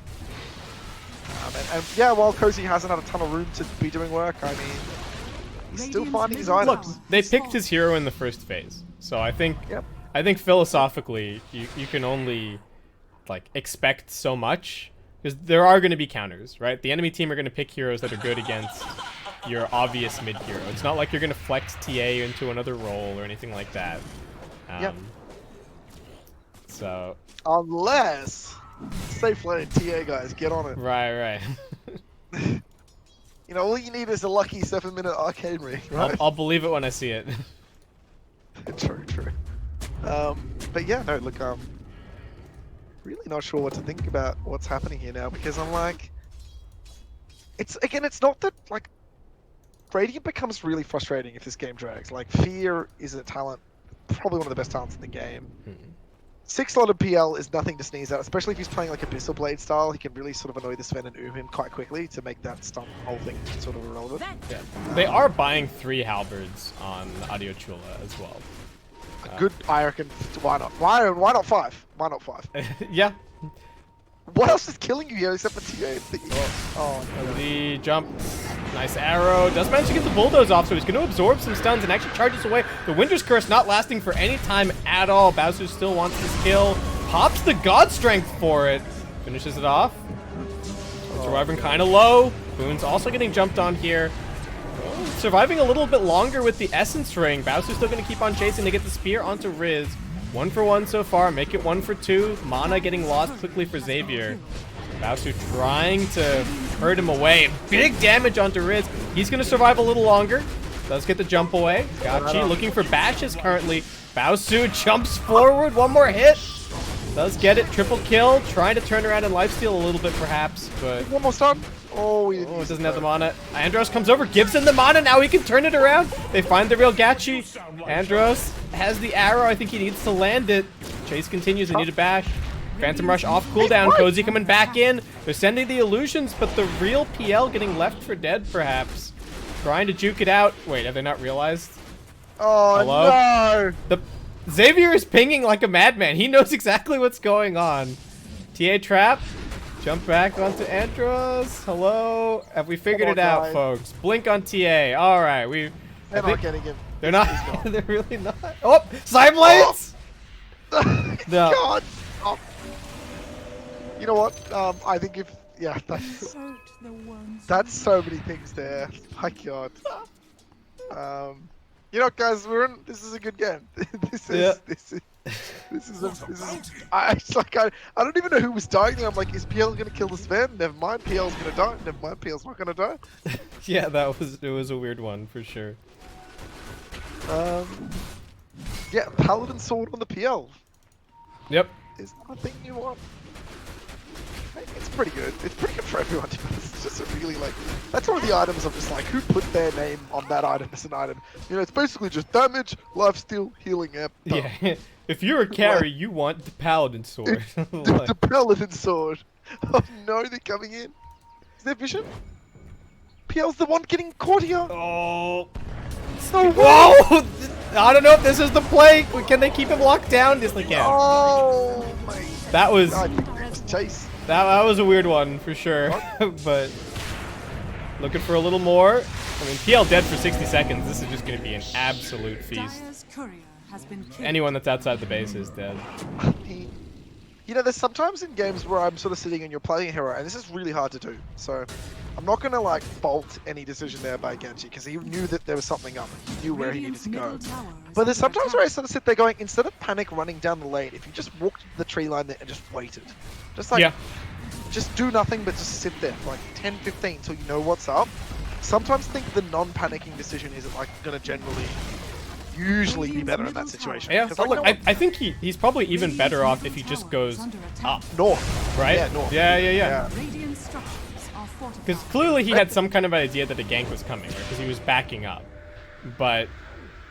And yeah, while Cozy hasn't had a ton of room to be doing work, I mean, he's still Radiant's finding his middle items. tower They is picked his falling. hero in the first phase, so I think Yep. philosophically you can only like expect so much, because there are going to be counters, right? The enemy team are going to pick heroes that are good against your obvious mid hero. It's not like you're going to flex TA into another role or anything like that. Yep. So Unless safe lane TA guys, get on it. right. You know, all you need is a lucky 7-minute arcade ring, right? I'll believe it when I see it. True. But yeah, no, look, really not sure what to think about what's happening here now, because I'm like, it's not that, like, Radiant becomes really frustrating if this game drags. Like, Fear is a talent, probably one of the best talents in the game. 6-slotted PL is nothing to sneeze at, especially if he's playing like Abyssal Blade style. He can really sort of annoy the Sven and oom him quite quickly to make that stun whole thing sort of irrelevant. Yeah. They are buying 3 halberds on Adio Chula as well. Good, I reckon. Why not? Why not 5? Why not 5? Yeah. What else is killing you here except for TA? Oh, no. The jump. Nice arrow. Does manage to get the bulldoze off, so he's going to absorb some stuns and actually charges away. The Winter's Curse not lasting for any time at all. Bowser still wants this kill. Pops the God Strength for it. Finishes it off. Surviving kind of low. Boone's also getting jumped on here. Surviving a little bit longer with the Essence Ring. Bowser's still going to keep on chasing to get the spear onto Riz. 1 for 1 so far. Make it 1 for 2. Mana getting lost quickly for Xavier. Bowser trying to hurt him away. Big damage onto Riz. He's going to survive a little longer. Does get the jump away. Gachi looking for bashes currently. Bowser jumps forward. 1 more hit. Does get it. Triple kill. Trying to turn around and lifesteal a little bit perhaps, but... One more stun. Oh, it doesn't have the mana. Andros comes over, gives him the mana. Now he can turn it around. They find the real Gachi. Andros has the arrow. I think he needs to land it. Chase continues. They need a bash. Phantom Rush off cooldown. Cozy coming back in. They're sending the illusions, but the real PL getting left for dead, perhaps. Trying to juke it out. Wait, have they not realized? Oh Hello? no! The Xavier is pinging like a madman. He knows exactly what's going on. TA trap. Jump back onto Andros. Hello. Have we figured it out, folks? Blink on TA. All right, They're not getting him. They're not. They're really not. Oh, side blades. Oh. No. God. Oh. You know what? I think Insert the ones that's so many things there. My God. You know, guys, this is a good game. This is I don't even know who was dying there. I'm like, is PL gonna kill this man? Never mind, PL's gonna die. Never mind, PL's not gonna die. Yeah, it was a weird one for sure. Yeah, Paladin Sword on the PL. Yep. Is that a thing you want? It's pretty good. It's pretty good for everyone. It's just a really that's one of the items I'm just like, who put their name on that item as an item? You know, it's basically just damage, lifesteal, healing app. Yeah. If you're a carry, you want the Paladin Sword. The Paladin Sword. Oh no, they're coming in. Is there vision? PL's the one getting caught here. Oh. No way. Whoa! I don't know if this is the play. Can they keep him locked down? Yes, they can. Oh my. That was God, it was Chase. that was a weird one for sure. But looking for a little more. I mean, PL dead for 60 seconds. This is just going to be an absolute feast. Dire's courier has been killed. Anyone that's outside the base is dead. You know, there's sometimes in games where I'm sort of sitting and you're playing a hero, and this is really hard to do. So, I'm not gonna like fault any decision there by Genji because he knew that there was something up. He knew where he needed to go. But there's sometimes where I sort of sit there going, instead of panic running down the lane, if you just walked to the tree line there and just waited, just like, just do nothing but just sit there for like 10, 15 until you know what's up. Sometimes think the non-panicking decision isn't like gonna usually be better in that situation. Yeah, Like, look, I think he's probably even better off if he just goes up. North. Right? Yeah, north. Yeah. Radiant structures are fortified. Because clearly he had some kind of idea that a gank was coming, right? Because he was backing up. But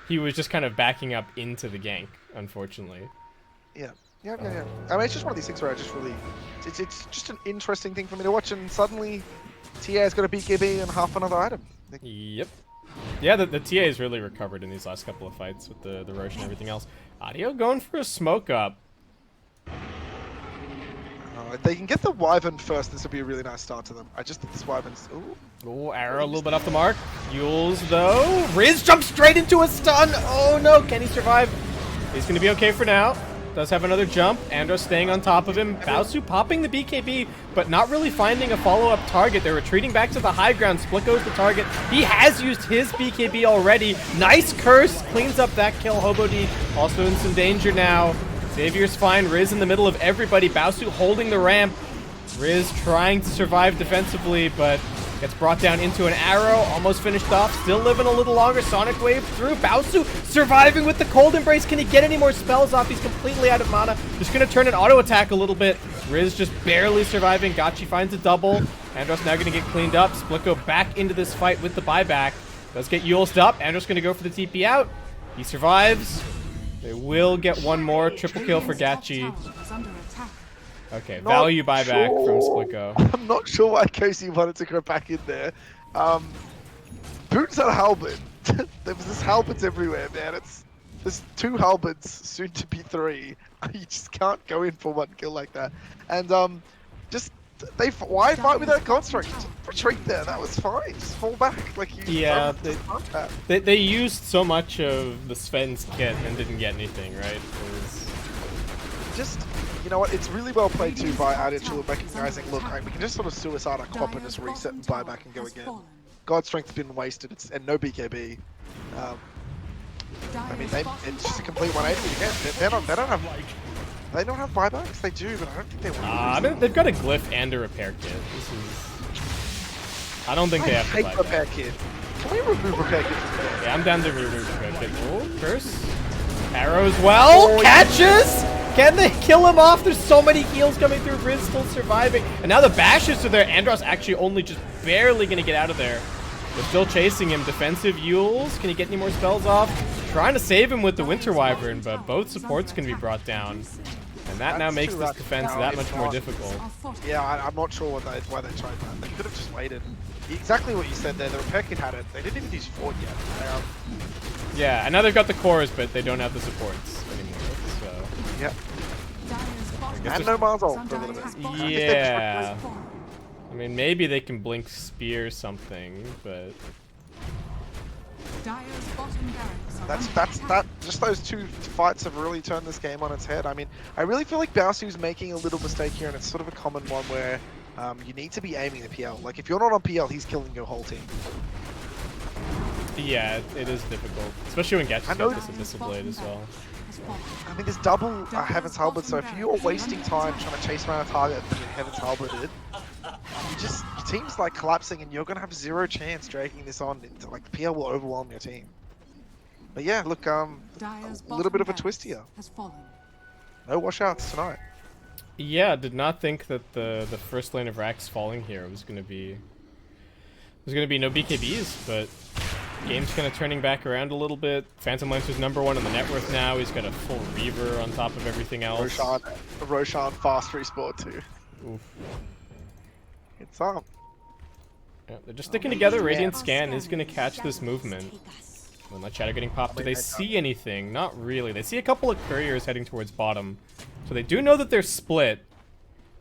he was just kind of backing up into the gank, unfortunately. Yeah. I mean, it's just one of these things where I just really... It's just an interesting thing for me to watch, and suddenly TA's got a BKB and half another item. Yep. Yeah, the TA has really recovered in these last couple of fights with the Roche and everything else. Adio going for a smoke up. If they can get the Wyvern first, this would be a really nice start to them. I just think this Wyvern's... Ooh. Oh, arrow a little bit off the mark. Yules, though. Riz jumps straight into a stun. Oh, no. Can he survive? He's going to be okay for now. Does have another jump. Andros staying on top of him. Baosu popping the BKB, but not really finding a follow-up target. They're retreating back to the high ground. Split goes the target. He has used his BKB already. Nice curse. Cleans up that kill. Hobody also in some danger now. Xavier's fine. Riz in the middle of everybody. Baosu holding the ramp. Riz trying to survive defensively, but gets brought down into an arrow. Almost finished off. Still living a little longer. Sonic Wave through. Baosu surviving with the Cold Embrace. Can he get any more spells off? He's completely out of mana. Just going to turn an auto attack a little bit. Riz just barely surviving. Gachi finds a double. Andros now going to get cleaned up. Splitgo back into this fight with the buyback. Does get Yulesed up. Andros going to go for the TP out. He survives. They will get one more. Triple kill for Gachi. Okay, value buyback from Splitgo. I'm not sure why Casey wanted to go back in there. Boots are halberd. There was this halberds everywhere, man. There's 2 halberds, soon to be 3. You just can't go in for one kill like that. And why fight without construct? Just retreat there. That was fine. Just fall back like you. Yeah, they used so much of the Sven's kit and didn't get anything, right? Just, you know what, it's really well played too by Adio Chula, recognizing, look, we can just sort of suicide our cop and just reset and buy back and go again. God's Strength's been wasted, and no BKB. I mean, it's just a complete 180 again. They don't have buybacks? They do, but I don't think they want to. I mean, they've got a glyph and a repair kit. I don't think they have to buy repair kit. Can we remove repair kit from the game? Yeah, I'm down to remove repair kit. Oh, curse. Arrow as well. Catches! Can they kill him off? There's so many heals coming through. Riz still surviving. And now the bashes are there. Andros actually only just barely going to get out of there. They're still chasing him. Defensive Yules. Can he get any more spells off? Trying to save him with the Winter Wyvern, but both supports can be brought down. And that now makes this defense that much more difficult. Yeah, I'm not sure why they tried that. They could have just waited. exactly what you said there. The repair kit had it. They didn't even use Fort yet. Yeah, and now they've got the cores, but they don't have the supports anymore. So Yep. Dire's bottom And just- no Mars ult tower for a little has bit. fallen. yeah, Has fallen. I mean maybe they can blink spear something, but Dire's bottom barracks are That's under that's attack. that. Just those two fights have really turned this game on its head. I mean, I really feel like Bowsu's making a little mistake here, and it's sort of a common one where you need to be aiming the PL. Like if you're not on PL, he's killing your whole team. yeah, it is difficult, especially when Gatcha's I know- got this Abyssal Blade as well. Has fallen. I mean, there's double Heaven's Halberd, so if you're wasting time trying to chase around a target that Heaven's Halberded, your team's like collapsing, and you're gonna have zero chance dragging this on. Like the PL will overwhelm your team. But yeah, look, Dire's a little bit of a bottom twist barracks here. Has fallen. No washouts tonight. Yeah, did not think that the first lane of Rax falling here was gonna be no BKBs, but game's kind of turning back around a little bit. Phantom Lancer's #1 on the net worth now. He's got a full Reaver on top of everything else. Roshan fast respawn too. Oof. It's up. Yeah, they're just sticking together. Radiant Scan is gonna catch this movement. When that shadow getting popped, do they see anything? Not really. They see a couple of couriers heading towards bottom. So they do know that they're split.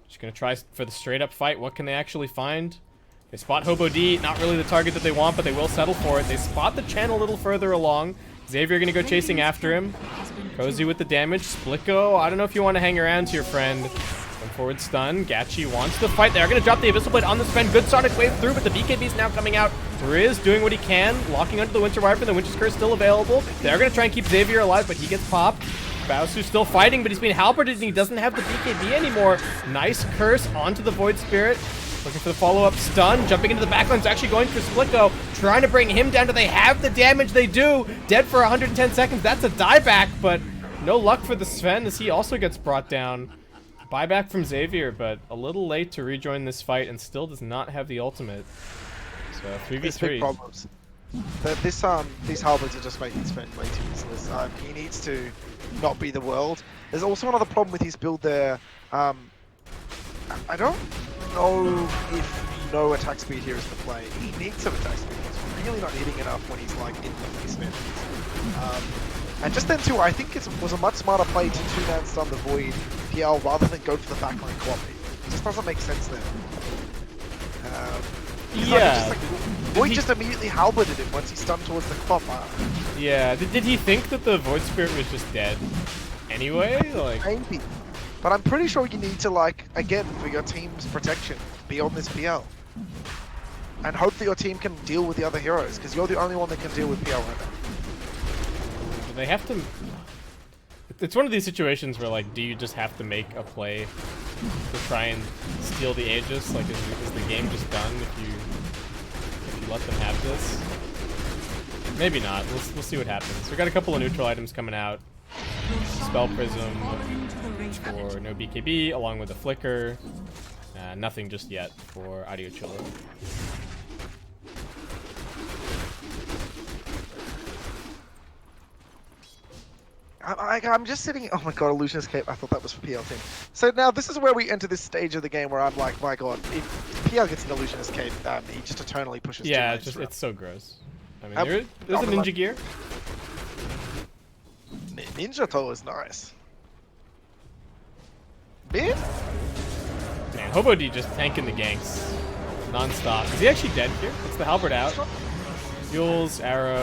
Just gonna try for the straight up fight. What can they actually find? They spot Hobo D, not really the target that they want, but they will settle for it. They spot the channel a little further along. Xavier gonna go chasing after him. Cozy with the damage. Splitgo, I don't know if you want to hang around to your friend. One forward stun. Gachi wants to fight. They're gonna drop the Abyssal Blade on the spin. Good Sonic wave through, but the BKB's now coming out. Riz doing what he can, locking onto the Winter Wiper. The Winter's Curse still available. They're gonna try and keep Xavier alive, but he gets popped. Bowsu's still fighting, but he's being halberded and he doesn't have the BKB anymore. Nice curse onto the Void Spirit. Looking for the follow-up stun. Jumping into the backline's actually going for Splitgo. Trying to bring him down. Do they have the damage? They do. Dead for 110 seconds. That's a dieback, but no luck for the Sven as he also gets brought down. Buyback from Xavier, but a little late to rejoin this fight and still does not have the ultimate. So These big 3v3. problems. These halberds are just making Sven way too useless. He needs to not be the world. There's also another problem with his build there. I don't know if no attack speed here is the play. He needs some attack speed. He's really not hitting enough when he's like in the face man. And just then too, I think it was a much smarter play to two-man stun the Void PL rather than go for the backline co-op. It just doesn't make sense there. Yeah. Void just immediately halberded him once he stunned towards the co-op. Yeah. Did he think that the Void Spirit was just dead anyway? Like. Maybe. But I'm pretty sure you need to, like, again, for your team's protection, be on this PL. And hope that your team can deal with the other heroes, because you're the only one that can deal with PL right now. They have to. It's one of these situations where, like, do you just have to make a play to try and steal the Aegis? Like, is the game just done if you let them have this? Maybe not. We'll see what happens. We got a couple of neutral items coming out. Spell Prism for no BKB, along with a Flicker. Nothing just yet for Adio Chula. I'm just sitting. Oh my god, Illusionist Cape. I thought that was for PL team. So now this is where we enter this stage of the game where I'm like, my god, if PL gets an Illusionist Cape, he just eternally pushes. Yeah, two it's so gross. I mean, Um, there's a ninja gear. Ninja Toe is nice. Bit? Man, Hobo D just tanking the ganks non-stop. Is he actually dead here? It's the halberd out. Fuels, arrow.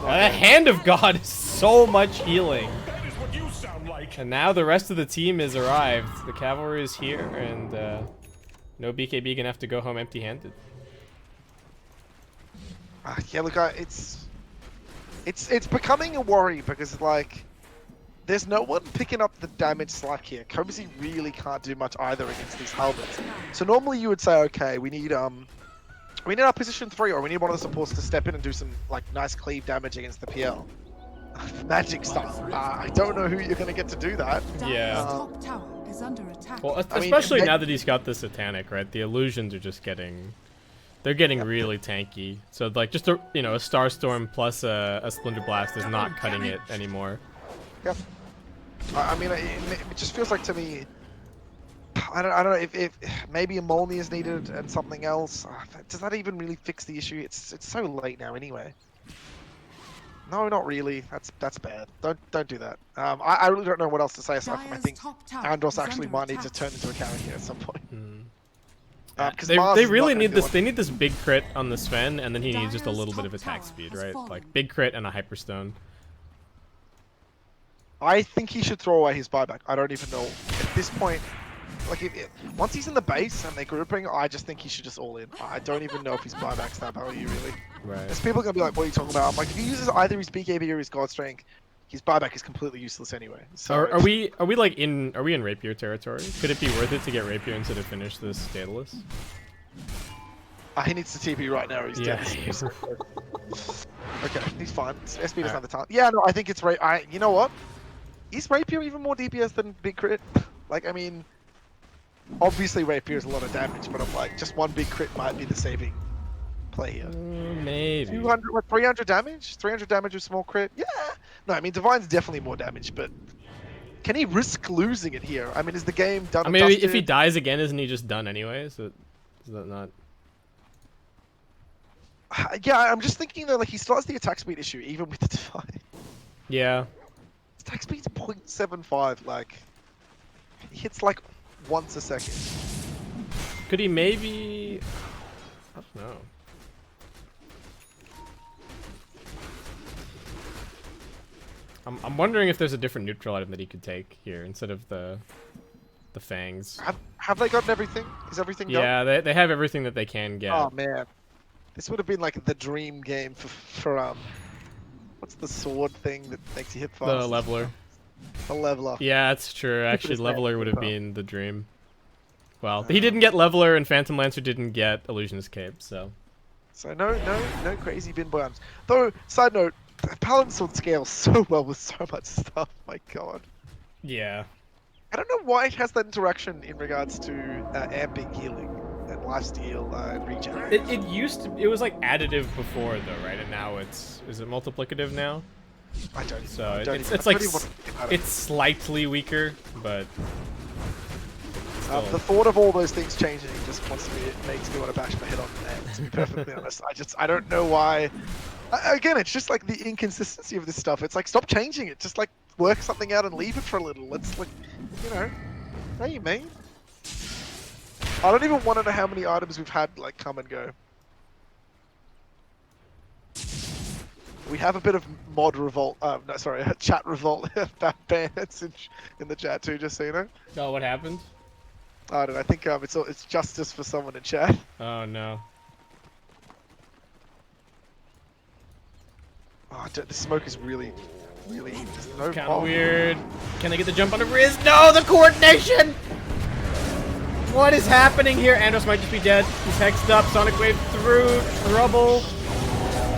Alright. The Hand of God is so much healing. That is what you sound like. And now the rest of the team has arrived. The cavalry is here, and no BKB gonna have to go home empty-handed. Yeah, look, it's becoming a worry because like there's no one picking up the damage slack here. Cozy really can't do much either against these halberds. So normally you would say, okay, we need our position 3, or we need one of the supports to step in and do some like nice cleave damage against the PL. Magic style. I don't know who you're gonna get to do that. Yeah. Top tower is under attack. Well, I mean, especially now that he's got the Satanic, right? The illusions are just getting... They're getting really tanky. So, like, just a Star Storm plus a Splinter Blast is not cutting it anymore. Yep. I mean, it just feels like to me, I don't know if maybe a Molney is needed and something else. Does that even really fix the issue? It's so late now anyway. No, not really. That's bad. Don't do that. I really don't know what else to say aside from I Dire's think top tower Andros is actually under might need to attack. turn into a carry here at some point. Because They really need this. They need this big crit on the Sven, and then he needs just a Dire's little bit top of attack tower speed, has right? fallen. Like big crit and a hyperstone. I think he should throw away his buyback. I don't even know at this point. Like once he's in the base and they're grouping, I just think he should just all in. I don't even know if his buyback's that value really. Right. Because people are gonna be like, "What are you talking about?" I'm like, if he uses either his BKB or his God Strength, his buyback is completely useless anyway. So Are we like in Rapier territory? Could it be worth it to get Rapier instead of finish this Daedalus? he needs to TP right now. Or he's Yeah. dead. Okay, he's fine. SB doesn't have the time. Yeah, no, I think it's right. You know what? Is Rapier even more DPS than Big Crit? Like, I mean, obviously Rapier is a lot of damage, but I'm like, just one big crit might be the saving play here. Maybe. 200, what, 300 damage? 300 damage with small crit? Yeah. No, I mean, Divine's definitely more damage, but can he risk losing it here? I mean, is the game done? I mean, if he dies again, isn't he just done anyway? So is that not? Yeah, I'm just thinking though, like he still has the attack speed issue even with the Divine. Yeah. Attack speed's 0.75. Like he hits like once a second. Could he maybe? I don't know. I'm wondering if there's a different neutral item that he could take here instead of the fangs. Have they gotten everything? Is everything done? Yeah, they have everything that they can get. Oh man, this would have been like the dream game for what's the sword thing that makes you hit fast? The leveler. The leveler. Yeah, that's true. Actually, his leveler name, would have but- been the dream. Well, he didn't get leveler, and Phantom Lancer didn't get Illusionist Cape, so. So no crazy bin boy arms. Though, side note, Paladin Sword scales so well with so much stuff. My God. Yeah. I don't know why it has that interaction in regards to amping healing and lifesteal and regen. It used to. It was like additive before though, right? And now is it multiplicative now? I don't. So I don't it's even- it's I like don't even want to think about it. it's slightly weaker, but. The thought of all those things changing just makes me want to bash my head on the net. To be perfectly honest, I don't know why. Again, it's just like the inconsistency of this stuff. It's like stop changing it. Just like work something out and leave it for a little. Let's like, know you mean? I don't even want to know how many items we've had like come and go. We have a bit of mod revolt. No, sorry, chat revolt about bans in the chat too. Just so you know. Oh, what happened? I don't know. I think it's justice for someone in chat. Oh no. Oh, the smoke is really just no. Kind of weird. Can they get the jump on a Riz? No, the coordination! What is happening here? Andros might just be dead. He's hexed up. Sonic Wave through. Trouble.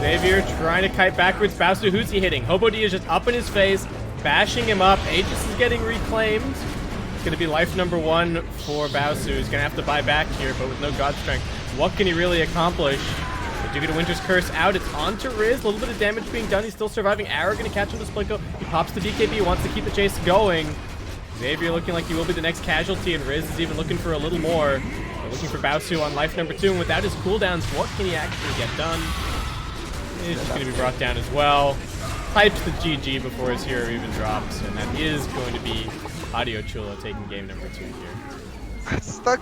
Xavier trying to kite backwards. Bowser, who's he hitting? Hobo D is just up in his face, bashing him up. Aegis is getting reclaimed. It's going to be life number 1 for Bowser. He's going to have to buy back here, but with no God Strength. What can he really accomplish? They do get a Winter's Curse out. It's on to Riz. A little bit of damage being done. He's still surviving. Arrow going to catch him to Splinko. He pops the BKB. Wants to keep the chase going. Xavier looking like he will be the next casualty, and Riz is even looking for a little more. They're looking for Bowser on life number 2, and without his cooldowns, what can he actually get done? He's just going to be brought down as well. Types the GG before his hero even drops, and that is going to be Adio Chula taking game number 2 here.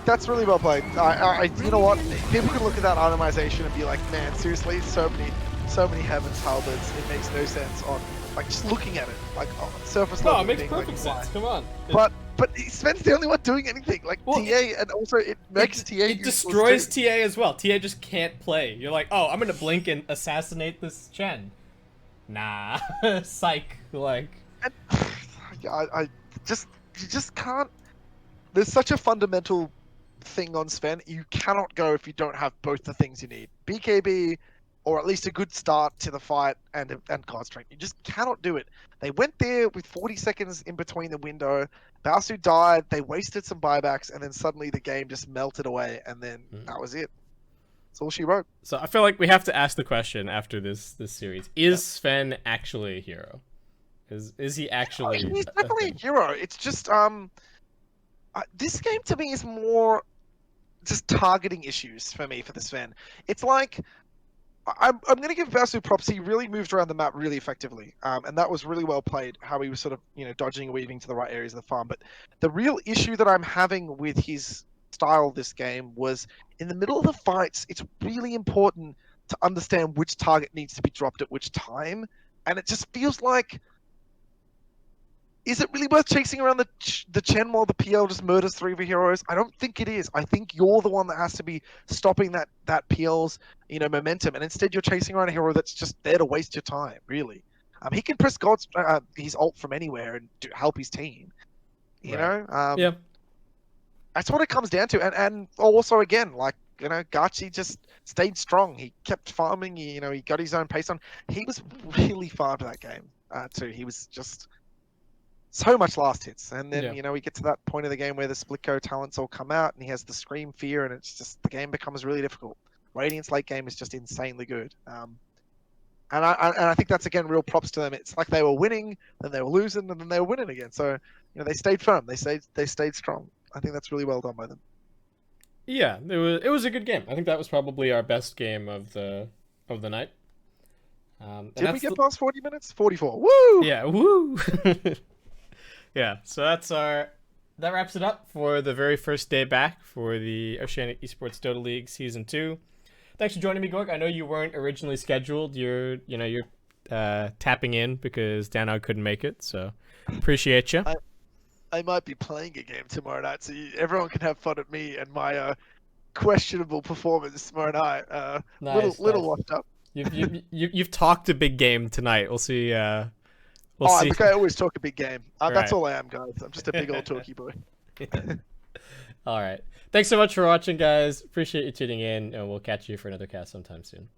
That's really well played. You know what? People can look at that itemization and be like, man, seriously, so many heavens halberds. It makes no sense on like just looking at it, like on surface level. No, it makes being, perfect like, sense. Come on. But Sven's the only one doing anything. Like Well, TA, and also it makes TA. It useless destroys too. TA as well. TA just can't play. You're like, oh, I'm gonna blink and assassinate this Chen. Nah, psych. Like, And, you just can't. There's such a fundamental thing on Sven. You cannot go if you don't have both the things you need. BKB, or at least a good start to the fight, and God Strength. You just cannot do it. They went there with 40 seconds in between the window. Baosu died. They wasted some buybacks, and then suddenly the game just melted away, and then that was it. That's all she wrote. so I feel like we have to ask the question after this series: is Sven actually a hero? Is he actually? He's definitely a hero. It's just This game to me is more just targeting issues for me for this Sven. It's like I'm going to give Vasu props. He really moved around the map really effectively, and that was really well played. How he was sort of dodging and weaving to the right areas of the farm. But the real issue that I'm having with his style this game was in the middle of the fights. It's really important to understand which target needs to be dropped at which time, and it just feels like. Is it really worth chasing around the Chen while the PL just murders 3 of your heroes? I don't think it is. I think you're the one that has to be stopping that PL's momentum, and instead you're chasing around a hero that's just there to waste your time. Really, he can press God's his ult from anywhere and help his team. You know, yeah, that's what it comes down to. And also again, like Gachi just stayed strong. He kept farming. He got his own pace on. He was really far to that game too. He was just. So much last hits, and then we get to that point of the game where the Splitco talents all come out, and he has the Scream Fear, and it's just the game becomes really difficult. Radiant's late game is just insanely good, and I think that's again real props to them. It's like they were winning, then they were losing, and then they were winning again. So they stayed firm, they stayed strong. I think that's really well done by them. Yeah, it was a good game. I think that was probably our best game of the night. Did we get past 40 minutes? 44. Woo! Yeah, woo! Yeah, so that wraps it up for the very first day back for the Oceanic Esports Dota League Season 2. Thanks for joining me, Gorg. I know you weren't originally scheduled. You're tapping in because Dano couldn't make it, so appreciate you. I might be playing a game tomorrow night, so everyone can have fun at me and my questionable performance tomorrow night. Nice, little washed up. You've talked a big game tonight. We'll see. We'll see. I always talk a big game. Right. That's all I am, guys. I'm just a big old talky boy. All right. Thanks so much for watching, guys. Appreciate you tuning in, and we'll catch you for another cast sometime soon.